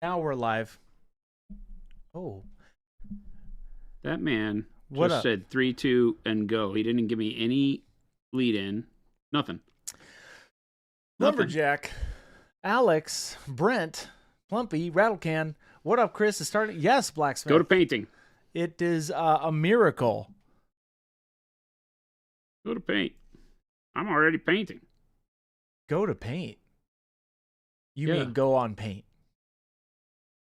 Now we're live. Oh, That man what just up? said 3, 2, and go. He didn't give me any lead in. Nothing. Nothing. Lumberjack, Alex, Brent, Plumpy, Rattlecan. What up, Chris? Is starting. Yes, Blacksmith. Go to painting. It is a miracle. Go to paint. I'm already painting. Go to paint. You Yeah. mean go on paint?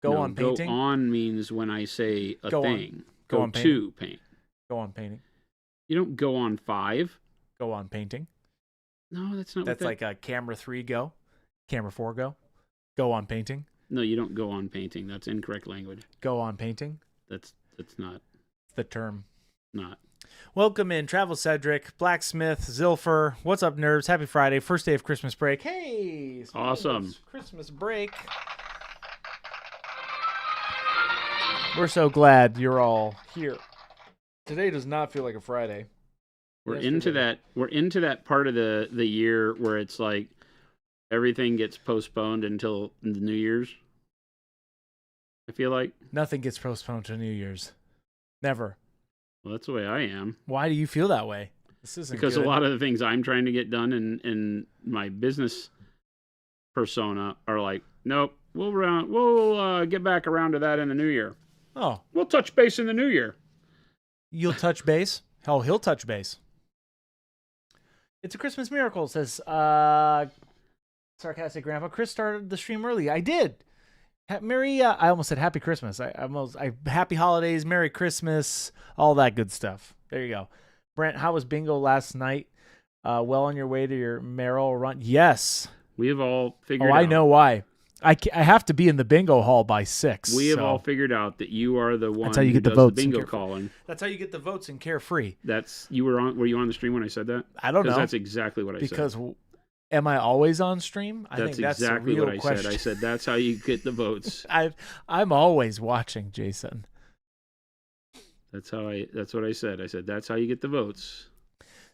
Go No, on painting. Go on means when I say a Go on. thing. Go Go on to paint. Go on painting. You don't go on 5. Go on painting. No, that's not That's what like a camera 3 go. Camera 4 go. Go on painting. No, you don't go on painting. That's incorrect language. Go on painting. That's not. The term. Not. Welcome in, Travel Cedric, Blacksmith, Zilfer. What's up, nerds? Happy Friday, first day of Christmas break. Hey, Awesome. Christmas break. We're so glad you're all here. Today does not feel like a Friday. We're into that part of the year where it's like everything gets postponed until the New Year's. I feel like. Nothing gets postponed to New Year's. Never. Well, that's the way I am. Why do you feel that way? This isn't Because good. a lot of the things I'm trying to get done in my business persona are like, nope, we'll get back around to that in the new year. Oh, We'll touch base in the new year. you'll touch base? Hell, he'll touch base. It's a Christmas miracle, says sarcastic grandpa. Chris started the stream early. I did. I almost said Happy Christmas. Happy Holidays, Merry Christmas, all that good stuff. There you go. Brent, how was bingo last night? Well on your way to your Merrill run? Yes. We have all figured Oh, out. I know why. I have to be in the bingo hall by 6. We have all figured out that you are the one how you who get the does votes the and bingo Carefree. calling. That's how you get the votes in Carefree. Were you on the stream when I said that? I don't know. Because that's exactly what I said. Because am I always on stream? I think that's exactly the real what I question. said. I said that's how you get the votes. I'm always watching, Jason. That's what I said. I said that's how you get the votes.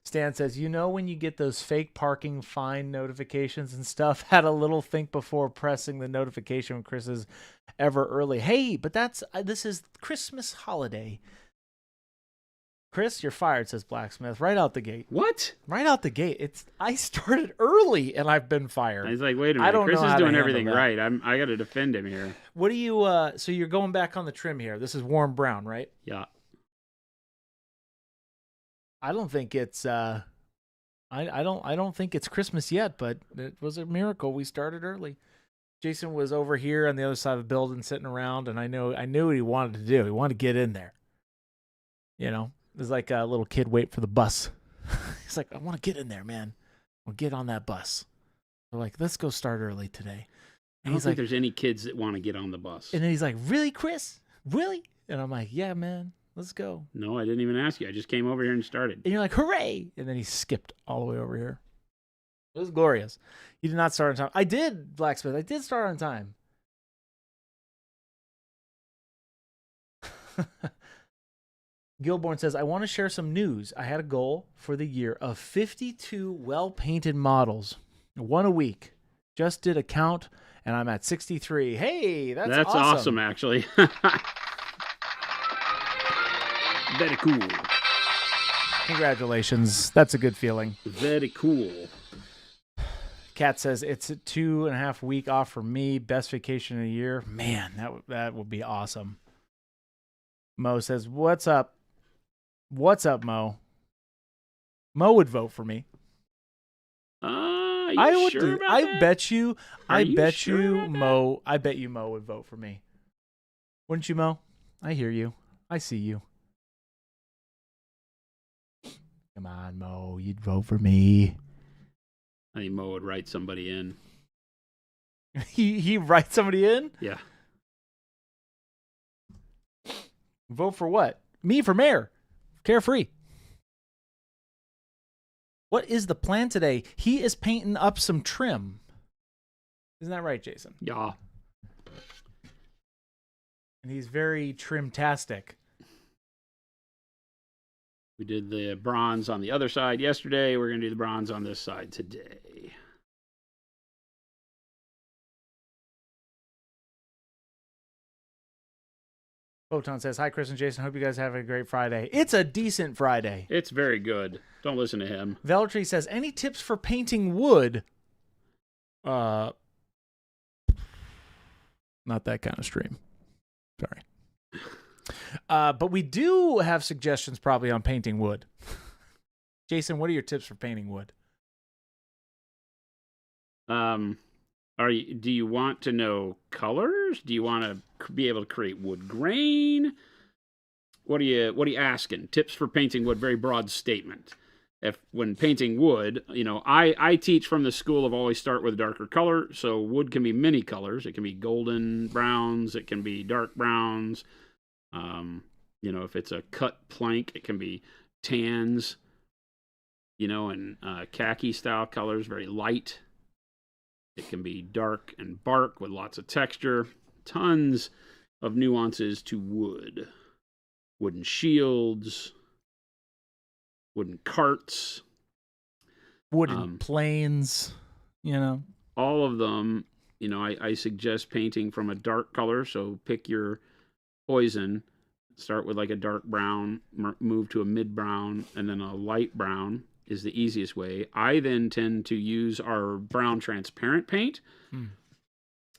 Stan says, when you get those fake parking fine notifications and stuff, had a little think before pressing the notification when Chris is ever early. Hey, but this is Christmas holiday. Chris, you're fired, says Blacksmith. Right out the gate. What? Right out the gate. I started early and I've been fired. I was like, wait a minute. I don't Chris know is how to doing handle everything that. right. I got to defend him here. What do you, so you're going back on the trim here. This is warm brown, right? Yeah. I don't think it's I don't think it's Christmas yet, but it was a miracle. We started early. Jason was over here on the other side of the building sitting around, and I knew what he wanted to do. He wanted to get in there. It was like a little kid wait for the bus. He's like, I want to get in there, man. I'll get on that bus. We're like, let's go start early today. I And don't he's think like, there's any kids that want to get on the bus. and then he's like, really, Chris? Really? And I'm like, yeah, man, let's go. No, I didn't even ask you. I just came over here and started. And you're like, hooray! And then he skipped all the way over here. It was glorious. You did not start on time. I did, Blacksmith. I did start on time. Gilborn says, I want to share some news. I had a goal for the year of 52 well-painted models. One a week. Just did a count, and I'm at 63. Hey, that's awesome, actually. Very cool. Congratulations. That's a good feeling. Very cool. Kat says it's a 2.5 week off for me. Best vacation of the year. Man, that would be awesome. Mo says, "What's up? What's up, Mo? Mo would vote for me. I would. Sure about I that? bet you. Are I you bet sure you, about that? Mo. I bet you, Mo would vote for me. Wouldn't you, Mo? I hear you. I see you. Come on, Mo. You'd vote for me. I think Mo would write somebody in. He writes somebody in. Yeah. Vote for what? Me for mayor. Carefree. What is the plan today? He is painting up some trim. Isn't that right, Jason? Yeah. And he's very trim-tastic. We did the bronze on the other side yesterday. We're going to do the bronze on this side today. Photon says, hi, Chris and Jason. Hope you guys have a great Friday. It's a decent Friday. It's very good. Don't listen to him. Veltree says, any tips for painting wood? Not that kind of stream. Sorry. But we do have suggestions probably on painting wood. Jason, what are your tips for painting wood? Do you want to know colors? Do you want to be able to create wood grain? What are you asking? Tips for painting wood, very broad statement. When painting wood, I teach from the school of always start with a darker color. So wood can be many colors. It can be golden browns. It can be dark browns. If it's a cut plank, it can be tans, and khaki style colors, very light. It can be dark and bark with lots of texture. Tons of nuances to wood. Wooden shields. Wooden carts. Wooden planes, All of them, I suggest painting from a dark color. So pick your poison. Start with like a dark brown, move to a mid brown, and then a light brown is the easiest way. I then tend to use our brown transparent paint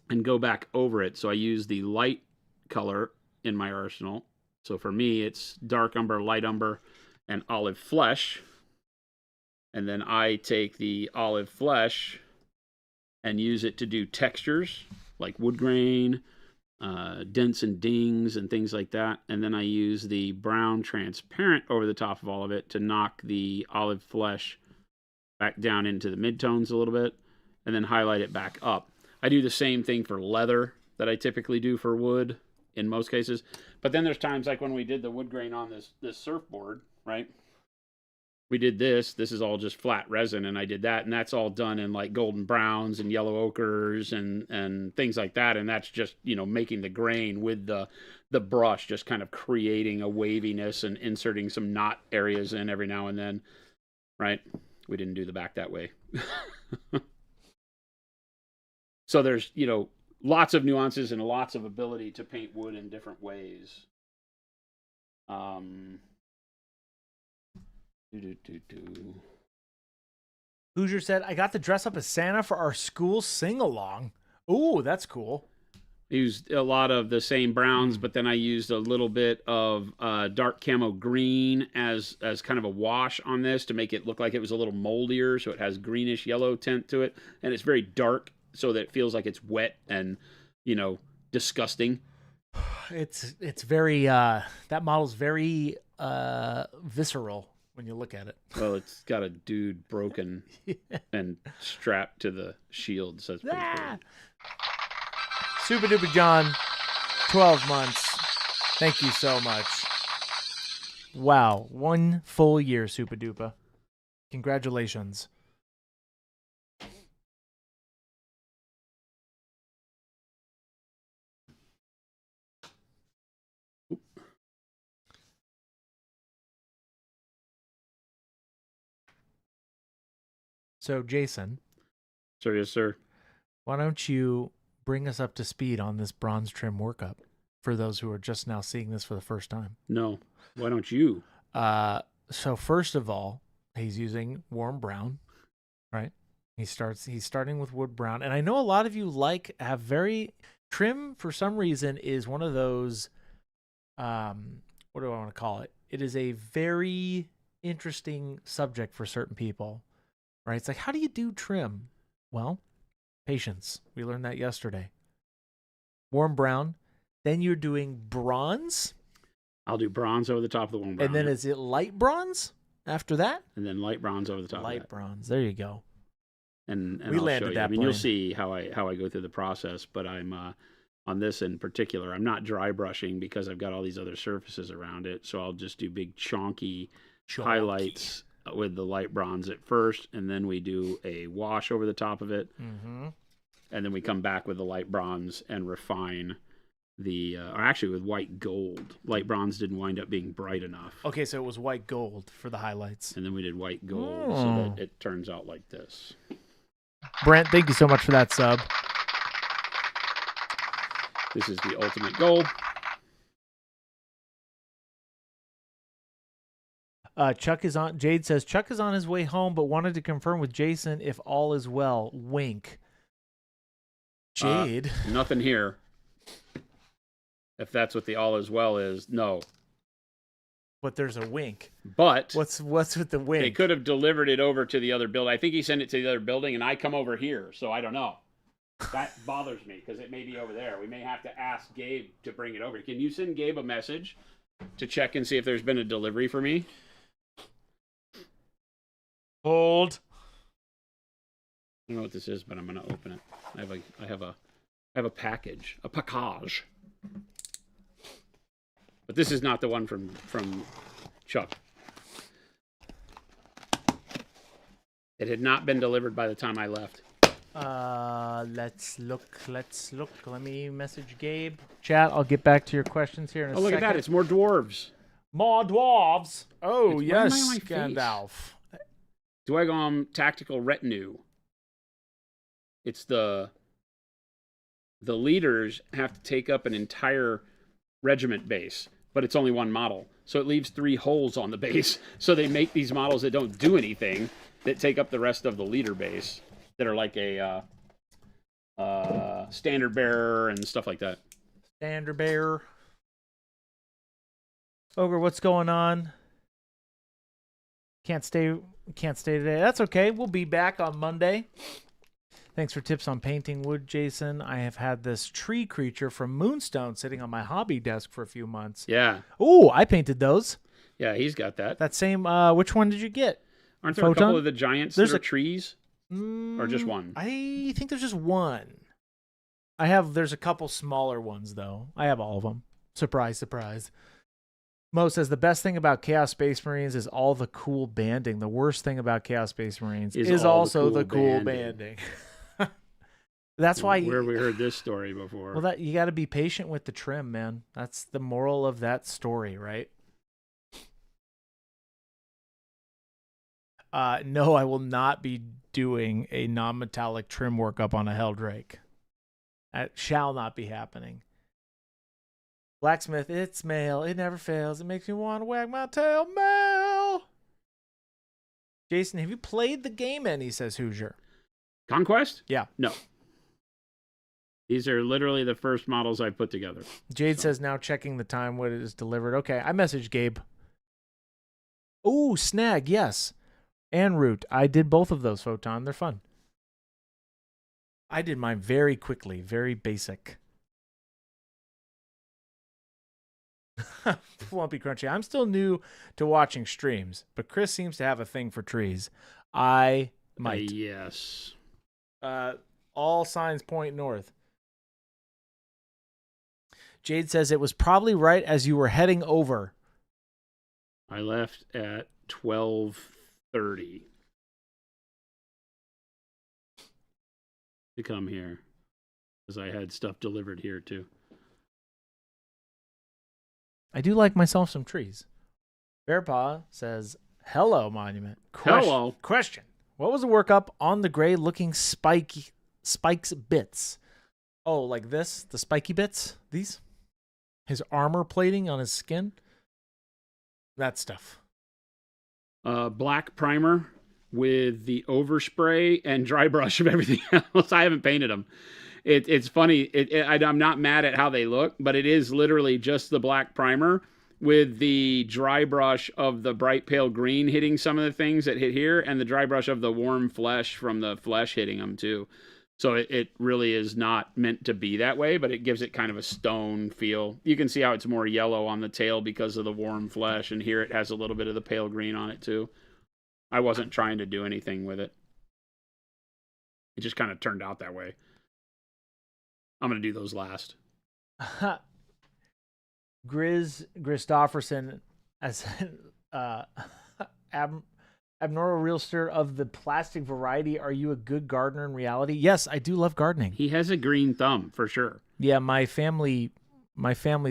and go back over it. So I use the light color in my arsenal. So for me, it's dark umber, light umber, and olive flesh. And then I take the olive flesh and use it to do textures like wood grain, dents and dings and things like that. And then I use the brown transparent over the top of all of it to knock the olive flesh back down into the midtones a little bit and then highlight it back up. I do the same thing for leather that I typically do for wood in most cases. But then there's times like when we did the wood grain on this surfboard, right? We did this is all just flat resin, and I did that, and that's all done in like golden browns and yellow ochres and things like that, and that's just, making the grain with the brush, just kind of creating a waviness and inserting some knot areas in every now and then, right? We didn't do the back that way. So there's, lots of nuances and lots of ability to paint wood in different ways. Hoosier said, I got to dress up as Santa for our school sing-along. Ooh, that's cool. I used a lot of the same browns, but then I used a little bit of dark camo green as kind of a wash on this to make it look like it was a little moldier, so it has greenish yellow tint to it, and it's very dark so that it feels like it's wet and, disgusting. It's very that model's very visceral when you look at it. Well, it's got a dude broken and strapped to the shield, so it's pretty cool. Super Duper John, 12 months. Thank you so much. Wow, 1 full year, Super Duper. Congratulations. So, Jason. Sir, yes, sir. Why don't you bring us up to speed on this bronze trim workup for those who are just now seeing this for the first time? No. Why don't you? So first of all, he's using warm brown, right? He's starting with wood brown. And I know a lot of you have very trim for some reason is one of those, what do I want to call it? It is a very interesting subject for certain people. Right? It's like, how do you do trim? Well, patience. We learned that yesterday. Warm brown. Then you're doing bronze. I'll do bronze over the top of the warm brown. And then is it light bronze after that? And then light bronze over the top of that. Light bronze. There you go. And we I'll landed show you. that plane. You'll see how I go through the process, but I'm on this in particular, I'm not dry brushing because I've got all these other surfaces around it. So I'll just do big chonky highlights with the light bronze at first, and then we do a wash over the top of it, and then we come back with the light bronze and refine or actually with white gold. Light bronze didn't wind up being bright enough. Okay, so it was white gold for the highlights. And then we did white gold so that it turns out like this. Brent, thank you so much for that sub. This is the ultimate gold. Chuck is on. Jade says Chuck is on his way home, but wanted to confirm with Jason if all is well. Wink. Jade. Nothing here. If that's what the all is well is, no. But there's a wink. But what's with the wink? They could have delivered it over to the other building. I think he sent it to the other building, and I come over here, so I don't know. That bothers me because it may be over there. We may have to ask Gabe to bring it over. Can you send Gabe a message to check and see if there's been a delivery for me? Hold. I don't know what this is, but I'm going to open it. I have a package, a package. But this is not the one from Chuck. It had not been delivered by the time I left. Let's look. Let me message Gabe. Chat, I'll get back to your questions here in a second. Oh, look at that. It's more dwarves. More dwarves. Oh, It's yes, right by my Gandalf. Dwagon Tactical Retinue. It's the leaders have to take up an entire regiment base, but it's only one model. So it leaves 3 holes on the base. So they make these models that don't do anything that take up the rest of the leader base that are like a standard bearer and stuff like that. Standard bearer. Ogre, what's going on? Can't stay today. That's okay. We'll be back on Monday. Thanks for tips on painting wood, Jason. I have had this tree creature from Moonstone sitting on my hobby desk for a few months. Yeah. Oh, I painted those. Yeah, he's got that. That same, which one did you get? Aren't there Photon? a couple of the giants that are trees? Or just one? I think there's just one. There's a couple smaller ones, though. I have all of them. Surprise, surprise. Mo says, the best thing about Chaos Space Marines is all the cool banding. The worst thing about Chaos Space Marines is also the cool banding. That's why... Where we heard this story before. Well, you got to be patient with the trim, man. That's the moral of that story, right? No, I will not be doing a non-metallic trim workup on a Helldrake. That shall not be happening. Blacksmith, it's mail. It never fails. It makes me want to wag my tail. Mail! Jason, have you played the game any, says Hoosier. Conquest? Yeah. No. These are literally the first models I put together. Jade says, now checking the time when it is delivered. Okay, I messaged Gabe. Ooh, Snag, yes. And Root. I did both of those, Photon. They're fun. I did mine very quickly, very basic. Flumpy Crunchy. I'm still new to watching streams, but Chris seems to have a thing for trees. I might. Yes. All signs point north. Jade says it was probably right as you were heading over. I left at 12:30 to come here because I had stuff delivered here too. I do like myself some trees. Bearpaw says, hello, Monument. Hello. Question. What was the workup on the gray looking spikes bits? Oh, like this? The spiky bits? These? His armor plating on his skin? That stuff. Black primer with the overspray and dry brush of everything else. I haven't painted them. It's funny. I'm not mad at how they look, but it is literally just the black primer with the dry brush of the bright pale green hitting some of the things that hit here, and the dry brush of the warm flesh from the flesh hitting them too. So it really is not meant to be that way, but it gives it kind of a stone feel. You can see how it's more yellow on the tail because of the warm flesh, and here it has a little bit of the pale green on it too. I wasn't trying to do anything with it. It just kind of turned out that way. I'm going to do those last. Christofferson as abnormal realtor of the plastic variety. Are you a good gardener in reality? Yes, I do love gardening. He has a green thumb for sure. Yeah, my family's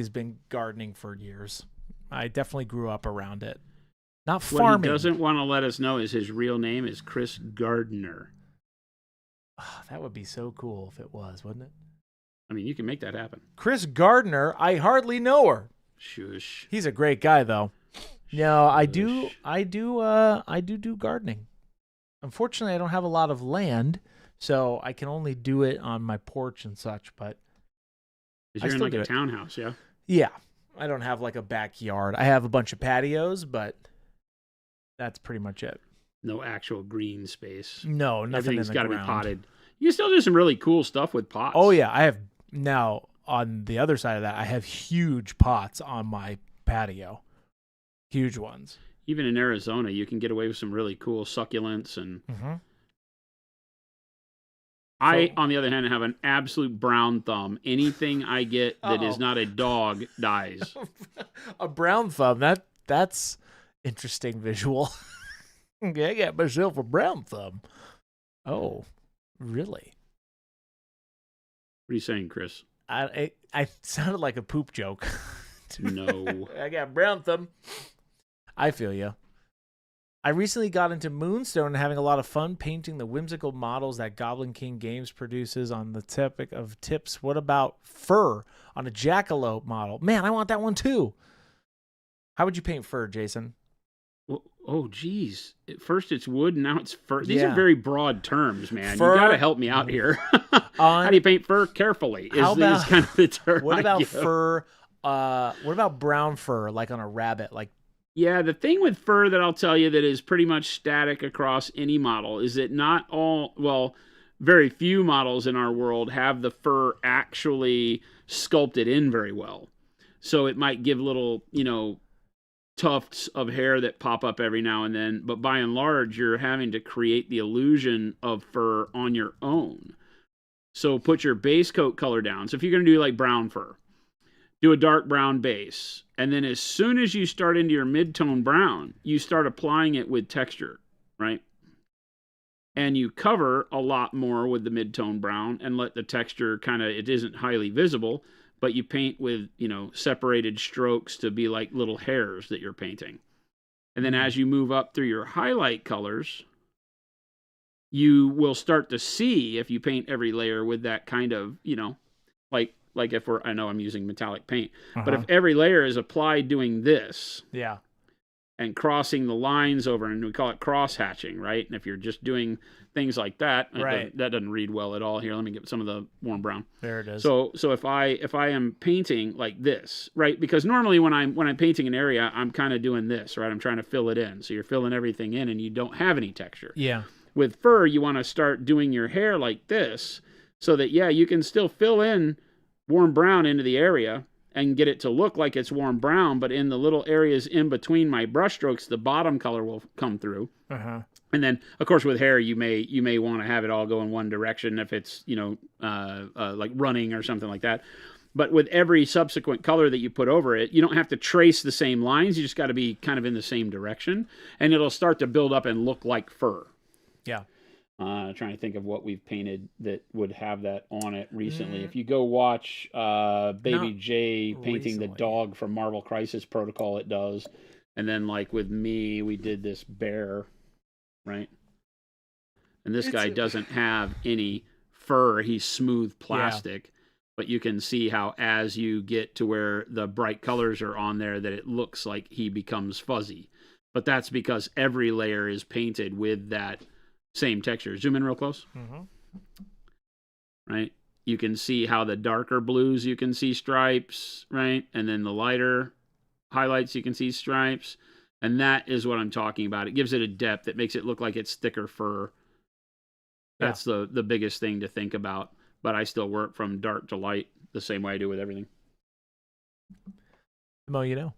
been gardening for years. I definitely grew up around it. Not farming. What he doesn't want to let us know is his real name is Chris Gardner. Oh, that would be so cool if it was, wouldn't it? I mean, you can make that happen. Chris Gardner, I hardly know her. Shush. He's a great guy, though. No, Shush. I do gardening. Unfortunately, I don't have a lot of land, so I can only do it on my porch and such, but Because I you're in still like do a it. townhouse, yeah? Yeah. I don't have like a backyard. I have a bunch of patios, but that's pretty much it. No actual green space. No, nothing in Everything's the got to be ground. potted. You can still do some really cool stuff with Oh pots. yeah, I have now on the other side of that, I have huge pots on my patio. Huge ones. Even in Arizona, you can get away with some really cool succulents. And Mm-hmm. I, So, on the other hand, have an absolute brown thumb. Anything I get that is oh, not a dog dies. a brown thumb. That's interesting visual. Okay, I got myself a brown thumb. Oh, really? What are you saying, Chris? I sounded like a poop joke. No. I got brown thumb. I feel you. I recently got into Moonstone and having a lot of fun painting the whimsical models that Goblin King Games produces on the topic of tips. What about fur on a jackalope model? Man, I want that one too. How would you paint fur, Jason? Oh, geez. At first it's wood, and now it's fur. These are Yeah. very broad terms, man. You got to Fur help me out here. How on do you paint fur carefully? how Is about kind of the term what I about give. fur what about brown fur like on a rabbit? Like Yeah, the thing with fur that I'll tell you that is pretty much static across any model is that not all, well, very few models in our world have the fur actually sculpted in very well. So it might give little, tufts of hair that pop up every now and then, but by and large, you're having to create the illusion of fur on your own. So put your base coat color down. So if you're going to do like brown fur, do a dark brown base. And then as soon as you start into your mid-tone brown, you start applying it with texture, right? And you cover a lot more with the mid-tone brown and let the texture kind of, it isn't highly visible, but you paint with, separated strokes to be like little hairs that you're painting. And then as you move up through your highlight colors, you will start to see, if you paint every layer with that kind of, like if I know I'm using metallic paint, but if every layer is applied doing this, yeah. and crossing the lines over, and we call it cross hatching, right? And if you're just doing things like that, Right. that doesn't read well at all. Here, let me get some of the warm brown. There it is. So if I am painting like this, right? Because normally when I'm painting an area, I'm kind of doing this, right? I'm trying to fill it in. So you're filling everything in, and you don't have any texture. Yeah. With fur, you want to start doing your hair like this, so that you can still fill in warm brown into the area and get it to look like it's warm brown, but in the little areas in between my brush strokes, the bottom color will come through. And then, of course, with hair, you may want to have it all go in one direction if it's like running or something like that. But with every subsequent color that you put over it, you don't have to trace the same lines. You just got to be kind of in the same direction, and it'll start to build up and look like fur. Yeah. Trying to think of what we've painted that would have that on it recently. If you go watch Baby Not J painting the recently. dog from Marvel Crisis Protocol, it does. And then like with me, we did this bear, right? And this guy doesn't have any fur. He's smooth plastic. But you can see how as you get to where the bright colors are on there, that it looks like he becomes fuzzy. But that's because every layer is painted with that same texture. Zoom in real close. Right? You can see how the darker blues, you can see stripes, right? And then the lighter highlights, you can see stripes. And that is what I'm talking about. It gives it a depth. It makes it look like it's thicker fur. That's the biggest thing to think about. But I still work from dark to light the same way I do with everything. Mo, you know.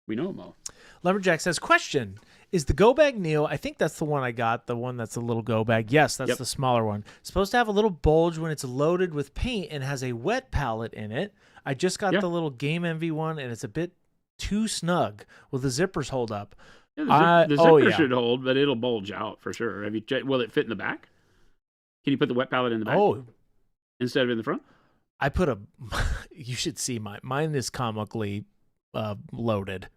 We know, Mo. Lumberjack says, question, is the go bag Neo, I think that's the one I got, the one that's a little go bag. Yes, that's the smaller one. Supposed to have a little bulge when it's loaded with paint and has a wet palette in it. I just got the little Game Envy one, and it's a bit too snug. Will the zippers hold up? Yeah, the zipper should hold, but it'll bulge out for sure. Will it fit in the back? Can you put the wet palette in the back? Oh. Instead of in the front? I put a, you should see mine is comically loaded.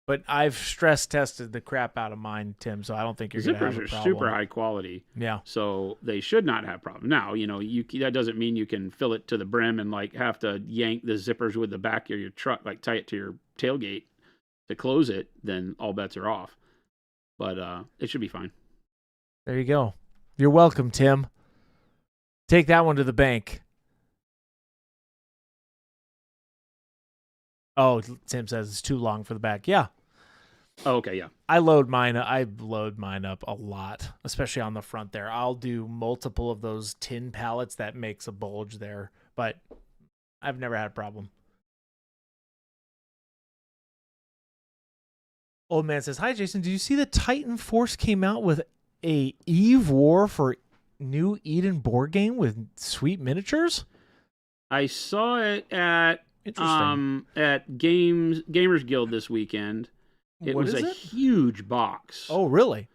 But I've stress tested the crap out of mine, Tim, so I don't think you're going to have a problem. Zippers are super high quality. Yeah. So they should not have problems. Now, that doesn't mean you can fill it to the brim and like have to yank the zippers with the back of your truck, like tie it to your tailgate. to close it, then all bets are off. But it should be fine. There you go. You're welcome, Tim. Take that one to the bank. Oh, Tim says it's too long for the back. Yeah. Oh, okay, yeah. I load mine up a lot, especially on the front there. I'll do multiple of those tin pallets that makes a bulge there, but I've never had a problem. Old man says, "Hi, Jason. Did you see the Titan Force came out with a Eve War for new Eden board game with sweet miniatures?" I saw it at Interesting. at Gamers Guild this weekend. It What was is a it? huge box. Oh, really?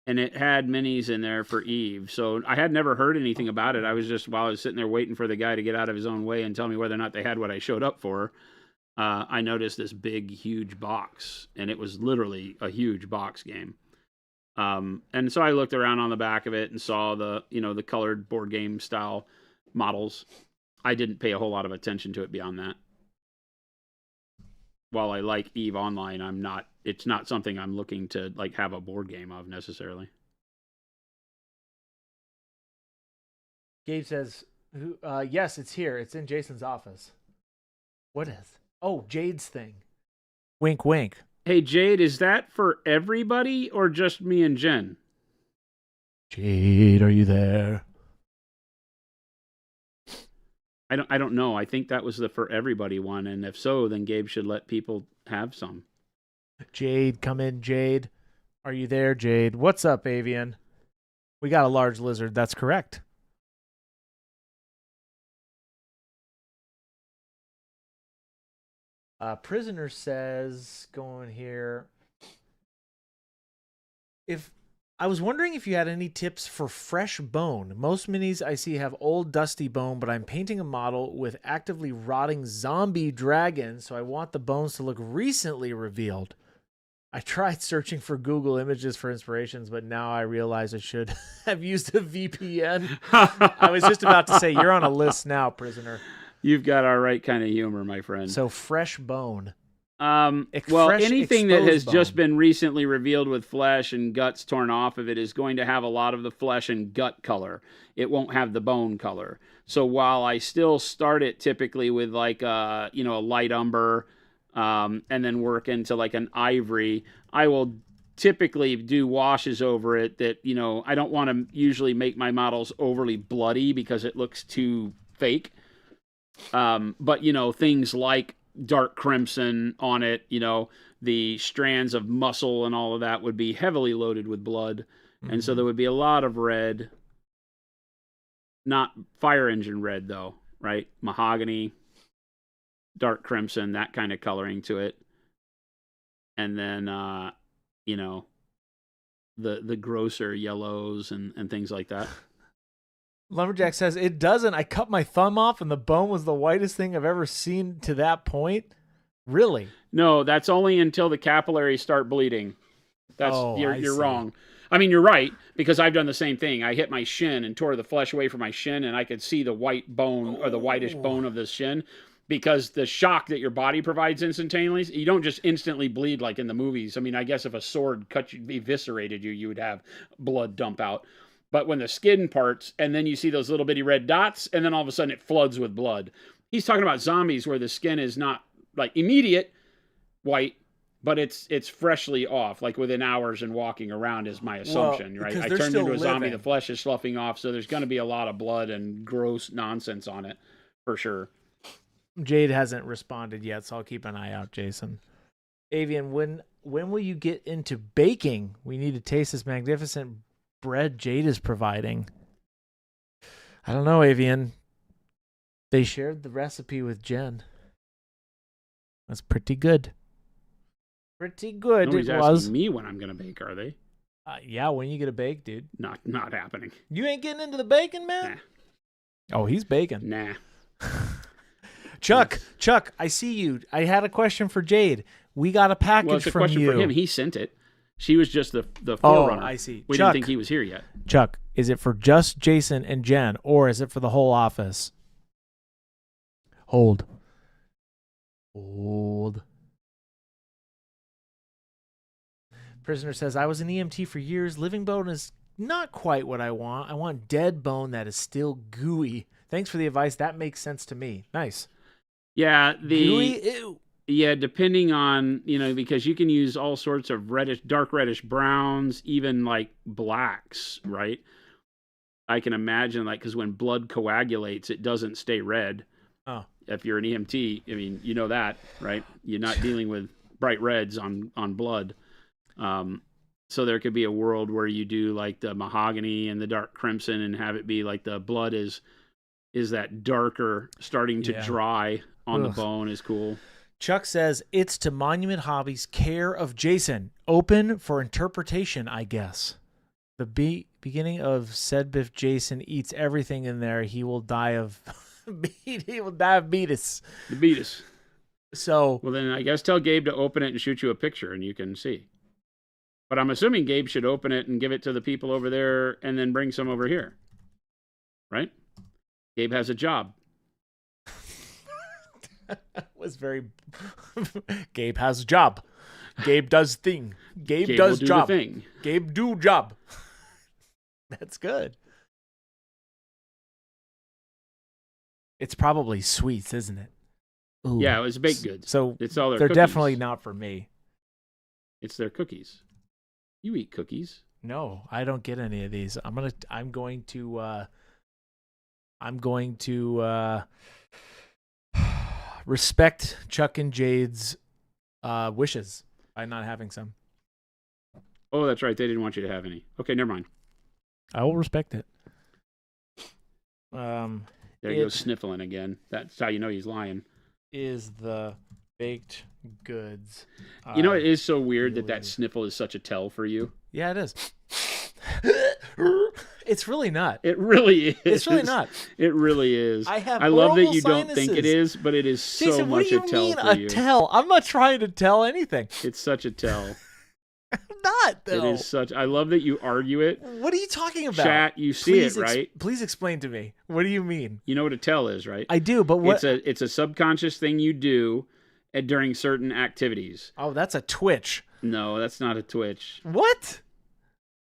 And it had minis in there for Eve. So I had never heard anything about it. I was just, while I was sitting there waiting for the guy to get out of his own way and tell me whether or not they had what I showed up for, I noticed this big, huge box. And it was literally a huge box game. And so I looked around on the back of it and saw the colored board game style models. I didn't pay a whole lot of attention to it beyond that. While I like Eve Online, it's not something I'm looking to like have a board game of necessarily. Gabe says, yes, it's here. It's in Jason's office. What is? Oh, Jade's thing. Wink, wink. Hey, Jade, is that for everybody or just me and Jen? Jade, are you there? I don't know. I think that was the for everybody one, and if so, then Gabe should let people have some. Jade, come in, Jade. Are you there, Jade? What's up, Avian? We got a large lizard. That's correct. Prisoner says, going here, if I was wondering if you had any tips for fresh bone. Most minis I see have old dusty bone, but I'm painting a model with actively rotting zombie dragons, so I want the bones to look recently revealed. I tried searching for Google Images for inspirations, but now I realize I should have used a VPN. I was just about to say, you're on a list now, Prisoner. You've got our right kind of humor, my friend. So fresh bone. Well, anything that has bone. just been recently revealed with flesh and guts torn off of it is going to have a lot of the flesh and gut color. It won't have the bone color. So while I still start it typically with like a light umber, and then work into like an ivory, I will typically do washes over it that, I don't want to usually make my models overly bloody because it looks too fake. But things like dark crimson on it, the strands of muscle and all of that would be heavily loaded with blood. Mm-hmm. And so there would be a lot of red, not fire engine red though, right? Mahogany, dark crimson, that kind of coloring to it. And then, the grosser yellows and things like that. Lumberjack says, it doesn't. I cut my thumb off and the bone was the whitest thing I've ever seen to that point. Really? No, that's only until the capillaries start bleeding. You're wrong. I mean, you're right, because I've done the same thing. I hit my shin and tore the flesh away from my shin, and I could see the white bone or the whitish bone of the shin, because the shock that your body provides instantaneously, you don't just instantly bleed like in the movies. I mean, I guess if a sword cut you, eviscerated you, you would have blood dump out. But when the skin parts, and then you see those little bitty red dots, and then all of a sudden it floods with blood. He's talking about zombies where the skin is not like immediate white, but it's freshly off, like within hours and walking around is my assumption, right? I turned into a zombie, the flesh is sloughing off, so there's going to be a lot of blood and gross nonsense on it, for sure. Jade hasn't responded yet, so I'll keep an eye out, Jason. Avian, when will you get into baking? We need to taste this magnificent bread Jade is providing. I don't know, Avian. They shared the recipe with Jen. That's pretty good. Pretty good. Nobody's asking me when I'm going to bake, are they? Yeah, when you get a bake, dude. Not happening. You ain't getting into the baking, man? Nah. Oh, he's baking. Nah. Chuck, I see you. I had a question for Jade. We got a package well, it's a from question you. for him. He sent it. She was just the forerunner. Oh, I see. We didn't think he was here yet. Chuck, is it for just Jason and Jen, or is it for the whole office? Hold. Prisoner says, I was an EMT for years. Living bone is not quite what I want. I want dead bone that is still gooey. Thanks for the advice. That makes sense to me. Nice. Yeah, Gooey? Ew. Yeah, depending on, because you can use all sorts of dark reddish browns, even like blacks, right? I can imagine, like, because when blood coagulates, it doesn't stay red. Oh. If you're an EMT, I mean, you know that, right? You're not dealing with bright reds on blood. So there could be a world where you do like the mahogany and the dark crimson and have it be like the blood is that darker, starting to dry on the bone is cool. Chuck says, it's to Monument Hobbies, care of Jason. Open for interpretation, I guess. The beginning of said Biff Jason eats everything in there. He will die of beatus. The beatus. So, well, then I guess tell Gabe to open it and shoot you a picture and you can see. But I'm assuming Gabe should open it and give it to the people over there and then bring some over here. Right? Gabe has a job. Was very Gabe has a job. Gabe does thing. Gabe will does do job. The thing. Gabe do job. That's good. It's probably sweets, isn't it? Ooh. Yeah, it was baked goods. So it's all they're cookies. definitely not for me. It's their cookies. You eat cookies. No, I don't get any of these. I'm going to respect Chuck and Jade's wishes by not having some. Oh, that's right. They didn't want you to have any. Okay, never mind. I will respect it. There he goes sniffling again. That's how you know he's lying. Is the baked goods. It is so weird that sniffle is such a tell for you. Yeah, it is. It's really not. It really is. It's really not. It really is. I love that you sinuses. Don't think it is, but it is so Jason, much a tell what do you mean for a you. tell? I'm not trying to tell anything. It's such a tell. I'm not, though. It is such. I love that you argue it. What are you talking about? Chat, you see it, right? Please explain to me. What do you mean? You know what a tell is, right? I do, but what? It's a subconscious thing you do during certain activities. Oh, that's a twitch. No, that's not a twitch. What?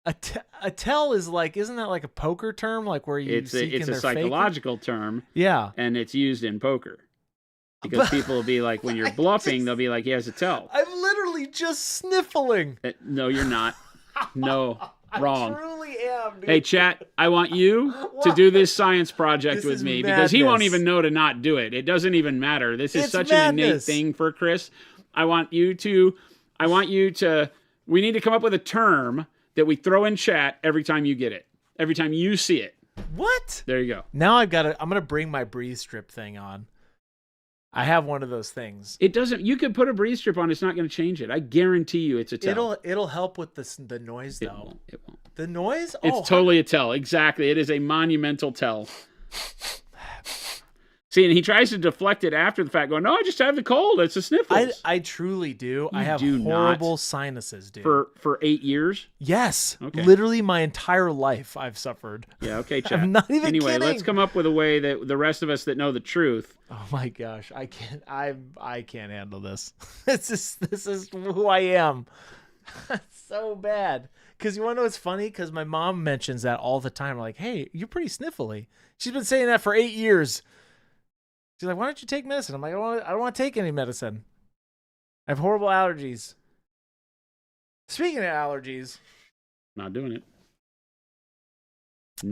A tell is like, isn't that like a poker term? Like where you it's a psychological term. Yeah. And it's used in poker. Because people will be like, when you're bluffing, they'll be like, he has a tell. I'm literally just sniffling. No, you're not. No, wrong. I truly am, dude. Hey, chat, I want you to do this science project with me because he won't even know to not do it. It doesn't even matter. This is such an innate thing for Chris. I want you to, we need to come up with a term that we throw in chat every time you get it. Every time you see it. What? There you go. Now I'm going to bring my breathe strip thing on. I have one of those things. It doesn't. You could put a breathe strip on. It's not going to change it. I guarantee you, it's a tell. It'll help with the noise though. It won't. The noise. It's totally a tell. Exactly. It is a monumental tell. See, and he tries to deflect it after the fact, going, "No, I just have the cold. It's a sniffles." I truly do. I have horrible sinuses, dude. For 8 years. Yes. Okay. Literally my entire life I've suffered. Yeah. Okay. Chat. I'm not even anyway, kidding. Let's come up with a way that the rest of us that know the truth. Oh my gosh, I can't. I can't handle this. This is who I am. It's so bad. Because you want to know what's funny? Because my mom mentions that all the time. Like, hey, you're pretty sniffly. She's been saying that for 8 years. She's like, why don't you take medicine? I'm like, I don't want to take any medicine. I have horrible allergies. Speaking of allergies, not doing it.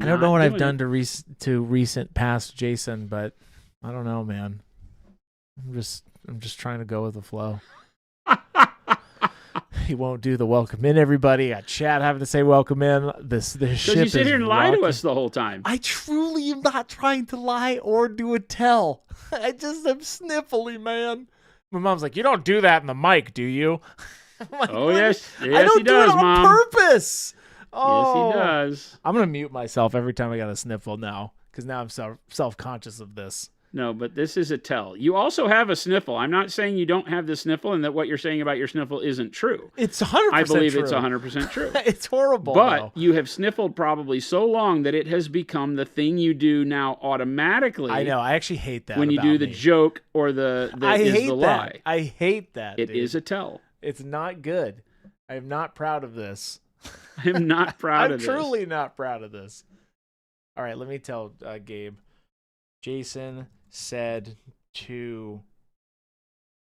I don't know what I've done to recent past Jason, but I don't know, man. I'm just trying to go with the flow. He won't do the welcome in, everybody. Got chat having to say welcome in. This ship is you sit here and lie rocking. to us the whole time. I truly am not trying to lie or do a tell. I just am sniffly, man. My mom's like, you don't do that in the mic, do you? Like, oh, yes. Yes, I don't he does, do it on Mom. purpose. Oh. Yes, he does. I'm going to mute myself every time I got a sniffle now because now I'm self-conscious of this. No, but this is a tell. You also have a sniffle. I'm not saying you don't have the sniffle and that what you're saying about your sniffle isn't true. It's 100% I believe true. It's 100% true. It's horrible, But though. you have sniffled probably so long that it has become the thing you do now automatically. I know. I actually hate that when you about do the me. joke or the I is hate the that. lie. I hate that, It dude. is a tell. It's not good. I am not proud of this. I'm not proud I'm of this. truly not proud of this. All right, let me tell Gabe. Jason said to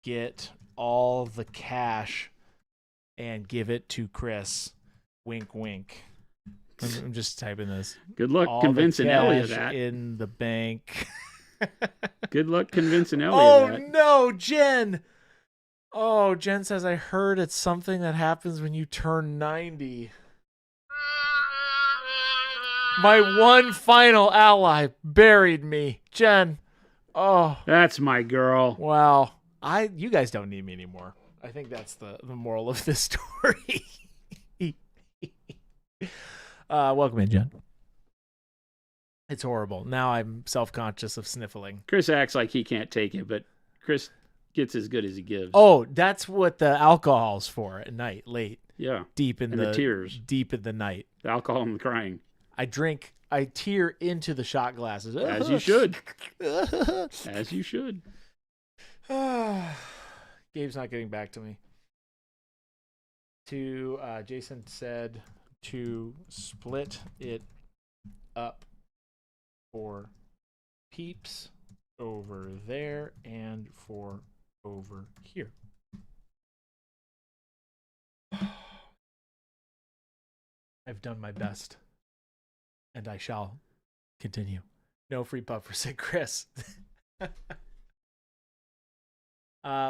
get all the cash and give it to Chris. Wink, wink. I'm just typing this. Good luck All convincing the Ellie of cash that. in the bank. Good luck convincing Ellie Oh of that. no, Jen. Oh, Jen says, I heard it's something that happens when you turn 90. My one final ally buried me. Jen. Oh, That's my girl. wow. You guys don't need me anymore. I think that's the moral of this story. Welcome in, Jen. It's horrible. Now I'm self-conscious of sniffling. Chris acts like he can't take it, but Chris gets as good as he gives. Oh, that's what the alcohol's for at night, late. Yeah. Deep in And the tears. Deep in the night. The alcohol and the crying. I tear into the shot glasses. As you should. As you should. Gabe's not getting back to me. Jason said to split it up for peeps over there and for over here. I've done my best, and I shall continue. No free puffer, said Chris.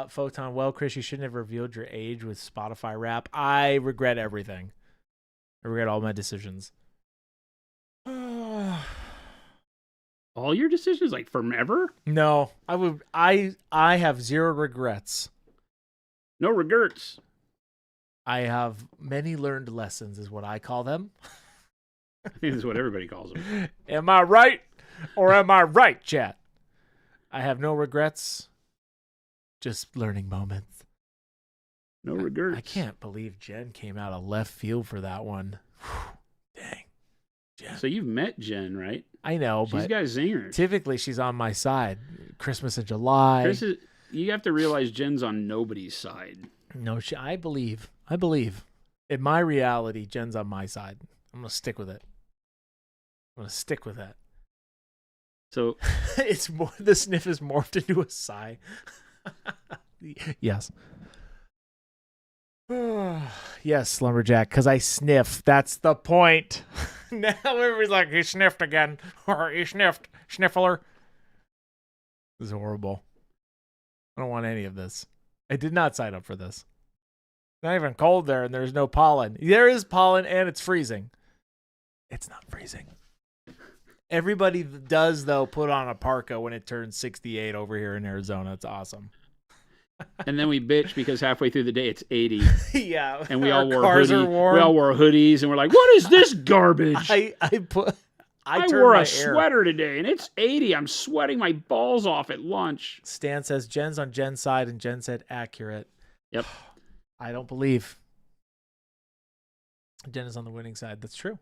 Photon, well, Chris, you shouldn't have revealed your age with Spotify rap. I regret everything. I regret all my decisions. All your decisions, like forever? No, I have zero regrets. No regrets. I have many learned lessons, is what I call them. I think that's what everybody calls them. Am I right? Or am I right, chat? I have no regrets. Just learning moments. No regrets. I can't believe Jen came out of left field for that one. Dang. Jen. So you've met Jen, right? I know, She's but got zingers. typically she's on my side. Christmas in July. You have to realize Jen's on nobody's side. No, I believe. In my reality, Jen's on my side. I'm going to stick with it. So It's more, the sniff is morphed into a sigh. Yes. Yes, Lumberjack, because I sniff. That's the point. Now everybody's like, he sniffed again. Or he sniffed. Sniffler. This is horrible. I don't want any of this. I did not sign up for this. Not even cold there, and there's no pollen. There is pollen, and it's freezing. It's not freezing. Everybody does, though, put on a parka when it turns 68 over here in Arizona. It's awesome. and then we bitch because halfway through the day it's 80. Yeah. And we all wore cars hoodies. are warm. We all wore hoodies, and we're like, "What is this garbage?" I turned wore my a sweater today, and it's 80. I'm sweating my balls off at lunch. Stan says Jen's on Jen's side, and Jen said accurate. Yep. I don't believe Jen is on the winning side. That's true.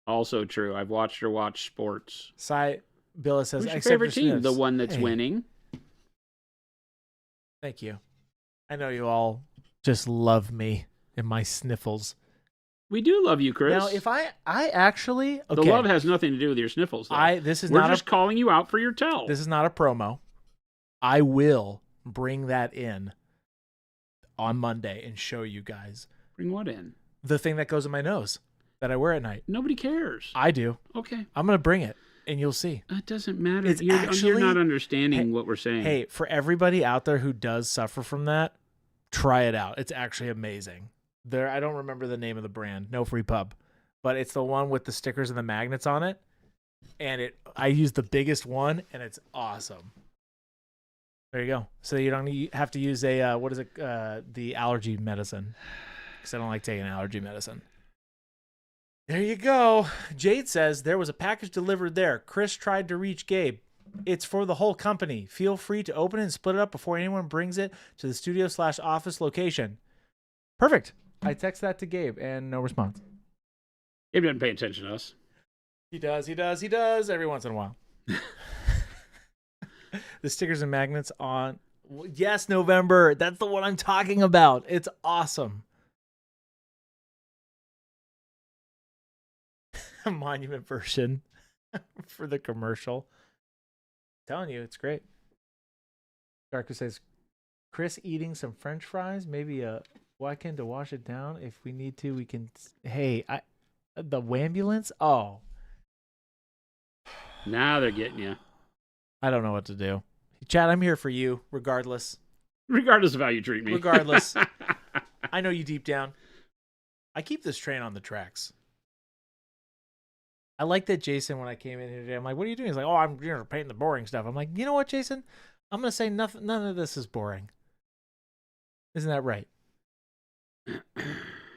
Also true. I've watched her watch sports. Billa says, Who's your "Except favorite for team? sniffs." The one that's Hey, winning. Thank you. I know you all just love me and my sniffles. We do love you, Chris. Now, if I actually The love has nothing to do with your sniffles, though. We're just calling you out for your tell. This is not a promo. I will bring that in on Monday and show you guys. Bring what in? The thing that goes in my nose that I wear at night. Nobody cares. I do. Okay. I'm going to bring it, and you'll see. It doesn't matter. It's You're not understanding what we're saying. Hey, for everybody out there who does suffer from that, try it out. It's actually amazing. I don't remember the name of the brand. No free pub. But it's the one with the stickers and the magnets on it. And I use the biggest one, and it's awesome. There you go. So you don't have to use the allergy medicine. Because I don't like taking allergy medicine. There you go. Jade says there was a package delivered there. Chris tried to reach Gabe. It's for the whole company. Feel free to open it and split it up before anyone brings it to the studio/office location. Perfect. I text that to Gabe and no response. Gabe doesn't pay attention to us. He does every once in a while. The stickers and magnets on. Yes, November. That's the one I'm talking about. It's awesome. monument version for the commercial. I'm telling you, it's great. Darko says, Chris eating some French fries, maybe a weekend to wash it down. If we need to, we can. Hey, the Wambulance? Oh. Now they're getting you. I don't know what to do. Chad, I'm here for you, regardless. Regardless of how you treat me. Regardless. I know you deep down. I keep this train on the tracks. I like that Jason, when I came in here today, I'm like, what are you doing? He's like, oh, I'm painting the boring stuff. I'm like, you know what, Jason? I'm going to say none of this is boring. Isn't that right?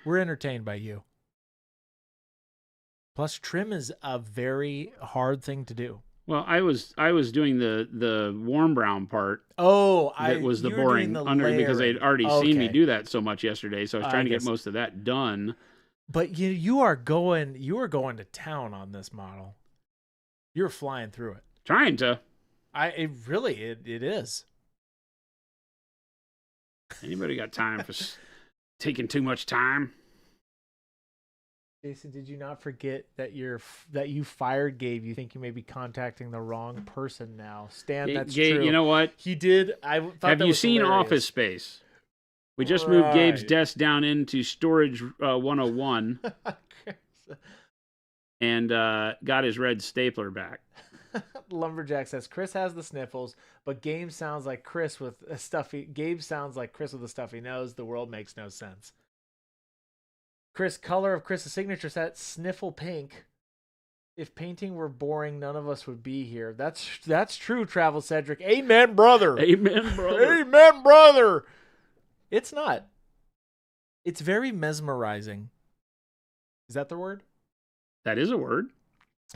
We're entertained by you. Plus, trim is a very hard thing to do. Well, I was doing the warm brown part. Oh, that was the boring under because they'd already seen me do that so much yesterday. So I was trying to get most of that done. But you are going to town on this model. You're flying through it. Trying to. It is. Anybody got time for taking too much time? Jason, did you not forget that you fired Gabe? You think you may be contacting the wrong person now. Stan, that's Gabe, true. you know what? He did. I thought Have that you was seen hilarious. Office Space? We just moved Gabe's desk down into Storage 101 and got his red stapler back. Lumberjack says Chris has the sniffles, but Gabe sounds like Chris with a stuffy. Gabe sounds like Chris with a stuffy nose. The world makes no sense. Chris, color of Chris's signature set, sniffle pink. If painting were boring, none of us would be here. That's true, Travel Cedric. Amen, brother. Amen, brother. Amen, brother. It's not. It's very mesmerizing. Is that the word? That is a word.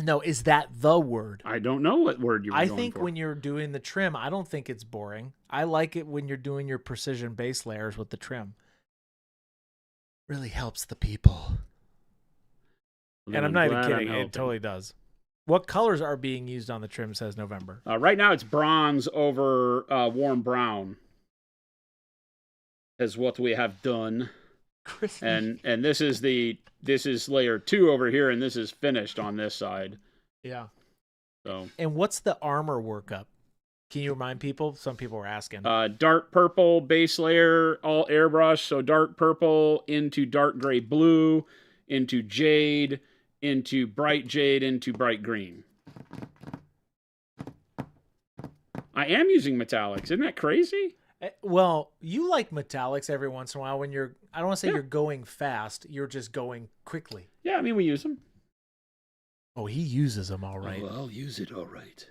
No, is that the word? I don't know what word you're going for. I think when you're doing the trim, I don't think it's boring. I like it when you're doing your precision base layers with the trim. Really helps the people. Well, and I'm not even kidding. Helping. It totally does. What colors are being used on the trim, says November? Right now it's bronze over warm brown is what we have done. And this is layer 2 over here, and this is finished on this side. Yeah. So. And what's the armor workup? Can you remind people? Some people were asking. Dark purple base layer, all airbrush. So dark purple into dark gray blue, into jade, into bright green. I am using metallics. Isn't that crazy? Well, you like metallics every once in a while when you're, I don't want to say you're going fast, you're just going quickly. Yeah, I mean, we use them. Oh, he uses them all right. Oh, I'll use it all right.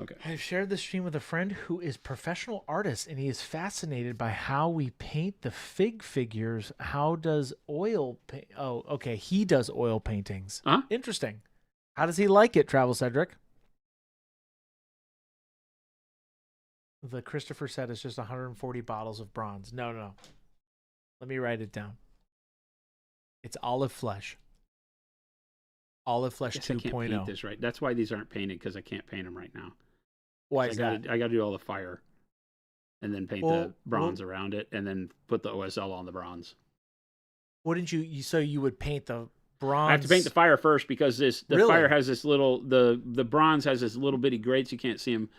Okay. I've shared this stream with a friend who is professional artist, and he is fascinated by how we paint the figures. How does oil paint? Oh, okay. He does oil paintings. Huh? Interesting. How does he like it, Travel Cedric? The Christopher set is just 140 bottles of bronze. No. Let me write it down. It's olive flesh. Olive flesh 2.0. I can't paint this right. That's why these aren't painted, because I can't paint them right now. Why is that? I got to do all the fire, and then paint the bronze around it, and then put the OSL on the bronze. Wouldn't you? So you would paint the bronze? I have to paint the fire first because the fire has this little the bronze has this little bitty grates. You can't see them.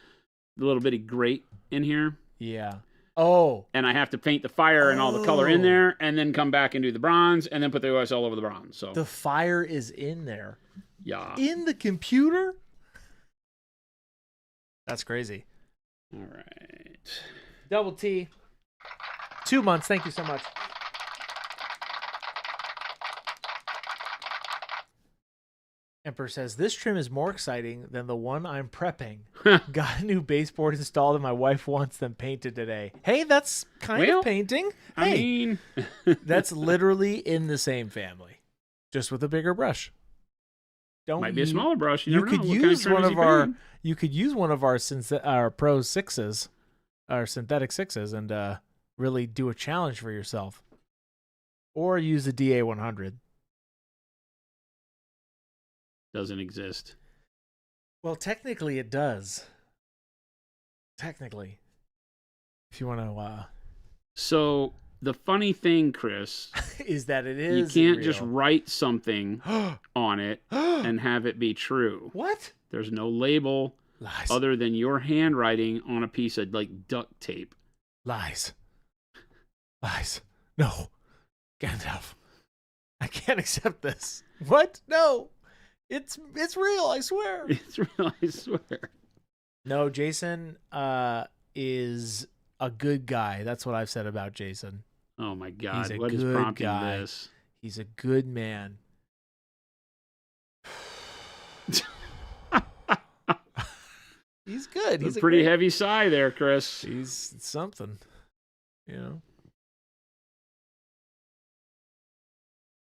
The little bitty grate in here. Yeah. Oh. And I have to paint the fire and all the color in there, and then come back and do the bronze, and then put the OSL over the bronze. So the fire is in there. Yeah. In the computer? That's crazy. All right. Double T. 2 months. Thank you so much. Emperor says, this trim is more exciting than the one I'm prepping. Got a new baseboard installed and my wife wants them painted today. Hey, that's kind of painting. I hey, mean... that's literally in the same family, just with a bigger brush. Might be a smaller brush. You could use one of our. You could use one of our Pro 6s, our synthetic 6s, and really do a challenge for yourself, or use the DA 100. Doesn't exist. Well, technically, it does. Technically, if you want to. So the funny thing, Chris, is that it you is can't real. just write something on it and have it be true. What? There's no label Lies. other than your handwriting on a piece of like duct tape. Lies. No. Gandalf. I can't accept this. What? No. It's real, I swear. It's real, I swear. No, Jason is a good guy. That's what I've said about Jason. Oh my God! He's a What is good prompting guy. this? He's a good man. He's good. He's a pretty great... heavy sigh there, Chris. He's something, you know.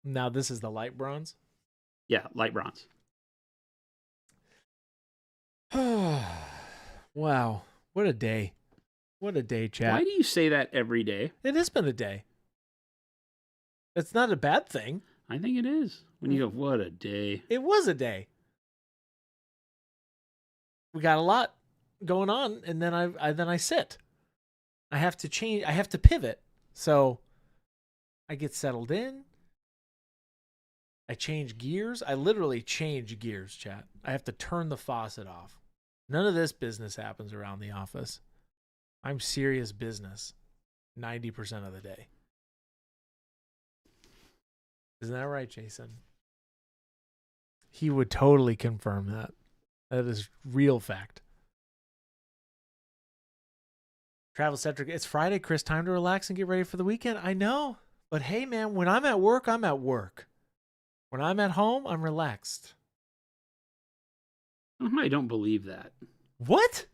Now this is the light bronze. Yeah, light bronze. Wow, what a day! What a day, chat. Why do you say that every day? It has been a day. It's not a bad thing. I think it is. When you go, what a day. It was a day. We got a lot going on, and then I sit. I have to change. I have to pivot. So I get settled in. I change gears. I literally change gears, chat. I have to turn the faucet off. None of this business happens around the office. I'm serious business 90% of the day. Isn't that right, Jason? He would totally confirm that. That is real fact. Travel Centric. It's Friday, Chris. Time to relax and get ready for the weekend. I know. But hey, man, when I'm at work, I'm at work. When I'm at home, I'm relaxed. I don't believe that. What?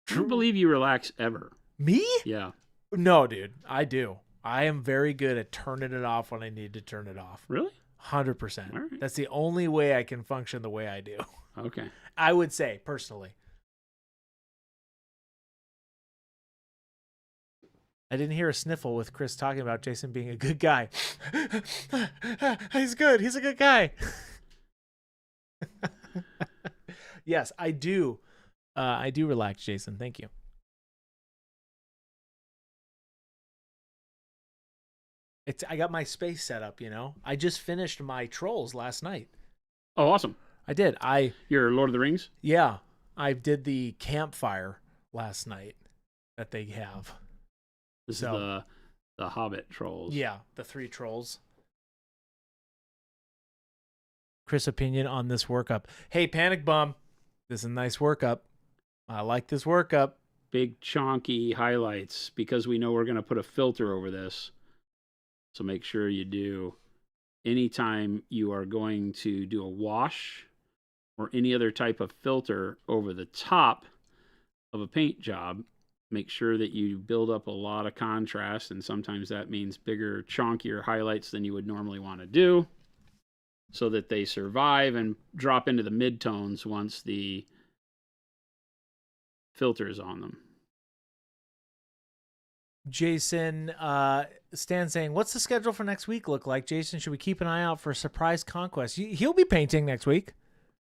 I don't believe you relax ever. Me? Yeah. No, dude. I do. I am very good at turning it off when I need to turn it off. Really? 100%. All right. That's the only way I can function the way I do. Okay. I would say, personally. I didn't hear a sniffle with Chris talking about Jason being a good guy. He's good. He's a good guy. Yes, I do. I do relax, Jason. Thank you. I got my space set up, you know. I just finished my trolls last night. Oh, awesome. I did. Your Lord of the Rings? Yeah. I did the campfire last night that they have. This is the Hobbit trolls. Yeah, the 3 trolls. Chris' opinion on this workup. Hey, Panic Bum. This is a nice workup. I like this workup. Big chonky highlights because we know we're going to put a filter over this. So make sure you do. Anytime you are going to do a wash or any other type of filter over the top of a paint job, make sure that you build up a lot of contrast, and sometimes that means bigger, chonkier highlights than you would normally want to do, so that they survive and drop into the midtones once the filter is on them. Jason, Stan saying, what's the schedule for next week look like? Jason, should we keep an eye out for a surprise Conquest? He'll be painting next week.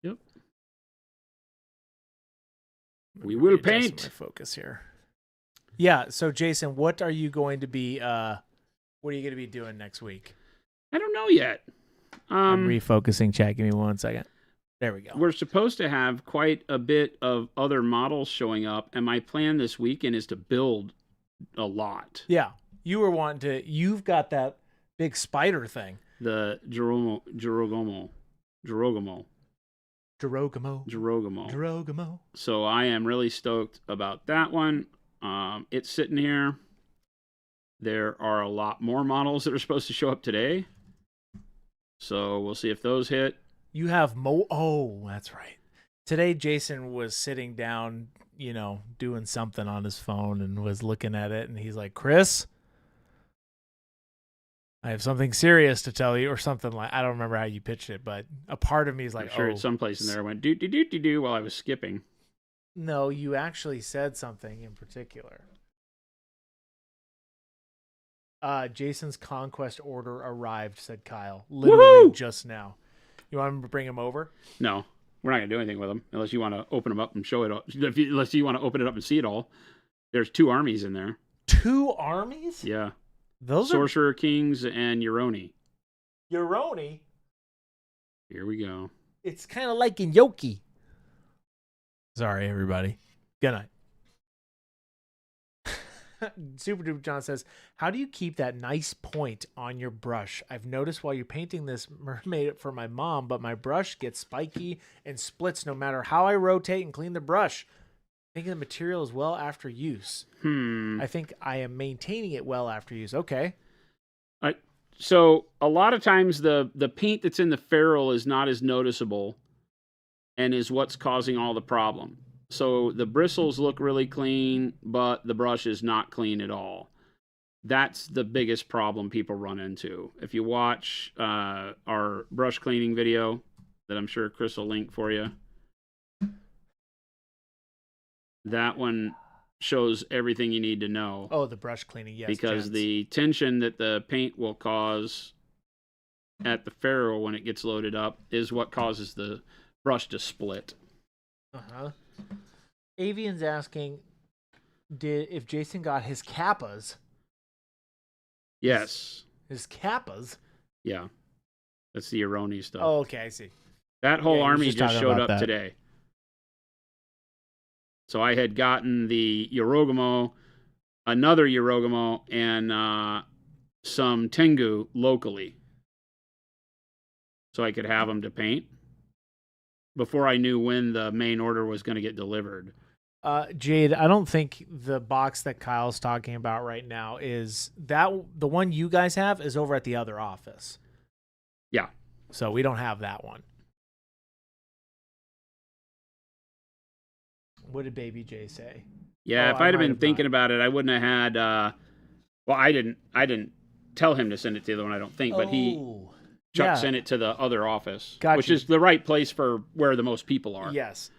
Yep. We will paint. My focus here. Yeah, so Jason, what are you going to be doing next week? I don't know yet. I'm refocusing, chat. Give me 1 second. There we go. We're supposed to have quite a bit of other models showing up, and my plan this weekend is to build a lot. Yeah. You've got that big spider thing. The Girogomo. So I am really stoked about that one. It's sitting here. There are a lot more models that are supposed to show up today. So we'll see if those hit. You have oh, that's right. Today Jason was sitting down, you know, doing something on his phone and was looking at it, and he's like, Chris, I have something serious to tell you, or something like, I don't remember how you pitched it, but a part of me is like, I'm sure it's someplace in there went do while I was skipping. No, you actually said something in particular. Jason's Conquest order arrived, said Kyle. Literally just now. You want him to bring him over? No, we're not going to do anything with them unless you want to open them up and show it all. Unless you want to open it up and see it all. There's 2 armies in there. 2 armies? Yeah. Those Sorcerer Kings and Uroni. are Uroni. Here we go. It's kind of like in Yoki. Sorry, everybody. Good night. Super Duper John says, how do you keep that nice point on your brush? I've noticed while you're painting this mermaid for my mom, but my brush gets spiky and splits no matter how I rotate and clean the brush. Thinking the material is well after use. I think I am maintaining it well after use. Okay. So a lot of times the paint that's in the ferrule is not as noticeable and is what's causing all the problem. So the bristles look really clean, but the brush is not clean at all. That's the biggest problem people run into. If you watch our brush cleaning video that I'm sure Chris will link for you, that one shows everything you need to know. Oh, the brush cleaning, yes. Because gents. the tension that the paint will cause at the ferrule when it gets loaded up is what causes the brush to split. Uh-huh. Avian's asking if Jason got his kappas. Yes. His kappas? Yeah. That's the Uroni stuff. Oh, okay, I see. That whole he was army just just talking showed about up that. today. So I had gotten the Yorogamo, another Yorogamo, and some Tengu locally. So I could have them to paint before I knew when the main order was going to get delivered. Jade, I don't think the box that Kyle's talking about right now is that the one you guys have is over at the other office. Yeah. So we don't have that one. What did Baby J say? Yeah, if I'd have been thinking about it, I wouldn't have had. Well, I didn't tell him to send it to the other one. I don't think, but Chuck sent it to the other office, which is the right place for where the most people are. Yes.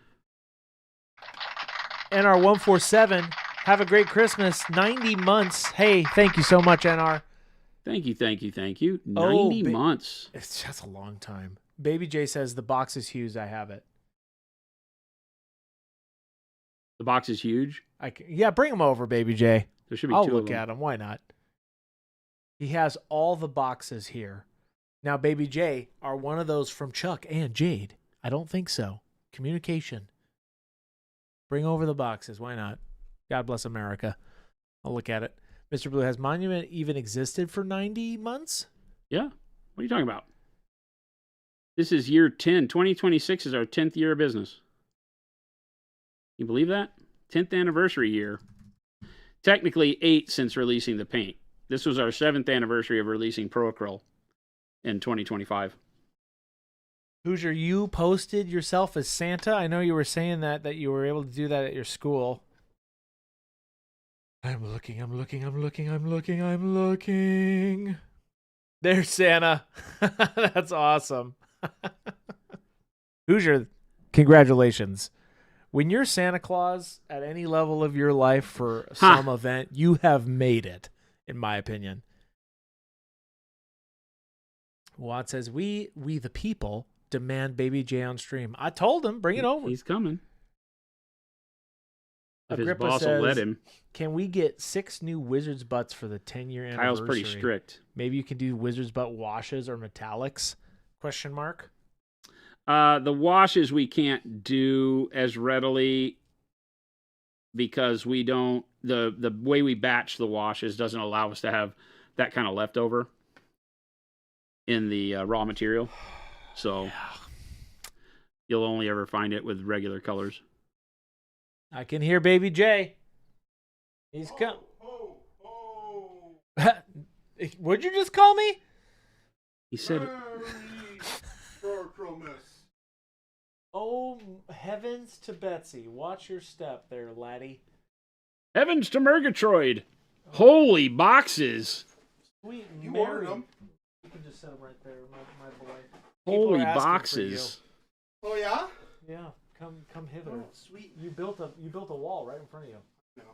NR 147, have a great Christmas. 90 months. Hey, thank you so much, NR. Thank you. 90 months. It's just a long time. Baby J says the box is huge. I have it. The box is huge. Yeah, bring him over, Baby J. There should be I'll two look of them. at him. Why not? He has all the boxes here. Now, Baby J, are one of those from Chuck and Jade? I don't think so. Communication. Bring over the boxes. Why not? God bless America. I'll look at it. Mr. Blue, has Monument even existed for 90 months? Yeah. What are you talking about? This is year 10. 2026 is our 10th year of business. You believe that? 10th anniversary year. Technically 8 since releasing the paint. This was our 7th anniversary of releasing Proacryl in 2025. Hoosier, you posted yourself as Santa. I know you were saying that you were able to do that at your school. I'm looking. There's Santa. That's awesome. Hoosier, congratulations. When you're Santa Claus at any level of your life for some event, you have made it, in my opinion. Watt says, we the people demand Baby J on stream. I told him, bring it over. He's coming. If Agrippa his boss says, will let him. Can we get 6 new Wizard's Butts for the 10-year anniversary? Kyle's pretty strict. Maybe you can do Wizard's Butt washes or metallics? Question mark. The washes we can't do as readily because we don't, the way we batch the washes doesn't allow us to have that kind of leftover in the raw material. So you'll only ever find it with regular colors. I can hear Baby J. He's come. What'd you just call me? He said. Oh, heavens to Betsy. Watch your step there, laddie. Heavens to Murgatroyd. Holy boxes. Sweet You Mary. ordered them. You can just set them right there, my boy. Holy People are asking for boxes. Oh yeah? you. Yeah, come hither. Oh, sweet. You built a wall right in front of you. No.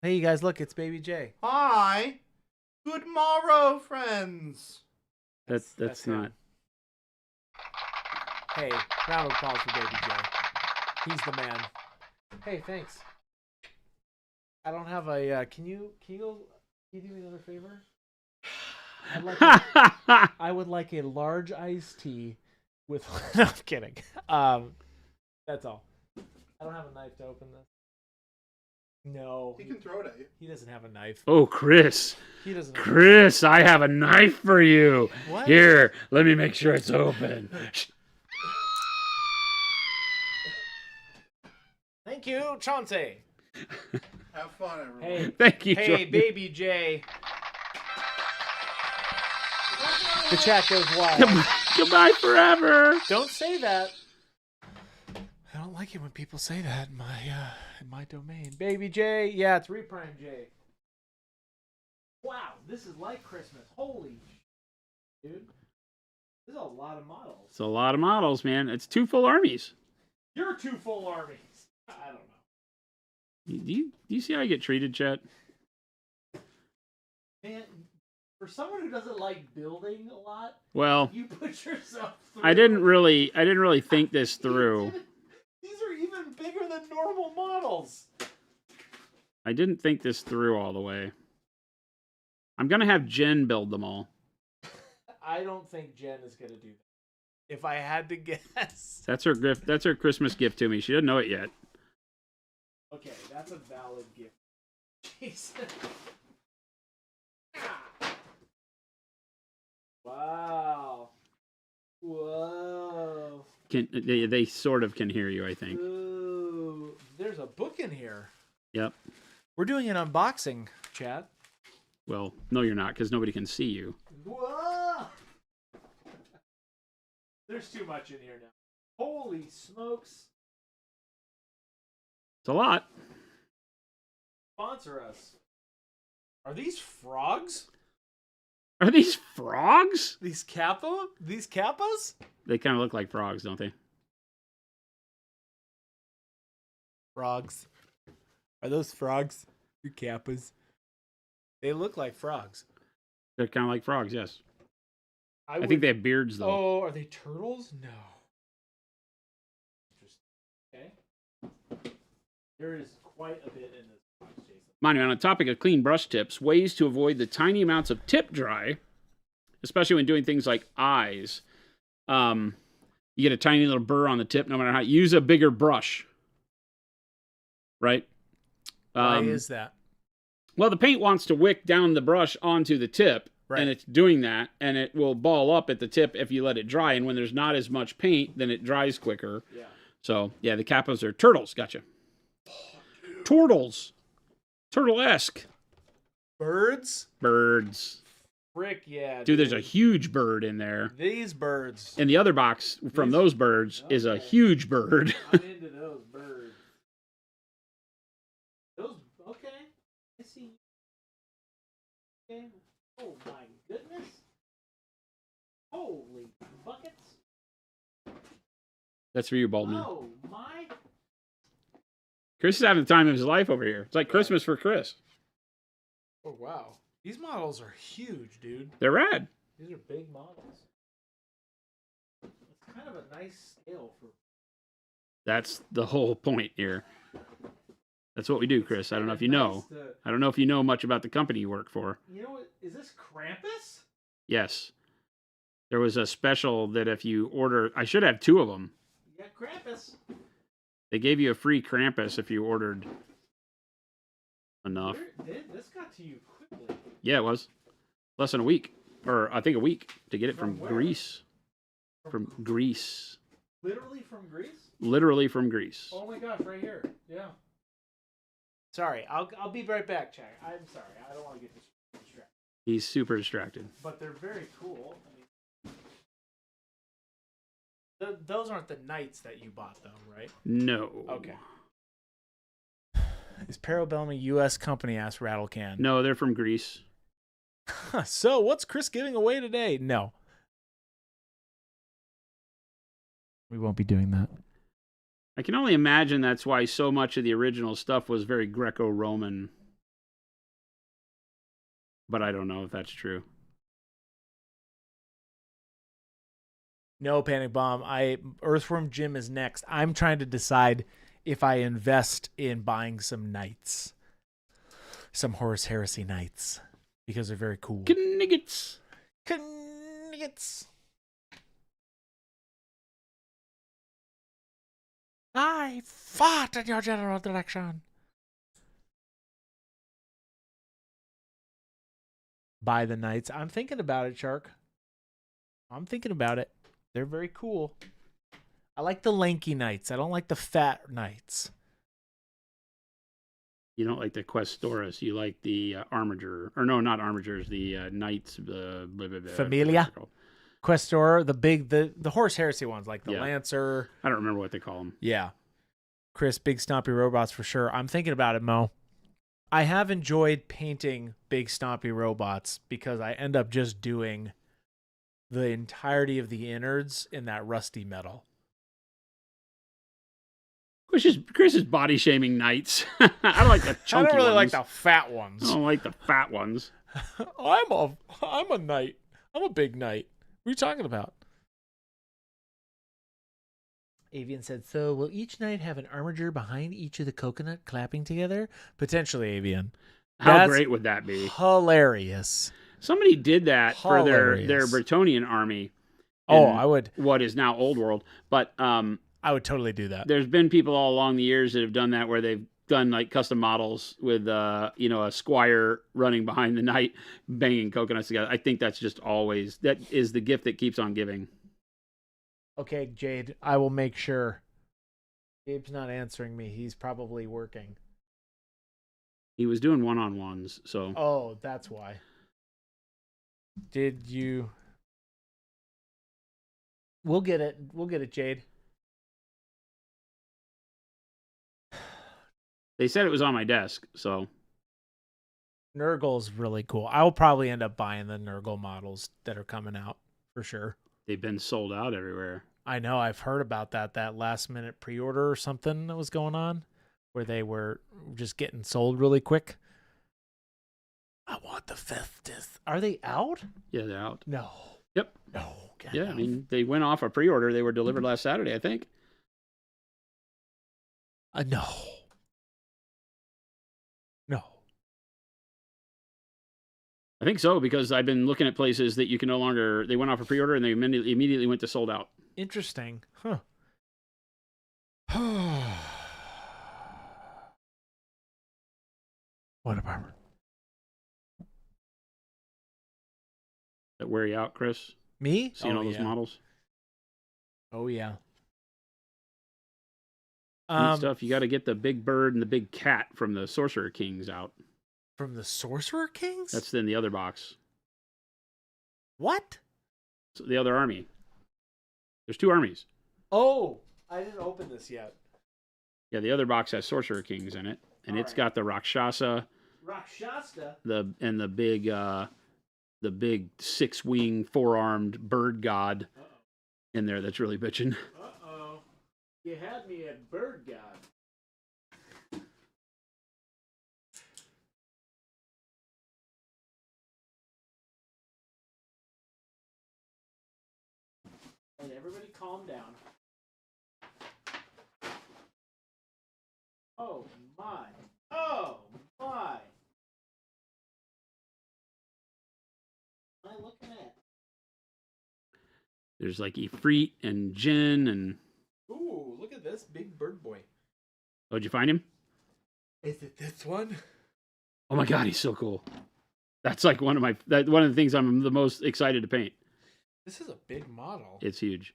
Hey, you guys, look, it's Baby J. Hi. Good morrow, friends. That's him. not. Hey, round of applause for Baby J. He's the man. Hey, thanks. I don't have a. Can you do me another favor? I would like a large iced tea with. No, I'm kidding. That's all. I don't have a knife to open this. No, He can throw it at you. he doesn't have a knife. Oh, Chris. He doesn't. Chris, I have a knife for you. What? Here, let me make sure it's open. Thank you, Chauncey. Have fun, everyone. Hey, Thank you. hey, Jordan. baby Jay. The chat goes wild. Goodbye forever. Don't say that. I don't like it when people say that in my domain. Baby J, yeah, it's Reprime J. Wow, this is like Christmas. Holy dude. This is a lot of models. It's a lot of models, man. It's 2 full armies. You're 2 full armies. I don't know. Do you see how I get treated, Chet? Man, for someone who doesn't like building a lot, Well, you put yourself through. I didn't really think this through. These are even bigger than normal models. I didn't think this through all the way. I'm gonna have Jen build them all. I don't think Jen is going to do that. If I had to guess. That's her gift. That's her Christmas gift to me. She doesn't know it yet. Okay, that's a valid gift. Jesus. Wow. Whoa. They sort of can hear you, I think. Ooh. There's a book in here. Yep. We're doing an unboxing, chat. Well, no, you're not, because nobody can see you. Whoa. There's too much in here now. Holy smokes. It's a lot. Sponsor us. Are these frogs? Are these frogs? These kappa? These kappas? They kind of look like frogs, don't they? Frogs. Are those frogs? Your kappas. They look like frogs. They're kind of like frogs, yes. I would- think they have beards, though. Oh, are they turtles? No. Interesting. Okay. There is quite a bit in this box, Jason. Mind you, on the topic of clean brush tips, ways to avoid the tiny amounts of tip dry, especially when doing things like eyes. You get a tiny little burr on the tip, no matter how. Use a bigger brush. Right? Why is that? Well, the paint wants to wick down the brush onto the tip, Right. and it's doing that, and it will ball up at the tip if you let it dry. And when there's not as much paint, then it dries quicker. Yeah. So, yeah, the kappas are turtles. Gotcha. Turtles. Turtle-esque. Birds? Birds. Frick, yeah. Dude, there's a huge bird in there. These birds. And the other box from those birds is a Okay. huge bird. I'm into those birds. Those, okay. I see. Okay. Oh my goodness. Holy buckets. That's for you, Baldwin. Oh my. Chris is having the time of his life over here. It's like Christmas for Chris. Oh wow. These models are huge, dude. They're rad. These are big models. It's kind of a nice scale for. That's the whole point here. That's what we do, Chris. I don't know if you know. Nice to- I don't know if you know much about the company you work for. You know what? Is this Krampus? Yes. There was a special that if you order, I should have 2 of them. You got Krampus. They gave you a free Krampus if you ordered enough. This got to you quickly. Yeah, it was. Less than a week. Or I think a week to get it from where? Greece. From Greece. Literally from Greece? Literally from Greece. Oh my gosh, right here. Yeah. Sorry, I'll be right back, Chad. I'm sorry. I don't want to get distracted. He's super distracted. But they're very cool. I mean, those aren't the knights that you bought, though, right? No. Okay. Is Parabellum a U.S. company? Asked Rattlecan. No, they're from Greece. So, what's Chris giving away today? No. We won't be doing that. I can only imagine that's why so much of the original stuff was very Greco-Roman. But I don't know if that's true. No, Panic Bomb. Earthworm Jim is next. I'm trying to decide if I invest in buying some knights. Some Horus Heresy knights. Because they're very cool. Kniggets. Nuggets. I fought in your general direction. Buy the knights. I'm thinking about it, Shark. I'm thinking about it. They're very cool. I like the lanky knights. I don't like the fat knights. You don't like the Questoris. You like the Armiger. Or no, not Armigers. The Knights. Familia? Questor, the horse heresy ones, like the Yeah. Lancer. I don't remember what they call them. Yeah. Chris, big stompy robots for sure. I'm thinking about it, Mo. I have enjoyed painting big stompy robots because I end up just doing the entirety of the innards in that rusty metal. Chris is body shaming knights. I don't like the chunky I don't really ones. like the fat ones. I don't like the fat ones. I'm a knight. I'm a big knight. What are you talking about? Avian said, so will each knight have an armiger behind each of the coconut clapping together? Potentially, Avian. How great would that be? Hilarious. Somebody did that for their Hilarious. Bretonnian army. Oh, in I would. What is now Old World. But I would totally do that. there's been people all along the years that have done that where they've done like custom models with a squire running behind the knight banging coconuts together. I think that's just always, that is the gift that keeps on giving. Okay, Jade, I will make sure. Gabe's not answering me. He's probably working. He was doing one-on-ones, so Oh, that's why. Did you... We'll get it. We'll get it, Jade. they said it was on my desk. So Nurgle's really cool. I will probably end up buying the Nurgle models that are coming out for sure. they've been sold out everywhere. I know. I've heard about that last minute pre-order or something that was going on where they were just getting sold really quick. I want the fifth disc. Are they out? Yeah, they're out. No. Yep. No. Get Yeah, out. I mean, they went off a pre-order. They were delivered last Saturday, I think. No. No. I think so, because I've been looking at places that you can no longer, they went off a pre-order and they immediately went to sold out. Interesting. Huh. What a bummer. That wear you out, Chris? Me? Seeing all those yeah. models? Oh, yeah. Neat stuff. You got to get the big bird and the big cat from the Sorcerer Kings out. From the Sorcerer Kings? That's in the other box. What? So the other army. There's two armies. Oh, I didn't open this yet. Yeah, the other box has Sorcerer Kings in it, and All it's right. got the Rakshasa, Rakshasa? the big six-wing, four-armed bird god in there that's really bitching. Uh-oh. You had me at Bird God. And everybody calm down. Oh, my. Oh, my. What am I looking at? There's like Ifrit and Jin and... Ooh, look at this big bird boy. Oh, did you find him? Is it this one? Oh my god, he's so cool. That's like one of the things I'm the most excited to paint. This is a big model. It's huge.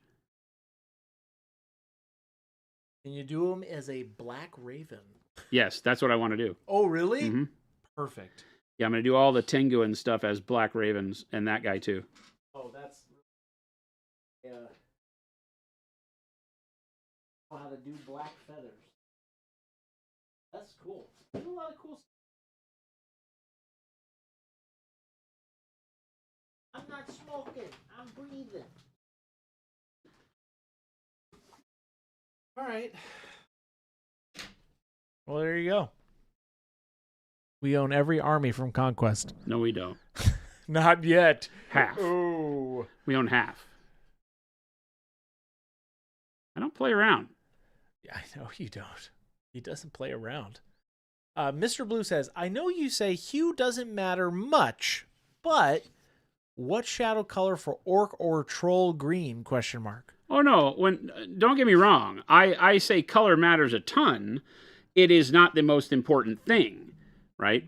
Can you do him as a black raven? Yes, that's what I want to do. Oh, really? Mm-hmm. Perfect. Yeah, I'm going to do all the Tengu and stuff as Black Ravens, and that guy too. Oh, that's... Yeah. How to do black feathers. That's cool. There's a lot of cool stuff. I'm not smoking. I'm breathing. All right. Well, there you go. We own every army from Conquest. No, we don't. Not yet. Half. Oh. We own half. I don't play around. Yeah, I know you don't. He doesn't play around. Mr. Blue says, I know you say hue doesn't matter much, but What shadow color for orc or troll green? Question mark. Oh no, don't get me wrong. I say color matters a ton. It is not the most important thing, right?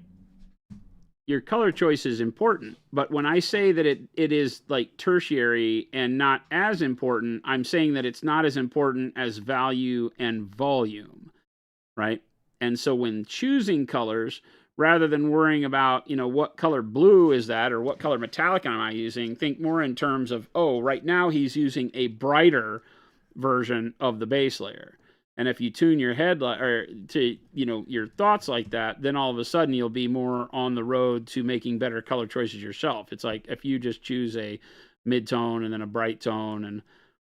Your color choice is important, but when I say that it is like tertiary and not as important, I'm saying that it's not as important as value and volume, right? And so when choosing colors, rather than worrying about, what color blue is that or what color metallic am I using, think more in terms of, oh, right now he's using a brighter version of the base layer. And if you tune your head or to, your thoughts like that, then all of a sudden you'll be more on the road to making better color choices yourself. It's like if you just choose a mid-tone and then a bright tone and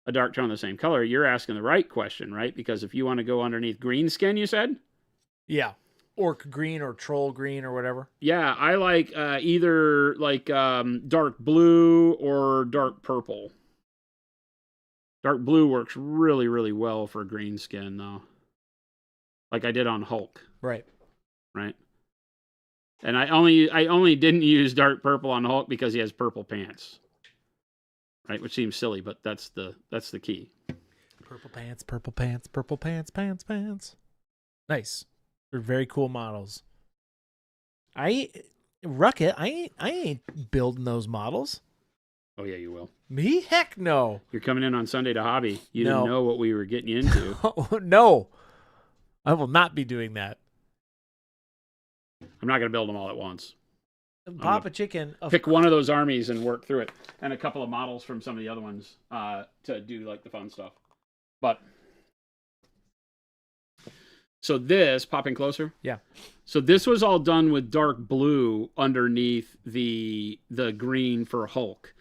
a dark tone of the same color, you're asking the right question, right? Because if you want to go underneath green skin, you said? Yeah. Orc green or troll green or whatever. Yeah, I like either like dark blue or dark purple. Dark blue works really, really well for green skin, though. Like I did on Hulk. Right. And I only didn't use dark purple on Hulk because he has purple pants. Right, which seems silly, but that's the key. Purple pants, purple pants, purple pants, pants. Nice. They're very cool models. Rucket, I ain't building those models. Oh yeah, you will. Me? Heck no. You're coming in on Sunday to Hobby. You didn't know what we were getting you into. No. I will not be doing that. I'm not going to build them all at once. Papa Chicken. Pick one of those armies and work through it. And a couple of models from some of the other ones to do like the fun stuff. But so this, popping closer. Yeah. So this was all done with dark blue underneath the green for Hulk.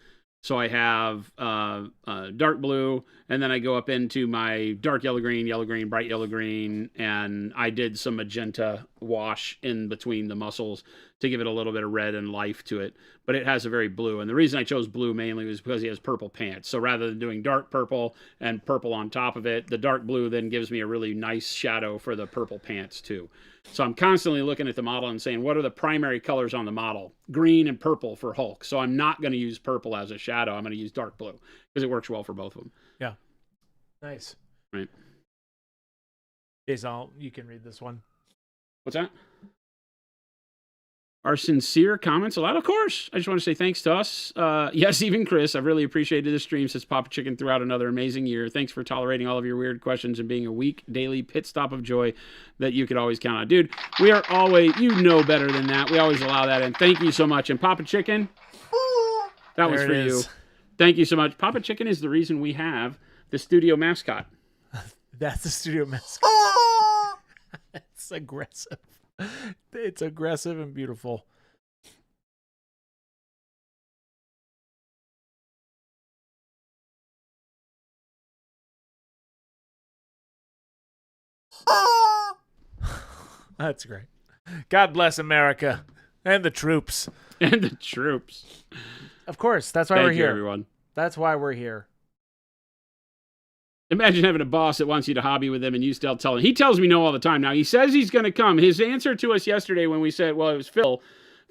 So I have dark blue, and then I go up into my dark yellow green, bright yellow green, and I did some magenta wash in between the muscles to give it a little bit of red and life to it. But it has a very blue, and the reason I chose blue mainly was because he has purple pants. So rather than doing dark purple and purple on top of it, the dark blue then gives me a really nice shadow for the purple pants too. So I'm constantly looking at the model and saying, what are the primary colors on the model? Green and purple for Hulk. So I'm not going to use purple as a shadow. I'm going to use dark blue because it works well for both of them. Yeah. Nice. Right. Jason, you can read this one. What's that? Our sincere comments allowed? Of course. I just want to say thanks to us. Yes, even Chris. I've really appreciated this stream since Papa Chicken threw out another amazing year. Thanks for tolerating all of your weird questions and being a weak daily pit stop of joy that you could always count on. Dude, we are always, you know better than that. We always allow that in. Thank you so much. And Papa Chicken, that was for you. Thank you so much. Papa Chicken is the reason we have the studio mascot. That's the studio mascot. It's aggressive. It's aggressive and beautiful. That's great. God bless America and the troops. And the troops. Of course. That's why Thank we're you, here. Everyone. That's why we're here. Imagine having a boss that wants you to hobby with him and you still tell him. He tells me no all the time. Now, he says he's going to come. His answer to us yesterday when we said, well, it was Phil.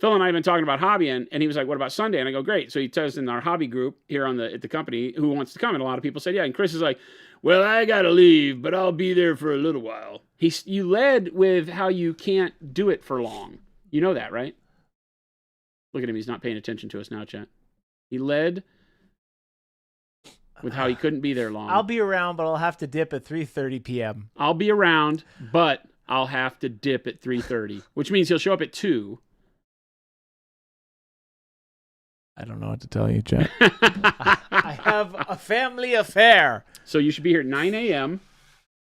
Phil and I have been talking about hobbying, and he was like, what about Sunday? And I go, great. So he tells in our hobby group here at the company who wants to come. And a lot of people said, yeah. And Chris is like, well, I got to leave, but I'll be there for a little while. You led with how you can't do it for long. You know that, right? Look at him. He's not paying attention to us now, chat. He led with how he couldn't be there long. I'll be around, but I'll have to dip at 3:30 p.m. I'll be around, but I'll have to dip at 3:30, which means he'll show up at 2. I don't know what to tell you, Jack. I have a family affair. So you should be here at 9 a.m.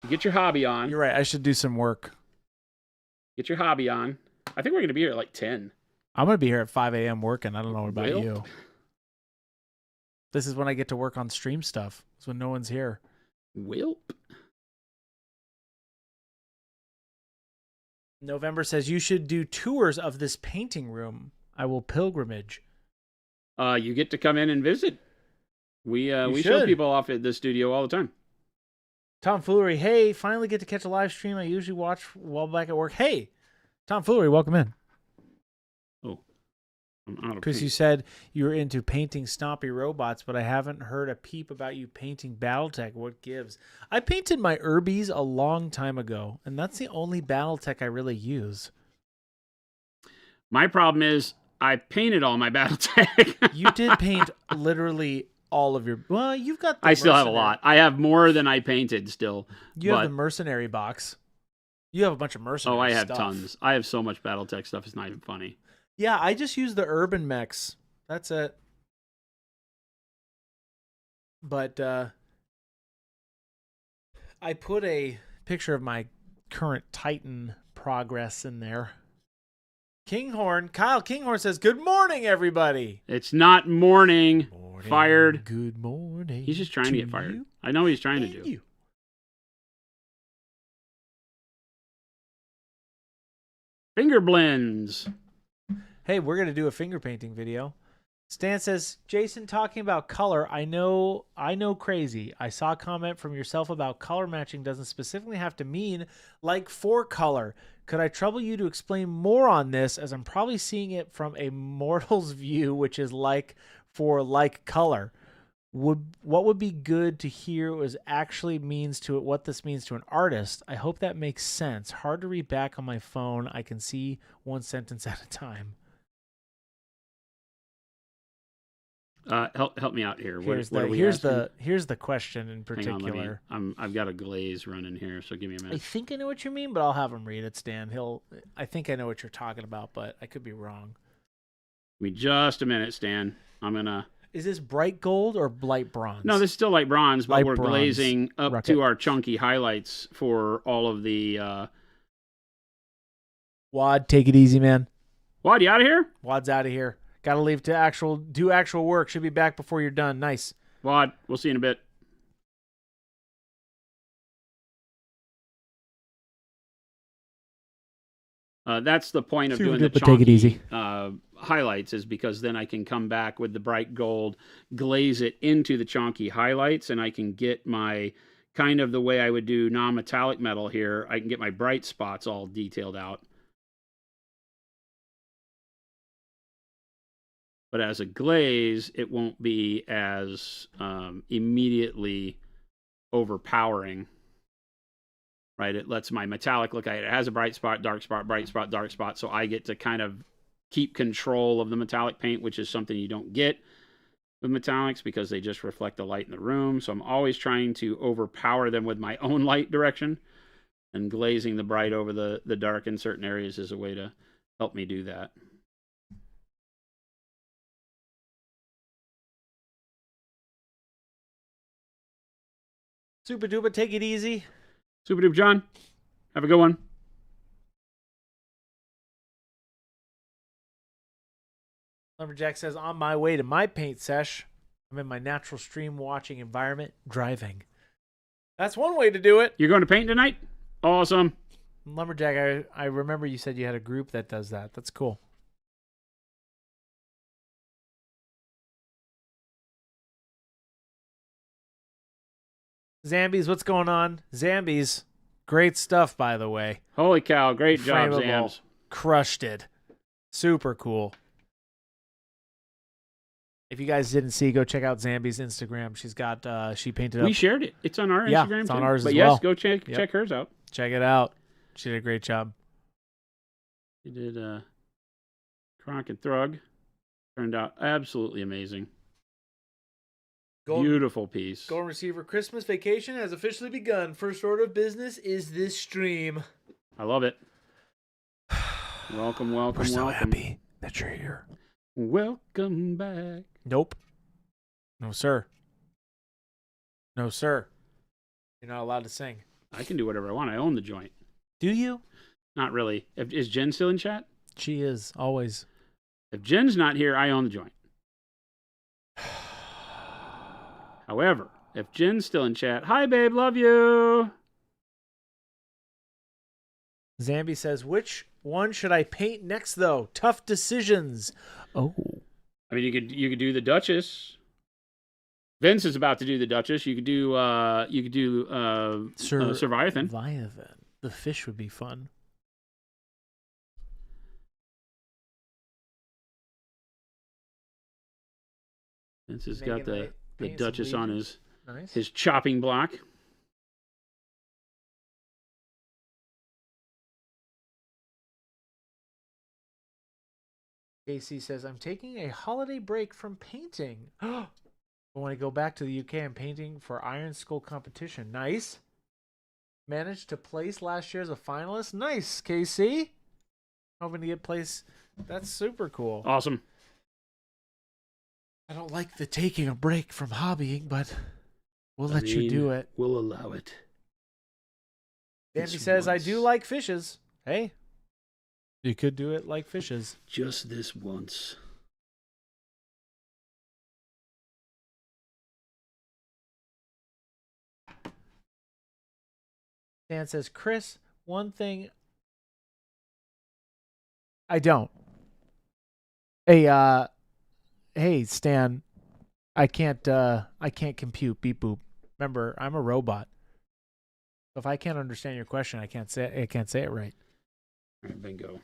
Get your hobby on. You're right. I should do some work. Get your hobby on. I think we're going to be here at like 10. I'm going to be here at 5 a.m. working. I don't know about Well, you. This is when I get to work on stream stuff. It's when no one's here. Wilp. November says you should do tours of this painting room. I will pilgrimage. You get to come in and visit. We show should. people off at the studio all the time. Tom Foolery, hey, finally get to catch a live stream I usually watch while back at work. Hey, Tom Foolery, welcome in. Oh, I'm out of Chris, paint. you said you were into painting stompy robots, but I haven't heard a peep about you painting BattleTech. What gives? I painted my Urbies a long time ago, and that's the only BattleTech I really use. My problem is I painted all my BattleTech. You did paint literally all of your. Well, you've got. The I still have a mercenary- lot. I have more than I painted still. You have but- the mercenary box. You have a bunch of mercenary. Oh, I have stuff. tons. I have so much BattleTech stuff. It's not even funny. Yeah, I just use the urban mechs. That's it. But I put a picture of my current Titan progress in there. Kyle Kinghorn says, "Good morning, everybody." It's not morning. Morning, Fired. Good morning. He's just trying to get fired. you I know what he's trying to and do. you. Finger blends. Hey, we're gonna do a finger painting video. Stan says, Jason, talking about color, I know crazy. I saw a comment from yourself about color matching doesn't specifically have to mean like for color. Could I trouble you to explain more on this, as I'm probably seeing it from a mortal's view, which is like for like color? What would be good to hear was actually means to it, what this means to an artist. I hope that makes sense. Hard to read back on my phone. I can see one sentence at a time. Help me out here. Here's What are we here's asking? here's the question in Hang on, particular. I've got a glaze running here, so give me a I minute. think I know what you mean, but I'll have him read it, Stan. I think I know what you're talking about, but I could be wrong. Give me just a minute, Stan. I'm gonna. Is this bright gold or light bronze? No, this is still light bronze, but Light we're bronze. glazing up Rocket. to our chunky highlights for all of the. Wad, take it easy, man. What? You out of here? Wad's out of here. Got to leave to do actual work. Should be back before you're done. Nice. Wad, we'll see you in a bit. That's the point of Super doing the duper, chunky take it easy. Highlights, is because then I can come back with the bright gold, glaze it into the chunky highlights, and I can get my kind of the way I would do non-metallic metal here. I can get my bright spots all detailed out. But as a glaze, it won't be as immediately overpowering, right? It lets my metallic look like it has a bright spot, dark spot, bright spot, dark spot. So I get to kind of keep control of the metallic paint, which is something you don't get with metallics because they just reflect the light in the room. So I'm always trying to overpower them with my own light direction, and glazing the bright over the dark in certain areas is a way to help me do that. Super duper, take it easy. Super duper, John. Have a good one. Lumberjack says, on my way to my paint sesh. I'm in my natural stream watching environment, driving. That's one way to do it. You're going to paint tonight? Awesome. Lumberjack, I remember you said you had a group that does that. That's cool. Zambies, what's going on? Zambies, great stuff, by the way. Holy cow. Great job, Frameable. Zams. Crushed it. Super cool. If you guys didn't see, go check out Zambi's Instagram. She's got she painted up. We shared it. It's on our Yeah, Instagram it's too. on ours but as yes, well. go check Yep. hers out. Check it out. She did a great job. She did Kronk and Thrug. Turned out absolutely amazing. Beautiful piece. Golden Receiver Christmas vacation has officially begun. First order of business is this stream. I love it. Welcome, welcome, We're so welcome. happy that you're here. Welcome back. Nope. No, sir. No, sir. You're not allowed to sing. I can do whatever I want. I own the joint. Do you? Not really. Is Jen still in chat? She is, always. If Jen's not here, I own the joint. However, if Jen's still in chat, hi babe, love you. Zambi says, which one should I paint next, though? Tough decisions. Oh. I mean, you could do the Duchess. Vince is about to do the Duchess. You could do Surviathan. Leviathan. The fish would be fun. Vince has got the painting some Duchess on legions. Nice. his chopping block. AC says, I'm taking a holiday break from painting. But when I go back to the UK, I'm painting for Iron Skull competition. Nice. Managed to place last year as a finalist. Nice, KC. Hoping to get place. That's super cool. Awesome. I don't like the taking a break from hobbying, but we'll let you do it. We'll allow it. Dandy This says, I once. do like fishes. Hey, you could do it like fishes. Just this once. Dan says, Chris, one thing I don't. Hey, Stan, I can't compute. Beep boop. Remember, I'm a robot. If I can't understand your question, I can't say it right. All right, bingo.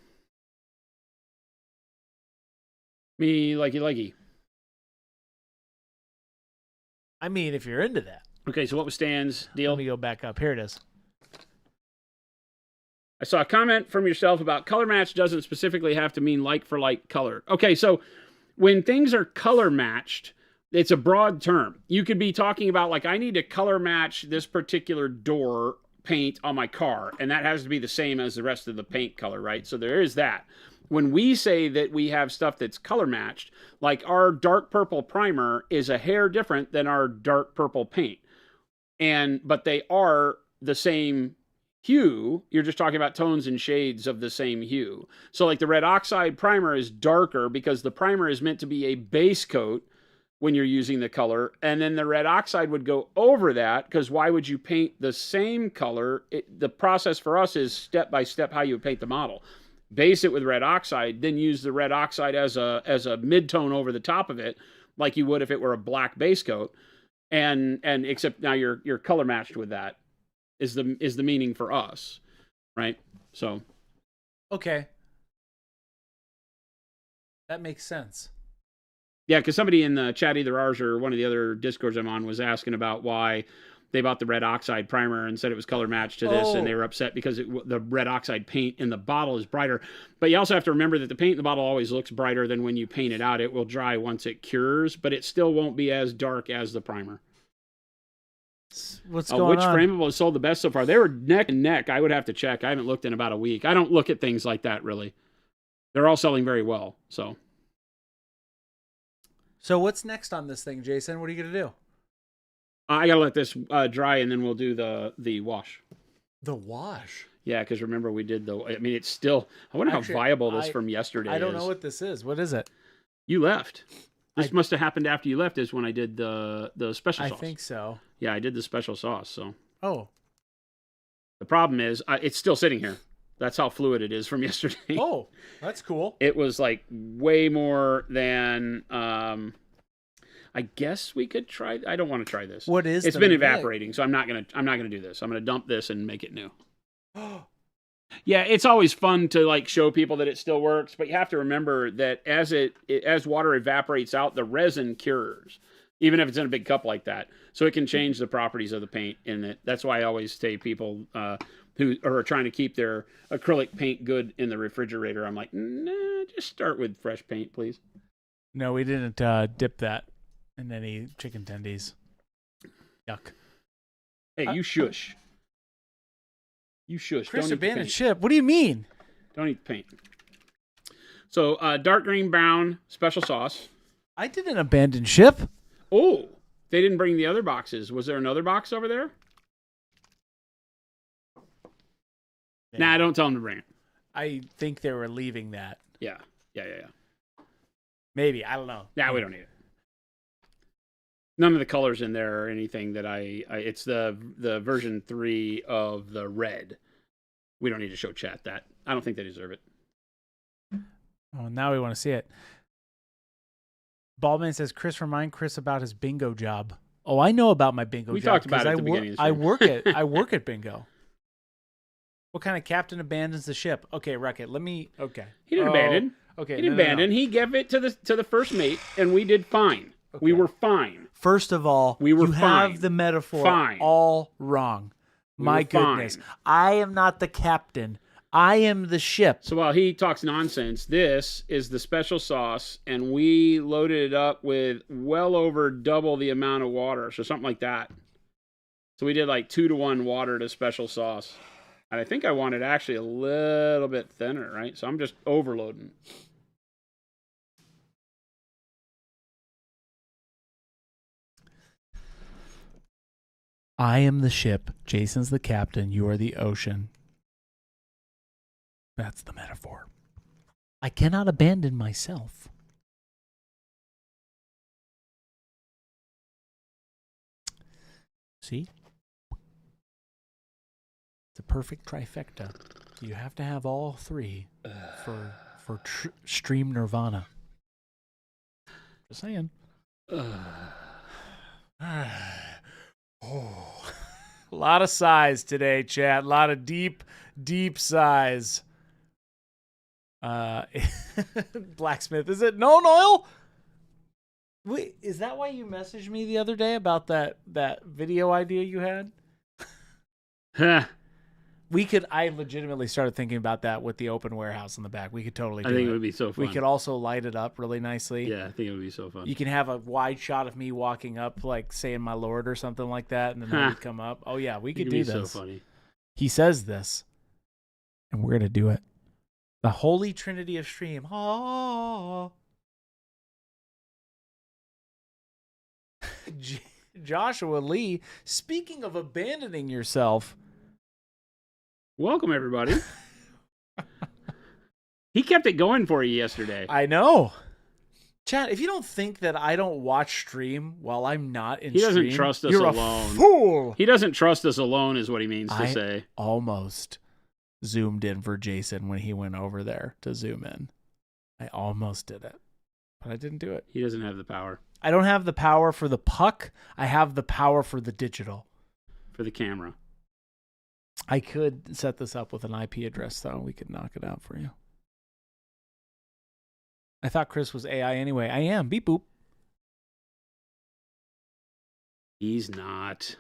Me likey. I mean, if you're into that. Okay, so what was Stan's deal? Let me go back up. Here it is. I saw a comment from yourself about color match doesn't specifically have to mean like for like color. Okay, so when things are color matched, it's a broad term. You could be talking about, like, I need to color match this particular door paint on my car, and that has to be the same as the rest of the paint color, right? So there is that. When we say that we have stuff that's color matched, like our dark purple primer is a hair different than our dark purple paint. But they are the same hue. You're just talking about tones and shades of the same hue. So like the red oxide primer is darker because the primer is meant to be a base coat when you're using the color, and then the red oxide would go over that, because why would you paint the same color? The process for us is step by step how you would paint the model. Base it with red oxide, then use the red oxide as a mid-tone over the top of it, like you would if it were a black base coat, and except now you're color matched with that is the meaning for us, right? So Okay. That makes sense. yeah, because somebody in the chat, either ours or one of the other Discords I'm on, was asking about why they bought the red oxide primer and said it was color matched to this, and they were upset because the red oxide paint in the bottle is brighter. But you also have to remember that the paint in the bottle always looks brighter than when you paint it out. It will dry once it cures, but it still won't be as dark as the primer. What's going which on? frameable has sold the best so far? They were neck and neck. I would have to check. I haven't looked in about a week. I don't look at things like that, really. They're all selling very well, so. So what's next on this thing, Jason? What are you going to do? I got to let this dry, and then we'll do the wash. The wash? Yeah, because remember we did I mean, it's still, I wonder Actually, how viable this from yesterday is. I don't know what this is. What is it? You left. This must have happened after you left, is when I did the special sauce. I think so. Yeah, I did the special sauce, so. Oh. The problem is, it's still sitting here. That's how fluid it is from yesterday. Oh, that's cool. It was like way more than, I guess we could try. I don't want to try this. What is It's the been mix? evaporating, so I'm not gonna do this. I'm gonna dump this and make it new. Yeah, it's always fun to like show people that it still works, but you have to remember that as water evaporates out, the resin cures, even if it's in a big cup like that. So it can change the properties of the paint in it. That's why I always say people who are trying to keep their acrylic paint good in the refrigerator, I'm like, nah, just start with fresh paint, please. No, we didn't dip that in any chicken tendies. Yuck. Hey, you shush. You shush. Chris, Don't eat the abandoned paint. ship. What do you mean? Don't eat the paint. So, dark green brown special sauce. I didn't abandon ship. Oh, they didn't bring the other boxes. Was there another box over there? Nah, don't tell them to bring it. I think they were leaving that. Yeah. Maybe. I don't know. Nah, we don't need it. None of the colors in there or anything that it's the version 3 of the red. We don't need to show chat that. I don't think they deserve it. Oh, now we want to see it. Baldman says, remind Chris about his bingo job. Oh, I know about my bingo We job. talked about it at the beginning of the stream. I work at bingo. What kind of captain abandons the ship? Okay, Rocket, okay. He didn't abandon. Okay. He didn't abandon. He gave it to the first mate, and we did fine. We were fine. First of all, We were you fine. have the metaphor Fine. all wrong. We My were goodness. fine. I am not the captain. I am the ship. So while he talks nonsense, this is the special sauce, and we loaded it up with well over double the amount of water, so something like that. So we did like 2-to-1 water to special sauce. And I think I wanted actually a little bit thinner, right? So I'm just overloading. I am the ship. Jason's the captain. You are the ocean. That's the metaphor. I cannot abandon myself. See? It's a perfect trifecta. You have to have all three for stream nirvana. Just saying. Oh, a lot of sighs today, chat. A lot of deep, deep sighs. Blacksmith, is it no oil? Wait, is that why you messaged me the other day about that video idea you had? I legitimately started thinking about that with the open warehouse in the back. We could totally do it. I think it would be so fun. We could also light it up really nicely. Yeah, I think it would be so fun. You can have a wide shot of me walking up, like saying "my lord" or something like that, and then I would come up. Oh yeah, we could do this. So funny. He says this, and we're gonna do it. The Holy Trinity of Stream. Oh. Joshua Lee, speaking of abandoning yourself. Welcome, everybody. He kept it going for you yesterday. I know. Chat, if you don't think that I don't watch stream while I'm not in He stream, doesn't trust us you're alone. A fool. He doesn't trust us alone is what he means to say. Almost zoomed in for Jason when he went over there to zoom in. I almost did it, but I didn't do it. He doesn't have the power. I don't have the power for the puck. I have the power for the digital. For the camera. I could set this up with an IP address, though. We could knock it out for you. I thought Chris was AI anyway. I am. Beep boop. He's not.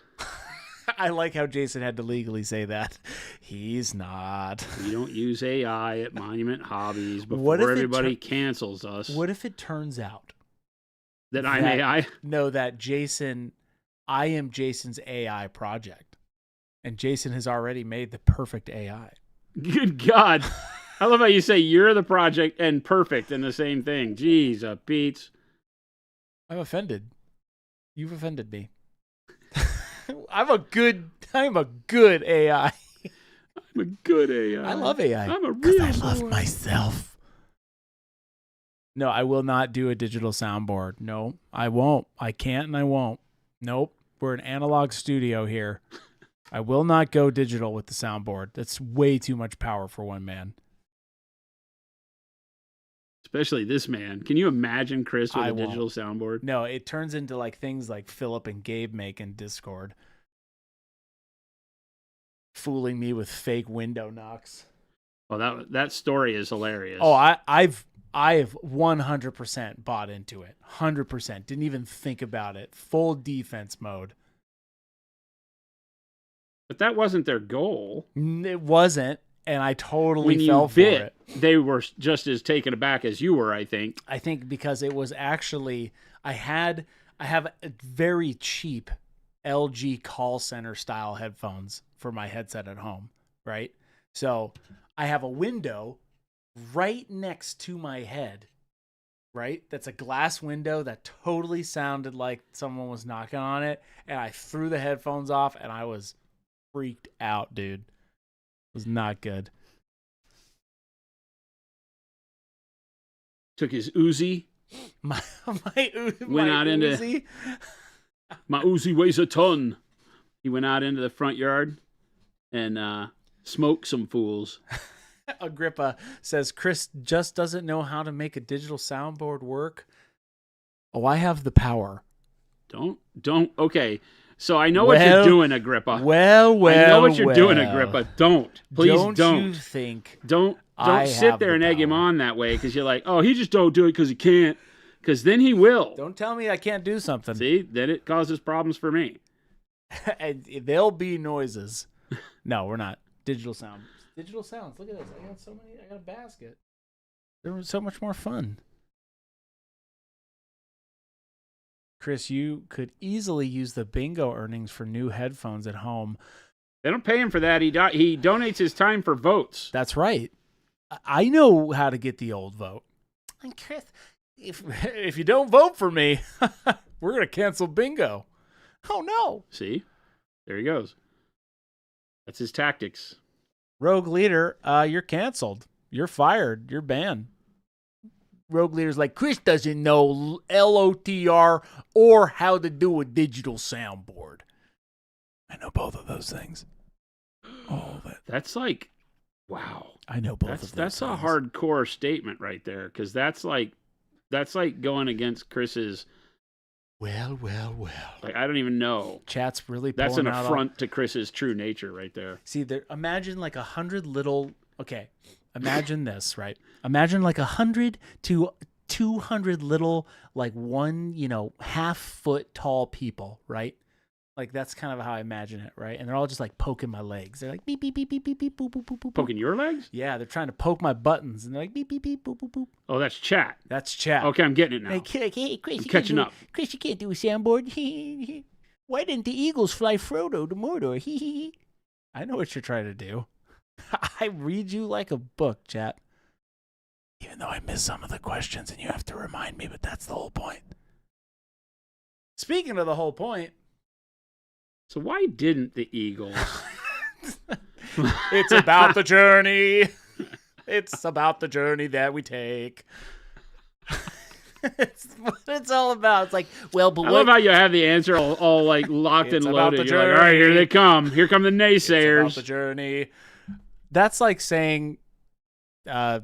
I like how Jason had to legally say that. He's not. We don't use AI at Monument Hobbies before What if everybody cancels us. What if it turns out that I'm AI? No, that I am Jason's AI project. And Jason has already made the perfect AI. Good God. I love how you say you're the project and perfect in the same thing. Jeez, Pete. I'm offended. You've offended me. I'm a good AI. I'm a good AI. I love AI. I'm a real I love myself. No, I will not do a digital soundboard. No, I won't. I can't and I won't. Nope. We're an analog studio here. I will not go digital with the soundboard. That's way too much power for one man. Especially this man. Can you imagine Chris with I a won't. digital soundboard? No, it turns into like things like Philip and Gabe make in Discord. Fooling me with fake window knocks. Oh, that story is hilarious. Oh, I've 100% bought into it. 100%. Didn't even think about it. Full defense mode. But that wasn't their goal. It wasn't, and I totally When fell you for bit, it. they were just as taken aback as you were, I think. I think because it was actually I have a very cheap LG call center style headphones for my headset at home, right? So I have a window right next to my head, right? That's a glass window that totally sounded like someone was knocking on it, and I threw the headphones off and I was freaked out, dude. It was not good. Took his Uzi. My Uzi weighs a ton. He went out into the front yard and smoked some fools. Agrippa says Chris just doesn't know how to make a digital soundboard work. Oh, I have the power. Don't. Okay. So I know what you're doing, Agrippa. Well. I know what you're doing, Agrippa. Don't. Please don't. You think Don't sit there and egg him on that way because you're like, oh, he just don't do it because he can't. Because then he will. Don't tell me I can't do something. See, then it causes problems for me. And there'll be noises. No, we're not. Digital sounds. Look at this. I got so many. I got a basket. There was so much more fun. Chris, you could easily use the bingo earnings for new headphones at home. They don't pay him for that. He donates his time for votes. That's right. I know how to get the old vote. And Chris, if you don't vote for me, we're going to cancel bingo. Oh, no. See? There he goes. That's his tactics. Rogue Leader, you're canceled. You're fired. You're banned. Rogue Leader's like, Chris doesn't know LOTR or how to do a digital soundboard. I know both of those things. Oh, That's like, wow. I know both of those That's a things. hardcore statement right there, because that's like going against Chris's. Well. Like, I don't even know. Chat's really That's an pulling out affront to Chris's true nature right there. See, imagine like 100 little. Okay, imagine this, right? Imagine like 100 to 200 little, like 1, half-foot tall people, right? Like that's kind of how I imagine it, right? And they're all just like poking my legs. They're like beep beep beep beep beep beep boop boop boop boop. Poking your legs? Yeah, they're trying to poke my buttons, and they're like beep beep beep boop boop boop. Oh, that's chat. That's chat. Okay, I'm getting it now. Hey, Chris, I'm catching up. Chris, you can't do a soundboard. Why didn't the Eagles fly Frodo to Mordor? I know what you're trying to do. I read you like a book, chat. Even though I miss some of the questions and you have to remind me, but that's the whole point. Speaking of the whole point. So why didn't the Eagles? It's about the journey. It's about the journey that we take. It's what it's all about. It's like, well, but I love how you have the answer all like locked It's and about loaded. the You're like, all right, here journey. they come. Here come the It's about naysayers. the journey. That's like saying, why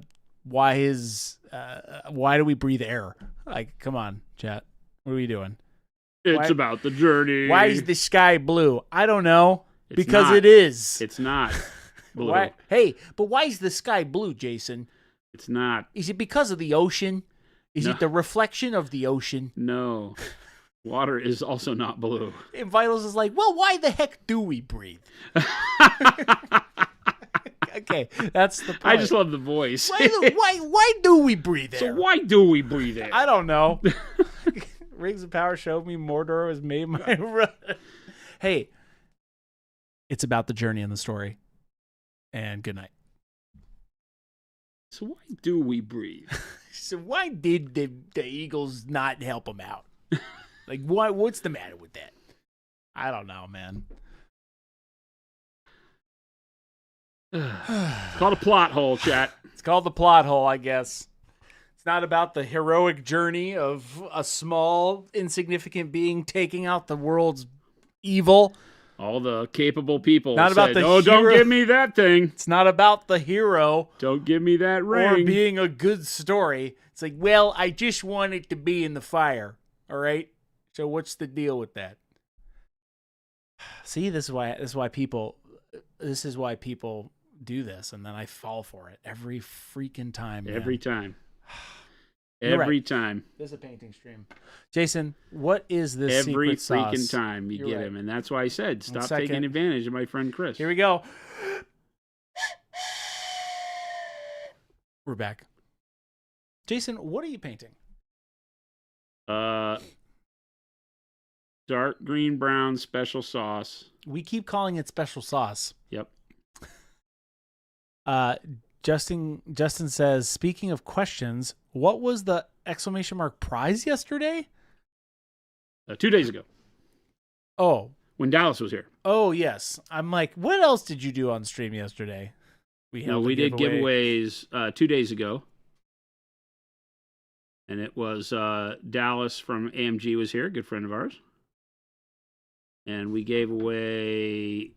do we breathe air? Like, come on, chat. What are we doing? It's Why- about the journey. Why is the sky blue? I don't know. It's Because not. it is. It's not blue. Why? Hey, but why is the sky blue, Jason? It's not. Is it because of the ocean? Is No. it the reflection of the ocean? No. Water is also not blue. And Vitals is like, well, why the heck do we breathe? Okay, that's the point. I just love the voice. Why do we breathe air? So why do we breathe air? I don't know. Rings of Power showed me Mordor was made my run. Hey, it's about the journey and the story. And good night. So why do we breathe? So why did the Eagles not help him out? Like, what's the matter with that? I don't know, man. It's called a plot hole, chat. It's called the plot hole, I guess. It's not about the heroic journey of a small, insignificant being taking out the world's evil. All the capable people Not about said, the "Oh, don't hero." give me that thing. It's not about the hero Don't give me that or ring." being a good story. It's like, well, I just want it to be in the fire. All right. So what's the deal with that? See, this is why people do this, and then I fall for it every freaking time. Man. Every time. You're Every right. time. This is a painting stream. Jason, what is this Every secret sauce? freaking time you You're get right. him. And that's why I said, stop second. taking advantage of my friend Chris. Here we go. We're back. Jason, what are you painting? Dark green brown special sauce. We keep calling it special sauce. Yep. Justin says, speaking of questions, what was the exclamation mark prize yesterday? 2 days ago Oh, when Dallas was here. yes. I'm like, what else did you do on stream yesterday? We Did giveaways 2 days ago. And it was Dallas from AMG was here, a good friend of ours. And we gave away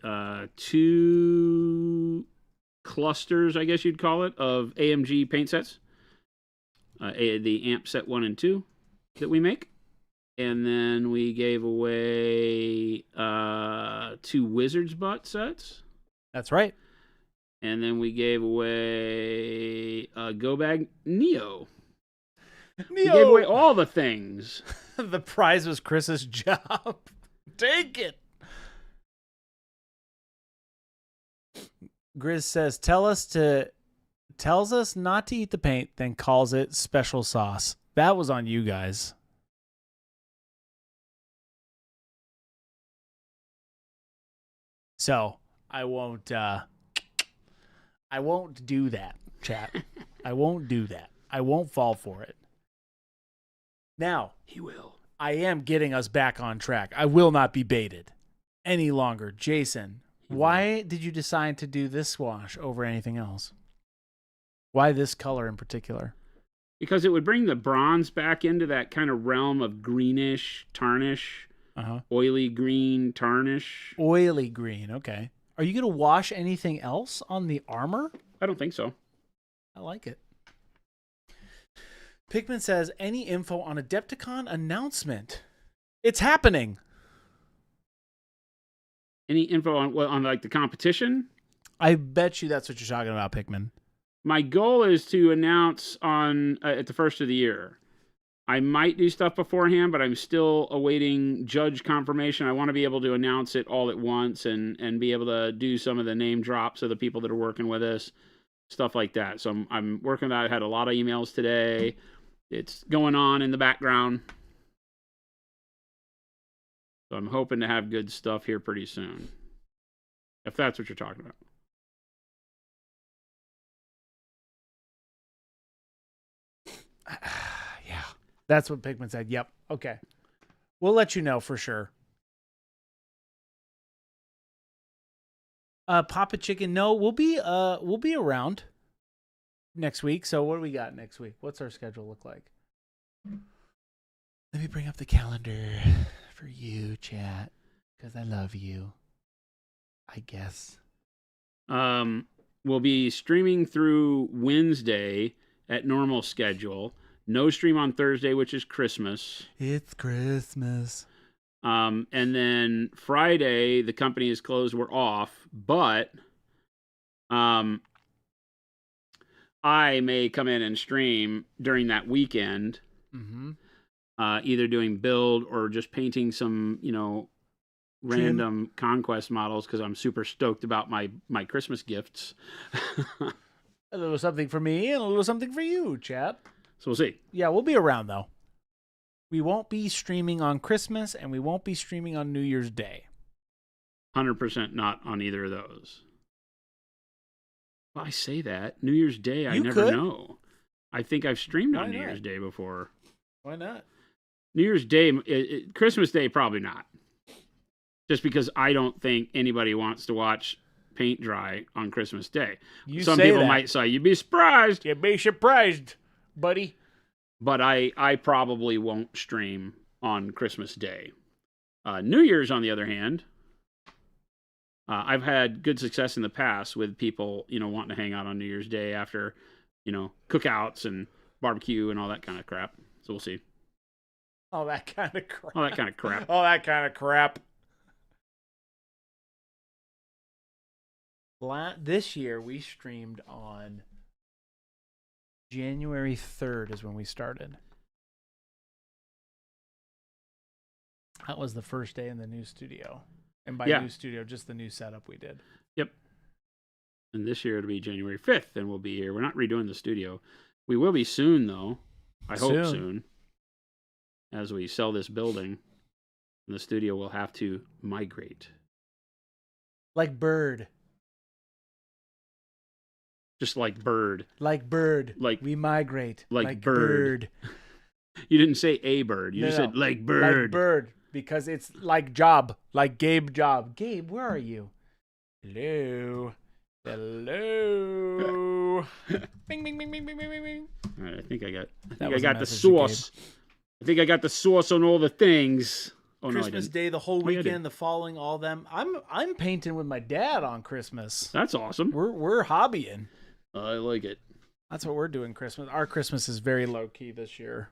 2 clusters, I guess you'd call it, of AMG paint sets. The amp set 1 and 2 that we make. And then we gave away 2 Wizard's Butt sets. That's right. And then we gave away a Go Bag Neo. We gave away all the things. The prize was Chris's job. Take it. Grizz says, tells us not to eat the paint, then calls it special sauce. That was on you guys. So I won't do that, chat. I won't do that. I won't fall for it. Now, He will. I am getting us back on track. I will not be baited any longer. Jason, why did you decide to do this wash over anything else? Why this color in particular? Because it would bring the bronze back into that kind of realm of greenish tarnish, oily green tarnish. Oily green, okay. Are you going to wash anything else on the armor? I don't think so. I like it. Pikmin says, any info on Adepticon announcement? It's happening. Any info on like the competition? I bet you that's what you're talking about, Pikmin. My goal is to announce on at the first of the year. I might do stuff beforehand, but I'm still awaiting judge confirmation. I want to be able to announce it all at once and be able to do some of the name drops of the people that are working with us, stuff like that. So I'm working on that. I had a lot of emails today. It's going on in the background. So I'm hoping to have good stuff here pretty soon. If that's what you're talking about. Yeah. That's what Pikmin said. Yep. Okay. We'll let you know for sure. Papa Chicken, no, we'll be around next week. So what do we got next week? What's our schedule look like? Let me bring up the calendar for you, chat, because I love you. I guess. We'll be streaming through Wednesday at normal schedule. No stream on Thursday, which is Christmas. It's Christmas. And then Friday, the company is closed. We're off, but I may come in and stream during that weekend, either doing build or just painting some, random Conquest models because I'm super stoked about my Christmas gifts. A little something for me and a little something for you, chat. So we'll see. Yeah, we'll be around, though. We won't be streaming on Christmas, and we won't be streaming on New Year's Day. 100% not on either of those. Well, I say that. New Year's Day, I You never could. know. I think I've streamed Why on New not? Year's Day before. Why not? New Year's Day, Christmas Day, probably not. Just because I don't think anybody wants to watch paint dry on Christmas Day. Some say people that. might say, you'd be surprised. You'd be surprised, buddy. But I probably won't stream on Christmas Day. New Year's, on the other hand, I've had good success in the past with people, wanting to hang out on New Year's Day after, cookouts and barbecue and all that kind of crap. So we'll see. All that kind of crap. All that kind of crap. All that kind of crap. This year, we streamed on January 3rd is when we started. That was the first day in the new studio. And by new studio, just the new setup we did. Yep. And this year it'll be January 5th, and we'll be here. We're not redoing the studio. We will be soon, though. I hope soon. As we sell this building, the studio will have to migrate. Like Bird. Just like Bird. Like Bird. Like we migrate. Like Bird. You didn't say a bird. You just said like Bird. Like Bird. Because it's like Job. Like Gabe Job. Gabe, where are you? Hello. Hello. Bing, bing, bing, bing, bing, bing, bing. All right, I think I got the message to sauce. I think I got the sauce on all the things. Oh, Christmas no, I didn't. Day, the whole Oh, yeah, I weekend, did. the following, all them. I'm painting with my dad on Christmas. That's awesome. We're hobbying. I like it. That's what we're doing Christmas. Our Christmas is very low key this year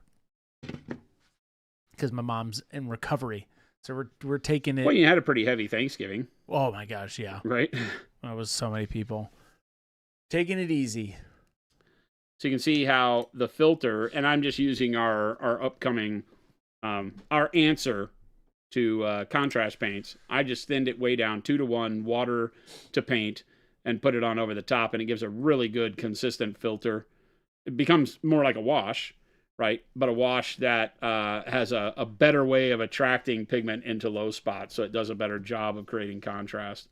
because my mom's in recovery, so we're taking it. Well, you had a pretty heavy Thanksgiving, Oh my gosh, yeah, right? that was so many people taking it easy. So you can see how the filter, and I'm just using our upcoming, our answer to contrast paints. I just thinned it way down 2-to-1 water to paint and put it on over the top, and it gives a really good consistent filter. It becomes more like a wash, right? But a wash that has a better way of attracting pigment into low spots, so it does a better job of creating contrast.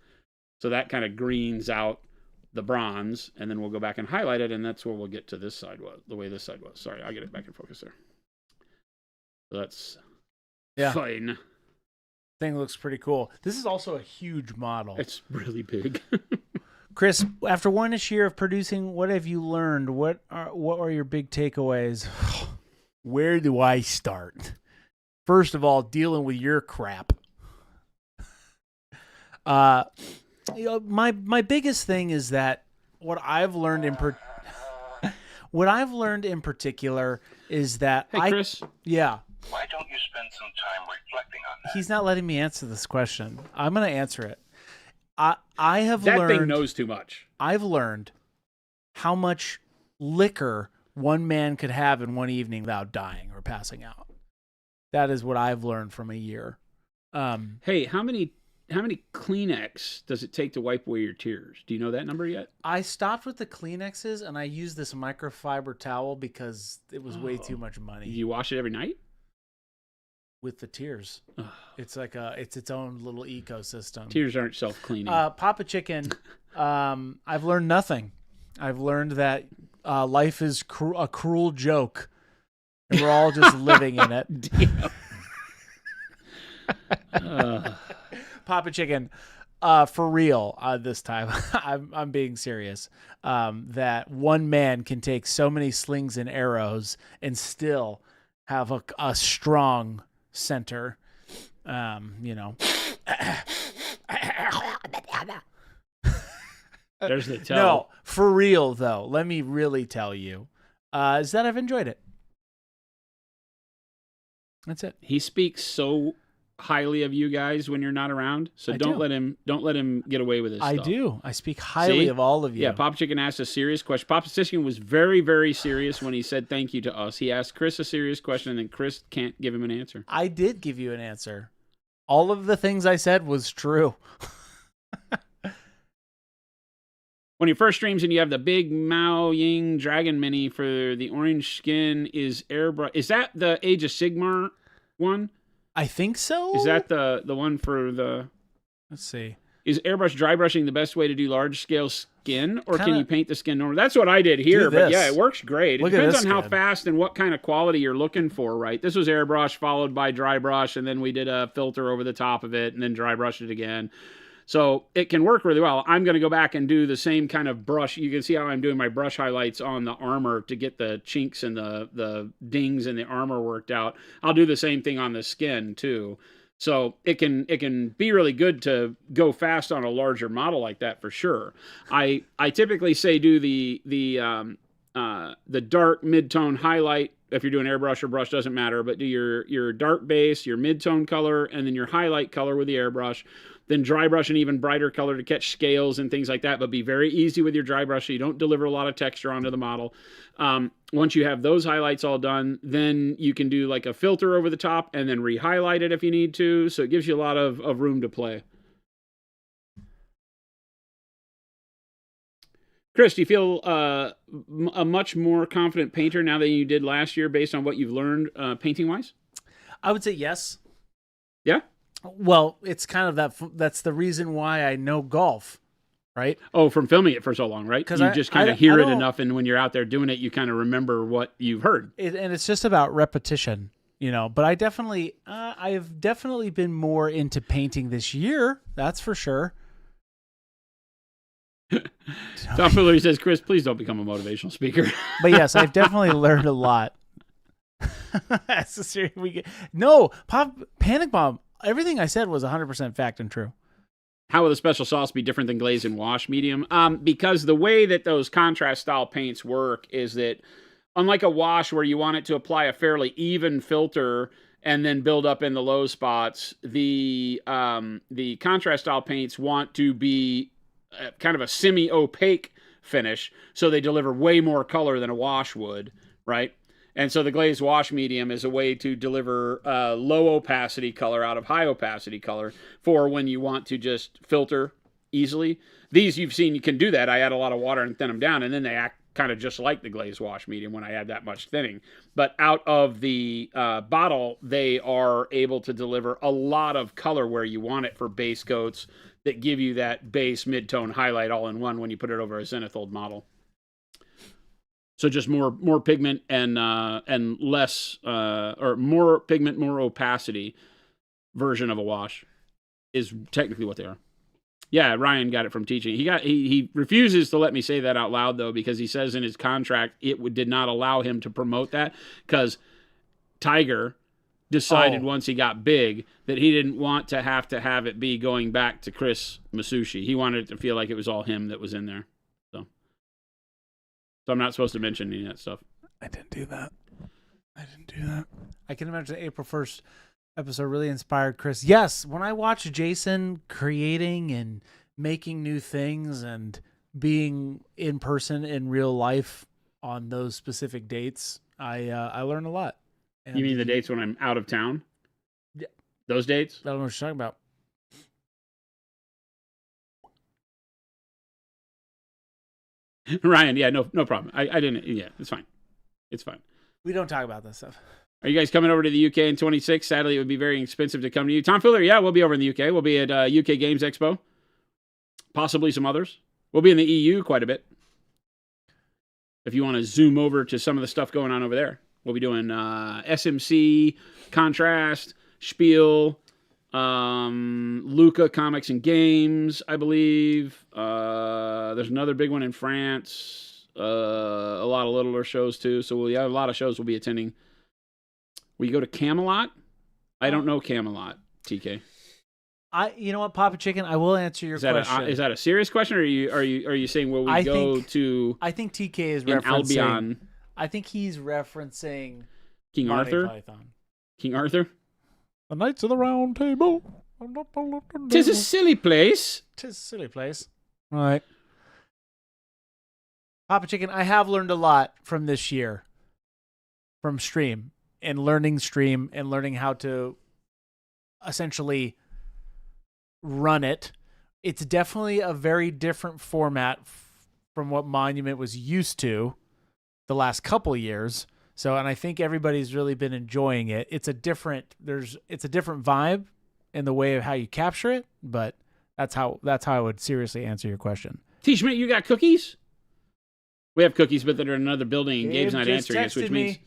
So that kind of greens out the bronze, and then we'll go back and highlight it, and that's where we'll get to this side, the way this side was. Sorry, I'll get it back in focus there. So that's fine. Thing looks pretty cool. This is also a huge model. It's really big. Chris, after 1-ish year of producing, what have you learned? What are your big takeaways? Where do I start? First of all, dealing with your crap. My biggest thing is that what I've learned in particular is that Hey, Chris. Why don't you spend some time reflecting on that? He's not letting me answer this question. I'm going to answer it. I have that learned. Thing knows too much. I've learned how much liquor one man could have in one evening without dying or passing out. That is what I've learned from a year. Hey, how many Kleenex does it take to wipe away your tears? Do you know that number yet? I stopped with the Kleenexes and I used this microfiber towel because it was way too much money. Do you wash it every night? With the tears. It's like it's its own little ecosystem. Tears aren't self-cleaning. Papa Chicken, I've learned nothing. I've learned that life is a cruel joke, and we're all just living in it. Papa Chicken, for real this time. I'm being serious. That one man can take so many slings and arrows and still have a strong center. There's the tell. No, for real though. Let me really tell you, is that I've enjoyed it. That's it. He speaks so highly of you guys when you're not around, so don't let him get away with this I stuff. do. I speak highly of all of you. Yeah, Papa Chicken asked a serious question. Papa Chicken was very, very serious when he said thank you to us. He asked Chris a serious question, and then Chris can't give him an answer. I did give you an answer. All of the things I said was true. When you first streams and you have the big Mao Ying Dragon Mini for the orange skin, is that the Age of Sigmar one? I think so. Is that the one for the... Let's see. Is airbrush dry brushing the best way to do large scale skin, or can you paint the skin normally? That's what I did here, but yeah, it works great. It depends on how fast and what kind of quality you're looking for, right? This was airbrush followed by dry brush, and then we did a filter over the top of it, and then dry brushed it again. So it can work really well. I'm going to go back and do the same kind of brush. You can see how I'm doing my brush highlights on the armor to get the chinks and the dings in the armor worked out. I'll do the same thing on the skin too. So it can be really good to go fast on a larger model like that for sure. I typically say do the dark mid-tone highlight. If you're doing airbrush or brush, doesn't matter, but do your dark base, your mid-tone color, and then your highlight color with the airbrush. Then dry brush an even brighter color to catch scales and things like that, but be very easy with your dry brush so you don't deliver a lot of texture onto the model. Once you have those highlights all done, then you can do like a filter over the top and then re-highlight it if you need to, so it gives you a lot of room to play. Chris, do you feel a much more confident painter now than you did last year based on what you've learned painting-wise? I would say yes. Yeah? Well, it's kind of that's the reason why I know golf, right? Oh, from filming it for so long, right? Because you just kind of hear it enough, and when you're out there doing it, you kind of remember what you've heard. And it's just about repetition, But I have definitely been more into painting this year. That's for sure. Tom Fuller says, Chris, please don't become a motivational speaker. But yes, I've definitely learned a lot. Panic Bomb. Everything I said was 100% fact and true. How will the special sauce be different than glaze and wash medium? Because the way that those contrast style paints work is that unlike a wash where you want it to apply a fairly even filter and then build up in the low spots, the contrast style paints want to be kind of a semi-opaque finish, so they deliver way more color than a wash would, right? And so the glazed wash medium is a way to deliver low opacity color out of high opacity color for when you want to just filter easily. These you've seen you can do that. I add a lot of water and thin them down, and then they act kind of just like the glazed wash medium when I add that much thinning. But out of the bottle, they are able to deliver a lot of color where you want it for base coats that give you that base mid-tone highlight all in one when you put it over a zenithal model. So just more pigment and less or more pigment, more opacity version of a wash is technically what they are. Yeah, Ryan got it from teaching. He refuses to let me say that out loud though, because he says in his contract did not allow him to promote that because Tiger decided once he got big that he didn't want to have it be going back to Chris Masucci. He wanted it to feel like it was all him that was in there. So I'm not supposed to mention any of that stuff. I didn't do that. I can imagine the April 1st episode really inspired Chris. Yes, when I watch Jason creating and making new things and being in person in real life on those specific dates, I learn a lot. And you mean the dates when I'm out of town? Yeah. Those dates? I don't know what you're talking about. Ryan, yeah, no problem. I didn't. Yeah, it's fine. It's fine. We don't talk about this stuff. Are you guys coming over to the UK in 26? Sadly, it would be very expensive to come to you. Tom Filler, yeah, we'll be over in the UK. We'll be at UK Games Expo. Possibly some others. We'll be in the EU quite a bit. If you want to zoom over to some of the stuff going on over there. We'll be doing SMC, Contrast, Spiel, Luca Comics and Games, I believe. There's another big one in France. A lot of littler shows too. So we have a lot of shows we'll be attending. Will you go to Camelot? I don't know Camelot, TK. You know what, Papa Chicken? I will answer your question. Is that a serious question, or are you saying will we go to? I think TK is in referencing Albion. I think he's referencing King Monty Arthur. Python. King Arthur. The Knights of the Round Table. 'Tis a silly place. 'Tis a silly place. Right. Papa Chicken, I have learned a lot from this year. From Stream. And learning Stream and learning how to essentially run it. It's definitely a very different format from what Monument was used to the last couple years. So, and I think everybody's really been enjoying it. It's a different vibe in the way of how you capture it, but that's how I would seriously answer your question. T. Schmidt, you got cookies? We have cookies, but they're in another building, and Gabe Gabe's not just answering us, texted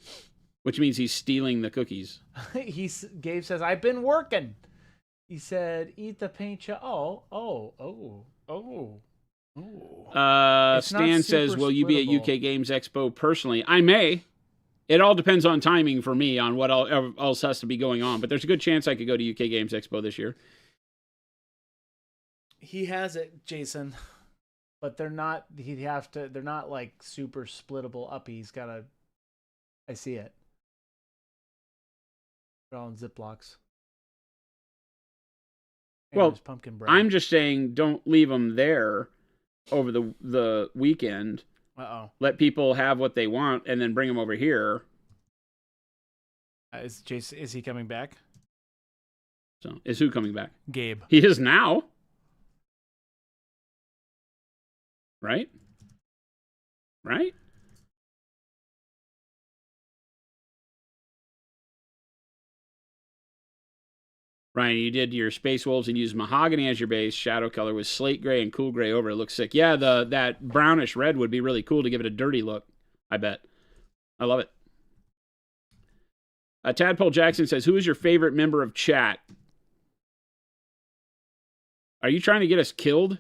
which means he's stealing the cookies. Gabe says, I've been working. He said, eat the paint. Oh. Stan says, will you be at splittable. UK Games Expo personally? I may. It all depends on timing for me on what else has to be going on, but there's a good chance I could go to UK Games Expo this year. He has it, Jason, but they're not. They're not like super splittable up. He's got to. I see it. They're all in Ziplocs. And Well, there's pumpkin bread. I'm just saying, don't leave them there over the weekend. Let people have what they want, and then bring them over here. Is he coming back? So, is who coming back? Gabe. He is now. Right? Right? Ryan, you did your Space Wolves and used mahogany as your base. Shadow color was slate gray and cool gray over. It looks sick. Yeah, that brownish red would be really cool to give it a dirty look, I bet. I love it. Tadpole Jackson says, who is your favorite member of chat? Are you trying to get us killed?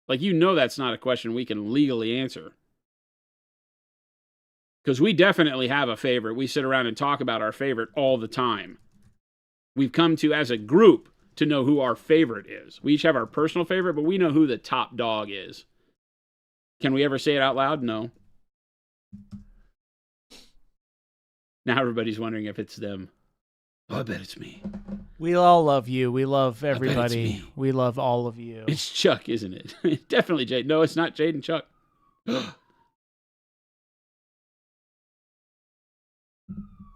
Like, that's not a question we can legally answer. Because we definitely have a favorite. We sit around and talk about our favorite all the time. We've come to, as a group, to know who our favorite is. We each have our personal favorite, but we know who the top dog is. Can we ever say it out loud? No. Now everybody's wondering if it's them. Oh, I bet it's me. We all love you. We love bet it's everybody. me. We love all of you. It's Chuck, isn't it? Definitely Jade. No, it's not Jade and Chuck.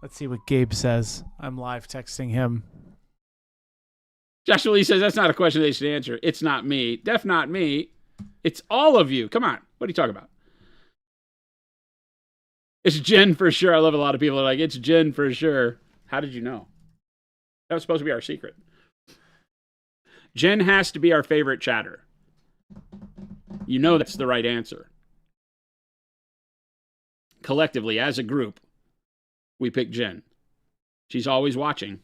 Let's see what Gabe says. I'm live texting him. Joshua Lee says that's not a question they should answer. It's not me. Def not me. It's all of you. Come on. What are you talking about? It's Jen for sure. I love a lot of people are like, it's Jen for sure. How did you know? That was supposed to be our secret. Jen has to be our favorite chatter. You know that's the right answer. Collectively, as a group, we pick Jen. She's always watching.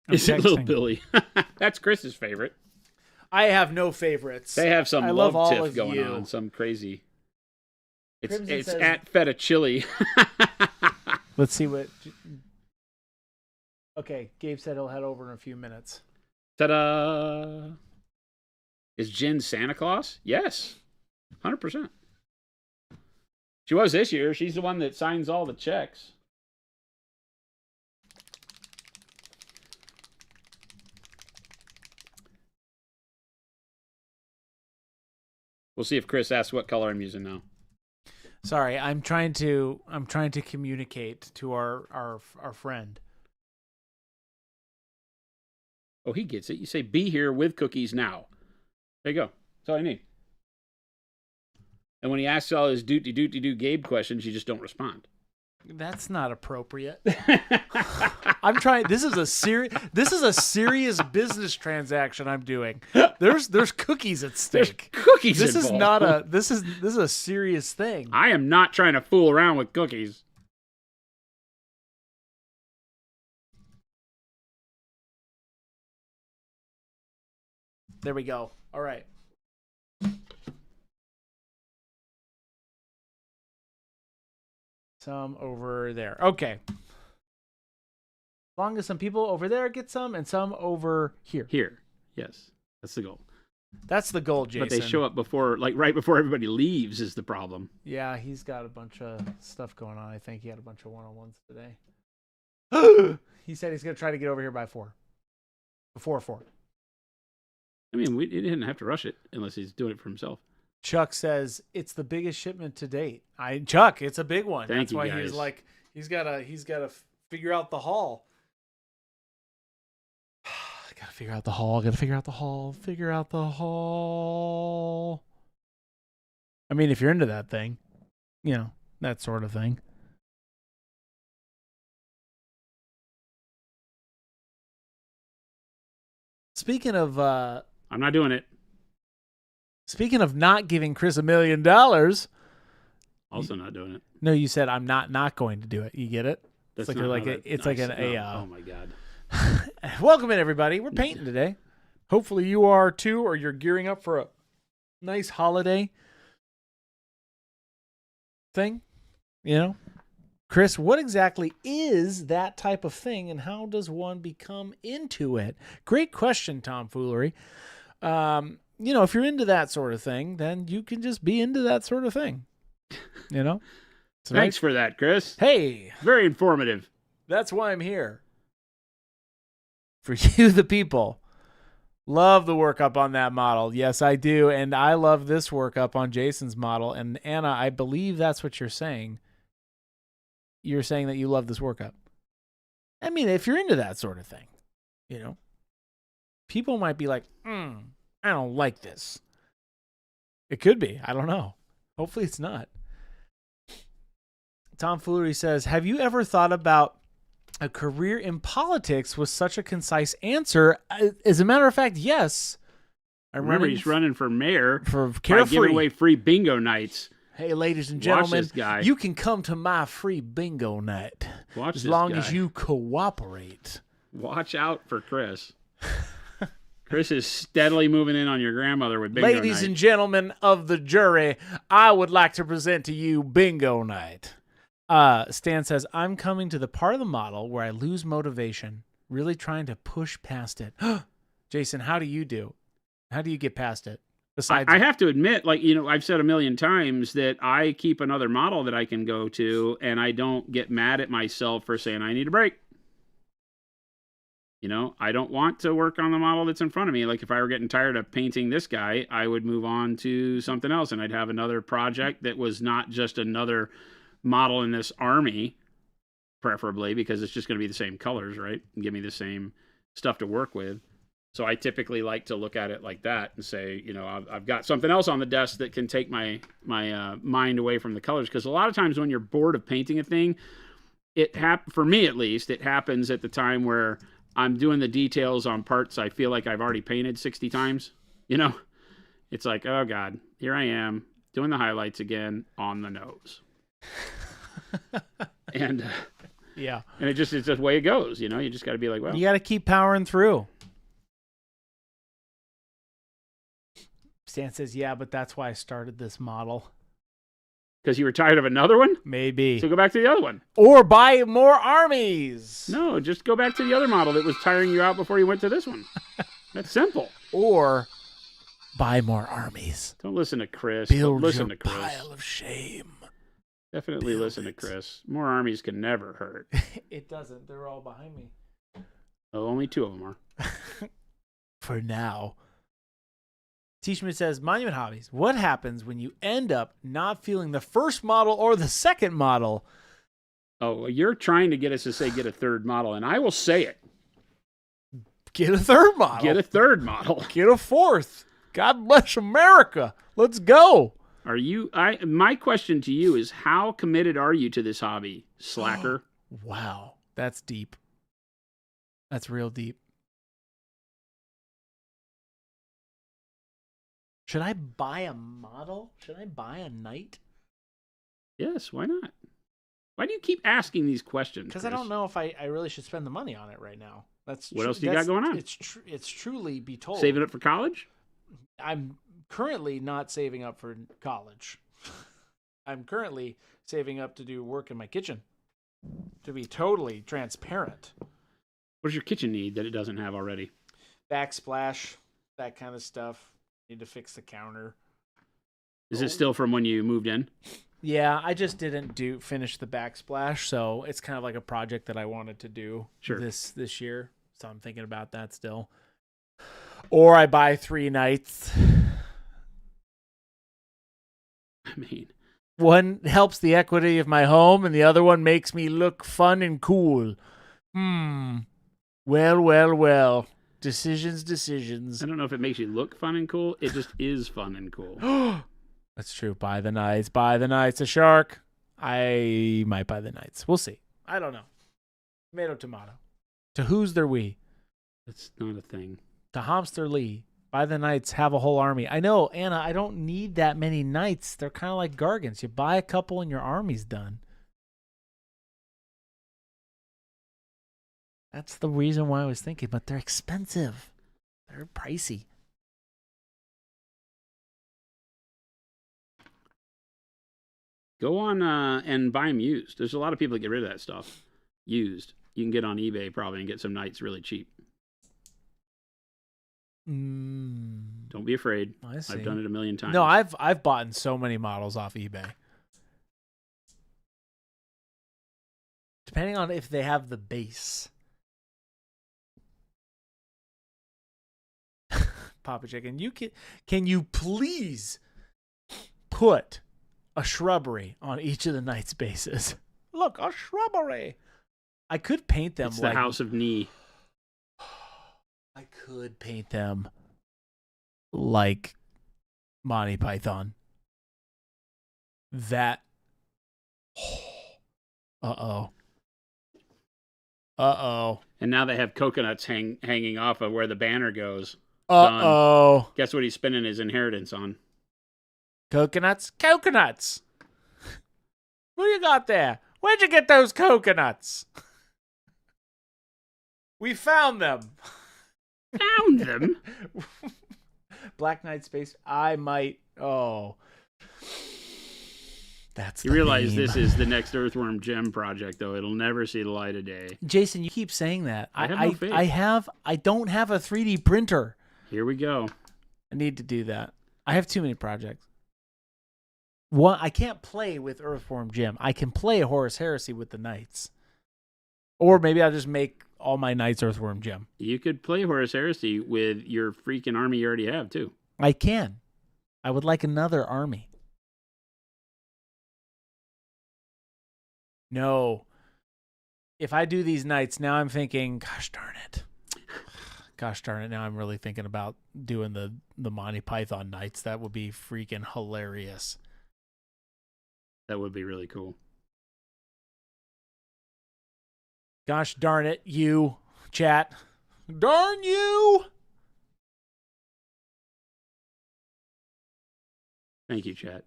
Is it Little Billy? That's Chris's favorite. I have no favorites. They have some I love all tiff of going you. on. Some crazy. It's says- at Feta Chili. Let's see what. Okay, Gabe said he'll head over in a few minutes. Ta-da! Is Jen Santa Claus? Yes, 100%. She was this year. She's the one that signs all the checks. We'll see if Chris asks what color I'm using now. Sorry, I'm trying to communicate to our friend. Oh, he gets it. You say, be here with cookies now. There you go. That's all I need. And when he asks all his doot-de-doot-de-doo Gabe questions, you just don't respond. That's not appropriate. I'm trying. This is a serious business transaction I'm doing. There's cookies at stake. There's cookies This is involved. not a. This is a serious thing. I am not trying to fool around with cookies. There we go. All right. Some over there. Okay. As long as some people over there get some and some over here. Here. Yes. That's the goal. That's the goal, Jason. But they show up before, like right before everybody leaves is the problem. Yeah, he's got a bunch of stuff going on. I think he had a bunch of one-on-ones today. He said he's going to try to get over here by 4. Before 4. I mean, he didn't have to rush it unless he's doing it for himself. Chuck says it's the biggest shipment to date. Chuck, it's a big one. Thank That's you, why guys. he was like, he's got to figure out the haul. Gotta figure out the haul. I mean, if you're into that thing, you know, that sort of thing. Speaking of I'm not doing it. Speaking of not giving Chris $1 million, Also not doing it. no, you said I'm not going to do it. You get it? That's It's not like how a, that- it's I like an said- no. a. Oh my god. Welcome in, everybody. We're painting today. Hopefully you are too, or you're gearing up for a nice holiday thing. You know, Chris, what exactly is that type of thing, and how does one become into it? Great question, Tomfoolery. You know, if you're into that sort of thing, then you can just be into that sort of thing. You know? It's Thanks for that, Chris. Hey, Very informative. that's why I'm here. For you, the people. Love the workup on that model. Yes, I do. And I love this workup on Jason's model. And Anna, I believe that's what you're saying. You're saying that you love this workup. I mean, if you're into that sort of thing, you know, people might be like, I don't like this. It could be. I don't know. Hopefully it's not. Tomfoolery says, have you ever thought about a career in politics with such a concise answer? As a matter of fact, yes. Remember, he's running for mayor for by Carefree. giving away free bingo nights. Hey, ladies and Watch gentlemen, this guy. you can come to my free bingo night Watch as this long guy. as you cooperate. Watch out for Chris. Chris is steadily moving in on your grandmother with bingo Ladies night. and gentlemen of the jury, I would like to present to you bingo night. Stan says, I'm coming to the part of the model where I lose motivation, really trying to push past it. Jason, how do you do? How do you get past it? Besides, I have to admit, like, I've said a million times that I keep another model that I can go to, and I don't get mad at myself for saying I need a break. I don't want to work on the model that's in front of me. Like, if I were getting tired of painting this guy, I would move on to something else, and I'd have another project that was not just another model in this army, preferably, because it's just going to be the same colors, right? And give me the same stuff to work with. So I typically like to look at it like that and say, I've got something else on the desk that can take my mind away from the colors. Because a lot of times when you're bored of painting a thing, for me at least, it happens at the time where I'm doing the details on parts I feel like I've already painted 60 times. It's like, oh God, here I am doing the highlights again on the nose. And yeah. And it's just the way it goes. You just got to be like, well, you got to keep powering through. Stan says, yeah, but that's why I started this model. Because you were tired of another one? Maybe. So go back to the other one. Or buy more armies. No, just go back to the other model that was tiring you out before you went to this one. That's simple. Or buy more armies. Don't listen to Chris. Build listen your to Chris. pile of shame. Definitely Build listen it. to Chris. More armies can never hurt. It doesn't. They're all behind me. Oh, only 2 of them are. For now. Tishman says, Monument Hobbies, what happens when you end up not feeling the first model or the second model? Oh, well, you're trying to get us to say get a third model, and I will say it. Get a third model. Get a third model. Get a fourth. God bless America. Let's go. Are you? My question to you is, how committed are you to this hobby, slacker? Wow. That's deep. That's real deep. Should I buy a model? Should I buy a knight? Yes, why not? Why do you keep asking these questions? Because I don't know if I really should spend the money on it right now. What else do you got going on? It's truly be told. Saving it for college? I'm currently not saving up for college. I'm currently saving up to do work in my kitchen. To be totally transparent. What does your kitchen need that it doesn't have already? Backsplash, that kind of stuff. Need to fix the counter. Is it still from when you moved in? Yeah, I just didn't finish the backsplash, so it's kind of like a project that I wanted to do this year. So I'm thinking about that still. Or I buy 3 knights. I mean, one helps the equity of my home, and the other one makes me look fun and cool. Well. Decisions. I don't know if it makes you look fun and cool. It just is fun and cool. That's true. Buy the knights. A shark. I might buy the knights. We'll see. I don't know. Tomato. To who's their we? That's not a thing. To Hamster Lee. Buy the knights. Have a whole army. I know, Anna, I don't need that many knights. They're kind of like Gargants. You buy a couple and your army's done. That's the reason why I was thinking, but they're expensive. They're pricey. Go on and buy them used. There's a lot of people that get rid of that stuff. Used. You can get on eBay probably and get some knights really cheap. Don't be afraid. I see. I've done it a million times. No, I've bought so many models off eBay. Depending on if they have the base. Papa Chicken, can you please put a shrubbery on each of the knight's bases? Look, a shrubbery. I could paint them it's like the House of Knee. I could paint them like Monty Python. That. Uh-oh. And now they have coconuts hanging off of where the banner goes. Uh-oh. Done. Guess what he's spending his inheritance on? Coconuts? Coconuts! What do you got there? Where'd you get those coconuts? We found them. Found them? Black Knight Space. I might. Oh. That's You realize this is the next Earthworm Gem project, though. It'll never see the light of day. Jason, you keep saying that. I have no faith. I don't have a 3D printer. Here we go. I need to do that. I have too many projects. One, I can't play with Earthworm Jim. I can play Horus Heresy with the Knights. Or maybe I'll just make all my Knights Earthworm Jim. You could play Horus Heresy with your freaking army you already have, too. I can. I would like another army. No. If I do these Knights, now I'm thinking, gosh darn it. Gosh darn it. Now I'm really thinking about doing the Monty Python Knights. That would be freaking hilarious. That would be really cool. Gosh darn it, you, chat. Darn you! Thank you, chat.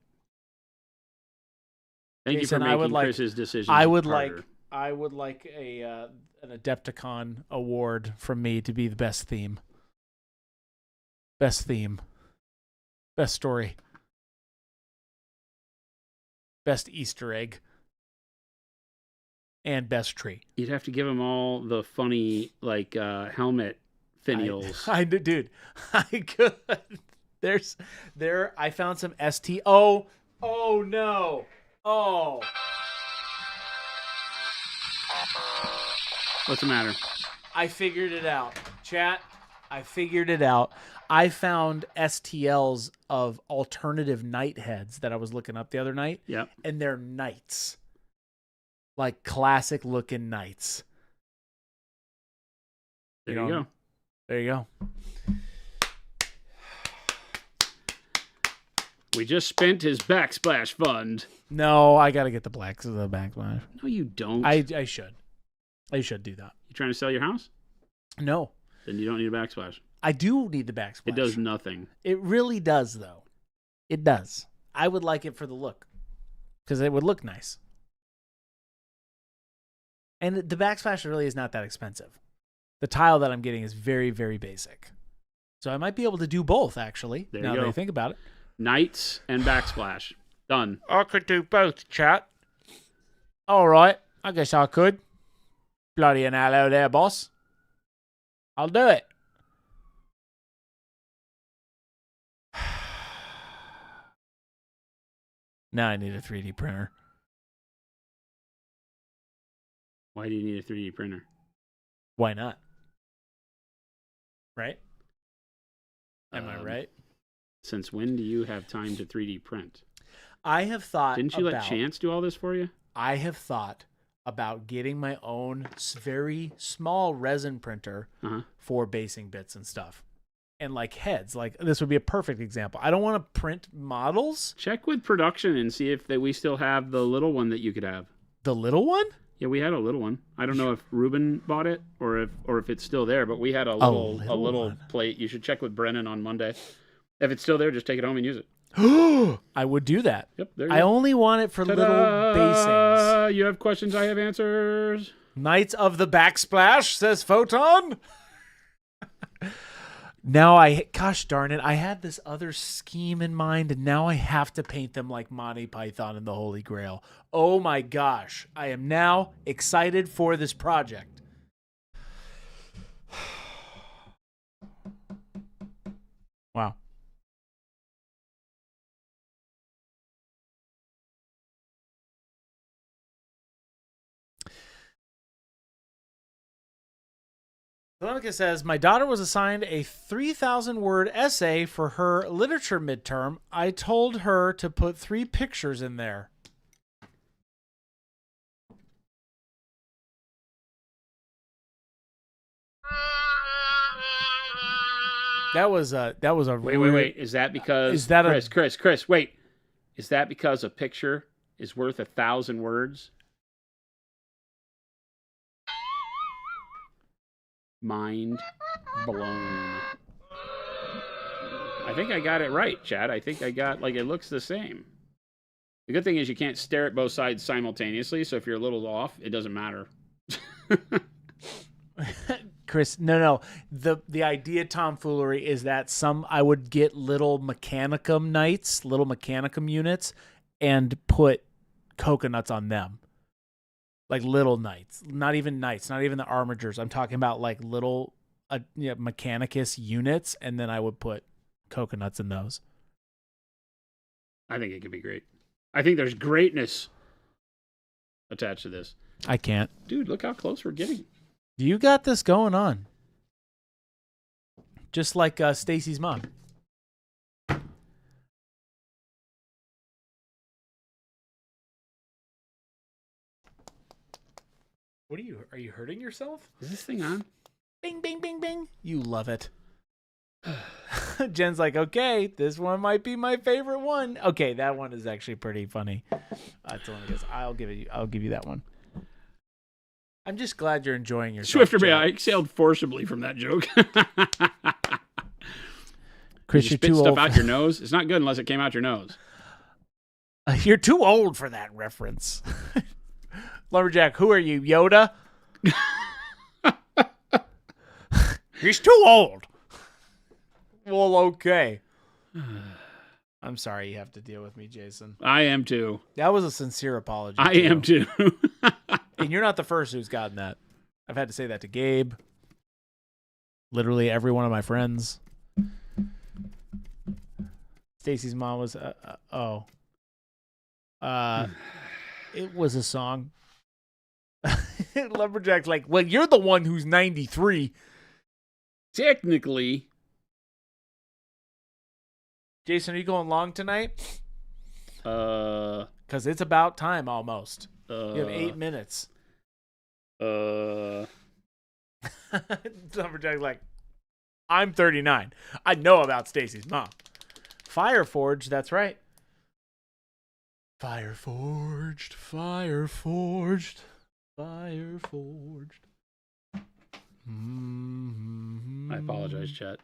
Thank Jason, you I for would making like- Chris's decision. I would like a an Adepticon award from me to be the best theme. Best theme. Best story. Best Easter egg. And best tree. You'd have to give them all the funny, like, helmet finials. I dude, I could. I found some ST. Oh no. Oh. What's the matter? I figured it out. Chat, I figured it out. I found STLs of alternative knight heads that I was looking up the other night. Yep. And they're knights. Like classic looking knights. There you go. There you go. We just spent his backsplash fund. No, I got to get the blacks of the backsplash. No, you don't. I should. I should do that. You trying to sell your house? No. Then you don't need a backsplash. I do need the backsplash. It does nothing. It really does, though. It does. I would like it for the look. Because it would look nice. And the backsplash really is not that expensive. The tile that I'm getting is very, very basic. So I might be able to do both, actually. There now you that go. I think about it. Knights and backsplash. Done. I could do both, chat. All right. I guess I could. Bloody an hello there, boss. I'll do it. Now I need a 3D printer. Why do you need a 3D printer? Why not? Right? Am I right? Since when do you have time to 3D print? I have thought. Didn't you let Chance do all this for you? I have thought about getting my own very small resin printer for basing bits and stuff. And like heads, like this would be a perfect example. I don't want to print models. Check with production and see if we still have the little one that you could have. The little one? Yeah, we had a little one. I don't know if Ruben bought it or if it's still there, but we had a little one. plate. You should check with Brennan on Monday. If it's still there, just take it home and use it. I would do that. Yep, there you I go. only want it for Ta-da! little basings. You have questions, I have answers. Knights of the Backsplash, says Photon. Gosh darn it, I had this other scheme in mind, and now I have to paint them like Monty Python and the Holy Grail. Oh my gosh, I am now excited for this project. Wow. Telemachus says, my daughter was assigned a 3,000-word essay for her literature midterm. I told her to put 3 pictures in there. That was a Wait. Is that because Is that Chris, wait. Is that because a picture is worth 1,000 words? Mind blown. I think I got it right, Chad. I think I got, it looks the same. The good thing is you can't stare at both sides simultaneously, so if you're a little off, it doesn't matter. Chris, no. The idea tomfoolery is that I would get little Mechanicum knights, little Mechanicum units, and put coconuts on them. Like little knights, not even the armigers. I'm talking about like little Mechanicus units, and then I would put coconuts in those. I think it could be great. I think there's greatness attached to this. I can't. Dude, look how close we're getting. You got this going on. Just like Stacy's mom. What are you hurting yourself? Is this thing on? Bing, bing, bing, bing. You love it. Jen's like, okay, this one might be my favorite one. Okay, that one is actually pretty funny. That's the one I guess I'll give you that one. I'm just glad you're enjoying yourself. Swifter, Jen. I exhaled forcibly from that joke. Chris, you you're spit too stuff old. out your nose. It's not good unless it came out your nose. You're too old for that reference. Lumberjack, who are you, Yoda? He's too old. Well, okay. I'm sorry you have to deal with me, Jason. I am too. That was a sincere apology. I am too. And you're not the first who's gotten that. I've had to say that to Gabe. Literally every one of my friends. Stacy's mom was, it was a song. Lumberjack's like, well, you're the one who's 93. Technically. Jason, are you going long tonight? Because it's about time almost. You have 8 minutes. Lumberjack's like, I'm 39. I know about Stacy's mom. Fireforged, that's right. Fireforged, fireforged, fireforged. I apologize, chat.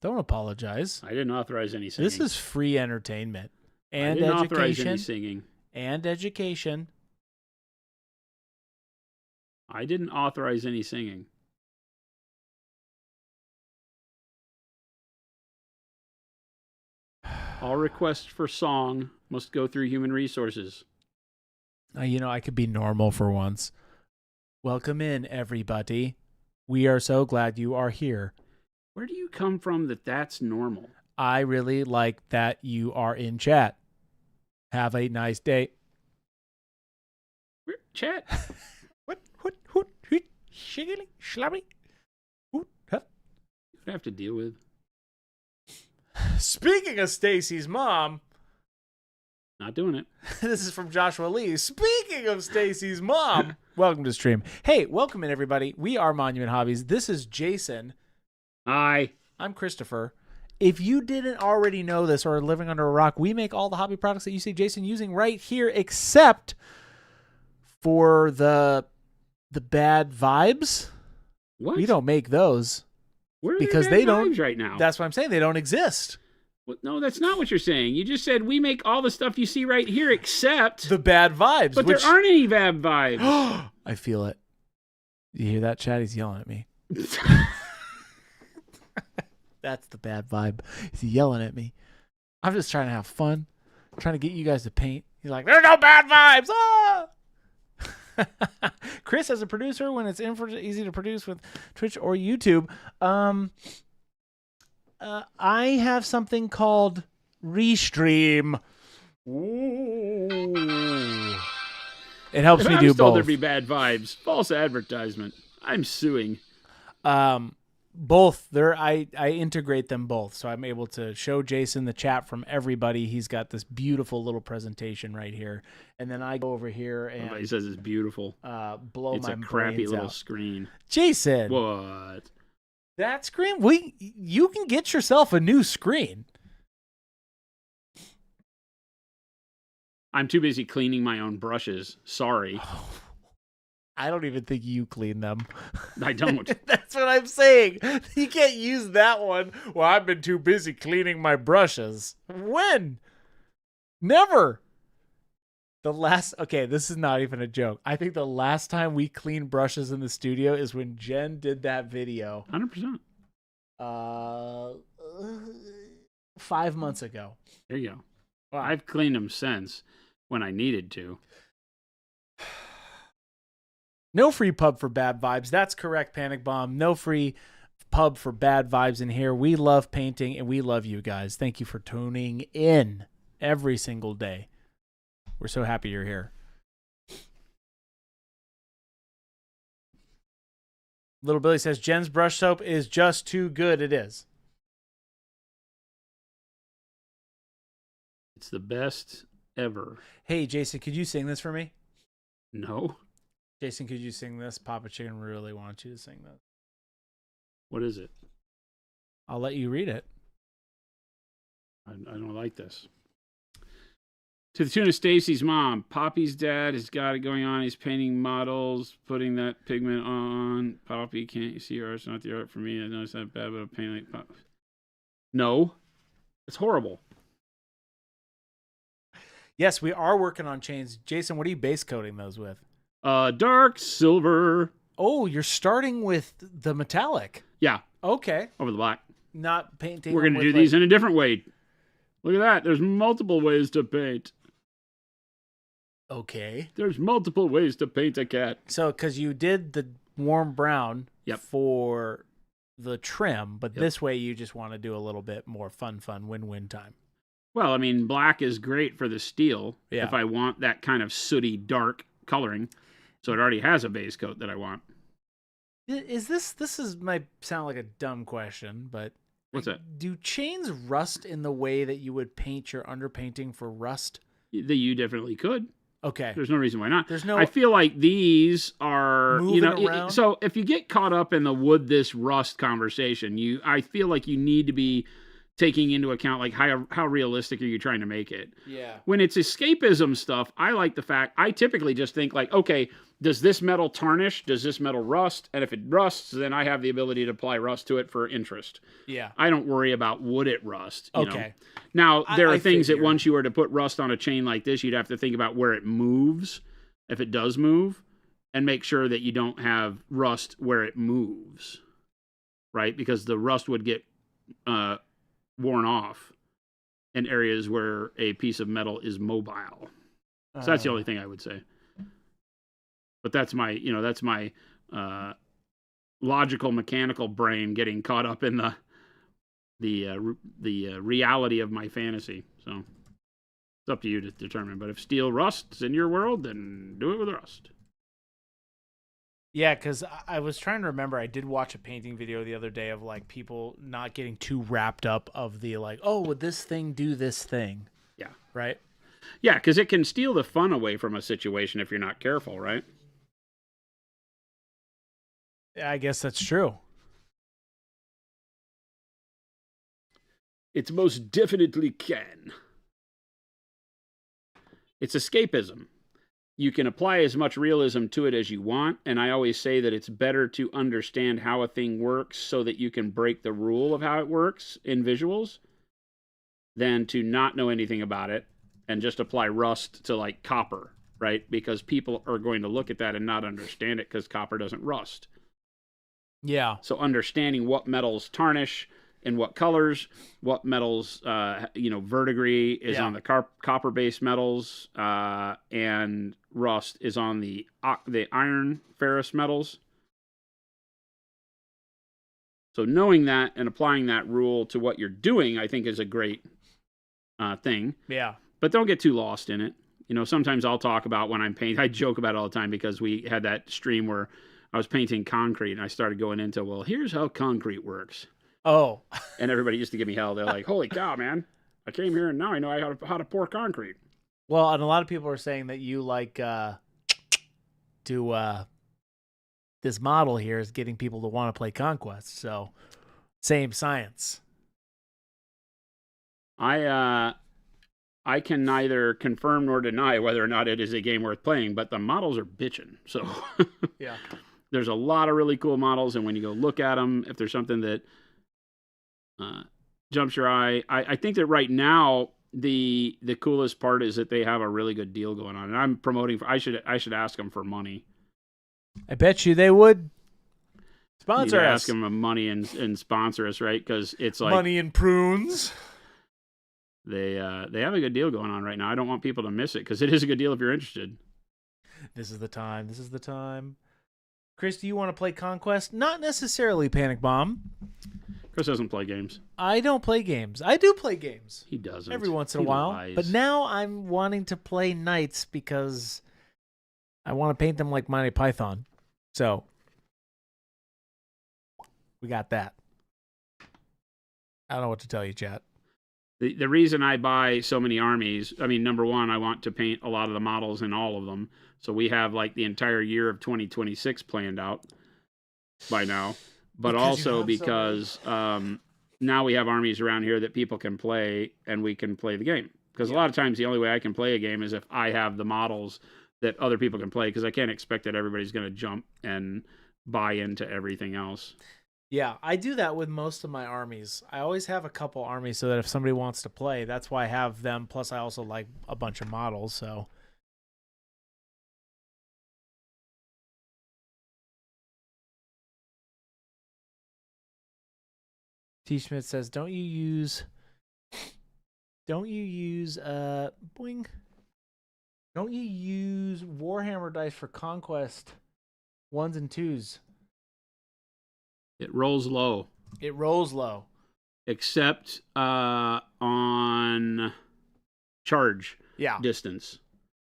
Don't apologize. I didn't authorize any singing. This is free entertainment and I didn't authorize any education. singing. And education. I didn't authorize any singing. All requests for song must go through human resources. I could be normal for once. Welcome in, everybody. We are so glad you are here. Where do you come from that that's normal? I really like that you are in chat. Have a nice day. Chat? What? Shiggly, slabby. You have to deal with. Speaking of Stacy's mom, Not doing it. this is from Joshua Lee. Speaking of Stacy's mom, welcome to the stream. Hey, welcome in, everybody. We are Monument Hobbies. This is Jason. Hi. I'm Christopher. If you didn't already know this or are living under a rock, we make all the hobby products that you see Jason using right here, except for the bad vibes. What? We don't make those. Where are because the they bad don't- vibes right now. That's what I'm saying. They don't exist. What? No, that's not what you're saying. You just said we make all the stuff you see right here except. The bad vibes. But which... there aren't any bad vibes. I feel it. You hear that, Chad? He's yelling at me. That's the bad vibe. He's yelling at me. I'm just trying to have fun, trying to get you guys to paint. He's like, there's no bad vibes. Ah! Chris, as a producer, when it's easy to produce with Twitch or YouTube, I have something called Restream. Ooh. It helps If me I do was told both. there'd be bad vibes, false advertisement. I'm suing. Both. I integrate them both, so I'm able to show Jason the chat from everybody. He's got this beautiful little presentation right here, and then I go over here and Somebody says it's beautiful. blow It's my a crappy brains little out. screen. Jason, What? that screen, you can get yourself a new screen. I'm too busy cleaning my own brushes. Sorry. I don't even think you clean them. I don't. That's what I'm saying. You can't use that one. Well, I've been too busy cleaning my brushes. When? Never. Okay, this is not even a joke. I think the last time we cleaned brushes in the studio is when Jen did that video. 100%. 5 months ago. There you go. Wow. I've cleaned them since when I needed to. No free pub for bad vibes. That's correct, Panic Bomb. No free pub for bad vibes in here. We love painting and we love you guys. Thank you for tuning in. every single day. We're so happy you're here. Little Billy says Jen's brush soap is just too good. It is. It's the best ever. Hey, Jason, could you sing this for me? No? Jason, could you sing this? Papa Chicken really wants you to sing this. What is it? I'll let you read it. I don't like this. To the tune of Stacy's mom, Poppy's dad has got it going on. He's painting models, putting that pigment on. Poppy, can't you see art's not the art for me? I know it's not bad, but I'm painting like Pop. No, it's horrible. Yes, we are working on chains. Jason, what are you base coating those with? Dark silver. Oh, you're starting with the metallic. Yeah, Okay. over the black. Not painting. We're going to do these in a different way. Look at that. There's multiple ways to paint. Okay. There's multiple ways to paint a cat. So, because you did the warm brown Yep. for the trim, but Yep. this way you just want to do a little bit more fun, win-win time. Well, I mean, black is great for the steel Yeah. if I want that kind of sooty, dark coloring. So it already has a base coat that I want. Is this might sound like a dumb question, but What's that? do chains rust in the way that you would paint your underpainting for rust? You definitely could. Okay. There's no reason why not. There's no I feel like these are, moving you know, around. so if you get caught up in the would this rust conversation, I feel like you need to be taking into account like how realistic are you trying to make it. Yeah. When it's escapism stuff, I like the fact I typically just think like, okay, does this metal tarnish? Does this metal rust? And if it rusts, then I have the ability to apply rust to it for interest. Yeah. I don't worry about would it rust. You Okay. know? Now, there are I things that figure. once you were to put rust on a chain like this, you'd have to think about where it moves, if it does move, and make sure that you don't have rust where it moves, right? Because the rust would get worn off in areas where a piece of metal is mobile. So that's the only thing I would say. But that's my logical mechanical brain getting caught up in the reality of my fantasy. So it's up to you to determine. But if steel rusts in your world, then do it with rust. Yeah, because I was trying to remember. I did watch a painting video the other day of like people not getting too wrapped up of the like, oh, would this thing do this thing? Yeah. Right? Yeah, because it can steal the fun away from a situation if you're not careful, right? Yeah, I guess that's true. It most definitely can. It's escapism. You can apply as much realism to it as you want, and I always say that it's better to understand how a thing works so that you can break the rule of how it works in visuals than to not know anything about it and just apply rust to like copper, right? Because people are going to look at that and not understand it because copper doesn't rust. Yeah. So understanding what metals tarnish in what colors, what metals, verdigris is on the copper-based metals, and rust is on the iron ferrous metals. So knowing that and applying that rule to what you're doing, I think is a great thing. Yeah. But don't get too lost in it. You know, sometimes I'll talk about when I'm painting. I joke about it all the time because we had that stream where I was painting concrete and I started going into, well, here's how concrete works. Oh. And everybody used to give me hell. They're like, holy cow, man. I came here and now I know how to pour concrete. Well, and a lot of people are saying that you like this model here is getting people to want to play Conquest. So same science. I can neither confirm nor deny whether or not it is a game worth playing, but the models are bitching. So Yeah. there's a lot of really cool models, and when you go look at them, if there's something that jumps your eye, I think that right now the coolest part is that they have a really good deal going on, and I'm promoting. I should ask them for money. I bet you they would Need sponsor to us. ask them for money and sponsor us, right? Because it's like Money and prunes. they have a good deal going on right now. I don't want people to miss it because it is a good deal if you're interested. This is the time. This is the time. Chris, do you want to play Conquest? Not necessarily Panic Bomb. Chris doesn't play games. I don't play games. I do play games He doesn't. every once in a He while. lies. But now I'm wanting to play knights because I want to paint them like Monty Python. So we got that. I don't know what to tell you, chat. The reason I buy so many armies, I mean, number one, I want to paint a lot of the models in all of them. So we have like the entire year of 2026 planned out by now. But Because you also have because now we have armies around here that people can play and we can play the game. Because a lot of times the only way I can play a game is if I have the models that other people can play, because I can't expect that everybody's going to jump and buy into everything else. Yeah, I do that with most of my armies. I always have a couple armies so that if somebody wants to play, that's why I have them. Plus, I also like a bunch of models, so. T. Schmidt says, don't you use boing? Don't you use Warhammer dice for Conquest 1s and 2s? It rolls low. It rolls low. Except on charge Yeah. distance.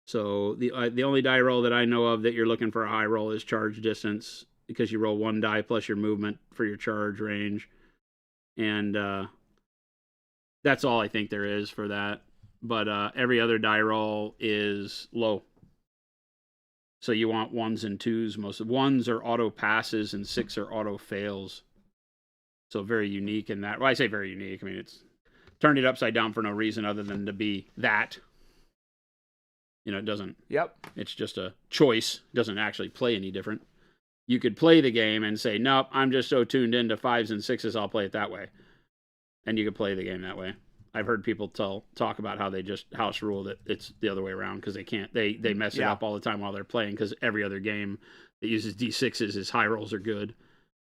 So the only die roll that I know of that you're looking for a high roll is charge distance, because you roll 1 die plus your movement for your charge range. And that's all I think there is for that. But every other die roll is low. So you want 1s and 2s. Most of 1s are auto passes and 6 are auto fails. So very unique in that. Well, I say very unique. I mean, it's turned it upside down for no reason other than to be that. You know, it doesn't. Yep. It's just a choice. It doesn't actually play any different. You could play the game and say, nope, I'm just so tuned into 5s and 6s, I'll play it that way. And you could play the game that way. I've heard people talk about how they just house rule that it's the other way around because they can't. They mess it up all the time while they're playing, because every other game that uses D6s, his high rolls are good.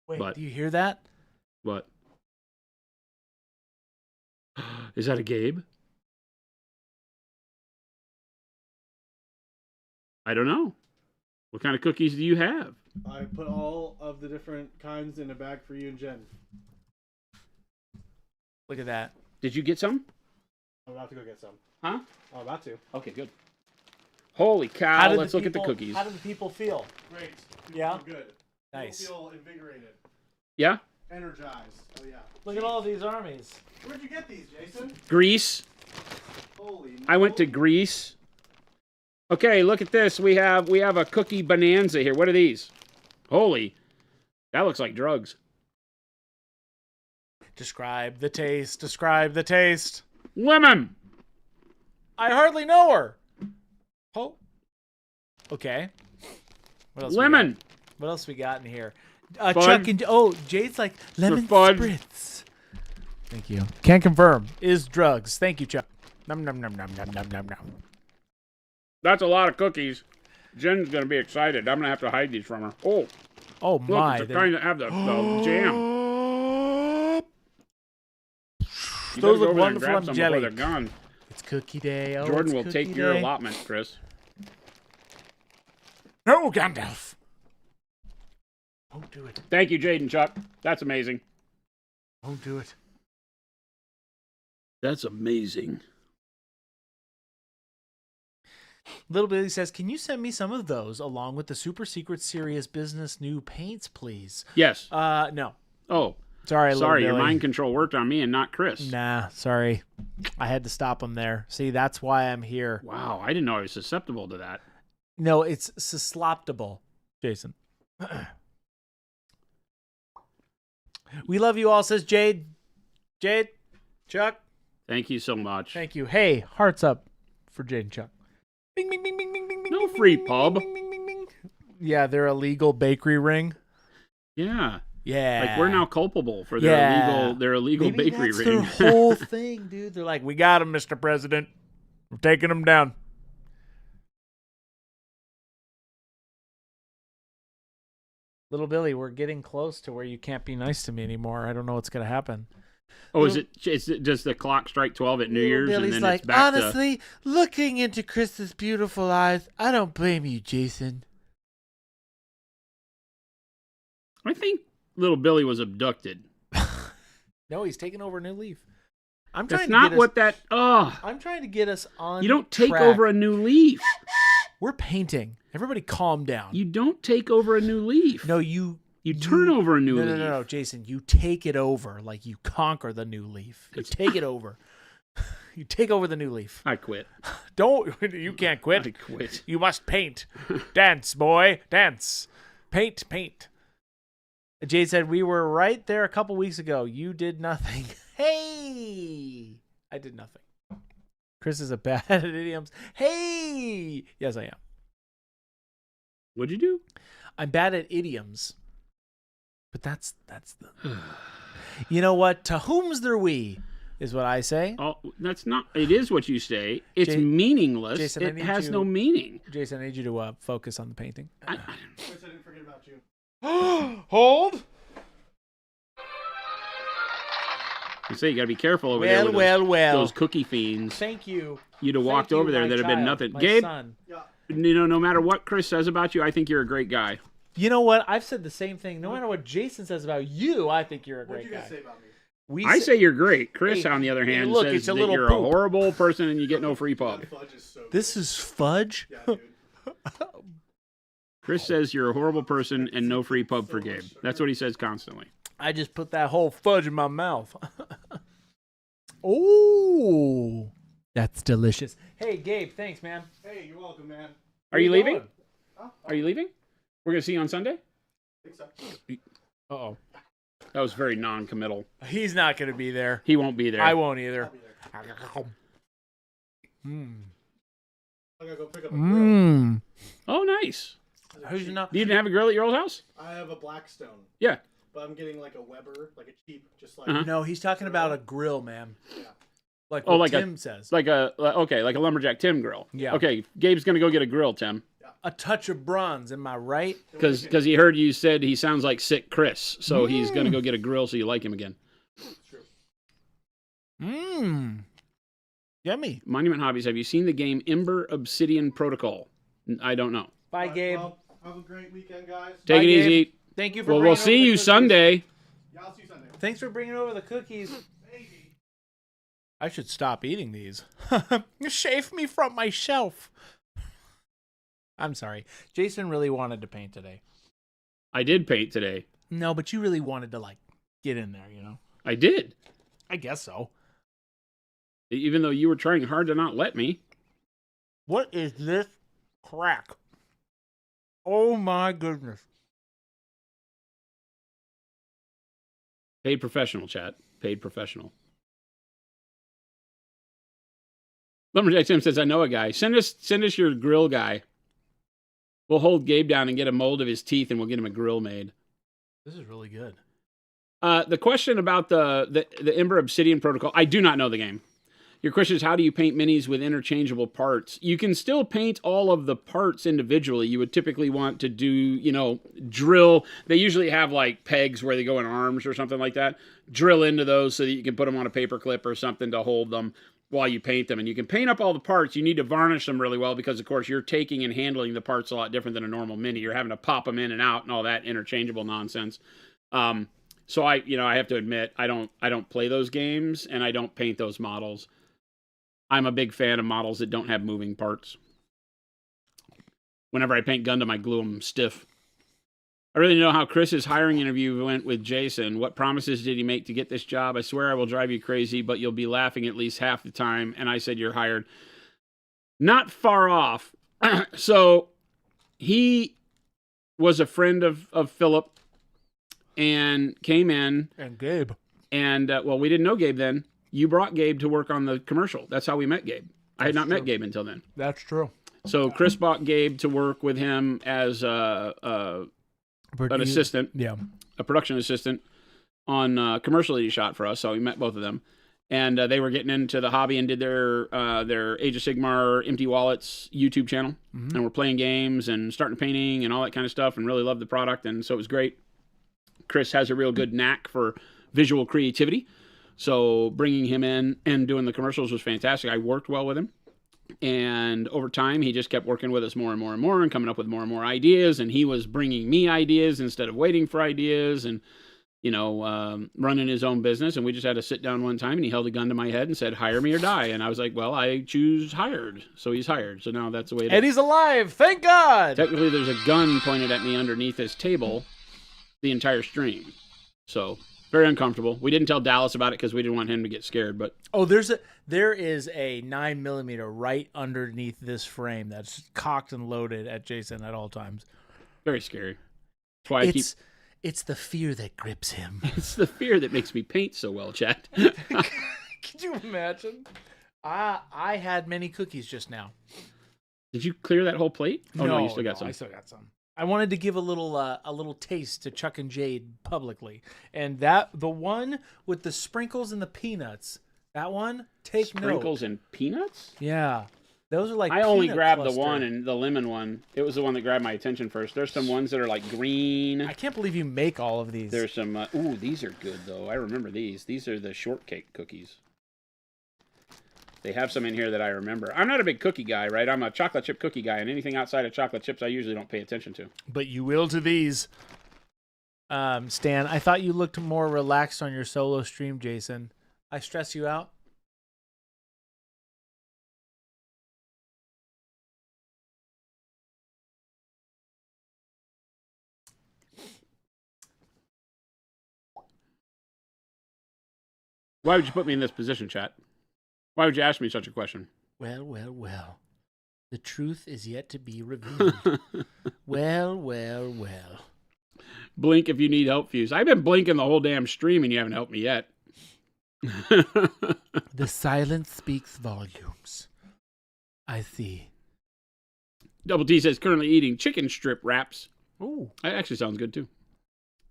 Wait, But- do you hear that? What? Is that a Gabe? I don't know. What kind of cookies do you have? I put all of the different kinds in a bag for you and Jen. Look at that. Did you get some? I'm about to go get some. Huh? I'm about to. Okay, good. Holy cow, let's look at the cookies. How do the people feel? Great. Yeah? Feel good. Nice. People feel invigorated. Yeah? Energized. Oh, yeah. Look at all of these armies. Where'd you get these, Jason? Greece. Holy I went to Greece. Okay, look at this. We have a cookie bonanza here. What are these? Holy. That looks like drugs. Describe the taste. Describe the taste. Lemon. I hardly know her. Oh. Okay. What else? Lemon. What else we got in here? Fun. Chuck and Jade's like lemon fun. spritz. Thank you. Can confirm is drugs. Thank you, Chuck. Num num num num num num num num. That's a lot of cookies. Jen's going to be excited. I'm going to have to hide these from her. Oh, Oh look, my! it's the kind that have the jam. You Those gotta go look over there and wonderful grab on some jelly. before they're gone. It's cookie day. Oh, Jordan it's will cookie take your day. allotment, Chris. No, Gandalf. Don't do it. Thank you, Jaden Chuck. That's amazing. Don't do it. That's amazing. Little Billy says, "Can you send me some of those along with the super secret serious business new paints, please?" Yes. No. Oh, Sorry, Little sorry. Your Billy. mind control worked on me and not Chris. Nah, sorry. I had to stop him there. See, that's why I'm here. Wow, I didn't know I was susceptible to that. No, it's susloptable, Jason. We love you all, says Jade. Jade, Chuck, Thank you so much. thank you. Hey, hearts up for Jade and Chuck. Bing, bing, bing, bing, bing, bing, No bing, free bing, pub. bing, bing, bing, bing. Yeah, they're a legal bakery ring. Yeah. Yeah. Like we're now culpable for their illegal Maybe bakery that's ring. their whole thing, dude. They're like, we got him, Mr. President. We're taking him down. Little Billy, we're getting close to where you can't be nice to me anymore. I don't know what's going to happen. Oh, is it? Does the clock strike 12 at New Little Year's Billy's and then like, it's back honestly, looking into Chris's beautiful eyes, I don't blame you, Jason. I think little Billy was abducted. No, he's taking over a new leaf. I'm trying That's to not get what us, that. Oh, I'm trying to get us on. you don't take track. over a new leaf. We're painting. Everybody, calm down. You don't take over a new leaf. No, you turn over a new no, leaf. No, Jason. You take it over like you conquer the new leaf. You take it over. You take over the new leaf. I quit. Don't. You can't quit. I quit. You must paint. Dance, boy. Dance. Paint. Jade said, we were right there a couple weeks ago. You did nothing. Hey. I did nothing. Chris is a bad at idioms. Hey. Yes, I am. What'd you do? I'm bad at idioms. But that's the... You know what? To whom's their we is what I say. Oh, that's not. It is what you say. It's meaningless. Jason, I it need has you- no meaning. Jason, I need you to focus on the painting. Chris, I didn't forget about you. Hold. You say you got to be careful over there. With those cookie fiends. Thank you. You'd have walked Thank you, over there. my There'd have been child, nothing. my Gabe, son. Yeah. no matter what Chris says about you, I think you're a great guy. You know what? I've said the same thing. No matter what Jason says about you, I think you're a What great did you guy. guys say about me? I say you're great. Chris, Hey, on the other hey, hand, look, says it's a that little you're poop. a horrible person and you get no free pub. That fudge is so good. This is fudge. Yeah, dude. Chris says you're a horrible person and no free pub for Gabe. That's what he says constantly. I just put that whole fudge in my mouth. Oh, that's delicious. Hey, Gabe, thanks, man. Hey, you're welcome, man. Are you leaving? doing? Huh? Are you leaving? We're gonna see you on Sunday. I think so. Uh-oh. That was very non-committal. He's not going to be there. He won't be there. I won't either. I'll be there. Mm. I gotta go pick up a grill. Mm. Oh, nice. Who's not? You didn't have a grill at your old house? I have a Blackstone, Yeah. but I'm getting like a Weber, like a cheap, just like Uh-huh. No, he's talking about a grill, man. Yeah. Like Oh, what like a- Tim says. Like a lumberjack Tim grill. Yeah. Okay, Gabe's gonna go get a grill, Tim, A touch of bronze, am I right? because he heard you said he sounds like sick Chris, so he's gonna go get a grill so you like him again. It's true. Mmm. Yummy. Monument Hobbies, have you seen the game Ember Obsidian Protocol? I don't know. Bye, Alright, Gabe. Well, have a great weekend, guys. Take Bye, it Gabe. easy. Thank you for Well, bringing we'll over see the you cookies. Sunday. Yeah, I'll see you Sunday. Thanks for bringing over the cookies. Maybe. I should stop eating these. Shave me from my shelf. I'm sorry. Jason really wanted to paint today. I did paint today. No, but you really wanted to, like, get in there, you know? I did. I guess so. Even though you were trying hard to not let me. What is this crack? Oh, my goodness. Paid professional, chat. Paid professional. Lumberjack Tim says, I know a guy. Send us your grill guy. We'll hold Gabe down and get a mold of his teeth and we'll get him a grill made. This is really good. The question about the Ember Obsidian Protocol, I do not know the game. Your question is, how do you paint minis with interchangeable parts? You can still paint all of the parts individually. You would typically want to do, drill. They usually have like pegs where they go in arms or something like that. Drill into those so that you can put them on a paper clip or something to hold them while you paint them. And you can paint up all the parts. You need to varnish them really well because, of course, you're taking and handling the parts a lot different than a normal mini. You're having to pop them in and out and all that interchangeable nonsense. So I have to admit, I don't play those games and I don't paint those models. I'm a big fan of models that don't have moving parts. Whenever I paint Gundam, I glue them stiff. I really know how Chris's hiring interview went with Jason. What promises did he make to get this job? I swear I will drive you crazy, but you'll be laughing at least half the time. And I said, you're hired. Not far off. So he was a friend of Philip and came in. And Gabe. And, we didn't know Gabe then. You brought Gabe to work on the commercial. That's how we met Gabe. I had not met Gabe until then. That's true. So Chris brought Gabe to work with him as an assistant, Yeah. a production assistant on a commercial that he shot for us. So we met both of them. And they were getting into the hobby and did their Age of Sigmar Empty Wallets YouTube channel. Mhm. And we're playing games and starting painting and all that kind of stuff and really loved the product. And so it was great. Chris has a real good knack for visual creativity. So bringing him in and doing the commercials was fantastic. I worked well with him. And over time, he just kept working with us more and more and more and coming up with more and more ideas. And he was bringing me ideas instead of waiting for ideas. And running his own business, and we just had to sit down one time, and he held a gun to my head and said, "Hire me or die." And I was like, "Well, I choose hired." So he's hired. So now that's the way it is. And he's alive. Thank God. Technically, there's a gun pointed at me underneath his table the entire stream. So very uncomfortable. We didn't tell Dallas about it because we didn't want him to get scared. But there is a 9mm right underneath this frame that's cocked and loaded at Jason at all times. very scary. That's why It's the fear that grips him. It's the fear that makes me paint so well, Chad. Could you imagine? I had many cookies just now. Did you clear that whole plate? Oh no, you still got some. I still got some. I wanted to give a little taste to Chuck and Jade publicly, and the one with the sprinkles and the peanuts. That one, take note. Sprinkles and peanuts? Yeah, those are like. I only peanut grabbed cluster. the one, and the lemon one. It was the one that grabbed my attention first. There's some ones that are like green. I can't believe you make all of these. There's some. Ooh, these are good though. I remember these. These are the shortcake cookies. They have some in here that I remember. I'm not a big cookie guy, right? I'm a chocolate chip cookie guy, and anything outside of chocolate chips I usually don't pay attention to. But you will to these. Stan, I thought you looked more relaxed on your solo stream, Jason. I stress you out? Why would you put me in this position, chat? Why would you ask me such a question? Well, well, well. The truth is yet to be revealed. Well, well, well. Blink if you need help, Fuse. I've been blinking the whole damn stream and you haven't helped me yet. The silence speaks volumes. I see. Double T says currently eating chicken strip wraps. Ooh. That actually sounds good too.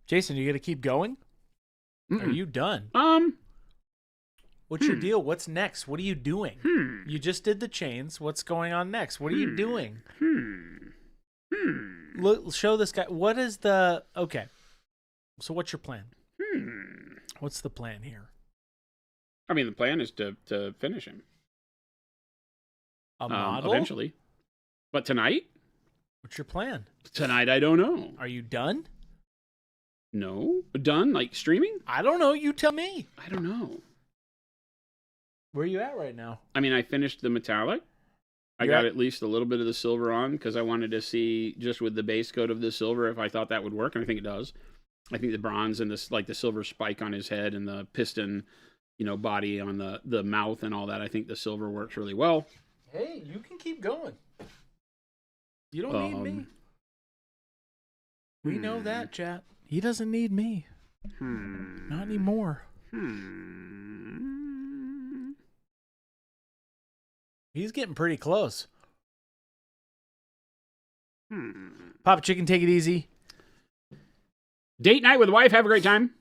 Jason, you going to keep going? Mm-mm. Are you done? What's your deal? What's next? What are you doing? You just did the chains. What's going on next? What are you doing? Look, show this guy. What is the... Okay. So what's your plan? What's the plan here? I mean, the plan is to finish him. A model? Eventually. But tonight? What's your plan? Tonight, I don't know. Are you done? No? Done? Like streaming? I don't know. You tell me. I don't know. Where are you at right now? I mean, I finished the metallic. I got at least a little bit of the silver on because I wanted to see just with the base coat of the silver if I thought that would work, and I think it does. I think the bronze and this, like the silver spike on his head and the piston, body on the mouth and all that. I think the silver works really well. Hey, you can keep going. You don't need me. We know that, chat. He doesn't need me. Not anymore. He's getting pretty close. Papa Chicken, take it easy. Date night with the wife. Have a great time.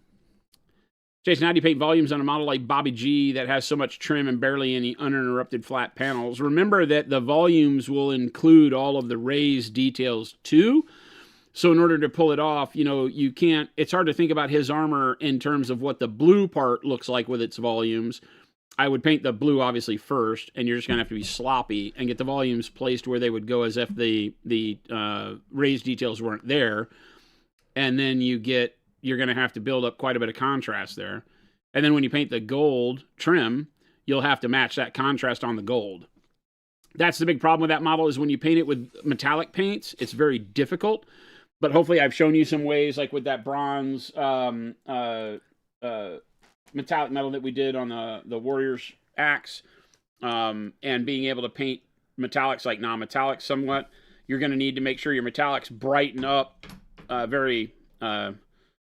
Jason, how do you paint volumes on a model like Bobby G that has so much trim and barely any uninterrupted flat panels? Remember that the volumes will include all of the raised details too. So in order to pull it off, you can't... It's hard to think about his armor in terms of what the blue part looks like with its volumes. I would paint the blue obviously first, and you're just going to have to be sloppy and get the volumes placed where they would go as if the raised details weren't there. And then you're going to have to build up quite a bit of contrast there. And then when you paint the gold trim, you'll have to match that contrast on the gold. That's the big problem with that model, is when you paint it with metallic paints, it's very difficult. But hopefully I've shown you some ways, like with that bronze metallic metal that we did on the Warrior's axe, and being able to paint metallics like non-metallics somewhat. You're going to need to make sure your metallics brighten up very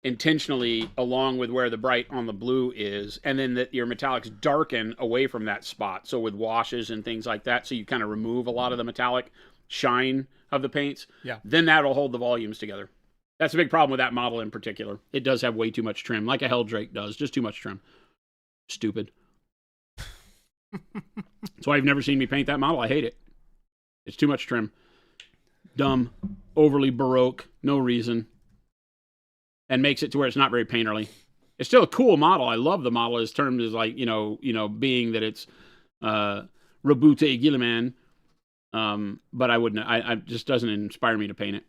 intentionally along with where the bright on the blue is, and then that your metallics darken away from that spot. So with washes and things like that, so you kind of remove a lot of the metallic shine of the paints. Yeah. Then that'll hold the volumes together. That's a big problem with that model in particular. It does have way too much trim, like a Helldrake does. Just too much trim. Stupid. That's why you've never seen me paint that model. I hate it. It's too much trim. Dumb. Overly Baroque. No reason. And makes it to where it's not very painterly. It's still a cool model. I love the model as termed as like, being that it's Rabute Gilliman. But I wouldn't. I just doesn't inspire me to paint it.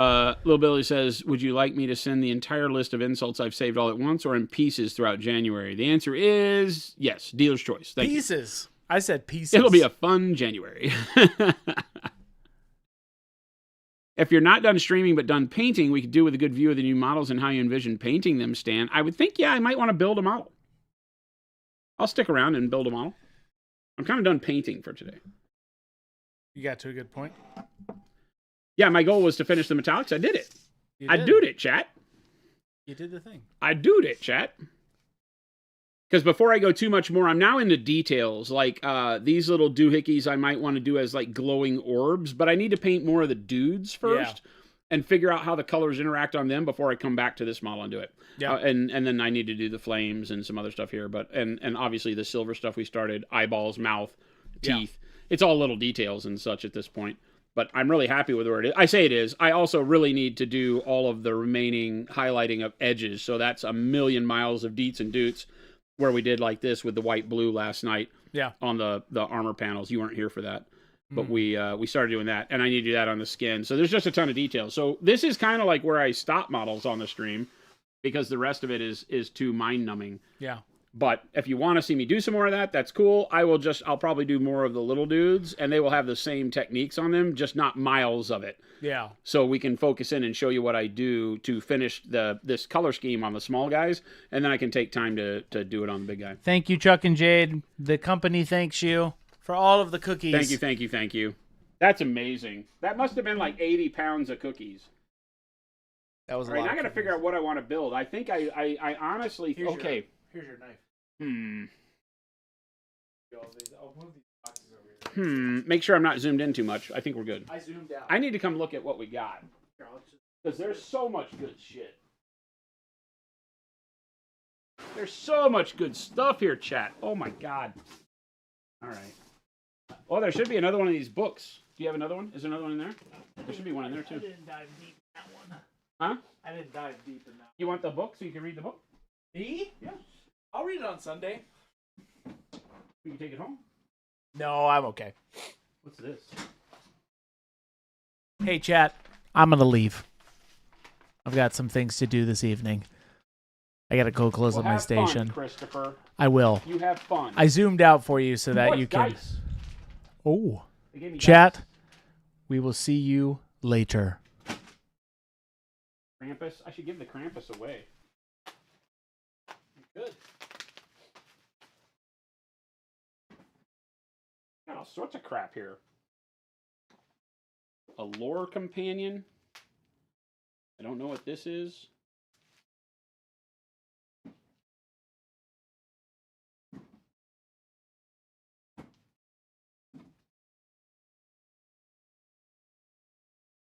Little Billy says, would you like me to send the entire list of insults I've saved all at once or in pieces throughout January? The answer is yes. Dealer's choice. Thank Pieces. I said pieces. you. It'll be a fun January. If you're not done streaming but done painting, we could do with a good view of the new models and how you envision painting them, Stan. I would think, yeah, I might want to build a model. I'll stick around and build a model. I'm kind of done painting for today. You got to a good point. Yeah, my goal was to finish the metallics. I did it. You I did. doed it, chat. You did the thing. I doed it, chat. Because before I go too much more, I'm now into details. Like these little doohickeys I might want to do as like glowing orbs. But I need to paint more of the dudes first. And figure out how the colors interact on them before I come back to this model and do it. Yeah. And then I need to do the flames and some other stuff here. But and obviously the silver stuff we started, eyeballs, mouth, teeth. Yeah. It's all little details and such at this point. But I'm really happy with where it is. I say it is. I also really need to do all of the remaining highlighting of edges. So that's a million miles of deets and doots where we did like this with the white blue last night. Yeah. On the armor panels. You weren't here for that. But we started doing that. And I need to do that on the skin. So there's just a ton of details. So this is kind of like where I stop models on the stream because the rest of it is too mind-numbing. Yeah. But if you want to see me do some more of that, that's cool. I'll probably do more of the little dudes, and they will have the same techniques on them, just not miles of it. Yeah. So we can focus in and show you what I do to finish this color scheme on the small guys, and then I can take time to do it on the big guy. Thank you, Chuck and Jade. The company thanks you for all of the cookies. Thank you. That's amazing. That must have been like 80 pounds of cookies. That was a All right, lot. I got to figure out what I want to build. I think I honestly... Here's okay. Here's your knife. I'll move these boxes over here. Make sure I'm not zoomed in too much. I think we're good. I zoomed out. I need to come look at what we got. Because there's so much good shit. There's so much good stuff here, chat. Oh my god. All right. Oh, there should be another one of these books. Do you have another one? Is there another one in there? There should be one in there too. I didn't dive deep in that one. Huh? I didn't dive deep in that. You want the book so you can read the book? Me? Yeah. I'll read it on Sunday. You can take it home. No, I'm okay. What's this? Hey, chat. I'm gonna leave. I've got some things to do this evening. I gotta go close up my have station. Fun, Christopher. I will. You have fun. I zoomed out for you so that What, you can. dice? Oh, They gave me chat. dice. We will see you later. Krampus. I should give the Krampus away. Good. Got all sorts of crap here. A lore companion. I don't know what this is.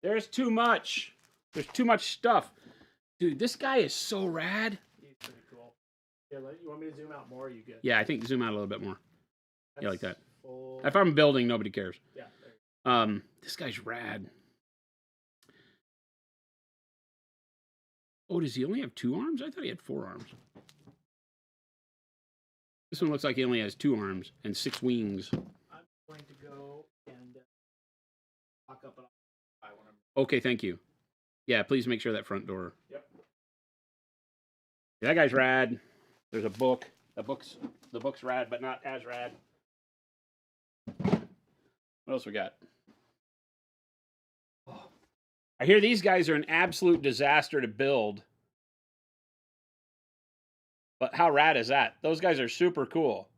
There's too much. There's too much stuff. Dude, this guy is so rad. He's pretty cool. Here, you want me to zoom out more? Or you good? Yeah, I think zoom out a little bit more. Yeah, like that. Full... If I'm building, nobody cares. Yeah. This guy's rad. Oh, does he only have 2 arms? I thought he had 4 arms. This one looks like he only has 2 arms and 6 wings. I'm going to go and lock up and buy one. Okay, thank you. Yeah, please make sure that front door. Yep. That guy's rad. There's a book. The book's rad, but not as rad. What else we got? I hear these guys are an absolute disaster to build. But how rad is that? Those guys are super cool.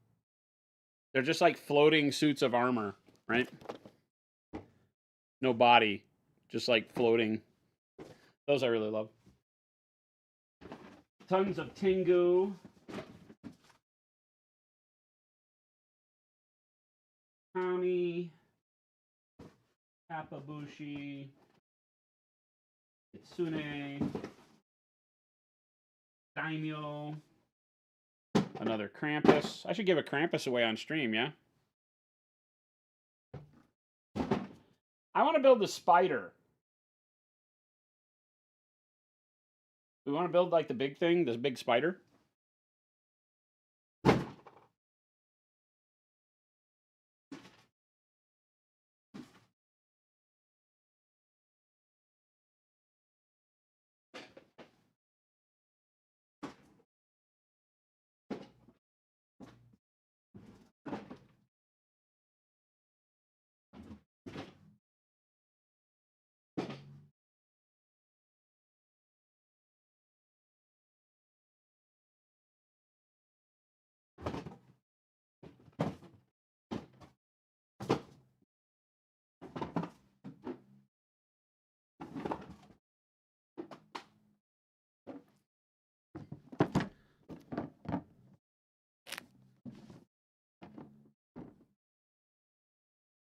They're just like floating suits of armor, right? No body, just like floating. Those I really love. Tons of Tengu. Kami. Kapabushi. Kitsune. Daimyo. Another Krampus. I should give a Krampus away on stream, yeah? I want to build the spider. We want to build like the big thing, this big spider.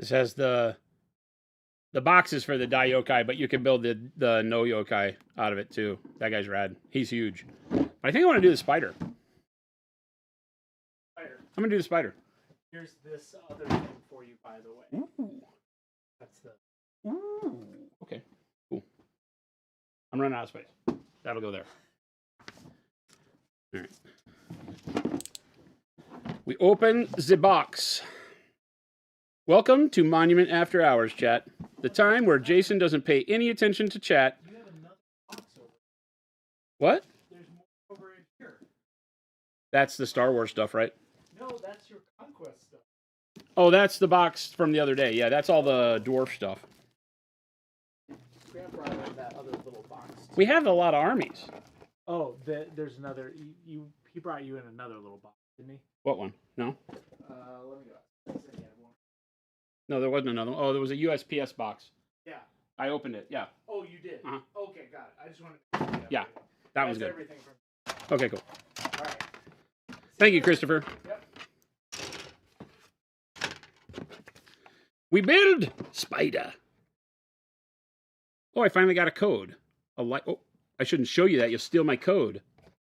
This has the boxes for the dai yokai, but you can build the no yokai out of it too. That guy's rad. He's huge. But I think I want to do the spider. Spider. I'm gonna do the spider. Here's this other thing for you, by the way. Ooh. That's the. Ooh. Okay. Cool. I'm running out of space. That'll go there. All right. We open the box. Welcome to Monument After Hours, chat. The time where Jason doesn't pay any attention to chat. You have another box over. What? There's more over in here. That's the Star Wars stuff, right? No, that's your Conquest stuff. Oh, that's the box from the other day. Yeah, that's all the dwarf stuff. Grandpa brought in that other little box. We have a lot of armies. Oh, there's another. He brought you in another little box, didn't he? What one? No? Let me go. He said he had one. No, there wasn't another one. Oh, there was a USPS box. Yeah. I opened it. Yeah. Oh, you did. Uh-huh. Okay, got it. I just wanted to. Yeah, that was good. Everything from. Okay, cool. All right. Thank you, Christopher. Yep. We build spider. Oh, I finally got a code. Oh, I shouldn't show you that. You'll steal my code.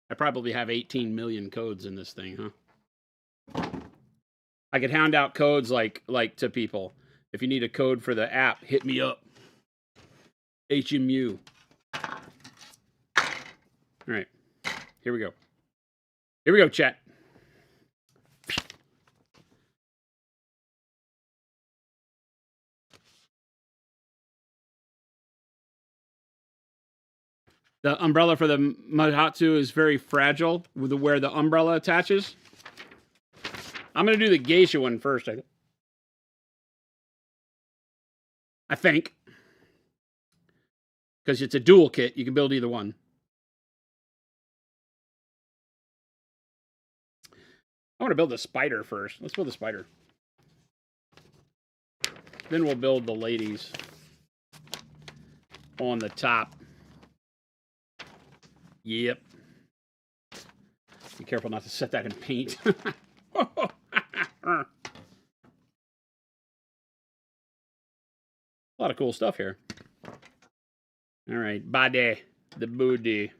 I probably have 18 million codes in this thing, huh? I could hand out codes like to people. If you need a code for the app, hit me up. HMU. All right. Here we go. Here we go, chat. The umbrella for the Mahatsu is very fragile with where the umbrella attaches. I'm going to do the geisha one first, I think. Because it's a dual kit. You can build either one. I want to build the spider first. Let's build the spider. Then we'll build the ladies on the top. Yep. Be careful not to set that in paint. A lot of cool stuff here. All right, body, the booty.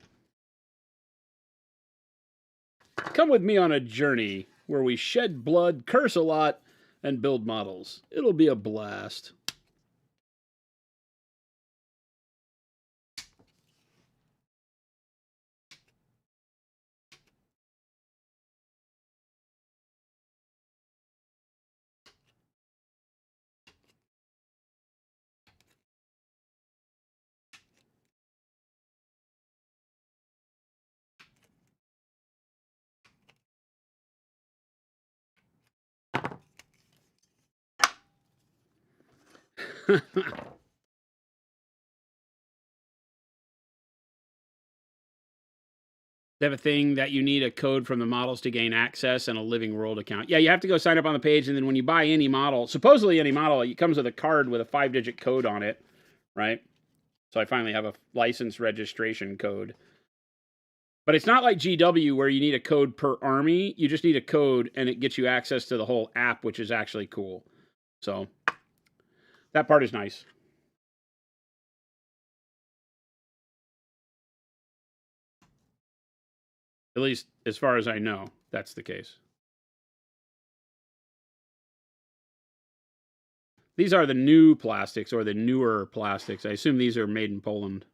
Come with me on a journey where we shed blood, curse a lot, and build models. It'll be a blast. They have a thing that you need a code from the models to gain access and a Living World account. Yeah, you have to go sign up on the page, and then when you buy any model, supposedly any model, it comes with a card with a 5-digit code on it, right? So I finally have a license registration code. But it's not like GW where you need a code per army. You just need a code, and it gets you access to the whole app, which is actually cool. So that part is nice. At least as far as I know, that's the case. These are the new plastics, or the newer plastics. I assume these are made in Poland.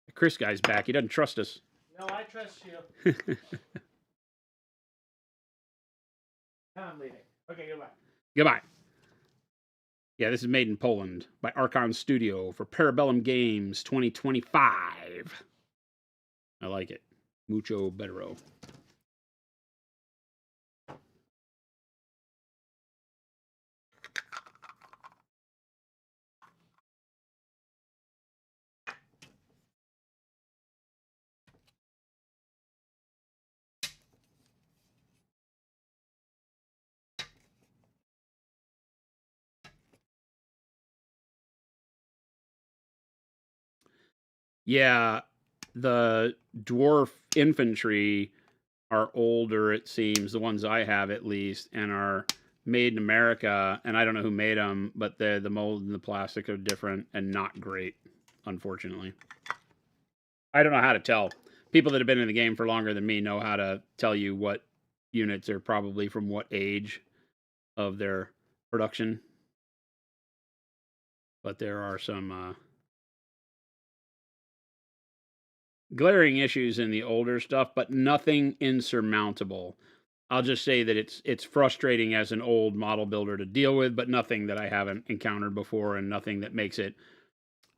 The Chris guy's back. He doesn't trust us. No, I trust you. I'm leaving. Okay, goodbye. Goodbye. Yeah, this is made in Poland by Archon Studio for Parabellum Games 2025. I like it. Mucho bettero. Yeah, the dwarf infantry are older, it seems, the ones I have at least, and are made in America, and I don't know who made them, but the mold and the plastic are different and not great, unfortunately. I don't know how to tell. People that have been in the game for longer than me know how to tell you what units are probably from what age of their production. But there are some glaring issues in the older stuff, but nothing insurmountable. I'll just say that it's frustrating as an old model builder to deal with, but nothing that I haven't encountered before, and nothing that makes it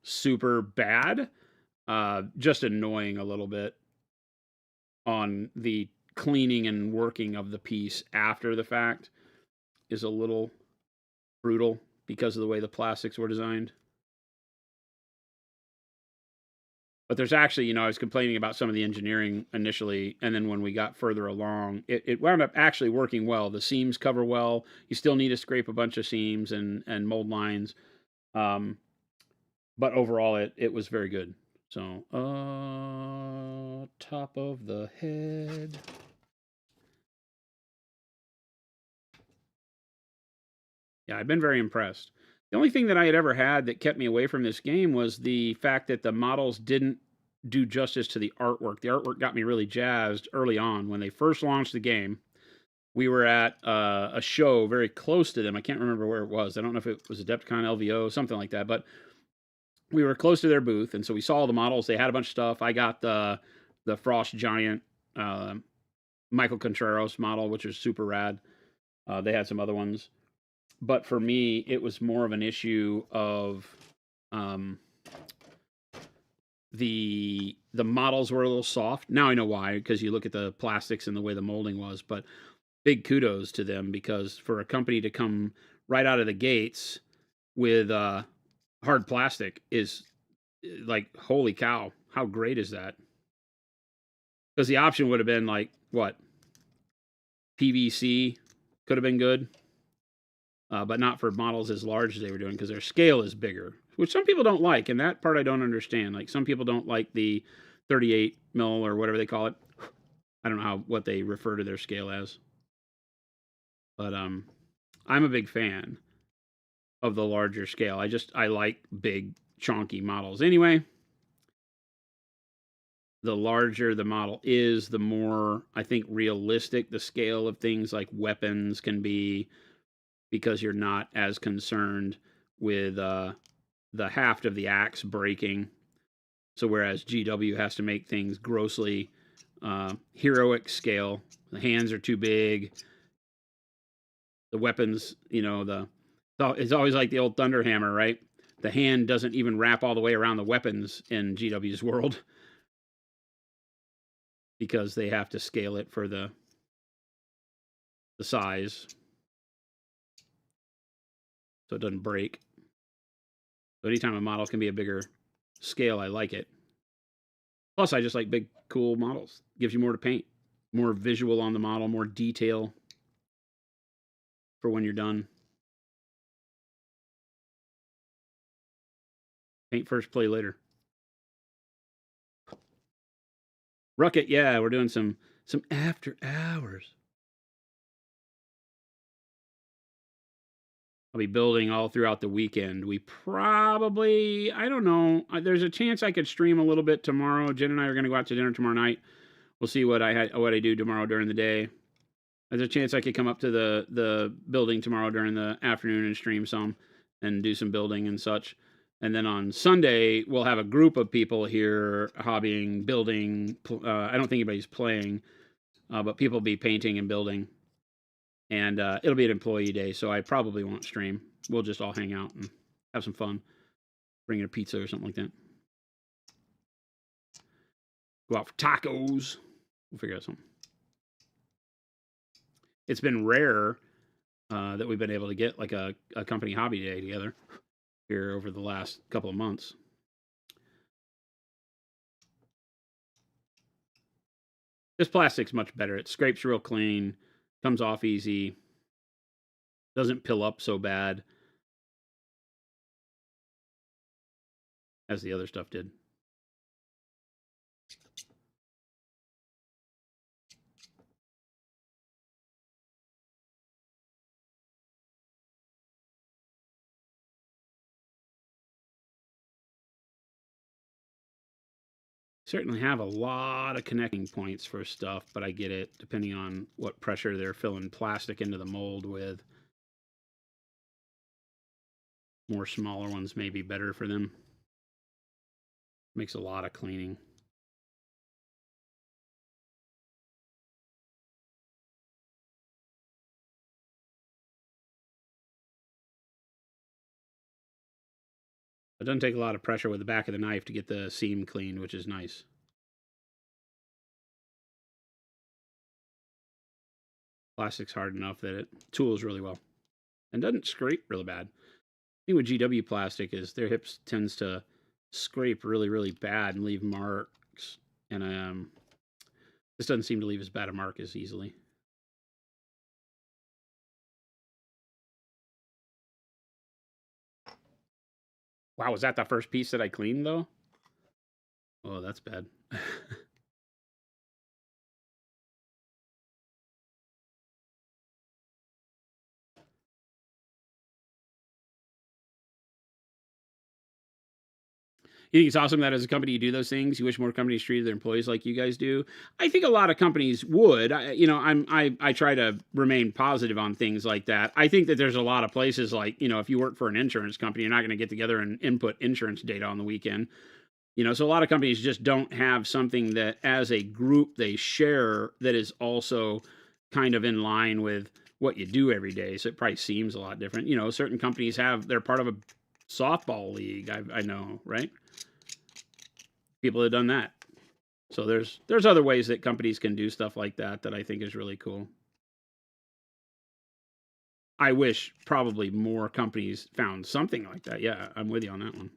super bad. Just annoying a little bit on the cleaning and working of the piece after the fact is a little brutal because of the way the plastics were designed. But there's actually, I was complaining about some of the engineering initially, and then when we got further along, it wound up actually working well. The seams cover well. You still need to scrape a bunch of seams and mold lines. But overall, it was very good. So, top of the head. Yeah, I've been very impressed. The only thing that I had ever had that kept me away from this game was the fact that the models didn't do justice to the artwork. The artwork got me really jazzed early on. When they first launched the game, we were at a show very close to them. I can't remember where it was. I don't know if it was Adepticon, LVO, something like that. But we were close to their booth, and so we saw the models. They had a bunch of stuff. I got the Frost Giant Michael Contreras model, which is super rad. They had some other ones. But for me, it was more of an issue of the models were a little soft. Now I know why, because you look at the plastics and the way the molding was. But big kudos to them, because for a company to come right out of the gates with hard plastic is like, holy cow, how great is that? Because the option would have been like, what? PVC could have been good. But not for models as large as they were doing, because their scale is bigger, which some people don't like, and that part I don't understand. Like, some people don't like the 38 mil or whatever they call it. I don't know what they refer to their scale as, but I'm a big fan of the larger scale. I like big chonky models anyway. The larger the model is, the more I think realistic the scale of things like weapons can be, because you're not as concerned with the haft of the axe breaking. So whereas GW has to make things grossly heroic scale, the hands are too big. The weapons, it's always like the old Thunderhammer, right? The hand doesn't even wrap all the way around the weapons in GW's world, because they have to scale it for the size, so it doesn't break. So anytime a model can be a bigger scale, I like it. Plus, I just like big, cool models. Gives you more to paint, more visual on the model, more detail for when you're done. Paint first, play later. Rucket, yeah, we're doing some after hours. I'll be building all throughout the weekend. We probably, I don't know, there's a chance I could stream a little bit tomorrow. Jen and I are going to go out to dinner tomorrow night. We'll see what I do tomorrow during the day. There's a chance I could come up to the building tomorrow during the afternoon and stream some and do some building and such. And then on Sunday, we'll have a group of people here hobbying, building. I don't think anybody's playing, but people will be painting and building. And it'll be an employee day, so I probably won't stream. We'll just all hang out and have some fun. Bring in a pizza or something like that. Go out for tacos. We'll figure out something. It's been rare that we've been able to get like a company hobby day together here over the last couple of months. This plastic's much better. It scrapes real clean, comes off easy, doesn't pill up so bad as the other stuff did. Certainly have a lot of connecting points for stuff, but I get it, depending on what pressure they're filling plastic into the mold with. More smaller ones may be better for them. Makes a lot of cleaning. It doesn't take a lot of pressure with the back of the knife to get the seam cleaned, which is nice. Plastic's hard enough that it tools really well and doesn't scrape really bad. The thing with GW plastic is their hips tends to scrape really, really bad and leave marks. And this doesn't seem to leave as bad a mark as easily. Wow, was that the first piece that I cleaned, though? Oh, that's bad. You think it's awesome that as a company you do those things? You wish more companies treated their employees like you guys do? I think a lot of companies would. I try to remain positive on things like that. I think that there's a lot of places like, if you work for an insurance company, you're not going to get together and input insurance data on the weekend. So a lot of companies just don't have something that as a group they share that is also kind of in line with what you do every day. So it probably seems a lot different. Certain companies they're part of a softball league, I know, right? People have done that. So there's other ways that companies can do stuff like that I think is really cool. I wish probably more companies found something like that. Yeah, I'm with you on that one.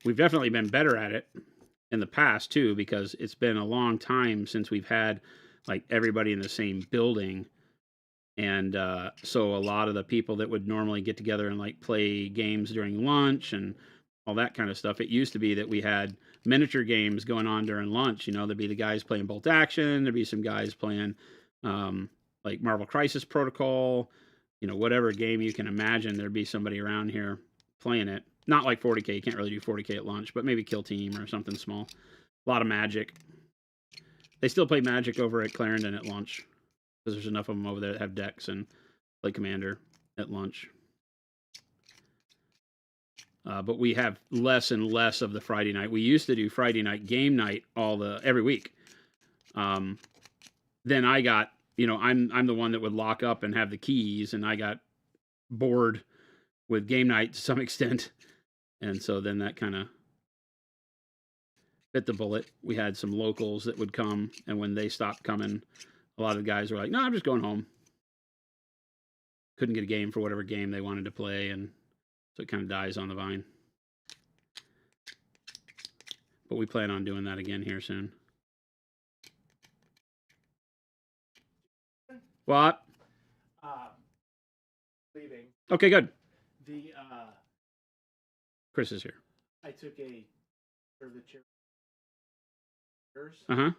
We've definitely been better at it in the past too, because it's been a long time since we've had like everybody in the same building. And so a lot of the people that would normally get together and like play games during lunch and all that kind of stuff, it used to be that we had miniature games going on during lunch. There'd be the guys playing Bolt Action, there'd be some guys playing like Marvel Crisis Protocol, whatever game you can imagine, there'd be somebody around here playing it. Not like 40K, you can't really do 40K at lunch, but maybe Kill Team or something small. A lot of Magic. They still play Magic over at Clarendon at lunch, because there's enough of them over there that have decks and play Commander at lunch. But we have less and less of the Friday night. We used to do Friday night game night every week. Then I got, I'm the one that would lock up and have the keys, and I got bored with game night to some extent. And so then that kind of bit the bullet. We had some locals that would come, and when they stopped coming, a lot of the guys were like, no, I'm just going home. Couldn't get a game for whatever game they wanted to play, and so it kind of dies on the vine. But we plan on doing that again here soon. What? Leaving. Okay, good. The Chris is here. I took a for the chair. Uh-huh.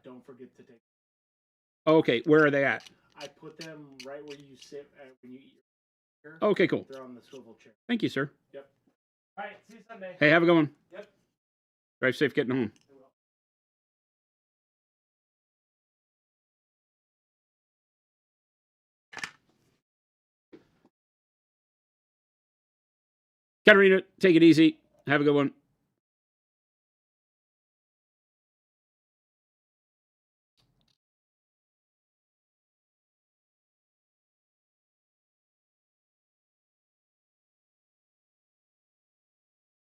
Don't forget to take. Okay, where are they at? I put them right where you sit when you eat your chair. Okay, cool. They're on the swivel chair. Thank you, sir. Yep. All right. See you Sunday. Hey, have a good one. Yep. Drive safe getting home. I will. Katarina, take it easy. Have a good one.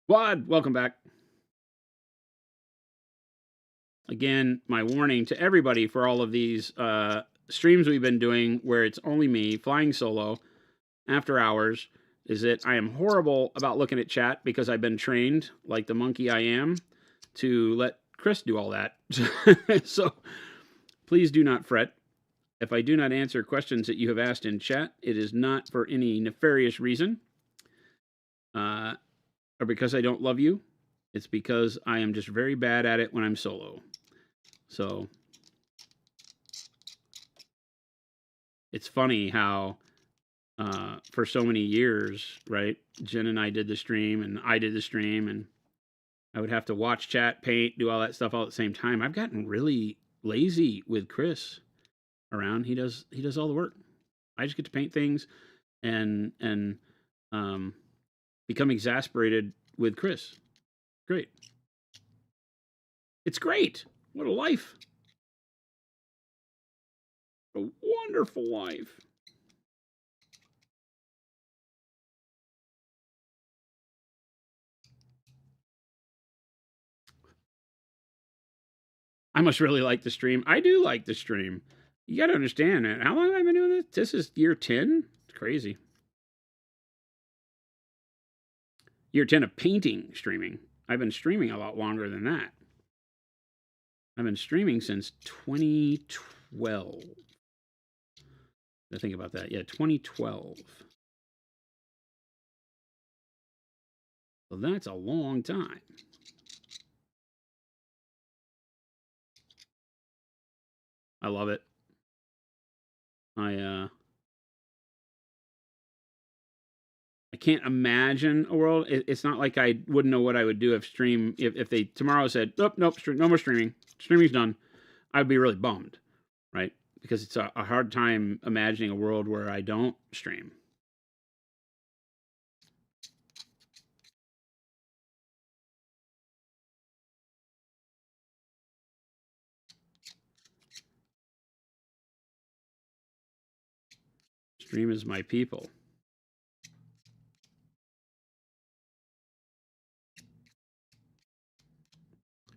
Wad, welcome back. Again, my warning to everybody for all of these streams we've been doing where it's only me flying solo after hours is that I am horrible about looking at chat because I've been trained, like the monkey I am, to let Chris do all that. So please do not fret. If I do not answer questions that you have asked in chat, it is not for any nefarious reason or because I don't love you. It's because I am just very bad at it when I'm solo. So it's funny how for so many years, right, Jen and I did the stream, and I did the stream, and I would have to watch, chat, paint, do all that stuff all at the same time. I've gotten really lazy with Chris around. He does all the work. I just get to paint things and become exasperated with Chris. Great. It's great. What a life. A wonderful life. I must really like the stream. I do like the stream. You got to understand, man. How long have I been doing this? This is year 10. It's crazy. Year 10 of painting streaming. I've been streaming a lot longer than that. I've been streaming since 2012. I think about that. Yeah, 2012. So that's a long time. I love it. I can't imagine a world. It's not like I wouldn't know what I would do if they tomorrow said, nope, no more streaming. Streaming's done. I'd be really bummed, right? Because it's a hard time imagining a world where I don't stream. Stream is my people.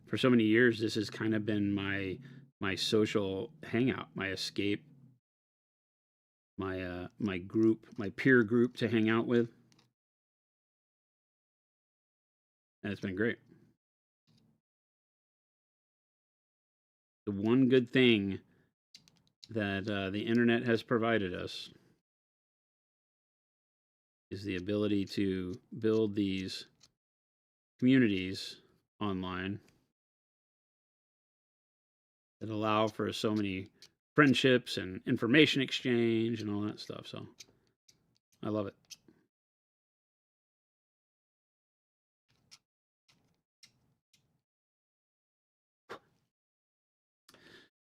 For so many years, this has kind of been my social hangout, my escape, my group, my peer group to hang out with. And it's been great. The one good thing that the internet has provided us is the ability to build these communities online that allow for so many friendships and information exchange and all that stuff. So I love it.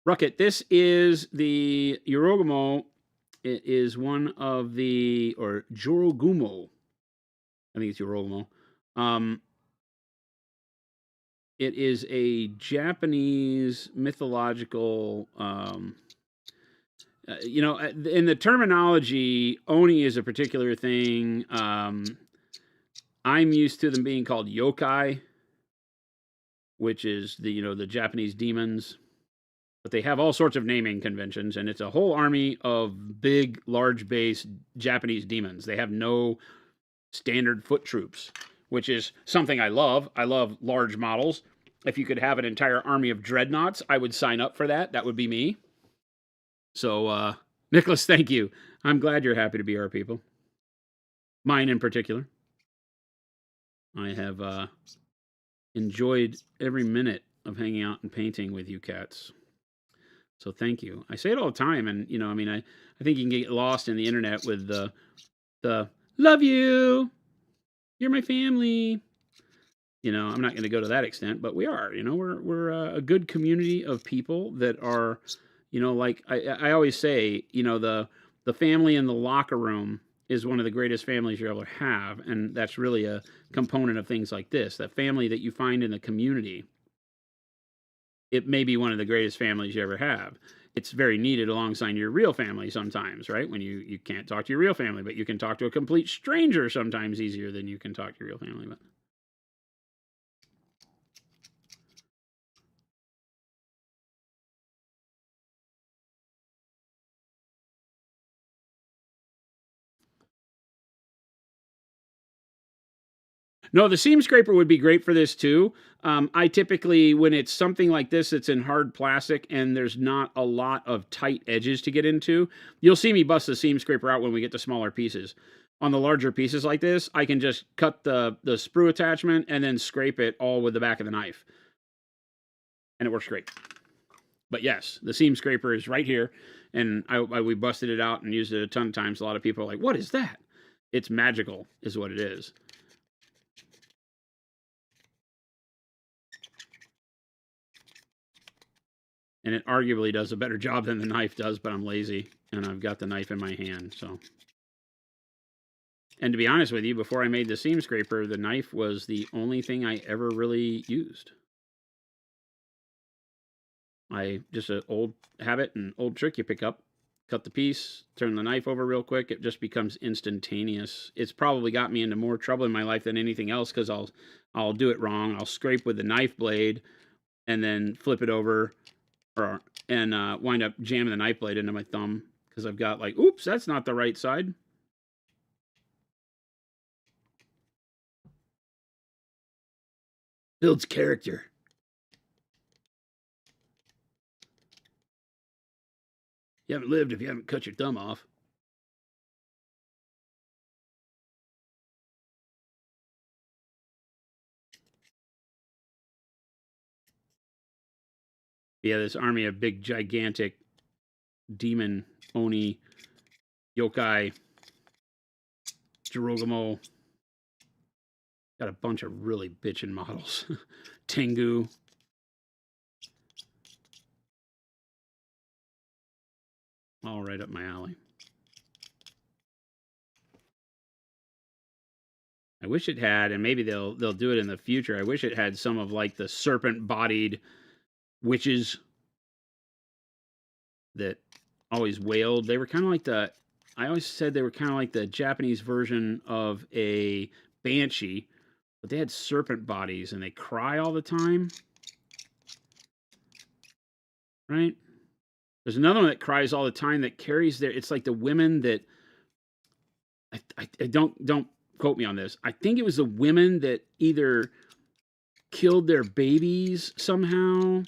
Rucket, this is the Yorogumo. It is one of the, or Jorogumo. I think it's Yorogumo. It is a Japanese mythological, you know, in the terminology, Oni is a particular thing. I'm used to them being called yokai, which is the, you know, the Japanese demons. But they have all sorts of naming conventions, and it's a whole army of big, large base Japanese demons. They have no standard foot troops, which is something I love. I love large models. If you could have an entire army of dreadnoughts, I would sign up for that. That would be me. So, Nicholas, thank you. I'm glad you're happy to be our people. Mine in particular. I have enjoyed every minute of hanging out and painting with you cats. So thank you. I say it all the time, and you know, I mean, I think you can get lost in the internet with the love you, you're my family. You know, I'm not going to go to that extent, but we are. You know, we're a good community of people that are, you know, like I always say, you know, the family in the locker room is one of the greatest families you ever have, and that's really a component of things like this. That family that you find in the community. It may be one of the greatest families you ever have. It's very needed alongside your real family sometimes, right? When you can't talk to your real family, but you can talk to a complete stranger sometimes easier than you can talk to your real family. But no, the seam scraper would be great for this too. I typically, when it's something like this that's in hard plastic and there's not a lot of tight edges to get into, you'll see me bust the seam scraper out when we get to smaller pieces. On the larger pieces like this, I can just cut the sprue attachment and then scrape it all with the back of the knife. And it works great. But yes, the seam scraper is right here, and we busted it out and used it a ton of times. A lot of people are like, "What is that?" It's magical, is what it is. And it arguably does a better job than the knife does, but I'm lazy, and I've got the knife in my hand, so. And to be honest with you, before I made the seam scraper, the knife was the only thing I ever really used. Just an old habit and old trick you pick up, cut the piece, turn the knife over real quick. It just becomes instantaneous. It's probably got me into more trouble in my life than anything else, because I'll do it wrong. I'll scrape with the knife blade and then flip it over, and wind up jamming the knife blade into my thumb, because I've got like, oops, that's not the right side. Builds character. You haven't lived if you haven't cut your thumb off. Yeah, this army of big, gigantic demon, Oni, yokai, Jirogamo. Got a bunch of really bitchin' models. Tengu. All right up my alley. I wish it had, and maybe they'll do it in the future. I wish it had some of like the serpent-bodied witches that always wailed. They were kind of like I always said they were kind of like the Japanese version of a banshee, but they had serpent bodies and they cry all the time. Right? There's another one that cries all the time that carries it's like the women that, I don't quote me on this. I think it was the women that either killed their babies somehow,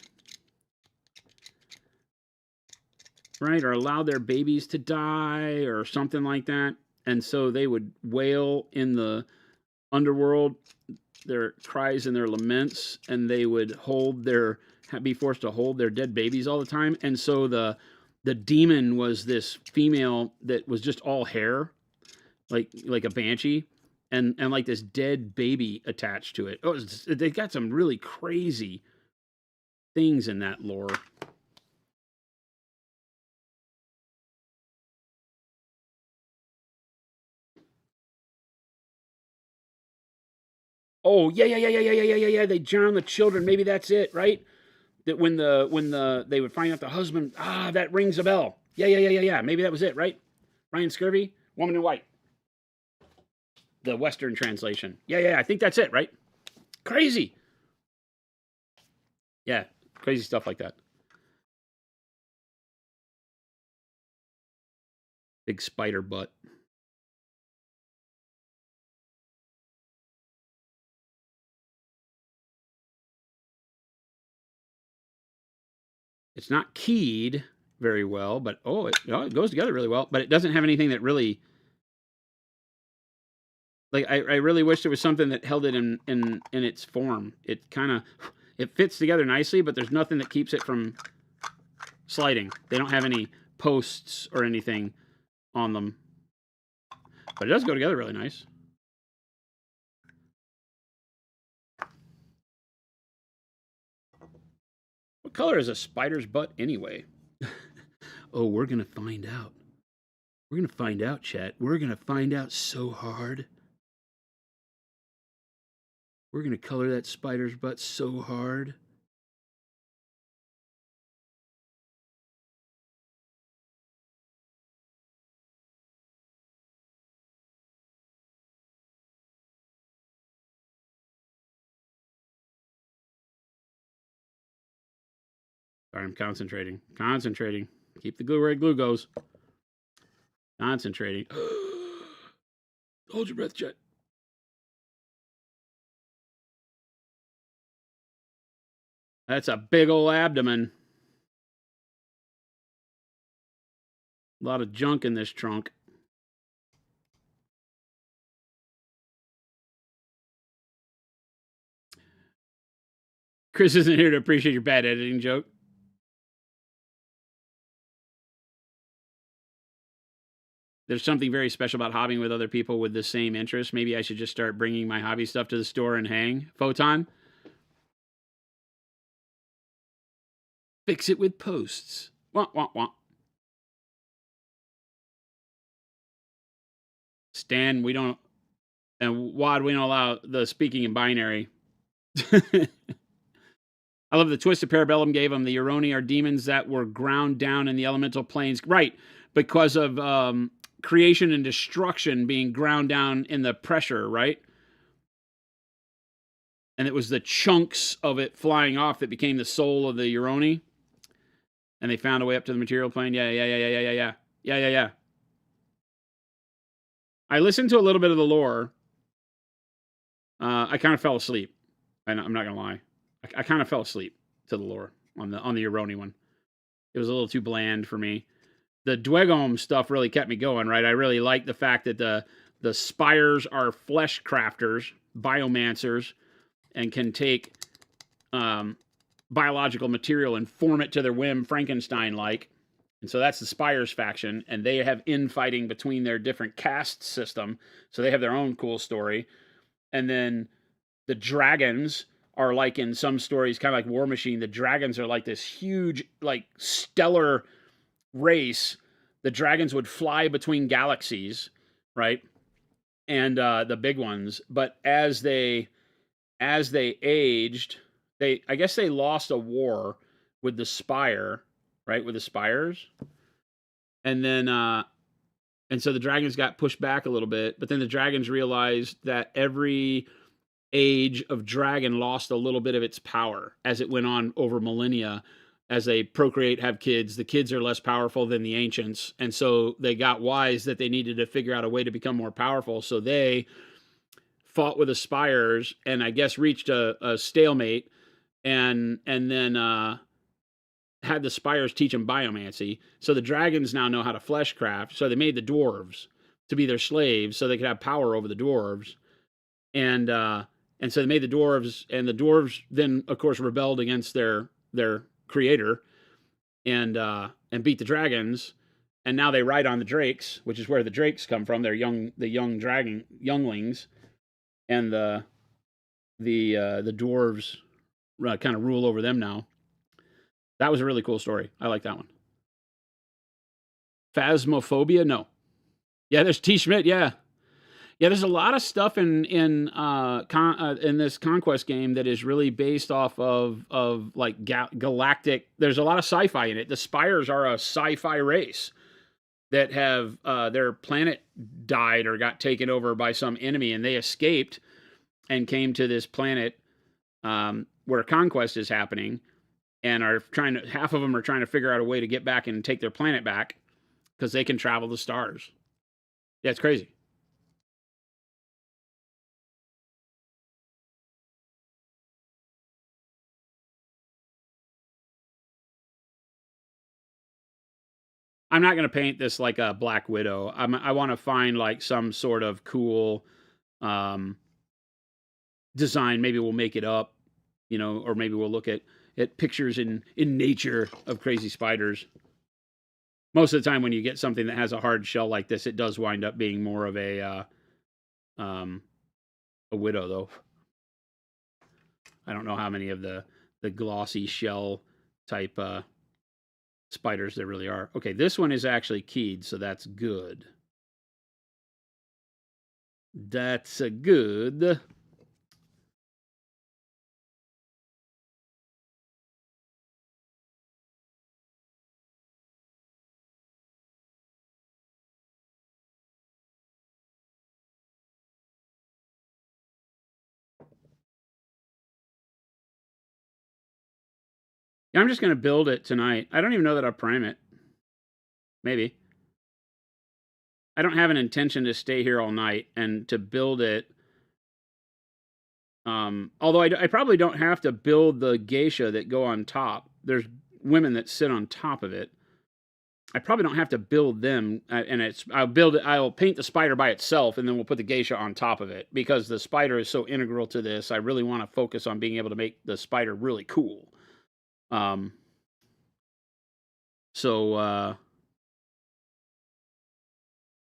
right, or allowed their babies to die or something like that, and so they would wail in the underworld their cries and their laments, and they would be forced to hold their dead babies all the time. And so the demon was this female that was just all hair, like a banshee, and like this dead baby attached to it. They got some really crazy things in that lore. Oh yeah. They drown the children. Maybe that's it, right? That when they would find out the husband, that rings a bell. Yeah. Maybe that was it, right? Ryan Scurvy, Woman in White. The Western translation. Yeah. I think that's it, right? Crazy. Yeah, crazy stuff like that. Big spider butt. It's not keyed very well, but it goes together really well. But it doesn't have anything that really, like, I really wish there was something that held it in its form. It fits together nicely, but there's nothing that keeps it from sliding. They don't have any posts or anything on them, but it does go together really nice. What color is a spider's butt anyway? Oh, we're gonna find out. We're gonna find out, chat. We're gonna find out so hard. We're gonna color that spider's butt so hard. Sorry, I'm concentrating. Keep the glue where glue goes. Concentrating. Hold your breath, Chet. That's a big old abdomen. A lot of junk in this trunk. Chris isn't here to appreciate your bad editing joke. there's something very special about hobbying with other people with the same interest. Maybe I should just start bringing my hobby stuff to the store and hang. Photon. Fix it with posts. Wah, wah, wah. Stan, we don't, and Wad, we don't allow the speaking in binary. I love the Twisted Parabellum gave them. The Uroni are demons that were ground down in the elemental planes. Right, because of creation and destruction being ground down in the pressure, right? And it was the chunks of it flying off that became the soul of the Uroni. And they found a way up to the material plane. Yeah. I listened to a little bit of the lore. I kind of fell asleep. And I'm not going to lie. I kind of fell asleep to the lore on the Uroni one. It was a little too bland for me. The Dwegom stuff really kept me going, right? I really like the fact that the spires are flesh crafters, biomancers, and can take biological material and form it to their whim, Frankenstein-like. And so that's the Spires faction, and they have infighting between their different caste system, so they have their own cool story. And then the dragons are like in some stories, kind of like War Machine. The dragons are like this huge, like stellar race. The dragons would fly between galaxies, right? And the big ones. But as they aged, I guess they lost a war with the Spire, right? With the Spires. And then and so the dragons got pushed back a little bit, but then the dragons realized that every age of dragon lost a little bit of its power as it went on over millennia. As they procreate, have kids, the kids are less powerful than the ancients. And so they got wise that they needed to figure out a way to become more powerful. So they fought with the Spires and I guess reached a stalemate and then had the Spires teach them biomancy. So the dragons now know how to fleshcraft. So they made the dwarves to be their slaves so they could have power over the dwarves. And so they made the dwarves, and the dwarves then, of course, rebelled against their creator and beat the dragons. And now they ride on the drakes, which is where the drakes come from. They're the young dragon younglings, and the dwarves kind of rule over them now. That was a really cool story. I like that one. Phasmophobia? No. Yeah, there's T. Schmidt. Yeah. Yeah, there's a lot of stuff in this Conquest game that is really based off of like galactic. There's a lot of sci-fi in it. The Spires are a sci-fi race that have their planet died or got taken over by some enemy, and they escaped and came to this planet where Conquest is happening, and half of them are trying to figure out a way to get back and take their planet back because they can travel the stars. Yeah, it's crazy. I'm not going to paint this like a Black Widow. I want to find like some sort of cool design. Maybe we'll make it up, or maybe we'll look at pictures in nature of crazy spiders. Most of the time when you get something that has a hard shell like this, it does wind up being more of a widow, though. I don't know how many of the glossy shell type spiders there really are. Okay, this one is actually keyed, so that's good. That's a good. I'm just going to build it tonight. I don't even know that I'll prime it. Maybe. I don't have an intention to stay here all night and to build it. Although I probably don't have to build the geisha that go on top. There's women that sit on top of it. I probably don't have to build them, and I'll paint the spider by itself, and then we'll put the geisha on top of it because the spider is so integral to this. I really want to focus on being able to make the spider really cool. So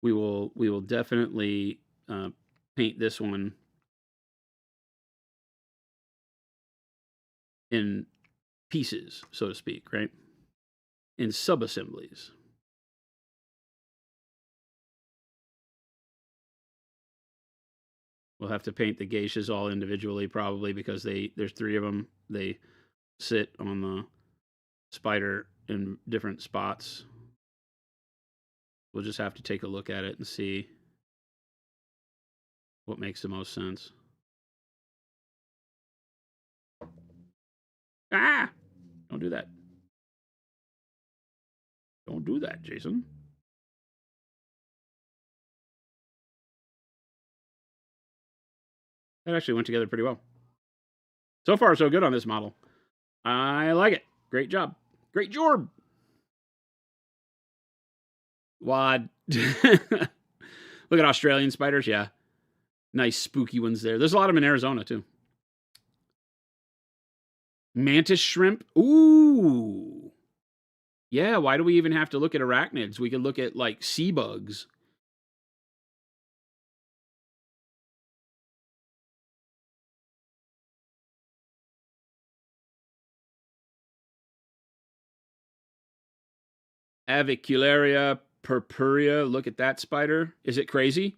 we will definitely paint this one in pieces, so to speak, right? In sub-assemblies. We'll have to paint the geishas all individually probably because there's 3 of them. They sit on the spider in different spots. We'll just have to take a look at it and see what makes the most sense. Ah! Don't do that. Don't do that, Jason. That actually went together pretty well. So far, so good on this model. I like it. Great job. Great job. Wad. Look at Australian spiders. Yeah. Nice spooky ones there. There's a lot of them in Arizona, too. Mantis shrimp. Ooh. Yeah, why do we even have to look at arachnids? We could look at, like, sea bugs. Avicularia purpurea. Look at that spider. Is it crazy?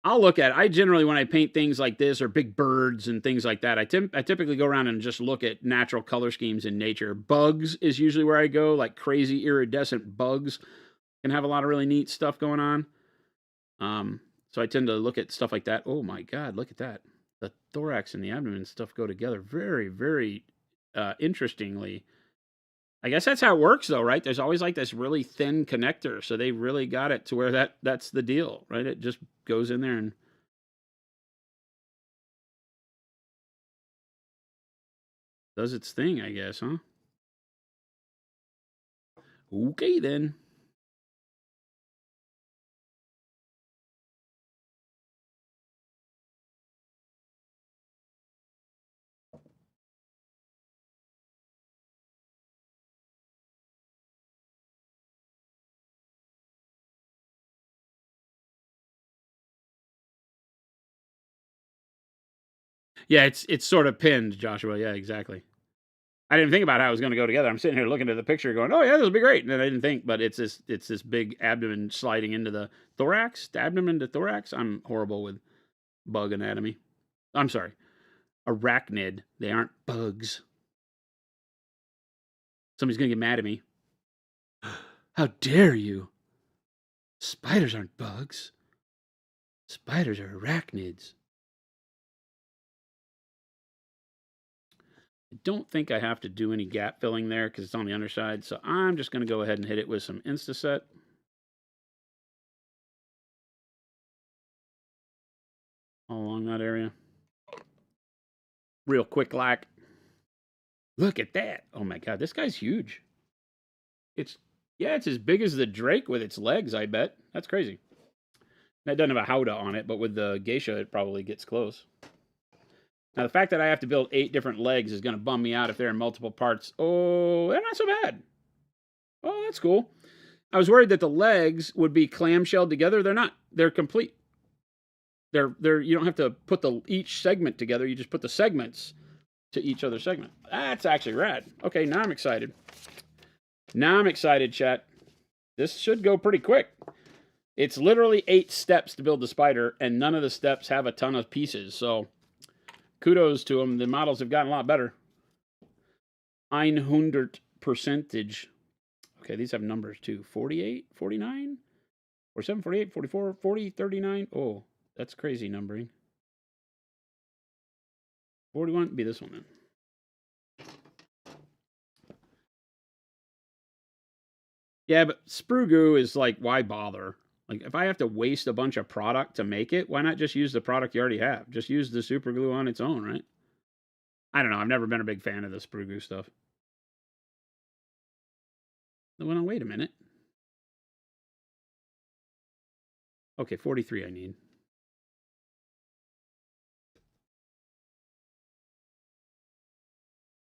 I'll look at it. I generally, when I paint things like this or big birds and things like that, I typically go around and just look at natural color schemes in nature. Bugs is usually where I go, like crazy iridescent bugs can have a lot of really neat stuff going on. So I tend to look at stuff like that. Oh my God, look at that. The thorax and the abdomen stuff go together very, very interestingly. I guess that's how it works, though, right? There's always like this really thin connector, so they really got it to where that's the deal, right? It just goes in there and does its thing, I guess, huh? Okay, then. Yeah, it's sort of pinned, Joshua. Yeah, exactly. I didn't think about how it was going to go together. I'm sitting here looking at the picture, going, "Oh yeah, this will be great." And then I didn't think, but it's this big abdomen sliding into the thorax, the abdomen to thorax. I'm horrible with bug anatomy. I'm sorry, arachnid. They aren't bugs. Somebody's gonna get mad at me. How dare you? Spiders aren't bugs. Spiders are arachnids. I don't think I have to do any gap filling there because it's on the underside. So I'm just going to go ahead and hit it with some Instaset. All along that area. Real quick like. Look at that. Oh my God, this guy's huge. It's as big as the Drake with its legs, I bet. That's crazy. That doesn't have a howdah on it, but with the geisha, it probably gets close. Now, the fact that I have to build 8 different legs is going to bum me out if they're in multiple parts. Oh, they're not so bad. Oh, that's cool. I was worried that the legs would be clamshelled together. They're not. They're complete. They're you don't have to put each segment together. You just put the segments to each other segment. That's actually rad. Okay, now I'm excited. Now I'm excited, chat. This should go pretty quick. It's literally 8 steps to build the spider, and none of the steps have a ton of pieces. So kudos to them. The models have gotten a lot better. 100%. Okay, these have numbers too. 48, 49, 47, 48, 44, 40, 39. Oh, that's crazy numbering. 41 be this one then. Yeah, but sprue goo is like, why bother? Like, if I have to waste a bunch of product to make it, why not just use the product you already have? Just use the super glue on its own, right? I don't know. I've never been a big fan of the sprue goo stuff. Well, no, wait a minute. Okay, 43 I need.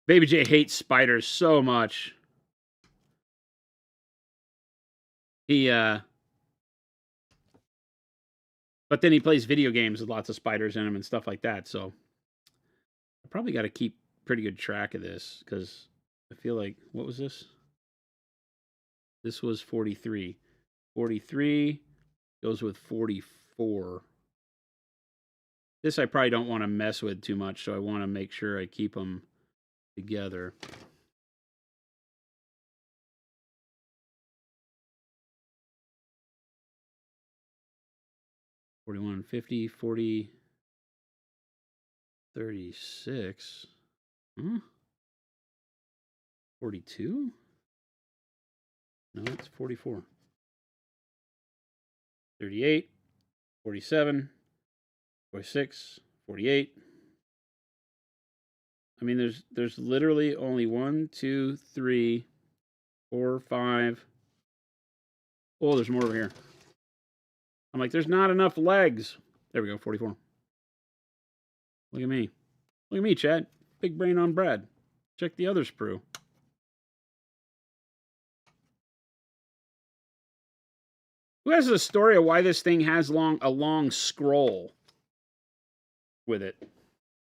Baby J hates spiders so much. He but then he plays video games with lots of spiders in them and stuff like that. So I probably got to keep pretty good track of this because I feel like, what was this? This was 43. 43 goes with 44. This I probably don't want to mess with too much, so I want to make sure I keep them together. $41, $50, $40, $36. Huh? $42? No, it's $44. $38, $47, $46, $48. I mean, there's literally only 1, 2, 3, 4, 5. Oh, there's more over here. I'm like, there's not enough legs. There we go, 44. Look at me. Look at me, Chad. Big brain on Brad. Check the other sprue. Who has a story of why this thing has a long scroll with it?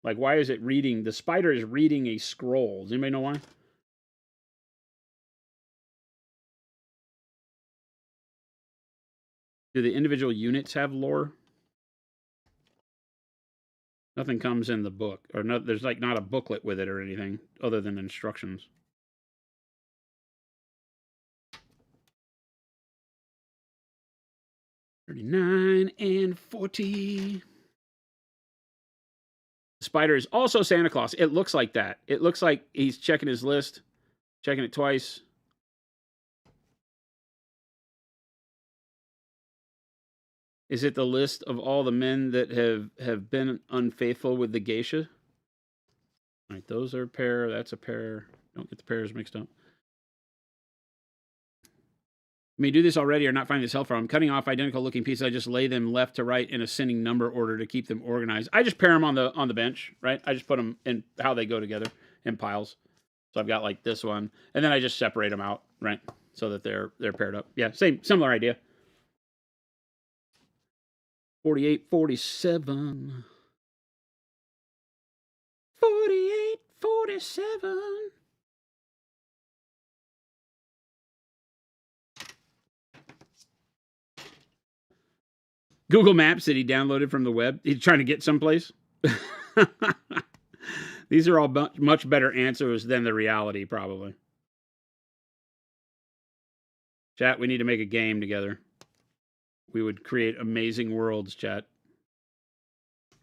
Like, why is it reading? The spider is reading a scroll. Does anybody know why? Do the individual units have lore? Nothing comes in the book, or no, there's like not a booklet with it or anything other than instructions. $39 and $40. Spider is also Santa Claus. It looks like that. It looks like he's checking his list, checking it twice. Is it the list of all the men that have been unfaithful with the geisha? All right, those are a pair. That's a pair. Don't get the pairs mixed up. I may do this already or not find this helpful. I'm cutting off identical looking pieces. I just lay them left to right in ascending number order to keep them organized. I just pair them on the bench, right? I just put them in how they go together in piles. So I've got like this one, and then I just separate them out, right? So that they're paired up. Yeah, similar idea. 48, 47. 48, 47. Google Maps that he downloaded from the web. He's trying to get someplace. These are all much better answers than the reality, probably. Chat, we need to make a game together. We would create amazing worlds, chat.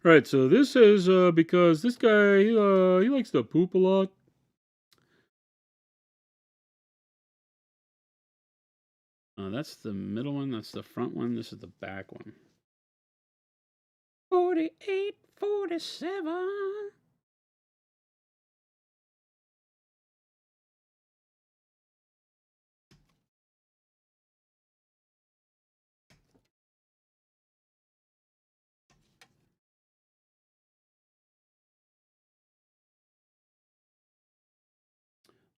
Right, so this is because this guy, he likes to poop a lot. That's the middle one. That's the front one. This is the back one. 48, 47.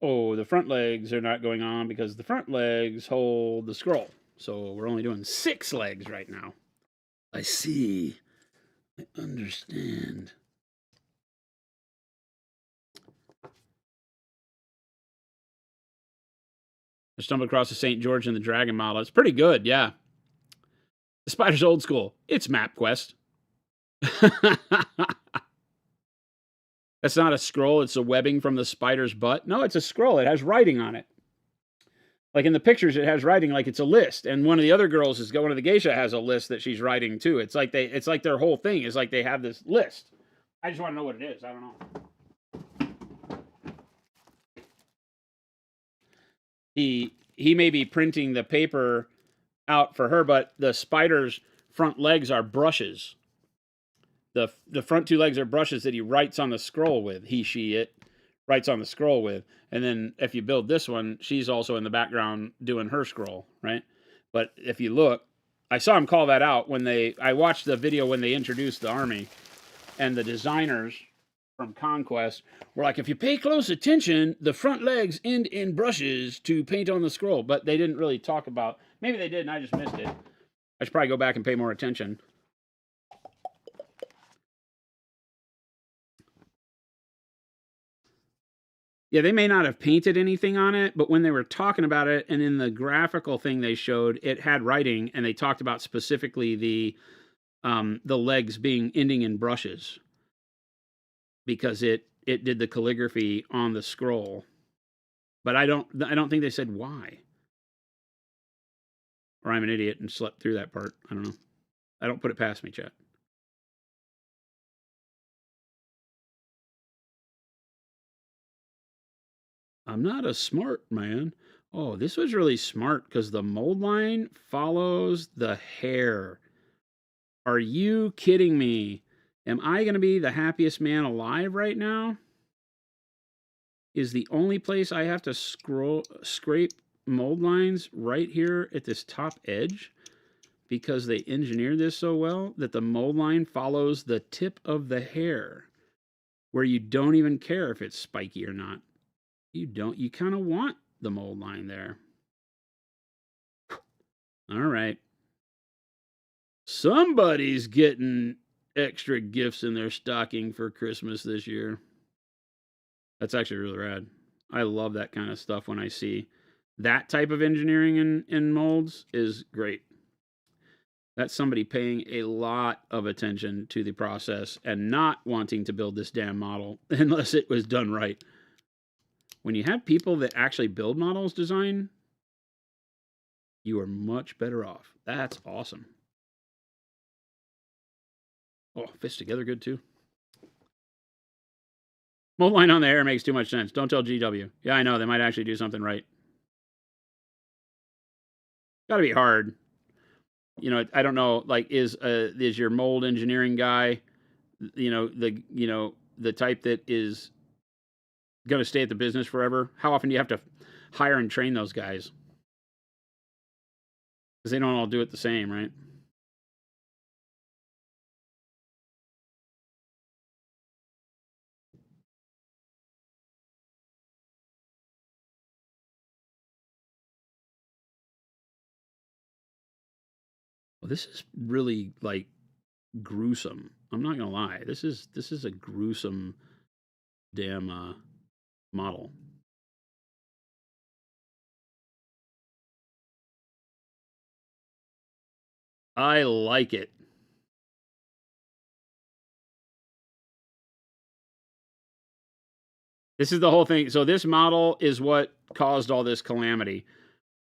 Oh, the front legs are not going on because the front legs hold the scroll. So we're only doing 6 legs right now. I see. I understand. I stumbled across the St. George and the Dragon model. It's pretty good, yeah. The spider's old school. It's MapQuest. That's not a scroll. It's a webbing from the spider's butt. No, it's a scroll. It has writing on it. Like in the pictures, it has writing like it's a list. And one of the other girls one of the geisha has a list that she's writing too. It's like their whole thing is like they have this list. I just want to know what it is. I don't know. He may be printing the paper out for her, but the spider's front legs are brushes. The front 2 legs are brushes that he writes on the scroll with. He, she, it writes on the scroll with. And then if you build this one, she's also in the background doing her scroll, right? But if you look, I saw him call that out when I watched the video when they introduced the army, and the designers from Conquest were like, if you pay close attention, the front legs end in brushes to paint on the scroll. But they didn't really talk about, maybe they did and I just missed it. I should probably go back and pay more attention. Yeah, they may not have painted anything on it, but when they were talking about it and in the graphical thing they showed, it had writing and they talked about specifically the legs ending in brushes because it did the calligraphy on the scroll. But I don't think they said why. Or I'm an idiot and slept through that part. I don't know. I don't put it past me, chat. I'm not a smart man. Oh, this was really smart because the mold line follows the hair. Are you kidding me? Am I going to be the happiest man alive right now? Is the only place I have to scrape mold lines right here at this top edge because they engineered this so well that the mold line follows the tip of the hair where you don't even care if it's spiky or not. You kind of want the mold line there. All right. Somebody's getting extra gifts in their stocking for Christmas this year. That's actually really rad. I love that kind of stuff when I see that type of engineering in molds is great. That's somebody paying a lot of attention to the process and not wanting to build this damn model unless it was done right. When you have people that actually build models design, you are much better off. That's awesome. Oh, fits together good too. Mold line on the hair makes too much sense. Don't tell GW. Yeah, I know. They might actually do something right. Got to be hard. You know, I don't know. Like, is your mold engineering guy, the type that is going to stay at the business forever? How often do you have to hire and train those guys? Because they don't all do it the same, right? Well, this is really like gruesome. I'm not gonna lie. This is a gruesome damn model. I like it. This is the whole thing. So this model is what caused all this calamity.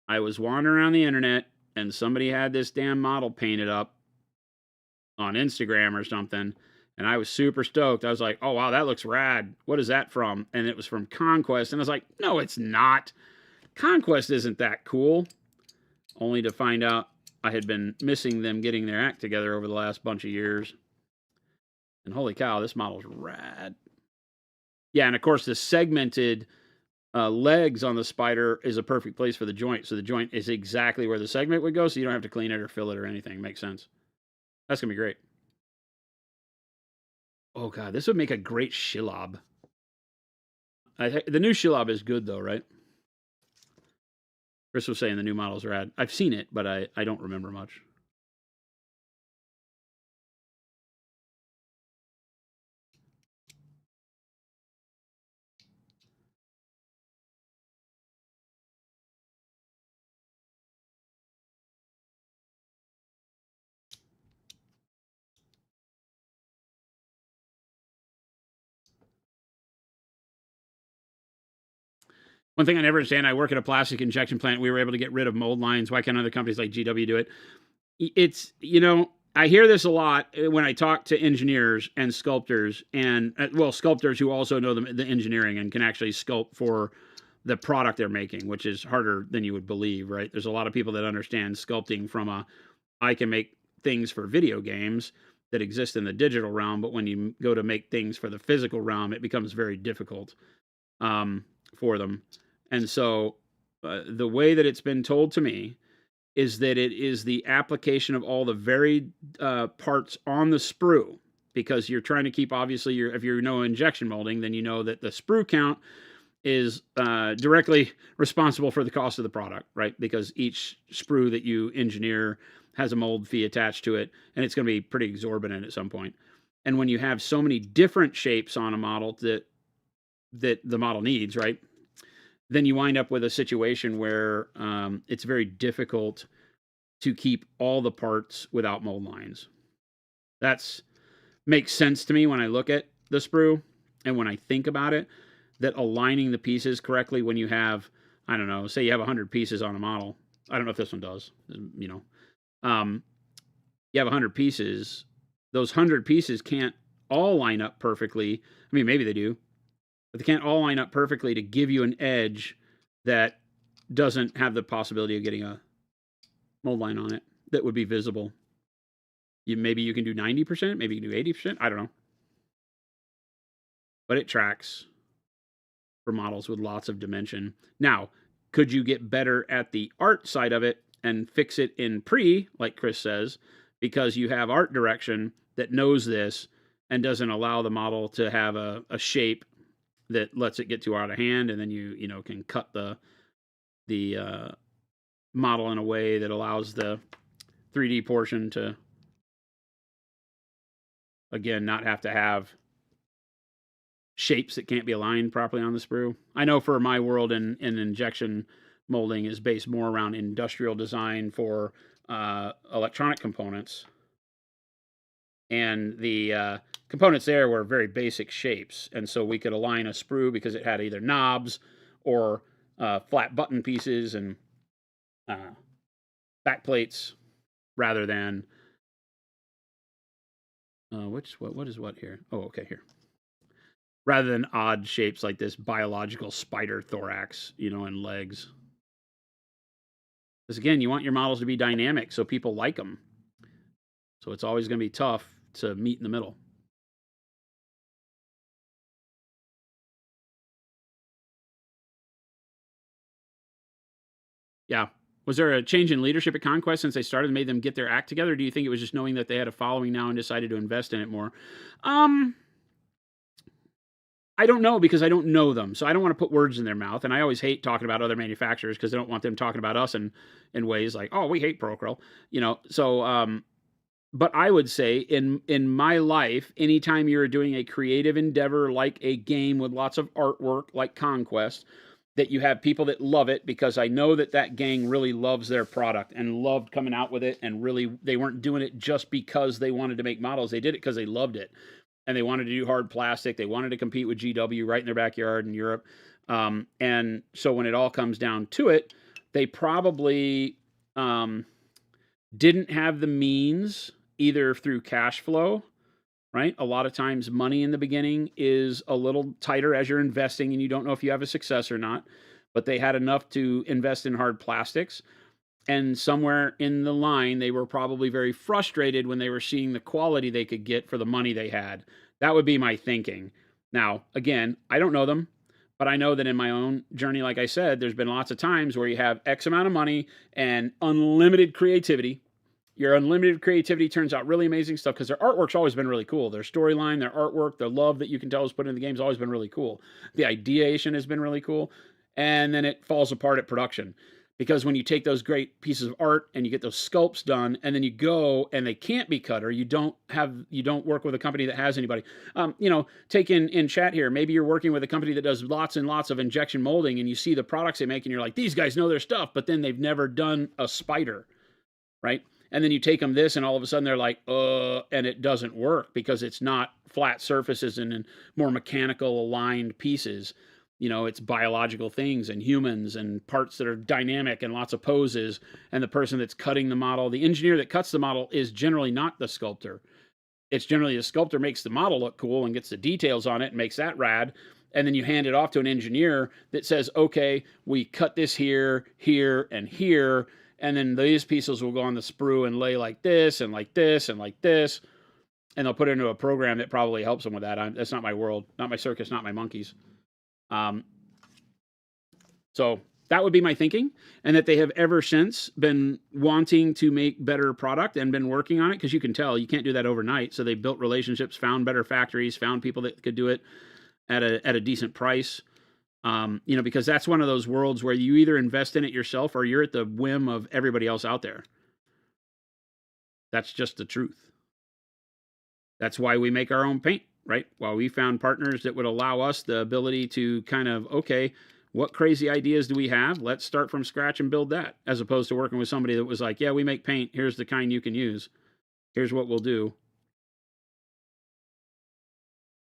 I was wandering around the internet and somebody had this damn model painted up on Instagram or something. And I was super stoked. I was like, oh, wow, that looks rad. What is that from? And it was from Conquest. And I was like, no, it's not. Conquest isn't that cool. Only to find out I had been missing them getting their act together over the last bunch of years. And holy cow, this model's rad. Yeah, and of course, the segmented legs on the spider is a perfect place for the joint. So the joint is exactly where the segment would go, so you don't have to clean it or fill it or anything. Makes sense. That's going to be great. Oh, God, this would make a great Shelob. The new Shelob is good, though, right? Chris was saying the new model's rad. I've seen it, but I don't remember much. One thing I never understand, I work at a plastic injection plant. We were able to get rid of mold lines. Why can't other companies like GW do it? It's, I hear this a lot when I talk to engineers and sculptors and, sculptors who also know the engineering and can actually sculpt for the product they're making, which is harder than you would believe, right? There's a lot of people that understand sculpting from I can make things for video games that exist in the digital realm, but when you go to make things for the physical realm, it becomes very difficult for them. And so the way that it's been told to me is that it is the application of all the varied parts on the sprue because you're trying to keep, obviously, if you know injection molding, then you know that the sprue count is directly responsible for the cost of the product, right? Because each sprue that you engineer has a mold fee attached to it, and it's going to be pretty exorbitant at some point. And when you have so many different shapes on a model that the model needs, right, then you wind up with a situation where it's very difficult to keep all the parts without mold lines. That's makes sense to me when I look at the sprue and when I think about it, that aligning the pieces correctly when you have, I don't know, say you have 100 pieces on a model. I don't know if this one does, you know. You have 100 pieces. Those 100 pieces can't all line up perfectly. I mean, maybe they do, but they can't all line up perfectly to give you an edge that doesn't have the possibility of getting a mold line on it that would be visible. Maybe you can do 90%, maybe you can do 80%. I don't know. But it tracks for models with lots of dimension. Now, could you get better at the art side of it and fix it in pre, like Chris says, because you have art direction that knows this and doesn't allow the model to have a shape that lets it get too out of hand, and then you know can cut the model in a way that allows the 3D portion to, again, not have to have shapes that can't be aligned properly on the sprue. I know for my world in injection molding is based more around industrial design for electronic components. And the components there were very basic shapes. And so we could align a sprue because it had either knobs or flat button pieces and back plates rather than what is what here? Oh, okay, here. Rather than odd shapes like this biological spider thorax, you know, and legs. Because again, you want your models to be dynamic so people like them. So it's always going to be tough to meet in the middle. Yeah. Was there a change in leadership at Conquest since they started and made them get their act together? Or do you think it was just knowing that they had a following now and decided to invest in it more? I don't know because I don't know them. So I don't want to put words in their mouth. And I always hate talking about other manufacturers because I don't want them talking about us in ways like, oh, we hate Procurl, you know? So, but I would say in my life, anytime you're doing a creative endeavor like a game with lots of artwork like Conquest, that you have people that love it, because I know that gang really loves their product and loved coming out with it, and really they weren't doing it just because they wanted to make models. They did it because they loved it. And they wanted to do hard plastic. They wanted to compete with GW right in their backyard in Europe. And so when it all comes down to it, they probably didn't have the means either through cash flow, right? A lot of times money in the beginning is a little tighter as you're investing and you don't know if you have a success or not, but they had enough to invest in hard plastics. And somewhere in the line, they were probably very frustrated when they were seeing the quality they could get for the money they had. That would be my thinking. Now, again, I don't know them, but I know that in my own journey, like I said, there's been lots of times where you have X amount of money and unlimited creativity. Your unlimited creativity turns out really amazing stuff because their artwork's always been really cool. Their storyline, their artwork, their love that you can tell is put in the game's always been really cool. The ideation has been really cool. And then it falls apart at production. Because when you take those great pieces of art and you get those sculpts done, and then you go and they can't be cut, or you don't work with a company that has anybody. You know, take in chat here, maybe you're working with a company that does lots and lots of injection molding, and you see the products they make and you're like, these guys know their stuff, but then they've never done a spider, right? And then you take them this, and all of a sudden they're like, and it doesn't work because it's not flat surfaces and more mechanical aligned pieces. You know, it's biological things and humans and parts that are dynamic and lots of poses. And the person that's cutting the model, the engineer that cuts the model, is generally not the sculptor. It's generally the sculptor makes the model look cool and gets the details on it and makes that rad. And then you hand it off to an engineer that says, okay, we cut this here, here, and here. And then these pieces will go on the sprue and lay like this and like this and like this. And they'll put it into a program that probably helps them with that. That's not my world, not my circus, not my monkeys. So That would be my thinking, and that they have ever since been wanting to make better product and been working on it, because you can tell you can't do that overnight. So they built relationships, found better factories, found people that could do it at a decent price. Because that's one of those worlds where you either invest in it yourself or you're at the whim of everybody else out there. That's just the truth. That's why we make our own paint, right? While we found partners that would allow us the ability to kind of, okay, what crazy ideas do we have? Let's start from scratch and build that, as opposed to working with somebody that was like, yeah, we make paint. Here's the kind you can use. Here's what we'll do.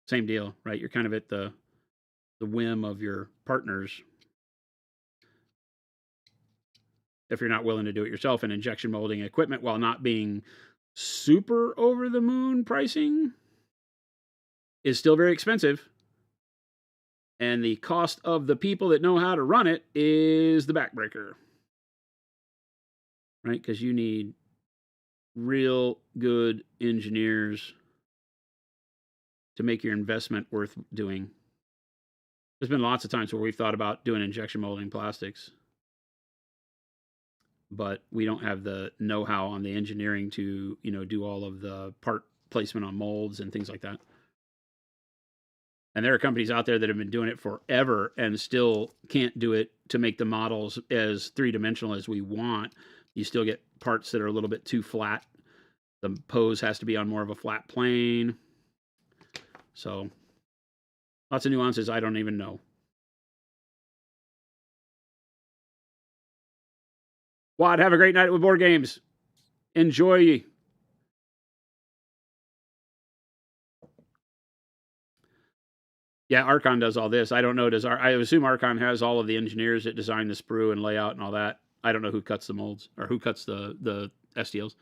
Same deal, right? You're kind of at the whim of your partners if you're not willing to do it yourself. And injection molding equipment, while not being super over the moon pricing, is still very expensive. And the cost of the people that know how to run it is the backbreaker, right? Because you need real good engineers to make your investment worth doing. There's been lots of times where we've thought about doing injection molding plastics, but we don't have the know-how on the engineering to, do all of the part placement on molds and things like that. And there are companies out there that have been doing it forever and still can't do it to make the models as three-dimensional as we want. You still get parts that are a little bit too flat. The pose has to be on more of a flat plane. So lots of nuances I don't even know. Wad, have a great night with board games. Enjoy. Yeah, Archon does all this. I don't know. I assume Archon has all of the engineers that design the sprue and layout and all that. I don't know who cuts the molds or who cuts the STLs.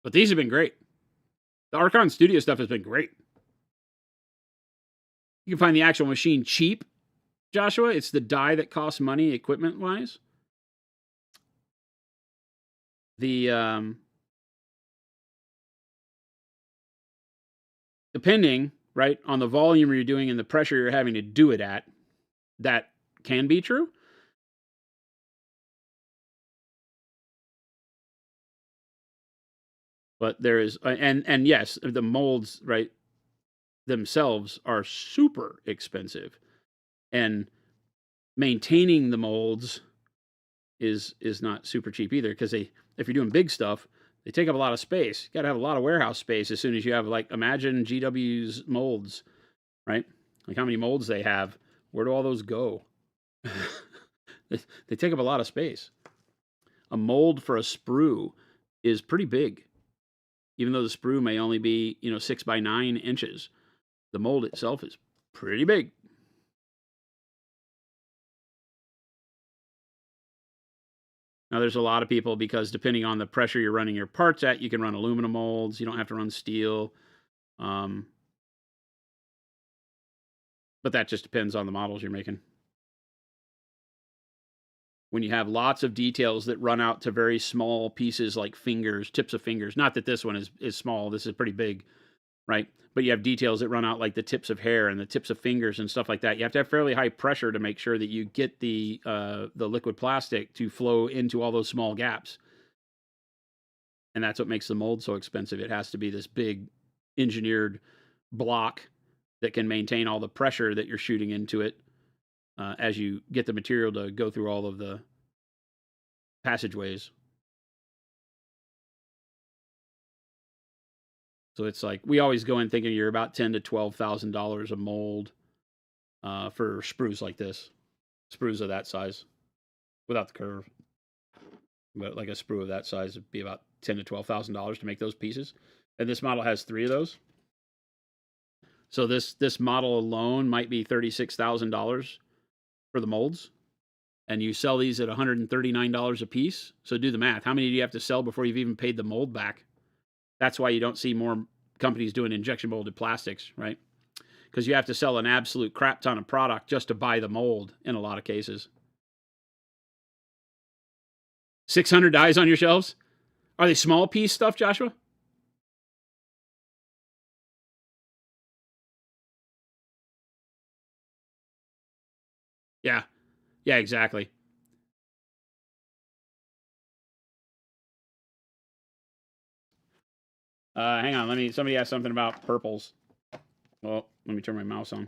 But these have been great. The Archon Studio stuff has been great. You can find the actual machine cheap, Joshua. It's the die that costs money equipment-wise. Depending, right, on the volume you're doing and the pressure you're having to do it at, that can be true. But there is, and yes, the molds, right, themselves are super expensive, and maintaining the molds is not super cheap either, because if you're doing big stuff, they take up a lot of space. You got to have a lot of warehouse space as soon as you have, like, imagine GW's molds, right? Like how many molds they have. Where do all those go? They take up a lot of space. A mold for a sprue is pretty big. Even though the sprue may only be, 6 by 9 inches, the mold itself is pretty big. Now, there's a lot of people, because depending on the pressure you're running your parts at, you can run aluminum molds. You don't have to run steel. But that just depends on the models you're making. When you have lots of details that run out to very small pieces like fingers, tips of fingers, not that this one is small, this is pretty big, right? But you have details that run out like the tips of hair and the tips of fingers and stuff like that. You have to have fairly high pressure to make sure that you get the liquid plastic to flow into all those small gaps. And that's what makes the mold so expensive. It has to be this big engineered block that can maintain all the pressure that you're shooting into it. As you get the material to go through all of the passageways. So it's like, we always go in thinking you're about $10,000 to $12,000 a mold for sprues like this. Sprues of that size, without the curve. But like a sprue of that size would be about $10,000 to $12,000 to make those pieces. And this model has 3 of those. So this model alone might be $36,000 for the molds, and you sell these at $139 a piece. So do the math. How many do you have to sell before you've even paid the mold back? That's why you don't see more companies doing injection molded plastics, right? Because you have to sell an absolute crap ton of product just to buy the mold in a lot of cases. 600 dies on your shelves? Are they small piece stuff, Joshua? Yeah. Yeah, exactly. Hang on. Somebody asked something about purples. Well, let me turn my mouse on.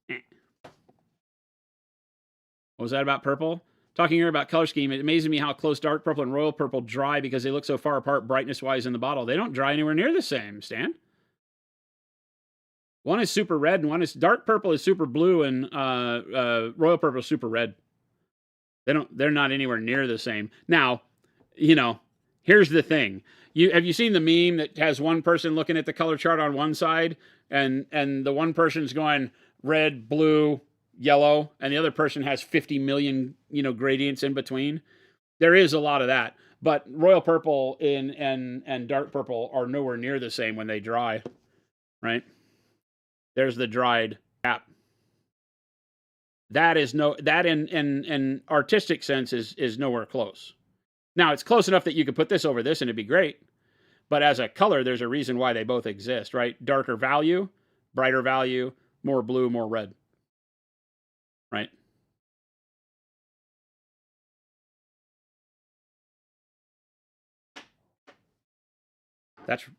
What was that about purple? Talking here about color scheme, it amazes me how close dark purple and royal purple dry because they look so far apart brightness-wise in the bottle. They don't dry anywhere near the same, Stan. One is super red and one is dark purple is super blue and royal purple is super red. They're not anywhere near the same. Now, here's the thing. Have you seen the meme that has one person looking at the color chart on one side and the one person's going red, blue, yellow, and the other person has 50 million, gradients in between? There is a lot of that. But royal purple and dark purple are nowhere near the same when they dry, right? There's the dried cap. That in artistic sense is nowhere close. Now it's close enough that you could put this over this and it'd be great. But as a color, there's a reason why they both exist, right? Darker value, brighter value, more blue, more red. Right?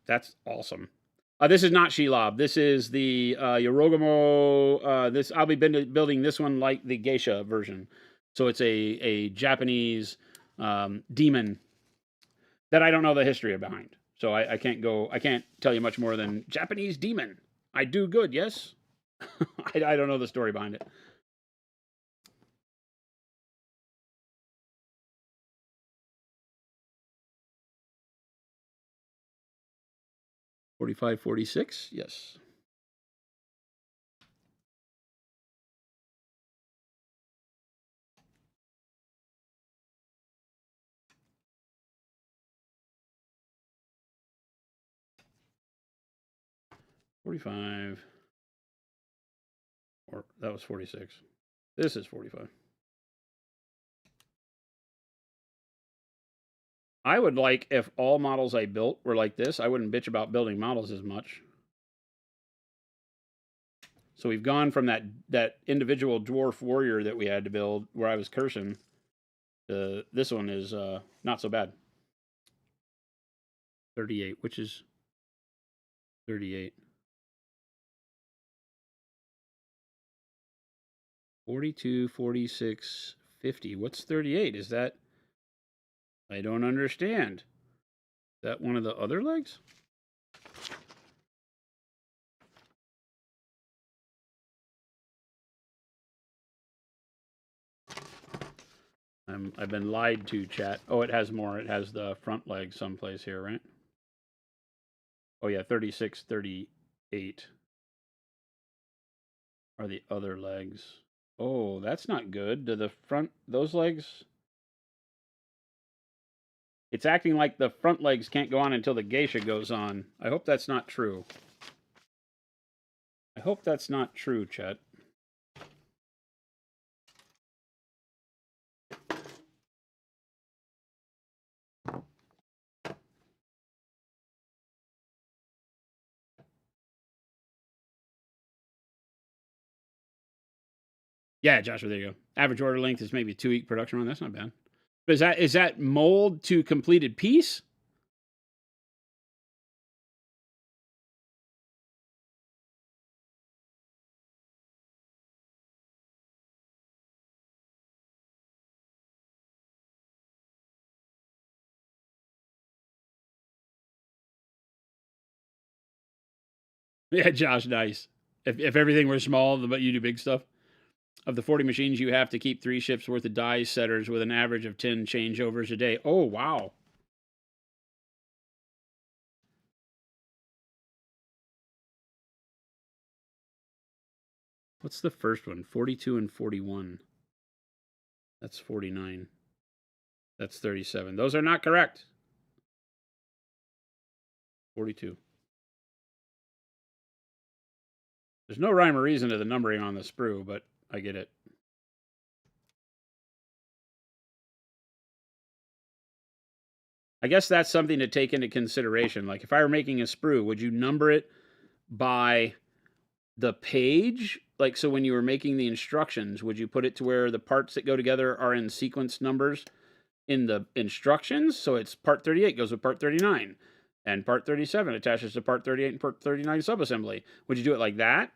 That's awesome. This is not Shelob. This is the Yorogamo. This I'll be building this one like the geisha version. So it's a Japanese demon that I don't know the history behind. So I can't tell you much more than Japanese demon. I do good, yes. I don't know the story behind it. $45, $46, yes. $45. Or that was $46. This is $45. I would like if all models I built were like this. I wouldn't bitch about building models as much. So we've gone from that individual dwarf warrior that we had to build where I was cursing. This one is not so bad. 38, which is 38. 42, 46, 50. What's 38? Is that... I don't understand. Is that one of the other legs? I've been lied to, chat. Oh, it has more. It has the front leg someplace here, right? Oh, yeah, 36, 38 are the other legs. Oh, that's not good. Do the front, those legs... It's acting like the front legs can't go on until the geisha goes on. I hope that's not true. I hope that's not true, chat. Yeah, Joshua, there you go. Average order length is maybe a 2-week production run. That's not bad. But is that mold to completed piece? Yeah, Josh, nice. If everything were small, but you do big stuff. Of the 40 machines, you have to keep 3 shifts worth of die setters with an average of 10 changeovers a day. Oh, wow. What's the first one? 42 and 41. That's 49. That's 37. Those are not correct. 42. There's no rhyme or reason to the numbering on the sprue, but I get it. I guess that's something to take into consideration. Like if I were making a sprue, would you number it by the page? Like, so when you were making the instructions, would you put it to where the parts that go together are in sequence numbers in the instructions? So it's part 38 goes with part 39, and part 37 attaches to part 38 and part 39 subassembly. Would you do it like that?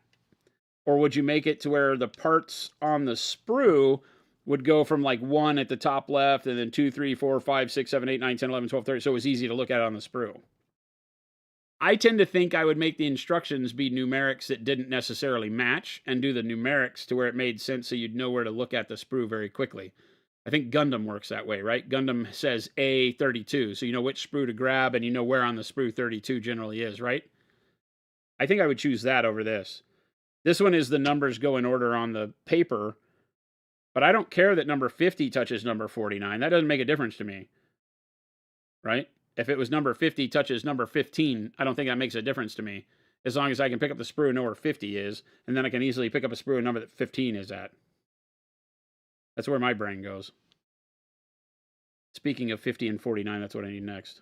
Or would you make it to where the parts on the sprue would go from like 1 at the top left, and then 2, 3, 4, 5, 6, 7, 8, 9, 10, 11, 12, 13, so it was easy to look at on the sprue? I tend to think I would make the instructions be numerics that didn't necessarily match, and do the numerics to where it made sense so you'd know where to look at the sprue very quickly. I think Gundam works that way, right? Gundam says A32, so you know which sprue to grab, and you know where on the sprue 32 generally is, right? I think I would choose that over this. This one is the numbers go in order on the paper, but I don't care that number 50 touches number 49. That doesn't make a difference to me, right? If it was number 50 touches number 15, I don't think that makes a difference to me, as long as I can pick up the sprue and know where 50 is, and then I can easily pick up a sprue and number that 15 is at. That's where my brain goes. Speaking of 50 and 49, that's what I need next.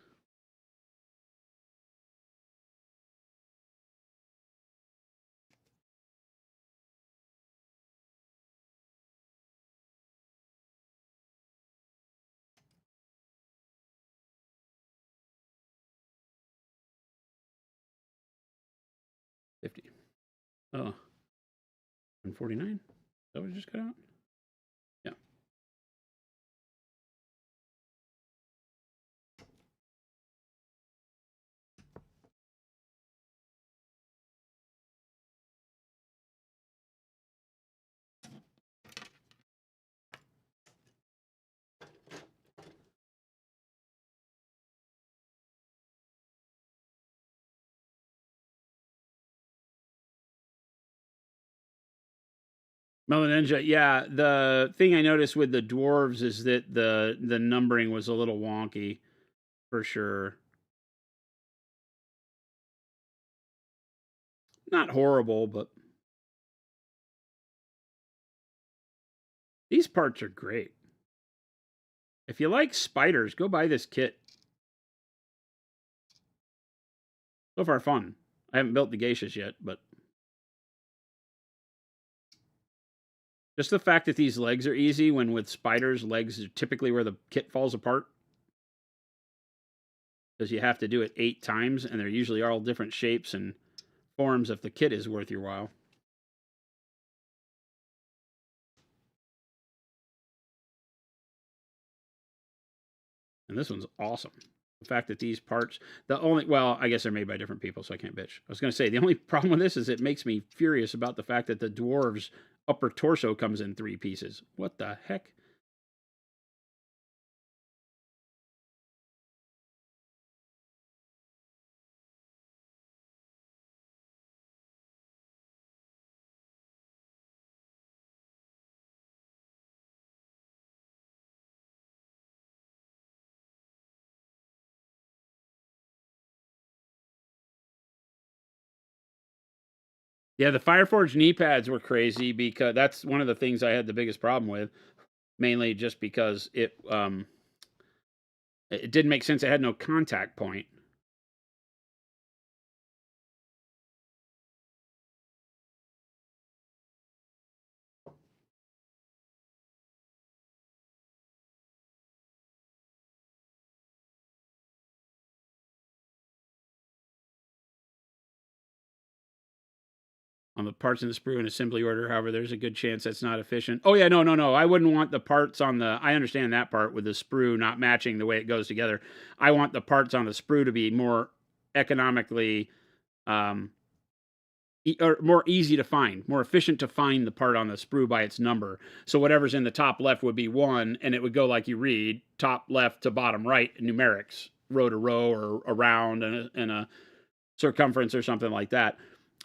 Oh, and 49? Is that what it just cut out? Yeah. Melaninja, yeah. The thing I noticed with the dwarves is that the numbering was a little wonky, for sure. Not horrible, but these parts are great. If you like spiders, go buy this kit. So far, fun. I haven't built the geishas yet, but just the fact that these legs are easy, when with spiders, legs are typically where the kit falls apart. Because you have to do it 8 times, and they're usually all different shapes and forms if the kit is worth your while. And this one's awesome. The fact that these parts, well, I guess they're made by different people, so I can't bitch. I was going to say, the only problem with this is it makes me furious about the fact that the dwarves' upper torso comes in 3 pieces. What the heck? Yeah, the Fireforge knee pads were crazy, because that's one of the things I had the biggest problem with, mainly just because it didn't make sense. It had no contact point. On the parts in the sprue in assembly order, however, there's a good chance that's not efficient. Oh yeah, no. I wouldn't want the parts on the, I understand that part with the sprue not matching the way it goes together. I want the parts on the sprue to be more economically, or more easy to find, more efficient to find the part on the sprue by its number. So whatever's in the top left would be 1, and it would go like you read, top left to bottom right, numerics, row to row, or around and a circumference or something like that.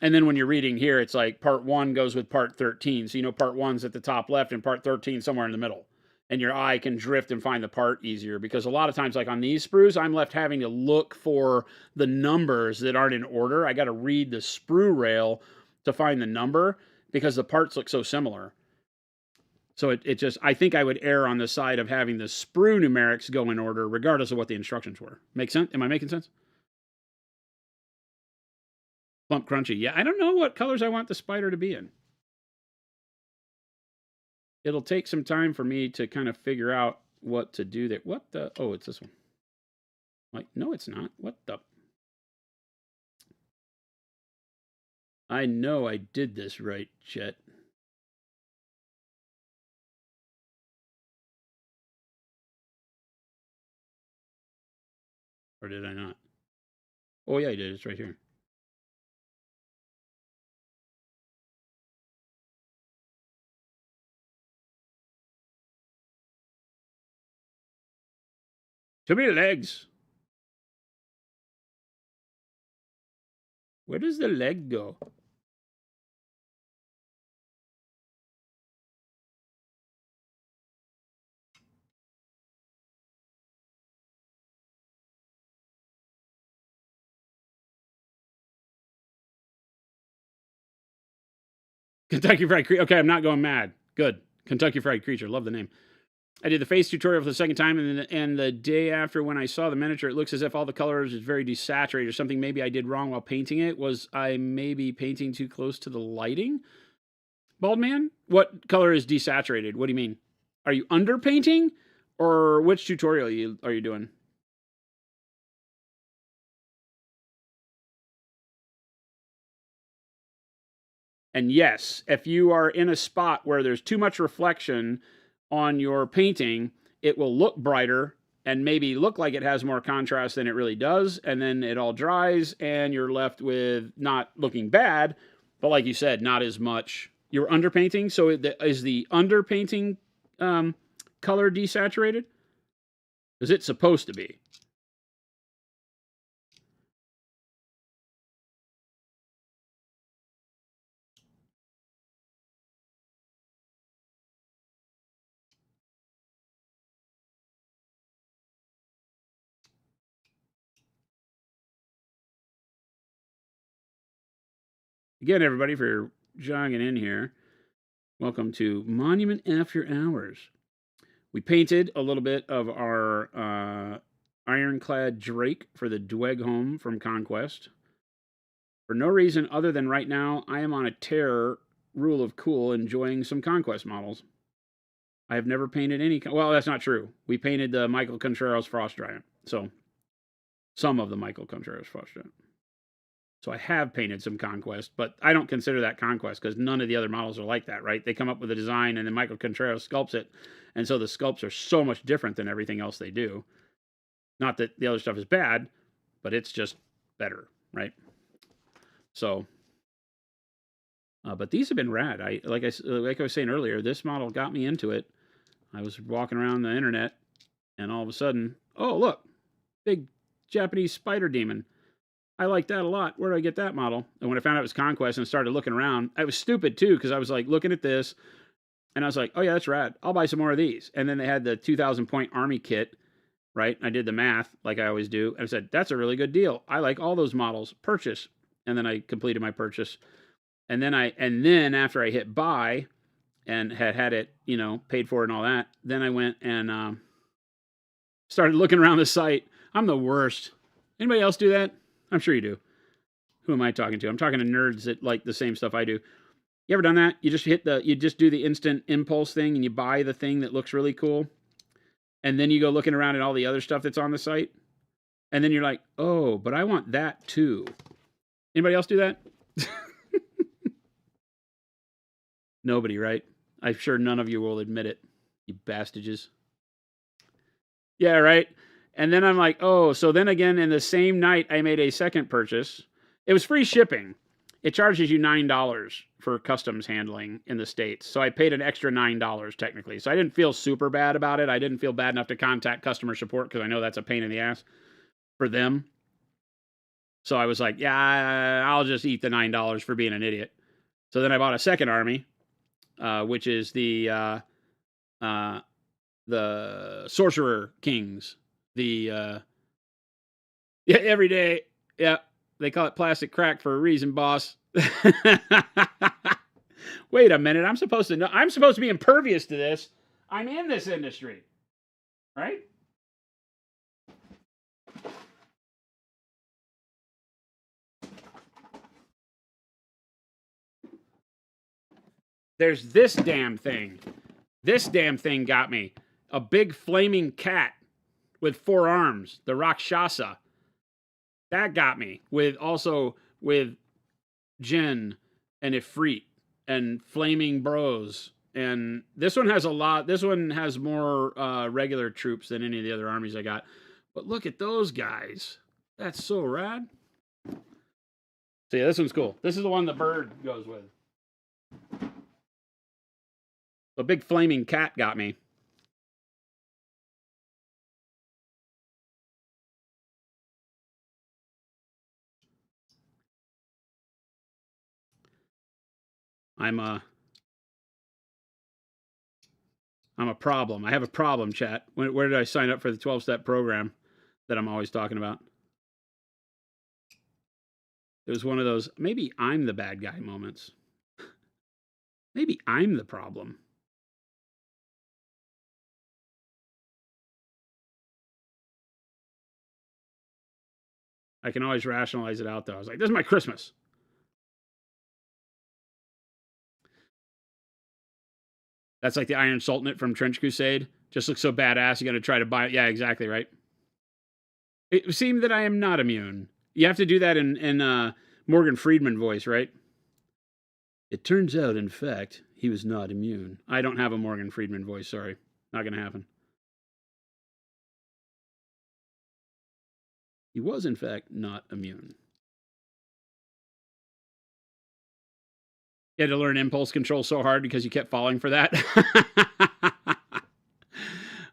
And then when you're reading here, it's like part 1 goes with part 13. So you know part 1's at the top left and part 13 somewhere in the middle. And your eye can drift and find the part easier, because a lot of times, like on these sprues, I'm left having to look for the numbers that aren't in order. I got to read the sprue rail to find the number, because the parts look so similar. So it just, I think I would err on the side of having the sprue numerics go in order, regardless of what the instructions were. Make sense? Am I making sense? Plump crunchy. Yeah, I don't know what colors I want the spider to be in. It'll take some time for me to kind of figure out what to do there. What the? Oh, it's this one. Like, no, it's not. What the? I know I did this right, Chet. Or did I not? Oh, yeah, I did. It's right here. Too many legs. Where does the leg go? Kentucky Fried Creature. Okay, I'm not going mad. Good. Kentucky Fried Creature. Love the name. I did the face tutorial for the second time, and the day after when I saw the miniature, it looks as if all the colors is very desaturated or something maybe I did wrong while painting it. Was I maybe painting too close to the lighting? Bald man? What color is desaturated? What do you mean? Are you underpainting? Or which tutorial are you doing? And yes, if you are in a spot where there's too much reflection on your painting, it will look brighter and maybe look like it has more contrast than it really does. And then it all dries and you're left with not looking bad, but like you said, not as much. You're underpainting. So is the underpainting color desaturated? Is it supposed to be? Again, everybody, for jogging in here, welcome to Monument After Hours. We painted a little bit of our ironclad Drake for the Dweg home from Conquest. For no reason other than right now, I am on a tear, rule of cool, enjoying some Conquest models. I have never painted any... Well, that's not true. We painted the Michael Contreras Frost Giant. So, some of the Michael Contreras Frost Giant. So I have painted some Conquest, but I don't consider that Conquest because none of the other models are like that, right? They come up with a design and then Michael Contreras sculpts it. And so the sculpts are so much different than everything else they do. Not that the other stuff is bad, but it's just better, right? So, but these have been rad. Like I was saying earlier, this model got me into it. I was walking around the internet and all of a sudden, oh, look, big Japanese spider demon. I like that a lot. Where did I get that model? And when I found out it was Conquest and started looking around, I was stupid too, because I was like looking at this and I was like, oh yeah, that's rad. I'll buy some more of these. And then they had the 2,000 point army kit, right? I did the math like I always do. And I said, that's a really good deal. I like all those models. Purchase. And then I completed my purchase. And then after I hit buy and had it, paid for it and all that, then I went and started looking around the site. I'm the worst. Anybody else do that? I'm sure you do. Who am I talking to? I'm talking to nerds that like the same stuff I do. You ever done that? You just do the instant impulse thing and you buy the thing that looks really cool. And then you go looking around at all the other stuff that's on the site. And then you're like, oh, but I want that too. Anybody else do that? Nobody, right? I'm sure none of you will admit it. You bastages. Yeah, right? And then I'm like, oh, so then again, in the same night, I made a second purchase. It was free shipping. It charges you $9 for customs handling in the States. So I paid an extra $9 technically. So I didn't feel super bad about it. I didn't feel bad enough to contact customer support because I know that's a pain in the ass for them. So I was like, yeah, I'll just eat the $9 for being an idiot. So then I bought a second army, which is the Sorcerer Kings. Yeah, every day. Yeah, they call it plastic crack for a reason, boss. Wait a minute. I'm supposed to know. I'm supposed to be impervious to this. I'm in this industry, right? There's this damn thing. This damn thing got me. A big flaming cat with 4 arms, the Rakshasa. That got me. With Jinn and Ifrit and Flaming Bros. And this one has a lot. This one has more regular troops than any of the other armies I got. But look at those guys. That's so rad. So yeah, this one's cool. This is the one the bird goes with. The big flaming cat got me. I'm a problem. I have a problem, chat. Where did I sign up for the 12-step program that I'm always talking about? It was one of those, maybe I'm the bad guy moments. Maybe I'm the problem. I can always rationalize it out, though. I was like, this is my Christmas. That's like the Iron Sultanate from Trench Crusade. Just looks so badass, you're going to try to buy it. Yeah, exactly, right? It seemed that I am not immune. You have to do that in Morgan Freeman voice, right? It turns out, in fact, he was not immune. I don't have a Morgan Freeman voice, sorry. Not going to happen. He was, in fact, not immune. You had to learn impulse control so hard because you kept falling for that.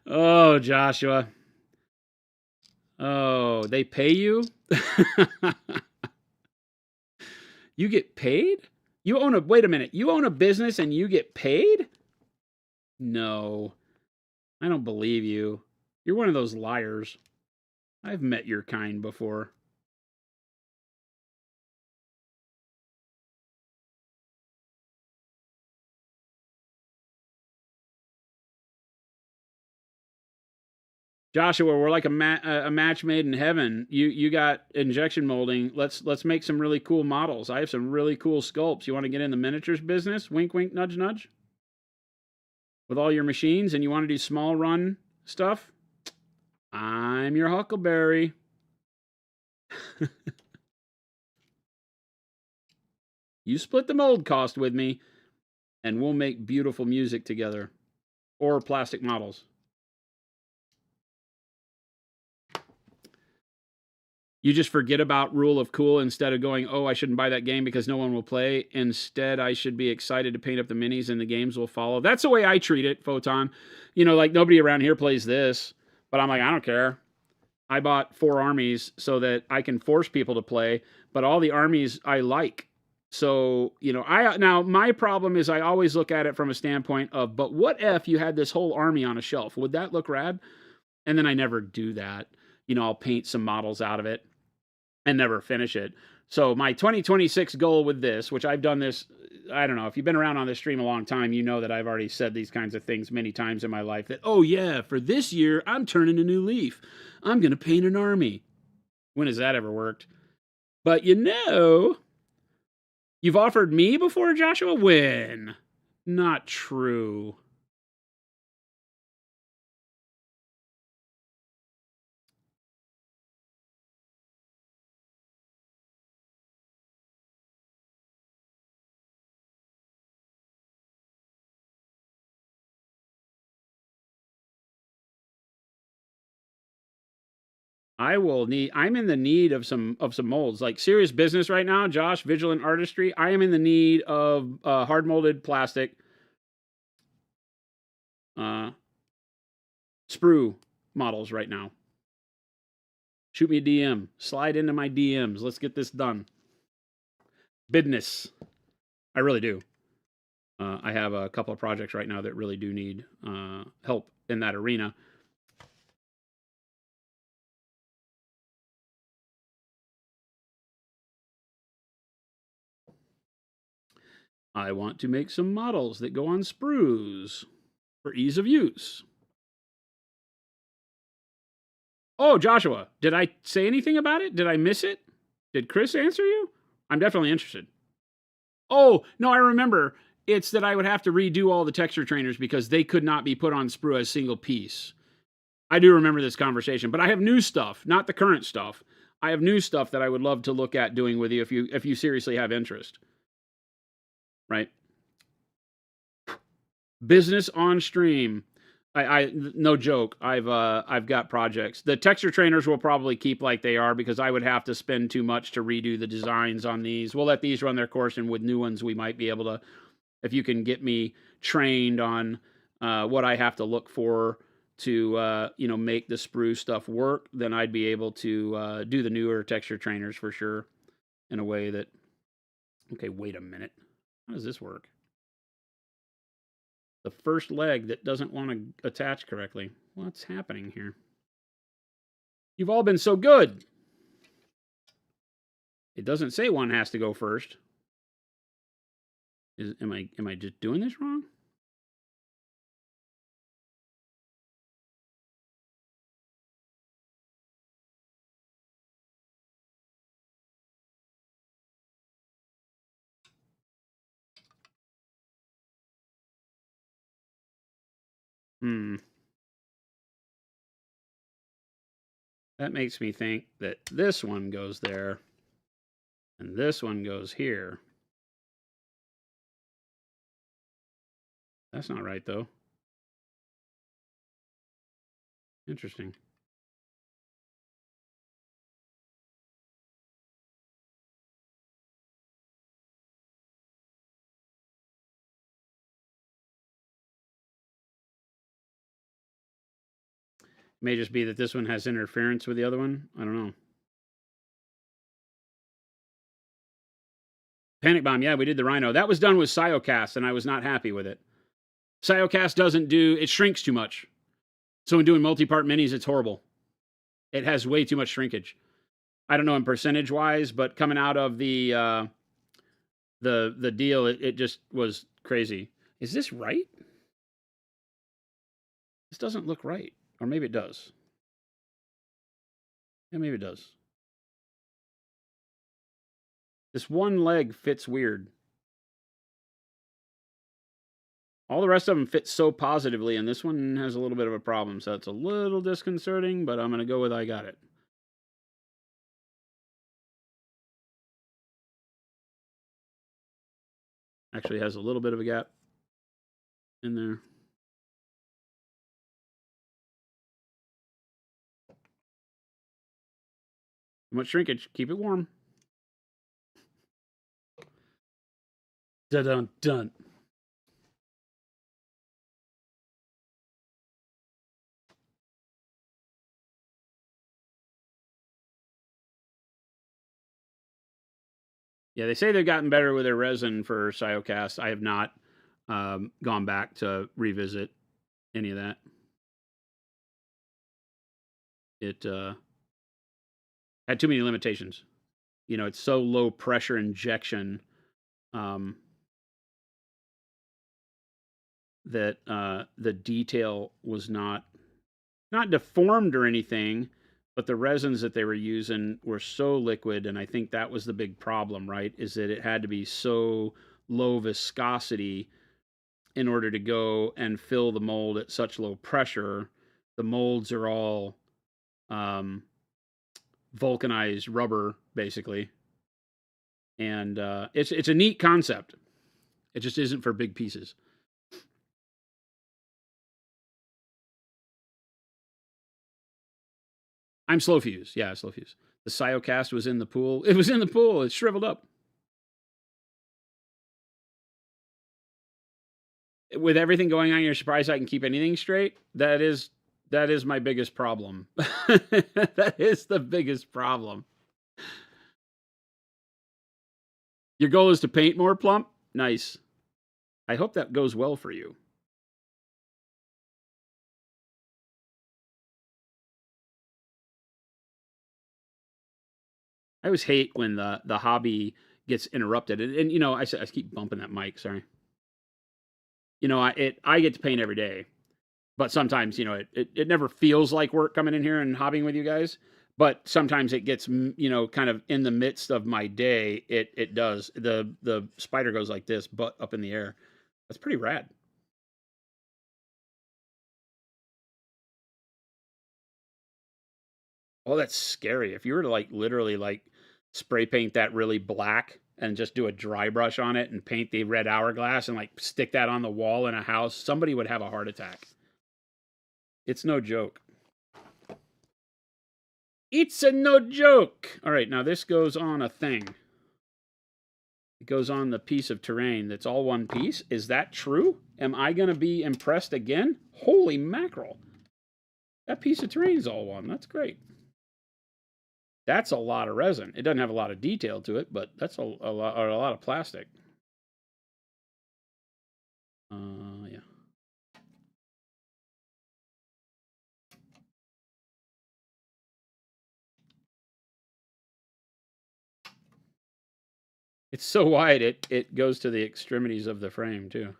Oh, Joshua. Oh, they pay you? You get paid? You own a, wait a minute, you own a business and you get paid? No, I don't believe you. You're one of those liars. I've met your kind before. Joshua, we're like a match made in heaven. You got injection molding. Let's make some really cool models. I have some really cool sculpts. You want to get in the miniatures business? Wink, wink, nudge, nudge. With all your machines, and you want to do small run stuff? I'm your Huckleberry. You split the mold cost with me, and we'll make beautiful music together, or plastic models. You just forget about rule of cool instead of going, oh, I shouldn't buy that game because no one will play. Instead, I should be excited to paint up the minis and the games will follow. That's the way I treat it, Photon. You know, like nobody around here plays this, but I'm like, I don't care. I bought 4 armies so that I can force people to play, but all the armies I like. So, you know, now my problem is I always look at it from a standpoint of, but what if you had this whole army on a shelf? Would that look rad? And then I never do that. You know, I'll paint some models out of it and never finish it. So my 2026 goal with this, which I've done this, I don't know, if you've been around on this stream a long time, you know that I've already said these kinds of things many times in my life that, oh yeah, for this year, I'm turning a new leaf. I'm going to paint an army. When has that ever worked? But you know, you've offered me before, Joshua? When? Not true. I'm in the need of some molds. Like serious business right now, Josh, Vigilant Artistry. I am in the need of hard molded plastic sprue models right now. Shoot me a DM. Slide into my DMs. Let's get this done. Business. I really do. I have a couple of projects right now that really do need help in that arena. I want to make some models that go on sprues for ease of use. Oh, Joshua, did I say anything about it? Did I miss it? Did Chris answer you? I'm definitely interested. Oh, no, I remember. It's that I would have to redo all the texture trainers because they could not be put on sprue as single piece. I do remember this conversation, but I have new stuff, not the current stuff. I have new stuff that I would love to look at doing with you if you seriously have interest. Right? Business on stream. I no joke. I've got projects. The texture trainers will probably keep like they are because I would have to spend too much to redo the designs on these. We'll let these run their course, and with new ones, we might be able to, if you can get me trained on what I have to look for to make the sprue stuff work, then I'd be able to do the newer texture trainers for sure in a way that. Okay, wait a minute. How does this work? The first leg that doesn't want to attach correctly. What's happening here? You've all been so good. It doesn't say one has to go first. Am I just doing this wrong? That makes me think that this one goes there and this one goes here. That's not right, though. Interesting. It may just be that this one has interference with the other one. I don't know. Panic Bomb, yeah, we did the Rhino. That was done with Siocast, and I was not happy with it. Siocast doesn't do, it shrinks too much. So when doing multi-part minis, it's horrible. It has way too much shrinkage. I don't know in percentage-wise, but coming out of the deal, it just was crazy. Is this right? This doesn't look right. Or maybe it does. Yeah, maybe it does. This one leg fits weird. All the rest of them fit so positively, and this one has a little bit of a problem, so it's a little disconcerting, but I'm going to go with I got it. Actually has a little bit of a gap in there. Too much shrinkage. Keep it warm. Dun-dun-dun. Yeah, they say they've gotten better with their resin for Siocast. I have not gone back to revisit any of that. It had too many limitations. You know, it's so low pressure injection that the detail was not deformed or anything, but the resins that they were using were so liquid, and I think that was the big problem, right? Is that it had to be so low viscosity in order to go and fill the mold at such low pressure. The molds are all vulcanized rubber, basically, and it's a neat concept. It just isn't for big pieces. I'm slow fuse. Yeah, slow fuse. The Siocast was in the pool. It was in the pool. It's shriveled up. With everything going on, you're surprised I can keep anything straight? That is my biggest problem. That is the biggest problem. Your goal is to paint more plump? Nice. I hope that goes well for you. I always hate when the hobby gets interrupted. And you know, I keep bumping that mic. Sorry. You know, I get to paint every day, but sometimes, you know, it never feels like work coming in here and hobbying with you guys. But sometimes it gets, you know, kind of in the midst of my day. It does. The spider goes like this, butt up in the air. That's pretty rad. Oh, that's scary. If you were to like literally like spray paint that really black and just do a dry brush on it and paint the red hourglass and like stick that on the wall in a house, somebody would have a heart attack. It's no joke. It's a no joke. All right, now this goes on a thing. It goes on the piece of terrain that's all one piece. Is that true? Am I going to be impressed again? Holy mackerel. That piece of terrain is all one. That's great. That's a lot of resin. It doesn't have a lot of detail to it, but that's a lot of plastic. Yeah. It's so wide, it goes to the extremities of the frame, too.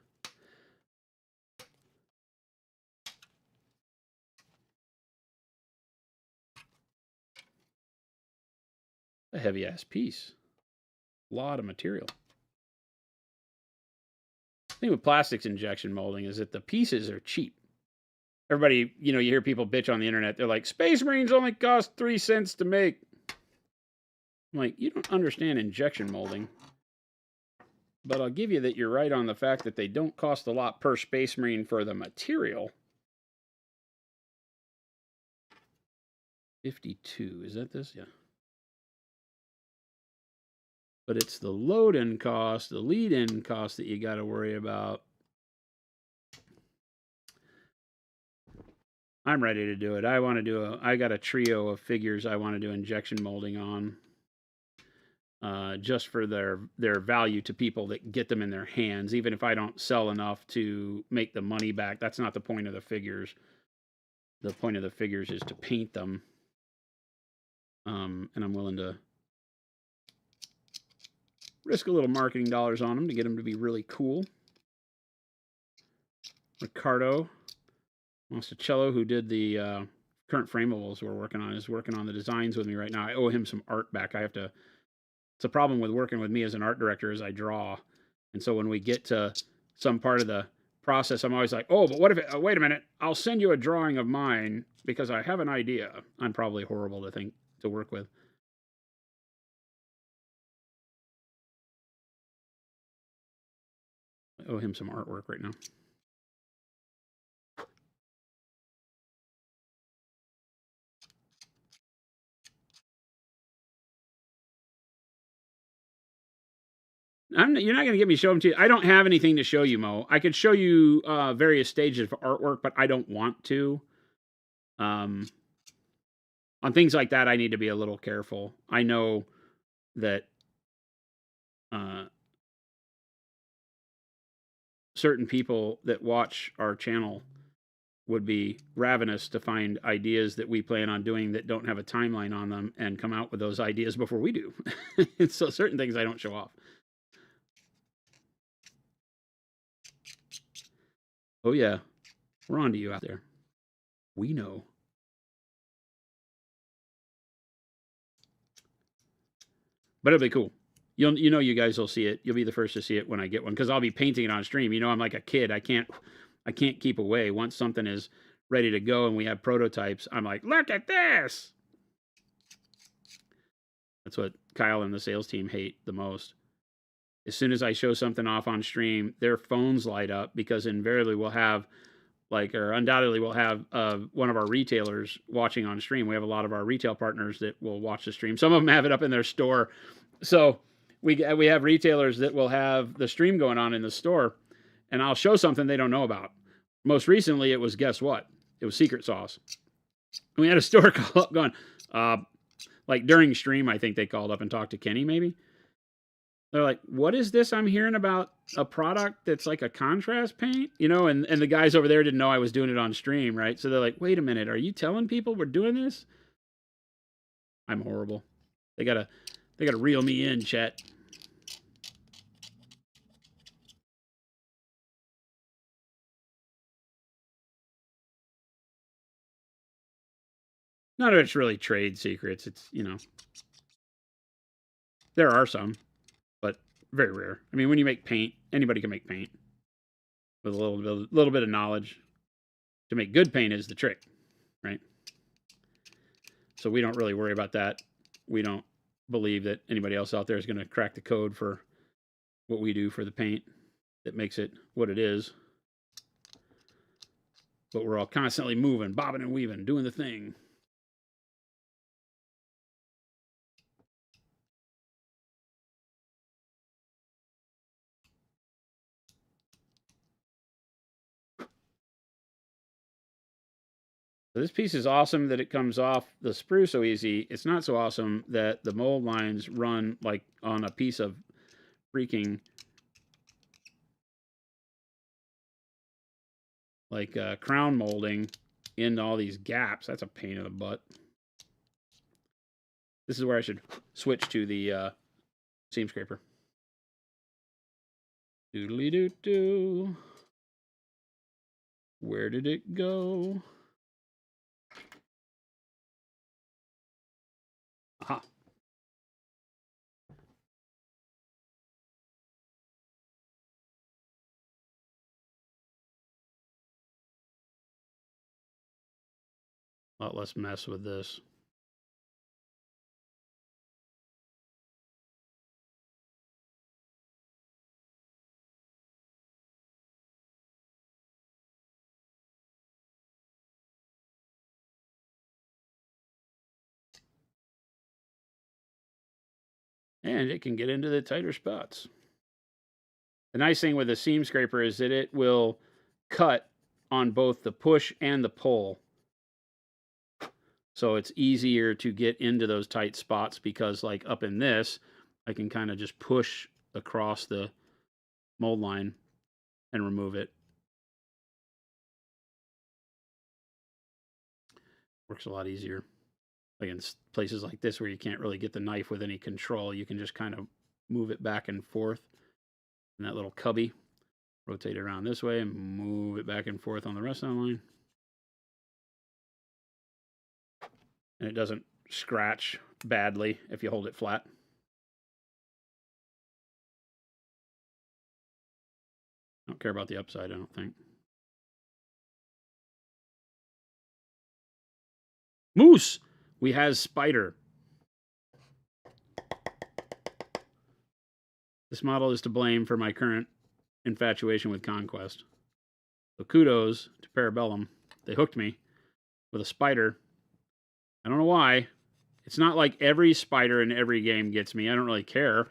A heavy-ass piece. A lot of material. The thing with plastics injection molding is that the pieces are cheap. Everybody, you know, you hear people bitch on the internet. They're like, Space Marines only cost 3 cents to make. I'm like, you don't understand injection molding. But I'll give you that you're right on the fact that they don't cost a lot per Space Marine for the material. 52, is that this? Yeah. But it's the load-in cost, the lead-in cost that you got to worry about. I'm ready to do it. I want to do I got a trio of figures I want to do injection molding on. Just for their value to people that get them in their hands. Even if I don't sell enough to make the money back, that's not the point of the figures. The point of the figures is to paint them. And I'm willing to risk a little marketing dollars on them to get them to be really cool. Ricardo Monticello, who did the current frameables we're working on, is working on the designs with me right now. I owe him some art back. I have to... It's a problem with working with me as an art director is I draw. And so when we get to some part of the process, I'm always like, oh, but what if it, wait a minute, I'll send you a drawing of mine because I have an idea. I'm probably horrible to work with. I owe him some artwork right now. You're not going to get me show them to you. I don't have anything to show you, Mo. I could show you various stages of artwork, but I don't want to. On things like that, I need to be a little careful. I know that certain people that watch our channel would be ravenous to find ideas that we plan on doing that don't have a timeline on them and come out with those ideas before we do. So certain things I don't show off. Oh, yeah. We're on to you out there. We know. But it'll be cool. You know, you guys will see it. You'll be the first to see it when I get one because I'll be painting it on stream. You know, I'm like a kid. I can't keep away. Once something is ready to go and we have prototypes, I'm like, look at this. That's what Kyle and the sales team hate the most. As soon as I show something off on stream, their phones light up because invariably we'll have, undoubtedly we'll have one of our retailers watching on stream. We have a lot of our retail partners that will watch the stream. Some of them have it up in their store. So we have retailers that will have the stream going on in the store, and I'll show something they don't know about. Most recently, it was, guess what? It was secret sauce. We had a store call up going, like during stream, I think they called up and talked to Kenny maybe. They're like, what is this I'm hearing about a product that's like a contrast paint? You know, and the guys over there didn't know I was doing it on stream, right? So they're like, wait a minute, are you telling people we're doing this? I'm horrible. They gotta reel me in, chat. None of it's really trade secrets. It's, there are some, but very rare. I mean, when you make paint, anybody can make paint with a little bit of knowledge. To make good paint is the trick, right? So we don't really worry about that. We don't believe that anybody else out there is going to crack the code for what we do for the paint that makes it what it is. But we're all constantly moving, bobbing and weaving, doing the thing. So this piece is awesome that it comes off the sprue so easy. It's not so awesome that the mold lines run like on a piece of freaking like crown molding in all these gaps. That's a pain in the butt. This is where I should switch to the seam scraper. Doodly doo doo. Where did it go? Aha. A lot less mess with this. And it can get into the tighter spots. The nice thing with the seam scraper is that it will cut on both the push and the pull. So it's easier to get into those tight spots because like up in this, I can kind of just push across the mold line and remove it. Works a lot easier. Like in places like this where you can't really get the knife with any control, you can just kind of move it back and forth in that little cubby. Rotate it around this way and move it back and forth on the rest of the line. And it doesn't scratch badly if you hold it flat. I don't care about the upside, I don't think. Moose! We has spider. This model is to blame for my current infatuation with Conquest. So kudos to Parabellum. They hooked me with a spider. I don't know why. It's not like every spider in every game gets me. I don't really care.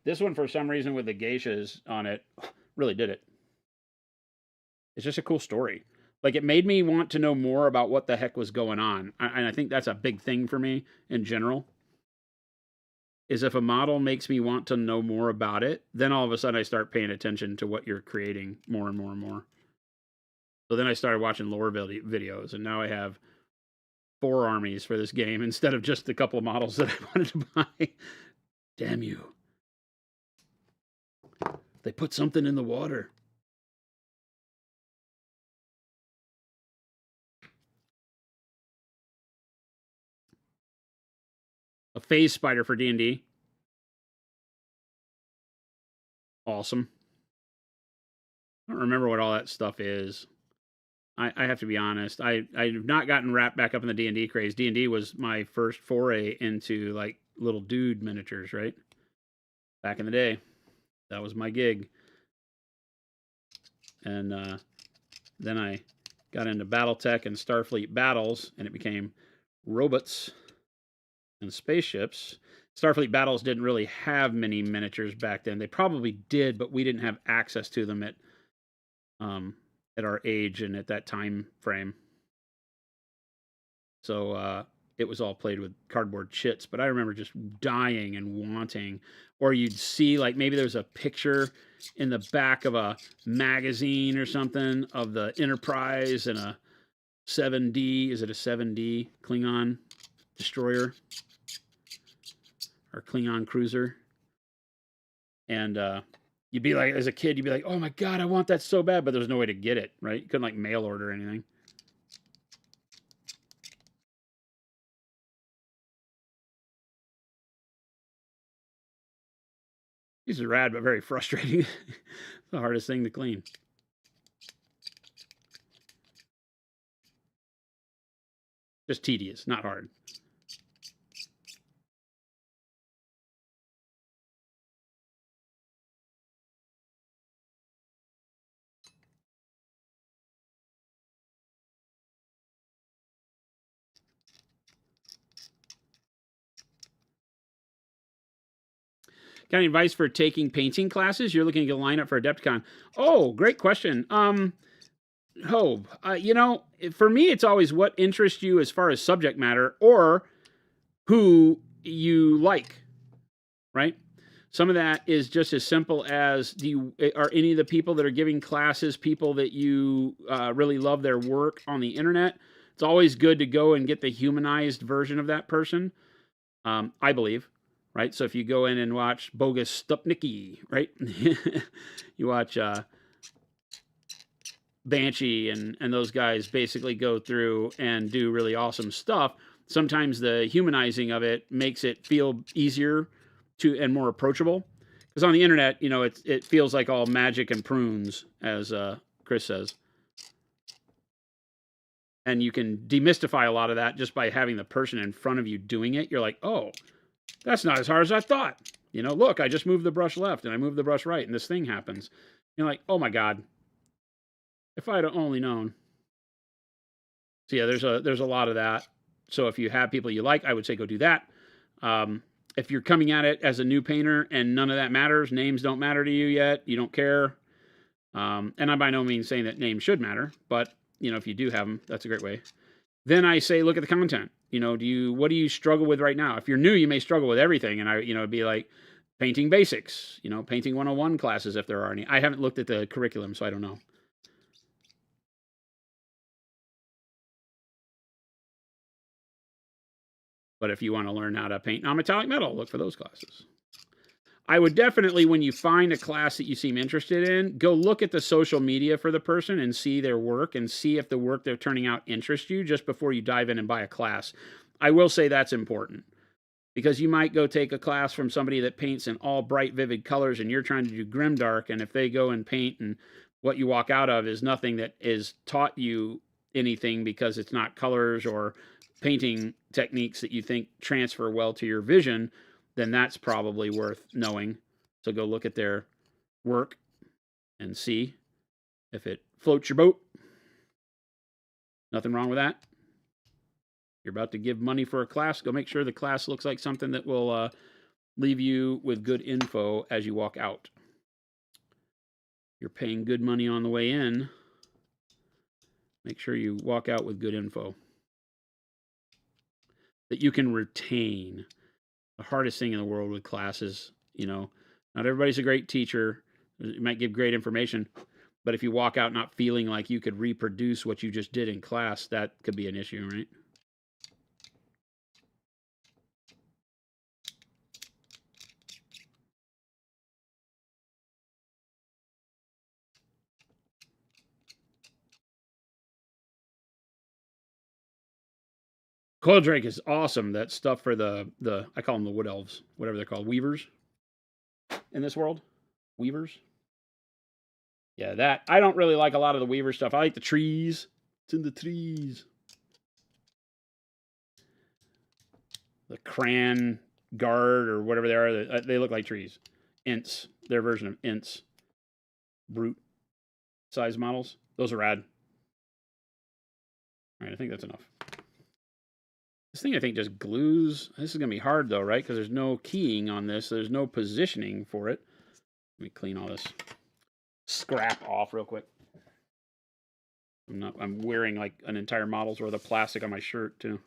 This one, for some reason, with the geishas on it, really did it. It's just a cool story. Like, it made me want to know more about what the heck was going on. And I think that's a big thing for me in general. Is if a model makes me want to know more about it, then all of a sudden I start paying attention to what you're creating more and more and more. So then I started watching lore videos, and now I have 4 armies for this game instead of just a couple of models that I wanted to buy. Damn you. They put something in the water. A phase spider for D&D. Awesome. I don't remember what all that stuff is. I have to be honest. I've not gotten wrapped back up in the D&D craze. D&D was my first foray into like little dude miniatures, right? Back in the day. That was my gig. And then I got into Battletech and Starfleet battles, and it became robots and spaceships. Starfleet battles didn't really have many miniatures back then. They probably did, but we didn't have access to them at our age and at that time frame. So it was all played with cardboard chits. But I remember just dying and wanting, or you'd see like maybe there's a picture in the back of a magazine or something of the Enterprise and a 7D. Is it a 7D Klingon destroyer? Or Klingon cruiser. And you'd be like, as a kid, you'd be like, oh my God, I want that so bad, but there was no way to get it, right? You couldn't like mail order anything. These are rad, but very frustrating. The hardest thing to clean. Just tedious, not hard. Got any advice for taking painting classes? You're looking to line up for Adepticon. Oh, great question. Hobe, you know, for me, it's always what interests you as far as subject matter or who you like, right? Some of that is just as simple as are any of the people that are giving classes people that you really love their work on the internet? It's always good to go and get the humanized version of that person, I believe. Right, so if you go in and watch Bogus Stupnicki, right, you watch Banshee and those guys basically go through and do really awesome stuff. Sometimes the humanizing of it makes it feel easier and more approachable. Because on the internet, you know, it feels like all magic and prunes, as Chris says. And you can demystify a lot of that just by having the person in front of you doing it. You're like, oh, that's not as hard as I thought. You know, look, I just moved the brush left and I moved the brush right and this thing happens. You're like, oh my God, if I'd only known. So yeah, there's a lot of that. So if you have people you like, I would say go do that. If you're coming at it as a new painter and none of that matters, names don't matter to you yet, you don't care. And I'm by no means saying that names should matter, but you know, if you do have them, that's a great way. Then I say, look at the content. You know, what do you struggle with right now? If you're new, you may struggle with everything. And it'd be like painting basics, you know, painting 101 classes, if there are any. I haven't looked at the curriculum, so I don't know. But if you want to learn how to paint non-metallic metal, look for those classes. I would definitely, when you find a class that you seem interested in, go look at the social media for the person and see their work and see if the work they're turning out interests you just before you dive in and buy a class. I will say that's important because you might go take a class from somebody that paints in all bright, vivid colors and you're trying to do grimdark. And if they go and paint and what you walk out of is nothing that is taught you anything because it's not colors or painting techniques that you think transfer well to your vision, then that's probably worth knowing. So go look at their work and see if it floats your boat. Nothing wrong with that. You're about to give money for a class, go make sure the class looks like something that will leave you with good info as you walk out. You're paying good money on the way in. Make sure you walk out with good info that you can retain. The hardest thing in the world with classes, you know, not everybody's a great teacher. You might give great information, but if you walk out not feeling like you could reproduce what you just did in class, that could be an issue, right? Coil Drake is awesome. That stuff for the I call them the wood elves, whatever they're called, weavers in this world. Weavers. Yeah, that I don't really like a lot of the weaver stuff. I like the trees. It's in the trees. The cran guard or whatever they are, they look like trees. Ints, their version of ints. Brute size models. Those are rad. All right, I think that's enough. This thing, I think, just glues. This is going to be hard, though, right? Because there's no keying on this. There's no positioning for it. Let me clean all this scrap off real quick. I'm wearing, like, an entire model's worth of plastic on my shirt, too.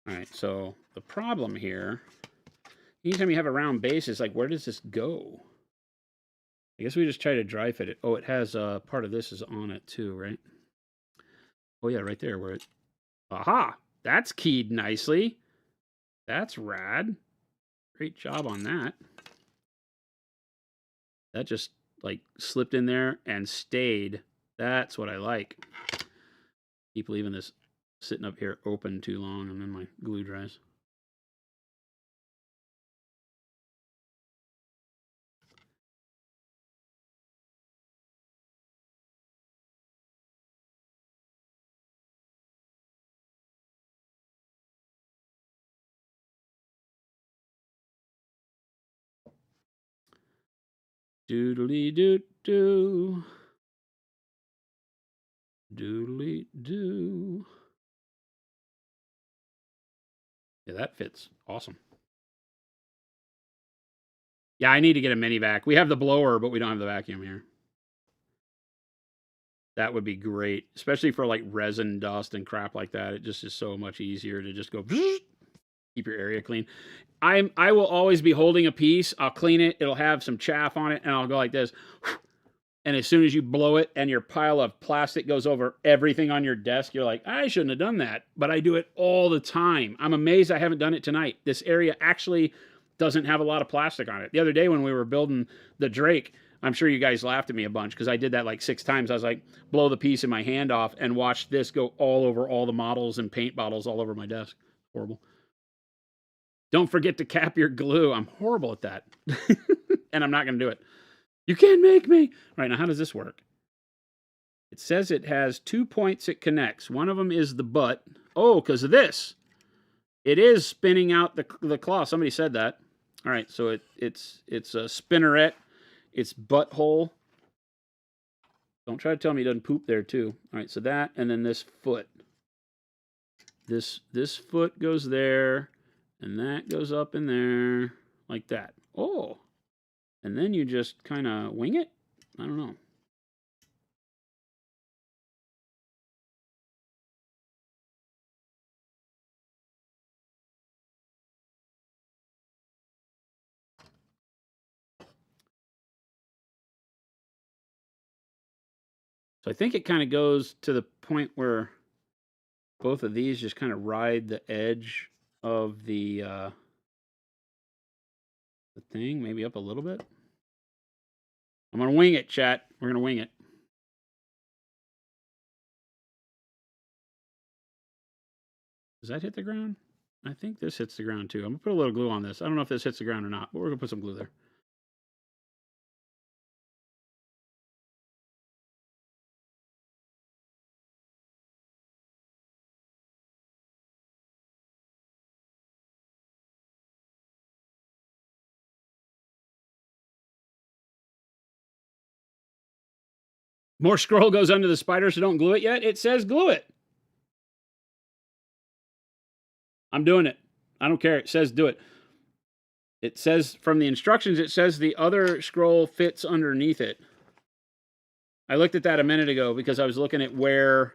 All right, so the problem here, anytime you have a round base, it's like, where does this go? I guess we just try to dry fit it. Oh, it has part of this is on it too, right? Oh yeah, right there where it. Aha! That's keyed nicely. That's rad. Great job on that. That just like slipped in there and stayed. That's what I like. Keep leaving this sitting up here open too long and then my glue dries. Doodly doo doo. Doodly doo. Yeah, that fits. Awesome. Yeah, I need to get a mini vac. We have the blower, but we don't have the vacuum here. That would be great, especially for like resin dust and crap like that. It just is so much easier to just go keep your area clean. I will always be holding a piece. I'll clean it. It'll have some chaff on it, and I'll go like this. And as soon as you blow it and your pile of plastic goes over everything on your desk, you're like, I shouldn't have done that. But I do it all the time. I'm amazed I haven't done it tonight. This area actually doesn't have a lot of plastic on it. The other day when we were building the Drake, I'm sure you guys laughed at me a bunch because I did that like 6 times. I was like, blow the piece in my hand off and watch this go all over all the models and paint bottles all over my desk. Horrible. Don't forget to cap your glue. I'm horrible at that. And I'm not going to do it. You can't make me. Right, now how does this work? It says it has 2 points it connects. One of them is the butt. Oh, because of this. It is spinning out the claw. Somebody said that. All right, so it's a spinneret. It's butthole. Don't try to tell me it doesn't poop there too. All right, so that, and then this foot. This foot goes there, and that goes up in there like that. Oh. And then you just kind of wing it? I don't know. So I think it kind of goes to the point where both of these just kind of ride the edge of the thing, maybe up a little bit. I'm going to wing it, chat. We're going to wing it. Does that hit the ground? I think this hits the ground too. I'm going to put a little glue on this. I don't know if this hits the ground or not, but we're going to put some glue there. More scroll goes under the spider, so don't glue it yet. It says glue it. I'm doing it. I don't care. It says do it. It says from the instructions, it says the other scroll fits underneath it. I looked at that a minute ago because I was looking at where...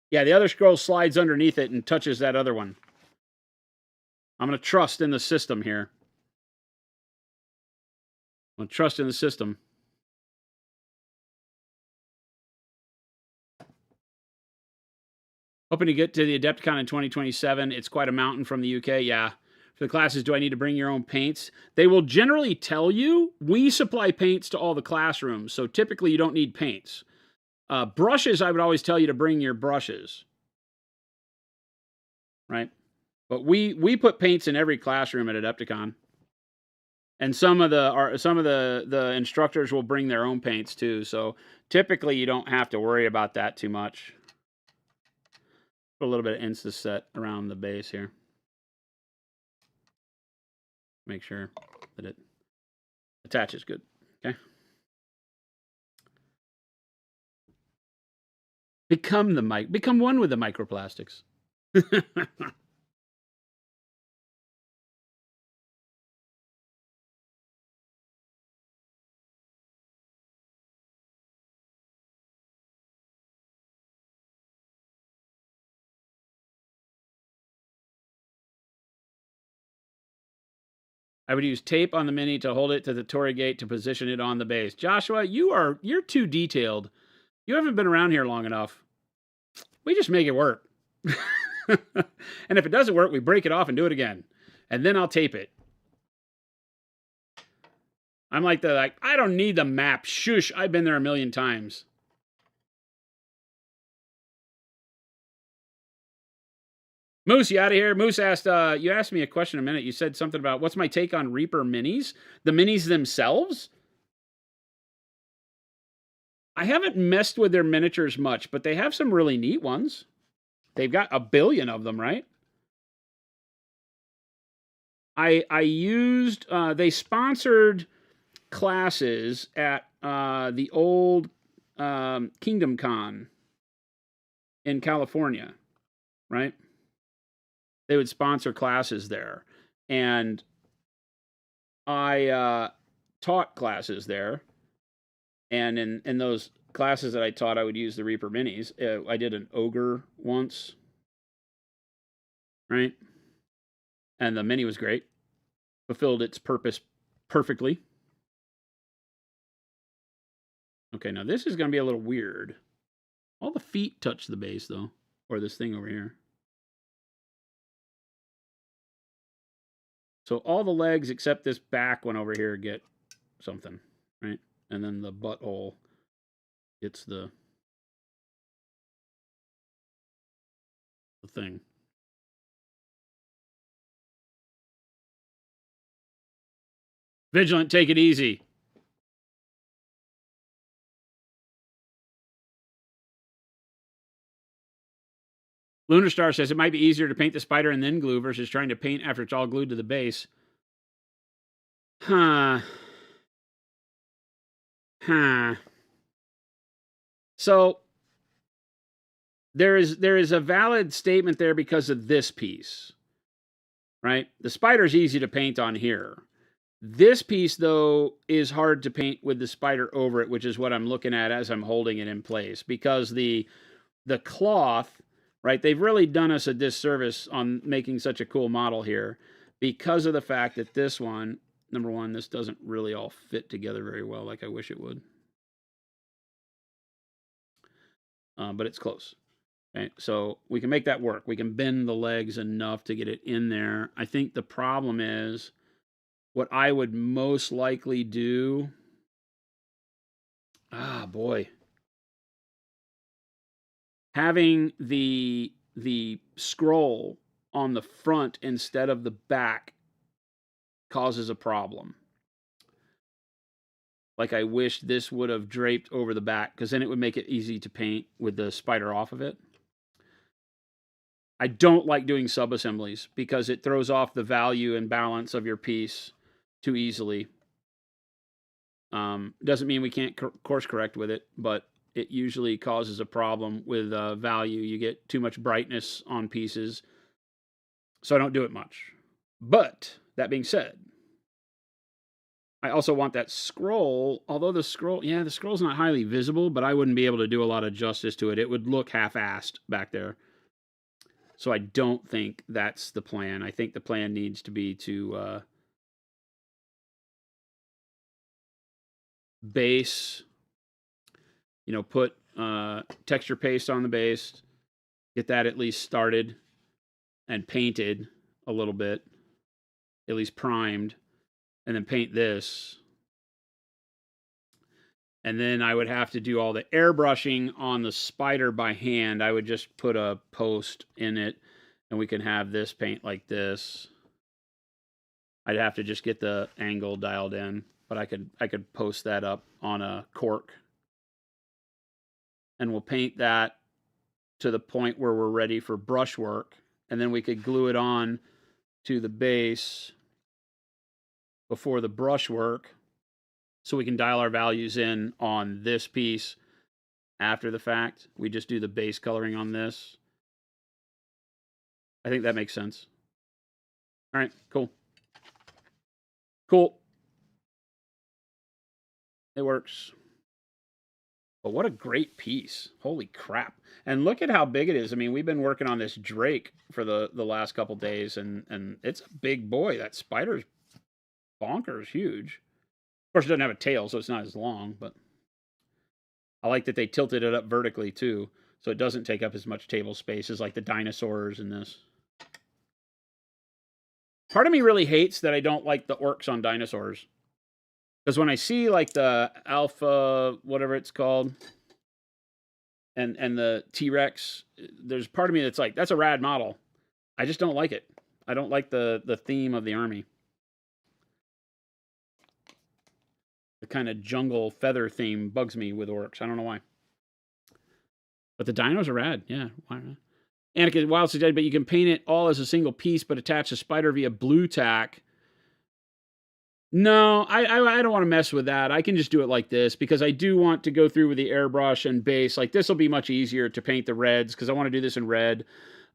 Yeah, the other scroll slides underneath it and touches that other one. I'm going to trust in the system here. I'm going to trust in the system. Hoping to get to the Adepticon in 2027. It's quite a mountain from the UK. Yeah. For the classes, do I need to bring your own paints? They will generally tell you, we supply paints to all the classrooms. So typically you don't need paints. Brushes, I would always tell you to bring your brushes. Right? But we put paints in every classroom at Adepticon. And some of the instructors will bring their own paints too. So typically you don't have to worry about that too much. Put a little bit of Insta-Set around the base here. Make sure that it attaches good. Okay. Become one with the microplastics. I would use tape on the Mini to hold it to the Torii gate to position it on the base. Joshua, you're too detailed. You haven't been around here long enough. We just make it work. And if it doesn't work, we break it off and do it again. And then I'll tape it. I'm like I don't need the map. Shush, I've been there a million times. Moose, you out of here? Moose asked, you asked me a question a minute. You said something about what's my take on Reaper minis? The minis themselves? I haven't messed with their miniatures much, but they have some really neat ones. They've got a billion of them, right? I used, they sponsored classes at the old Kingdom Con in California, right? They would sponsor classes there. And I taught classes there. And in those classes that I taught, I would use the Reaper minis. I did an ogre once, right? And the mini was great. Fulfilled its purpose perfectly. Okay, now this is going to be a little weird. All the feet touch the base, though. Or this thing over here. So all the legs except this back one over here get something, right? And then the butthole gets the thing. Vigilant, take it easy. Lunar Star says it might be easier to paint the spider and then glue versus trying to paint after it's all glued to the base. So there is a valid statement there because of this piece, right? The spider's easy to paint on here. This piece, though, is hard to paint with the spider over it, which is what I'm looking at as I'm holding it in place, because the cloth, right, they've really done us a disservice on making such a cool model here because of the fact that this one, number one, this doesn't really all fit together very well like I wish it would. But it's close. Okay, so we can make that work. We can bend the legs enough to get it in there. I think the problem is what I would most likely do. Ah, boy. Having the scroll on the front instead of the back causes a problem. Like I wish this would have draped over the back, because then it would make it easy to paint with the spider off of it. I don't like doing sub-assemblies because it throws off the value and balance of your piece too easily. Doesn't mean we can't course correct with it, but it usually causes a problem with value. You get too much brightness on pieces, so I don't do it much. But that being said, I also want that scroll, although the scroll's not highly visible, but I wouldn't be able to do a lot of justice to it. It would look half-assed back there. So I don't think that's the plan. I think the plan needs to be to base, put texture paste on the base, get that at least started and painted a little bit, at least primed, and then paint this. And then I would have to do all the airbrushing on the spider by hand. I would just put a post in it, and we can have this paint like this. I'd have to just get the angle dialed in, but I could post that up on a cork. And we'll paint that to the point where we're ready for brushwork. And then we could glue it on to the base before the brushwork, so we can dial our values in on this piece after the fact. We just do the base coloring on this. I think that makes sense. All right, cool. Cool. It works. But what a great piece. Holy crap. And look at how big it is. I mean, we've been working on this Drake for the last couple days, and it's a big boy. That spider's bonkers huge. Of course, it doesn't have a tail, so it's not as long, but I like that they tilted it up vertically, too, so it doesn't take up as much table space as, like, the dinosaurs in this. Part of me really hates that I don't like the orcs on dinosaurs. Because when I see like the alpha, whatever it's called, and the T-Rex, there's part of me that's like, that's a rad model. I just don't like it. I don't like the theme of the army. The kind of jungle feather theme bugs me with orcs. I don't know why. But the dinos are rad. Yeah, why not? Anakin Wild suggested, but you can paint it all as a single piece, but attach the spider via blue tack. No, I don't want to mess with that. I can just do it like this because I do want to go through with the airbrush and base. Like this will be much easier to paint the reds because I want to do this in red,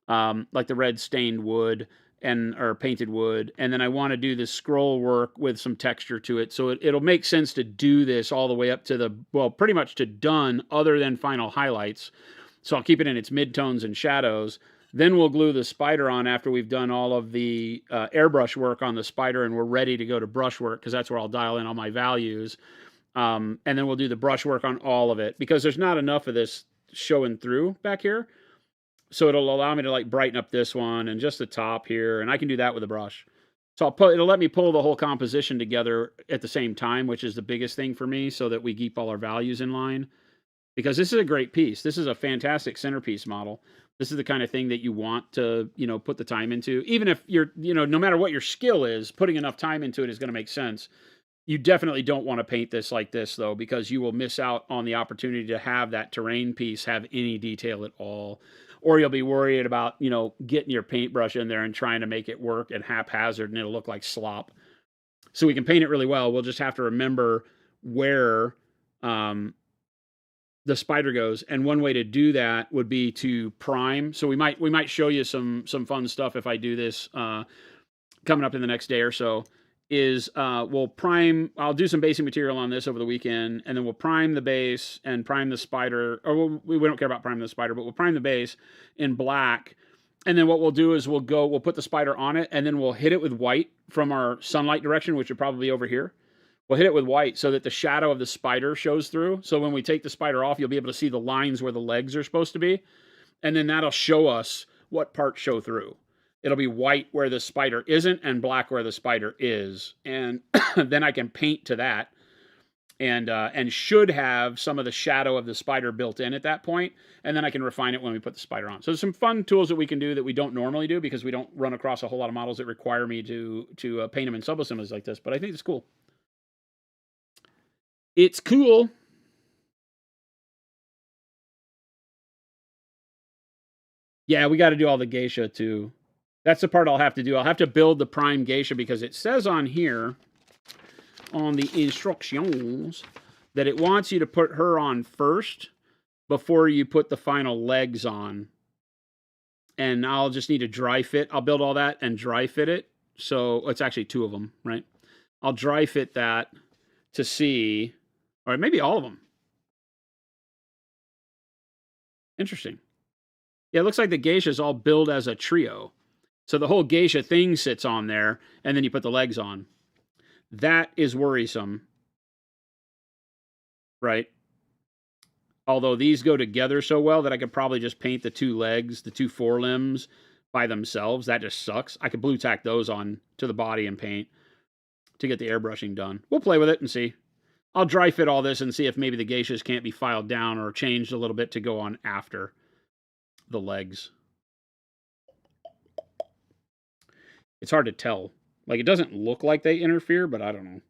like the red stained wood or painted wood. And then I want to do the scroll work with some texture to it. So it'll make sense to do this all the way up to pretty much to done other than final highlights. So I'll keep it in its midtones and shadows. Then we'll glue the spider on after we've done all of the airbrush work on the spider and we're ready to go to brush work because that's where I'll dial in all my values. And then we'll do the brush work on all of it because there's not enough of this showing through back here. So it'll allow me to like brighten up this one and just the top here. And I can do that with a brush. So it'll let me pull the whole composition together at the same time, which is the biggest thing for me so that we keep all our values in line. Because this is a great piece. This is a fantastic centerpiece model. This is the kind of thing that you want to, put the time into. Even if you're, no matter what your skill is, putting enough time into it is going to make sense. You definitely don't want to paint this like this, though, because you will miss out on the opportunity to have that terrain piece have any detail at all. Or you'll be worried about, getting your paintbrush in there and trying to make it work at haphazard and it'll look like slop. So we can paint it really well. We'll just have to remember where the spider goes, and one way to do that would be to prime. So we might show you some fun stuff if I do this coming up in the next day or so. We'll prime. I'll do some basing material on this over the weekend, and then we'll prime the base and prime the spider. Or we don't care about priming the spider, but we'll prime the base in black. And then what we'll do is we'll put the spider on it, and then we'll hit it with white from our sunlight direction, which would probably be over here. We'll hit it with white so that the shadow of the spider shows through. So when we take the spider off, you'll be able to see the lines where the legs are supposed to be. And then that'll show us what parts show through. It'll be white where the spider isn't and black where the spider is. And then I can paint to that and should have some of the shadow of the spider built in at that point. And then I can refine it when we put the spider on. So there's some fun tools that we can do that we don't normally do because we don't run across a whole lot of models that require me to paint them in subassemblies like this. But I think it's cool. It's cool. Yeah, we got to do all the geisha too. That's the part I'll have to do. I'll have to build the prime geisha because it says on here, on the instructions, that it wants you to put her on first before you put the final legs on. And I'll just need to dry fit. I'll build all that and dry fit it. So it's actually two of them, right? I'll dry fit that to see... Or maybe all of them. Interesting. Yeah, it looks like the geishas all build as a trio. So the whole geisha thing sits on there, and then you put the legs on. That is worrisome. Right? Although these go together so well that I could probably just paint the two legs, the two forelimbs by themselves. That just sucks. I could blue tack those on to the body and paint to get the airbrushing done. We'll play with it and see. I'll dry fit all this and see if maybe the geishas can't be filed down or changed a little bit to go on after the legs. It's hard to tell. Like, it doesn't look like they interfere, but I don't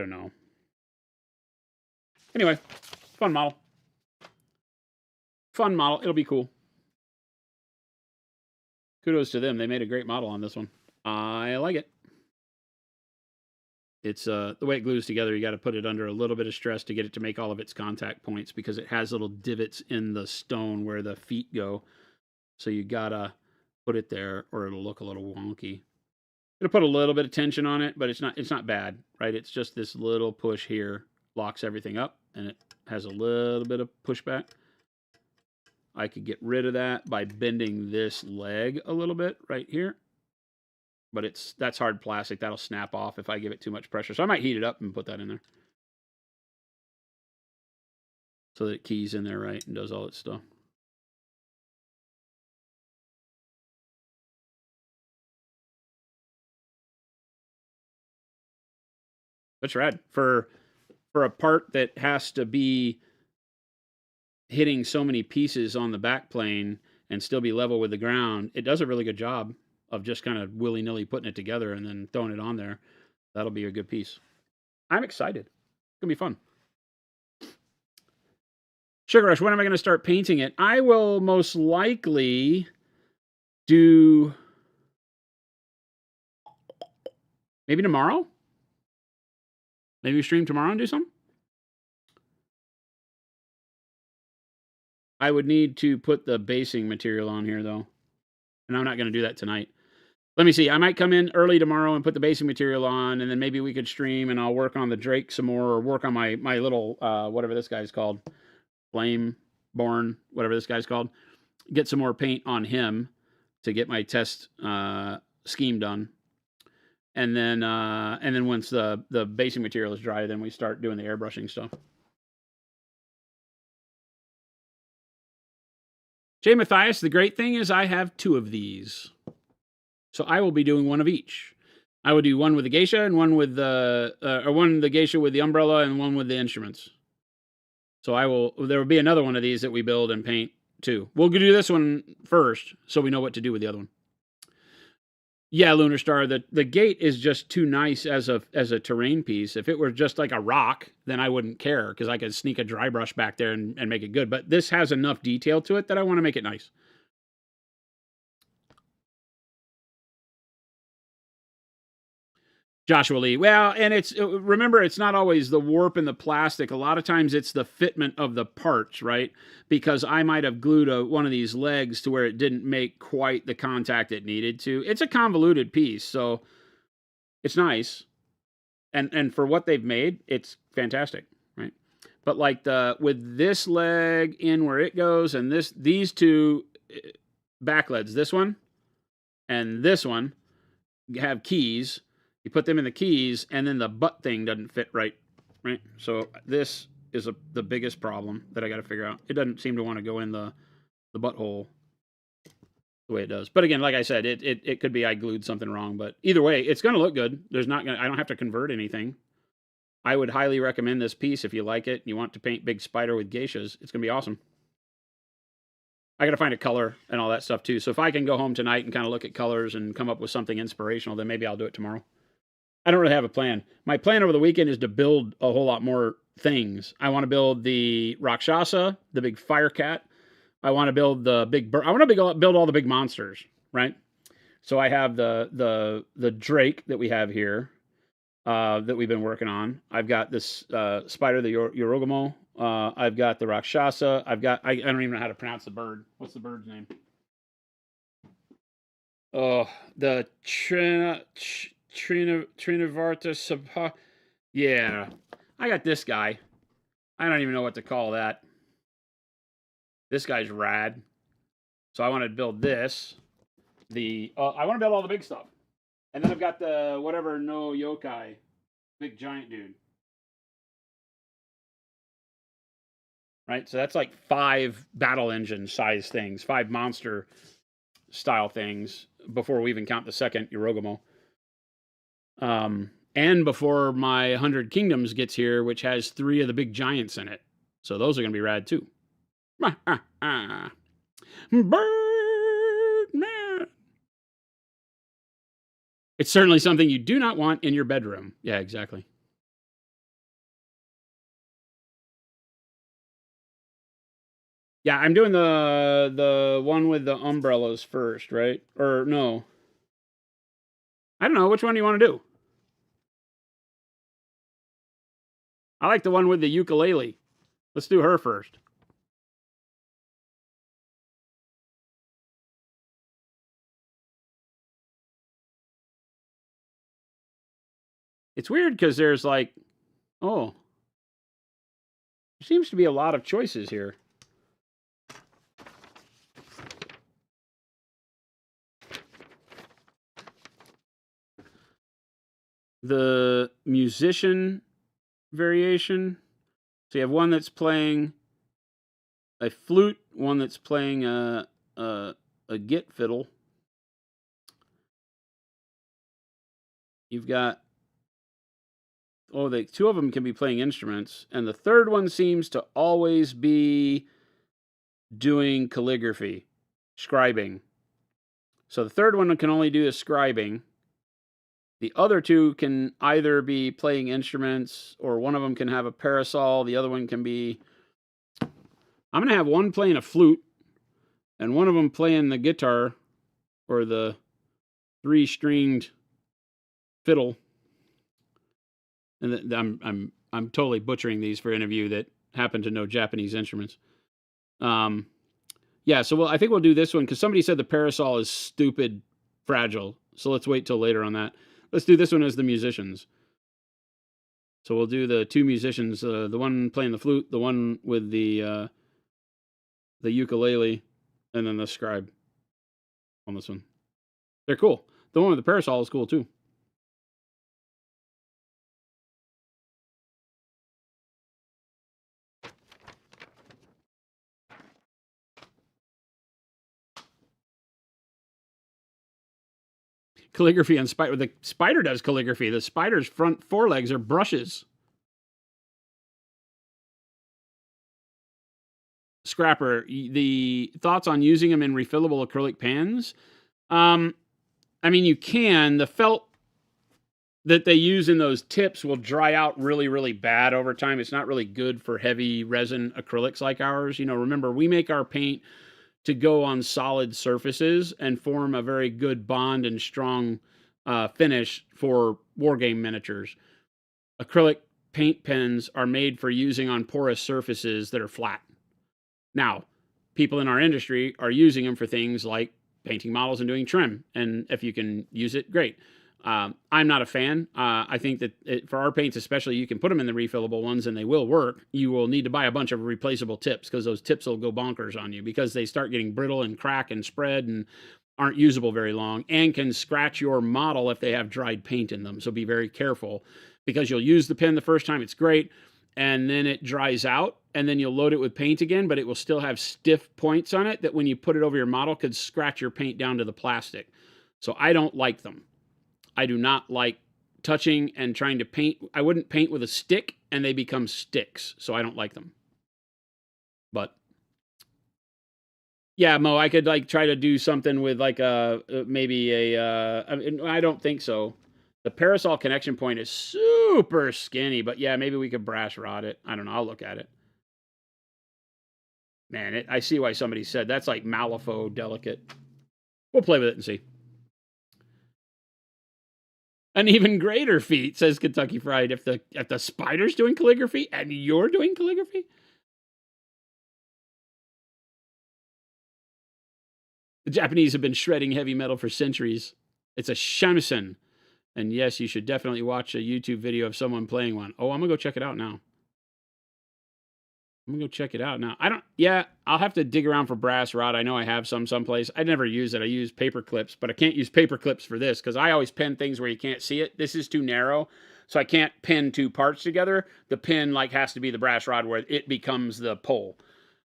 know. Anyway, fun model. Fun model. It'll be cool. Kudos to them. They made a great model on this one. I like it. It's the way it glues together, you got to put it under a little bit of stress to get it to make all of its contact points because it has little divots in the stone where the feet go. So you got to put it there or it'll look a little wonky. It'll put a little bit of tension on it, but it's not bad, right? It's just this little push here locks everything up and it has a little bit of pushback. I could get rid of that by bending this leg a little bit right here. But that's hard plastic. That'll snap off if I give it too much pressure. So I might heat it up and put that in there. So that it keys in there right and does all its stuff. That's rad. For a part that has to be hitting so many pieces on the back plane and still be level with the ground, it does a really good job of just kind of willy-nilly putting it together and then throwing it on there. That'll be a good piece. I'm excited. It's going to be fun. Sugar Rush, when am I going to start painting it? I will most likely do maybe tomorrow. Maybe we stream tomorrow and do something. I would need to put the basing material on here, though. And I'm not going to do that tonight. Let me see. I might come in early tomorrow and put the basing material on, and then maybe we could stream, and I'll work on the Drake some more, or work on my little, whatever this guy's called, Flameborn, whatever this guy's called. Get some more paint on him to get my test scheme done. And then once the basing material is dry, then we start doing the airbrushing stuff. Jay Matthias, the great thing is I have 2 of these. So I will be doing one of each. I will do one with the geisha and one with the, or one the geisha with the umbrella and one with the instruments. So there will be another one of these that we build and paint too. We'll do this one first so we know what to do with the other one. Yeah, Lunar Star, the gate is just too nice as a terrain piece. If it were just like a rock, then I wouldn't care because I could sneak a dry brush back there and make it good. But this has enough detail to it that I want to make it nice. Joshua Lee. Well, and remember, it's not always the warp in the plastic. A lot of times it's the fitment of the parts, right? Because I might have glued one of these legs to where it didn't make quite the contact it needed to. It's a convoluted piece, so it's nice. And for what they've made, it's fantastic, right? But like with this leg in where it goes, and these 2 back legs, this one and this one, have keys. You put them in the keys, and then the butt thing doesn't fit right? So this is the biggest problem that I got to figure out. It doesn't seem to want to go in the butthole the way it does. But again, like I said, it could be I glued something wrong. But either way, it's going to look good. I don't have to convert anything. I would highly recommend this piece if you like it and you want to paint Big Spider with geishas. It's going to be awesome. I got to find a color and all that stuff too. So if I can go home tonight and kind of look at colors and come up with something inspirational, then maybe I'll do it tomorrow. I don't really have a plan. My plan over the weekend is to build a whole lot more things. I want to build the Rakshasa, the big fire cat. I want to build the big bird. I want to build all the big monsters, right? So I have the Drake that we have here that we've been working on. I've got this spider, the Yorogamo. I've got the Rakshasa. I don't even know how to pronounce the bird. What's the bird's name? Oh, the Trinavarta Sabha. Yeah. I got this guy. I don't even know what to call that. This guy's rad. So I want to build this. I want to build all the big stuff. And then I've got the whatever no yokai. Big giant dude. Right? So that's like 5 battle engine size things. 5 monster style things before we even count the second Yorogamo. And before my 100 Kingdoms gets here, which has 3 of the big giants in it. So those are going to be rad too. Birdman. It's certainly something you do not want in your bedroom. Yeah, exactly. Yeah, I'm doing the one with the umbrellas first, right? Or no. I don't know. Which one do you want to do? I like the one with the ukulele. Let's do her first. It's weird because there's like, there seems to be a lot of choices here. The musician variation. So you have one that's playing a flute, one that's playing a git fiddle. You've got the two of them can be playing instruments, and the third one seems to always be doing calligraphy, scribing. So the third one can only do the scribing. The other two can either be playing instruments, or one of them can have a parasol. The other one can be... I'm going to have one playing a flute, and one of them playing the guitar, or the 3-stringed fiddle. And I'm totally butchering these for any of you that happen to know Japanese instruments. Yeah, so I think we'll do this one, because somebody said the parasol is stupid fragile. So let's wait till later on that. Let's do this one as the musicians. So we'll do the two musicians, the one playing the flute, the one with the ukulele, and then the scribe on this one. They're cool. The one with the parasol is cool too. Calligraphy on spider. The spider does calligraphy. The spider's front forelegs are brushes. Scrapper, the thoughts on using them in refillable acrylic pans? I mean, you can. The felt that they use in those tips will dry out really, really bad over time. It's not really good for heavy resin acrylics like ours. You know, remember, we make our paint to go on solid surfaces and form a very good bond and strong finish for wargame miniatures. Acrylic paint pens are made for using on porous surfaces that are flat. Now, people in our industry are using them for things like painting models and doing trim. And if you can use it, great. I'm not a fan. I think that for our paints especially, you can put them in the refillable ones and they will work. You will need to buy a bunch of replaceable tips, because those tips will go bonkers on you, because they start getting brittle and crack and spread and aren't usable very long, and can scratch your model if they have dried paint in them. So be very careful, because you'll use the pen the first time, it's great, and then it dries out, and then you'll load it with paint again, but it will still have stiff points on it that when you put it over your model could scratch your paint down to the plastic. So I don't like them. I do not like touching and trying to paint. I wouldn't paint with a stick and they become sticks, so I don't like them. But yeah, Mo, I could like try to do something with like maybe a I don't think so. The parasol connection point is super skinny, but yeah, maybe we could brass rod it. I don't know. I'll look at it. Man, I see why somebody said that's like Malifaux delicate. We'll play with it and see. An even greater feat, says Kentucky Fried, if the spider's doing calligraphy and you're doing calligraphy. The Japanese have been shredding heavy metal for centuries. It's a shamisen. And yes, you should definitely watch a YouTube video of someone playing one. Oh, I'm going to go check it out now. I'll have to dig around for brass rod. I know I have some someplace. I never use it. I use paper clips, but I can't use paper clips for this because I always pin things where you can't see it. This is too narrow, so I can't pin two parts together. The pin like has to be the brass rod where it becomes the pole.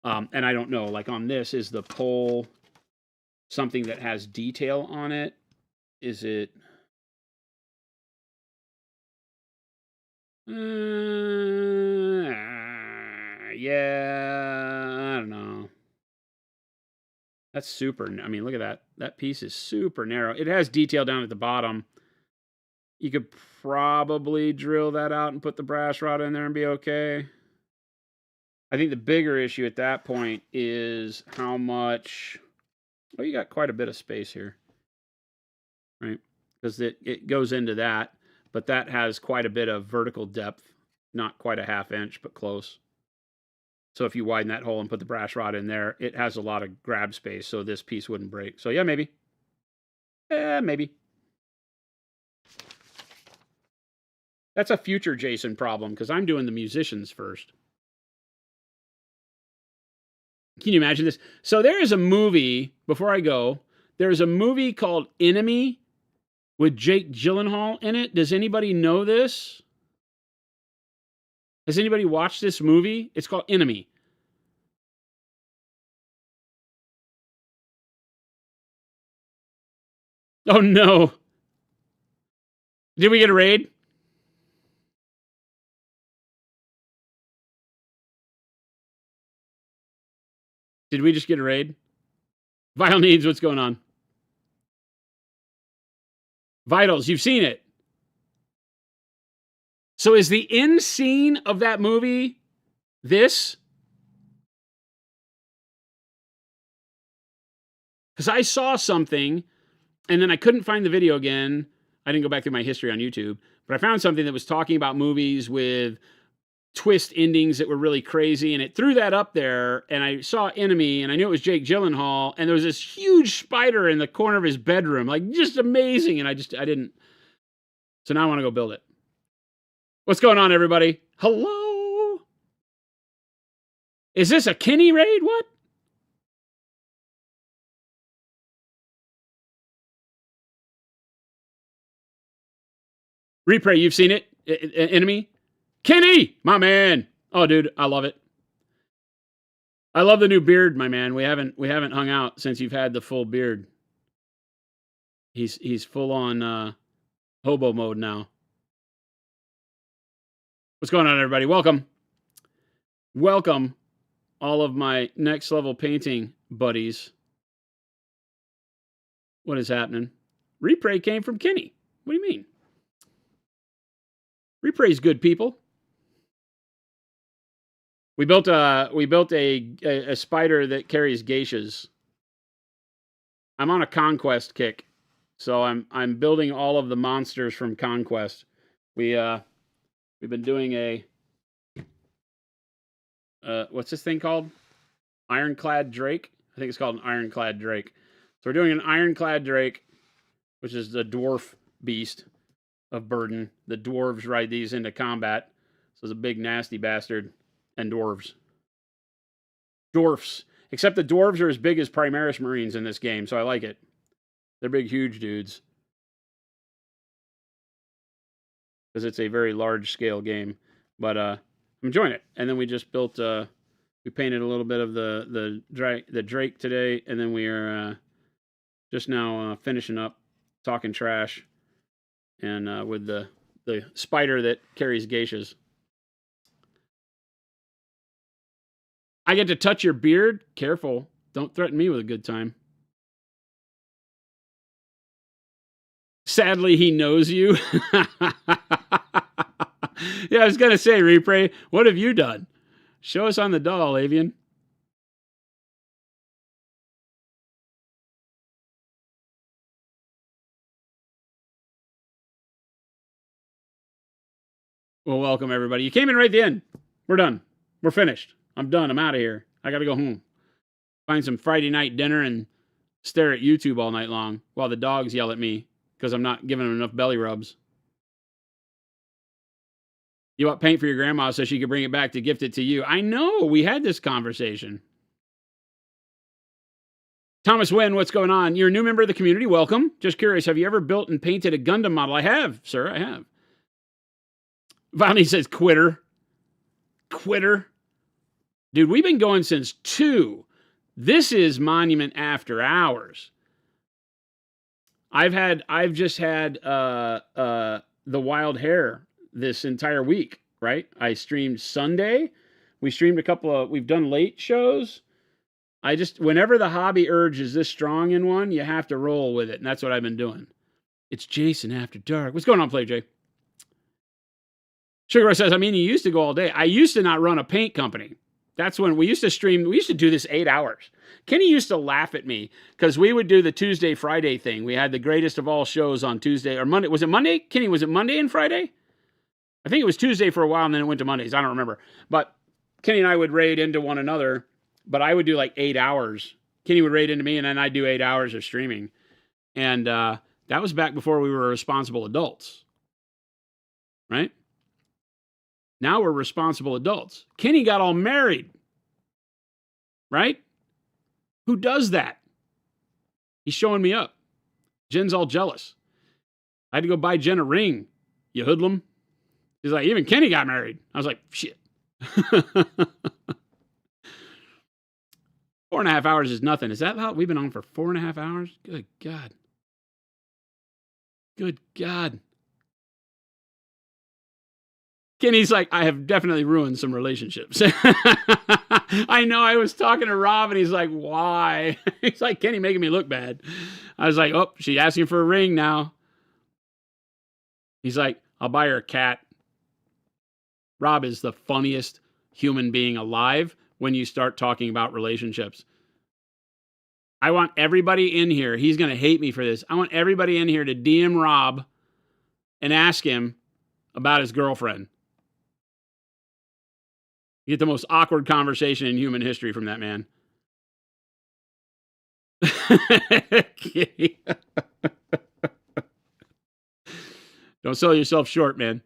And I don't know, like on this, is the pole something that has detail on it? Is it... yeah, I don't know. That's super. I mean, look at that. That piece is super narrow. It has detail down at the bottom. You could probably drill that out and put the brass rod in there and be okay. I think the bigger issue at that point is how much... oh, you got quite a bit of space here. Right? Because it goes into that, but that has quite a bit of vertical depth. Not quite a half inch, but close. So if you widen that hole and put the brass rod in there, it has a lot of grab space, so this piece wouldn't break. So yeah, maybe. Maybe. That's a future Jason problem, because I'm doing the musicians first. Can you imagine this? So there is a movie, before I go, there's a movie called Enemy with Jake Gyllenhaal in it. Does anybody know this? Has anybody watched this movie? It's called Enemy. Oh no. Did we get a raid? Did we just get a raid? Vital Needs, what's going on? Vitals, you've seen it. So is the end scene of that movie this? Because I saw something, and then I couldn't find the video again. I didn't go back through my history on YouTube, but I found something that was talking about movies with twist endings that were really crazy, and it threw that up there, and I saw Enemy, and I knew it was Jake Gyllenhaal, and there was this huge spider in the corner of his bedroom, like just amazing, and I didn't. So now I want to go build it. What's going on, everybody? Hello? Is this a Kenny raid? What? Replay, you've seen it? Enemy? Kenny, my man. Oh, dude, I love it. I love the new beard, my man. We haven't hung out since you've had the full beard. He's full on hobo mode now. What's going on, everybody? Welcome. Welcome, all of my next level painting buddies. What is happening? Replay came from Kenny. What do you mean? Replay's good, people. We built a spider that carries geishas. I'm on a Conquest kick, so I'm building all of the monsters from Conquest. We've been doing a what's this thing called? Ironclad Drake. I think it's called an Ironclad Drake. So we're doing an Ironclad Drake, which is the dwarf beast of burden. The dwarves ride these into combat. So it's a big nasty bastard. And dwarves. Dwarfs. Except the dwarves are as big as Primaris Marines in this game, so I like it. They're big, huge dudes. Because it's a very large-scale game. But I'm enjoying it. And then we just built... we painted a little bit of the Drake today, and then we are just now finishing up, talking trash, and with the spider that carries geishas. I get to touch your beard? Careful. Don't threaten me with a good time. Sadly, he knows you. Yeah, I was going to say, Replay, what have you done? Show us on the doll, Avian. Well, welcome, everybody. You came in right at the end. We're done. We're finished. I'm done. I'm out of here. I got to go home. Find some Friday night dinner and stare at YouTube all night long while the dogs yell at me because I'm not giving them enough belly rubs. You want paint for your grandma so she could bring it back to gift it to you. I know. We had this conversation. Thomas Wynn, what's going on? You're a new member of the community. Welcome. Just curious, have you ever built and painted a Gundam model? I have, sir. I have. Vonnie says quitter. Quitter. Dude, we've been going since 2. This is Monument After Hours. I've just had the Wild Hare this entire week, right? I streamed Sunday. We streamed we've done late shows. Whenever the hobby urge is this strong in one, you have to roll with it. And that's what I've been doing. It's Jason After Dark. What's going on, Play Jay? Sugar says, you used to go all day. I used to not run a paint company. That's when we used to stream. We used to do this 8 hours. Kenny used to laugh at me because we would do the Tuesday, Friday thing. We had the greatest of all shows on Tuesday or Monday. Was it Monday? Kenny, was it Monday and Friday? I think it was Tuesday for a while and then it went to Mondays. I don't remember. But Kenny and I would raid into one another, but I would do like 8 hours. Kenny would raid into me and then I'd do 8 hours of streaming. And that was back before we were responsible adults. Right? Now we're responsible adults. Kenny got all married. Right? Who does that? He's showing me up. Jen's all jealous. I had to go buy Jen a ring, you hoodlum. He's like, even Kenny got married. I was like, shit. 4.5 hours is nothing. Is that how we've been on for 4.5 hours? Good God. Good God. Kenny's like, I have definitely ruined some relationships. I know. I was talking to Rob, and he's like, "Why?" He's like, "Kenny making me look bad." I was like, "Oh, she's asking for a ring now." He's like, "I'll buy her a cat." Rob is the funniest human being alive when you start talking about relationships. I want everybody in here. He's going to hate me for this. I want everybody in here to DM Rob and ask him about his girlfriend. You get the most awkward conversation in human history from that man. Don't sell yourself short, man.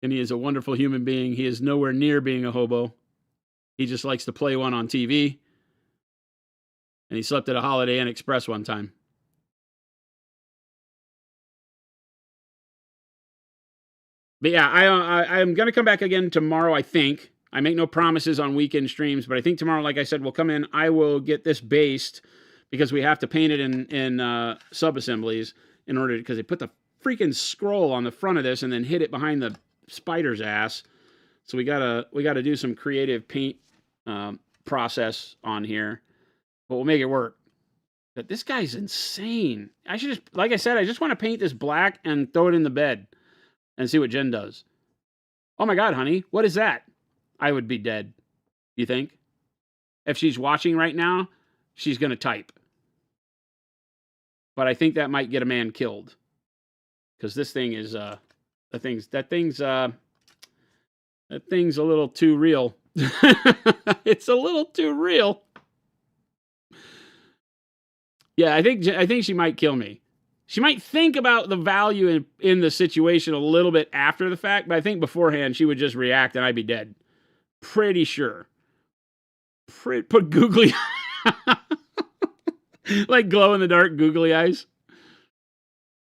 And he is a wonderful human being. He is nowhere near being a hobo. He just likes to play one on TV. And he slept at a Holiday Inn Express one time. But yeah, I'm going to come back again tomorrow, I think. I make no promises on weekend streams, but I think tomorrow, like I said, we'll come in. I will get this based because we have to paint it in sub-assemblies in order, because they put the freaking scroll on the front of this and then hit it behind the spider's ass. So we gotta do some creative paint process on here, but we'll make it work. But this guy's insane. I should just, like I said, I just want to paint this black and throw it in the bed and see what Jen does. Oh my God, honey, what is that? I would be dead. You think? If she's watching right now, she's gonna type. But I think that might get a man killed, because this thing is that thing's a little too real. It's a little too real. Yeah, I think she might kill me. She might think about the value in the situation a little bit after the fact, but I think beforehand she would just react and I'd be dead. Pretty sure. Put googly like glow in the dark googly eyes.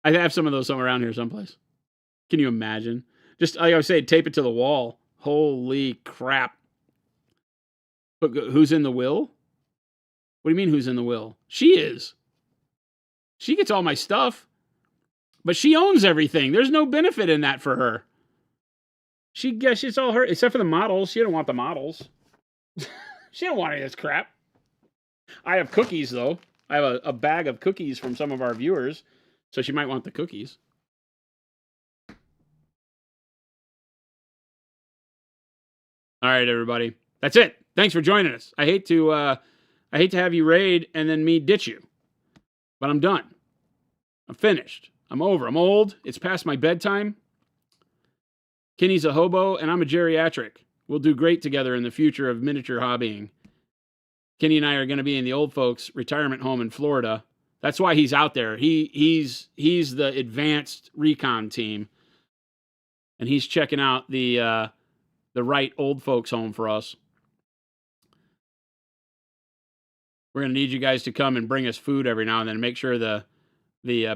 I have some of those somewhere around here someplace. Can you imagine? Just like I was saying, tape it to the wall. Holy crap. But who's in the will? What do you mean who's in the will? She is. She gets all my stuff. But she owns everything. There's no benefit in that for her. She gets it's all her, except for the models. She don't want the models. She don't want any of this crap. I have cookies, though. I have a bag of cookies from some of our viewers, so she might want the cookies. All right, everybody. That's it. Thanks for joining us. I hate to have you raid and then me ditch you, but I'm done. I'm finished. I'm over. I'm old. It's past my bedtime. Kenny's a hobo, and I'm a geriatric. We'll do great together in the future of miniature hobbying. Kenny and I are going to be in the old folks' retirement home in Florida. That's why he's out there. He's the advanced recon team, and he's checking out the right old folks home for us. We're going to need you guys to come and bring us food every now and then, and make sure the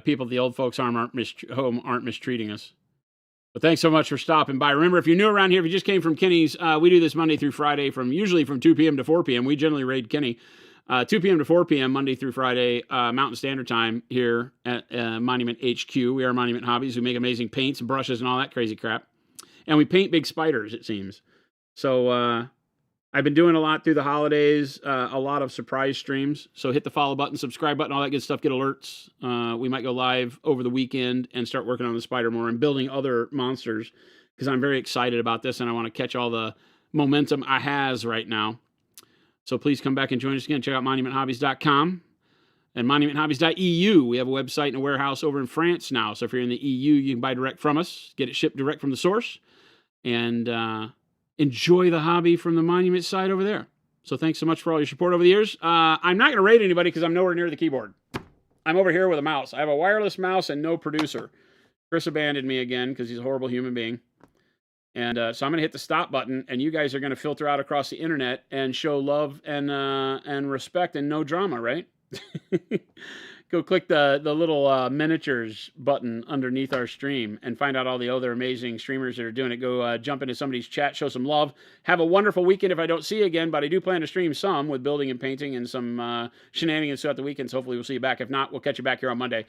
people at the old folks home aren't mistreating us. But thanks so much for stopping by. Remember, if you're new around here, if you just came from Kenny's, we do this Monday through Friday usually from 2 p.m. to 4 p.m. We generally raid Kenny 2 p.m. to 4 p.m. Monday through Friday, Mountain Standard Time here at Monument HQ. We are Monument Hobbies. We make amazing paints and brushes and all that crazy crap. And we paint big spiders, it seems. So I've been doing a lot through the holidays, a lot of surprise streams. So hit the follow button, subscribe button, all that good stuff. Get alerts. We might go live over the weekend and start working on the spider more and building other monsters, because I'm very excited about this and I want to catch all the momentum I has right now. So please come back and join us again. Check out monumenthobbies.com and monumenthobbies.eu. We have a website and a warehouse over in France now. So if you're in the EU, you can buy direct from us, get it shipped direct from the source, and enjoy the hobby from the Monument side over there. So thanks so much for all your support over the years. I'm not going to raid anybody because I'm nowhere near the keyboard. I'm over here with a mouse. I have a wireless mouse and no producer. Chris abandoned me again because he's a horrible human being. And so I'm going to hit the stop button, and you guys are going to filter out across the internet and show love and respect and no drama, right? Go click the little miniatures button underneath our stream and find out all the other amazing streamers that are doing it. Go jump into somebody's chat, show some love. Have a wonderful weekend if I don't see you again, but I do plan to stream some with building and painting and some shenanigans throughout the weekend, so hopefully we'll see you back. If not, we'll catch you back here on Monday.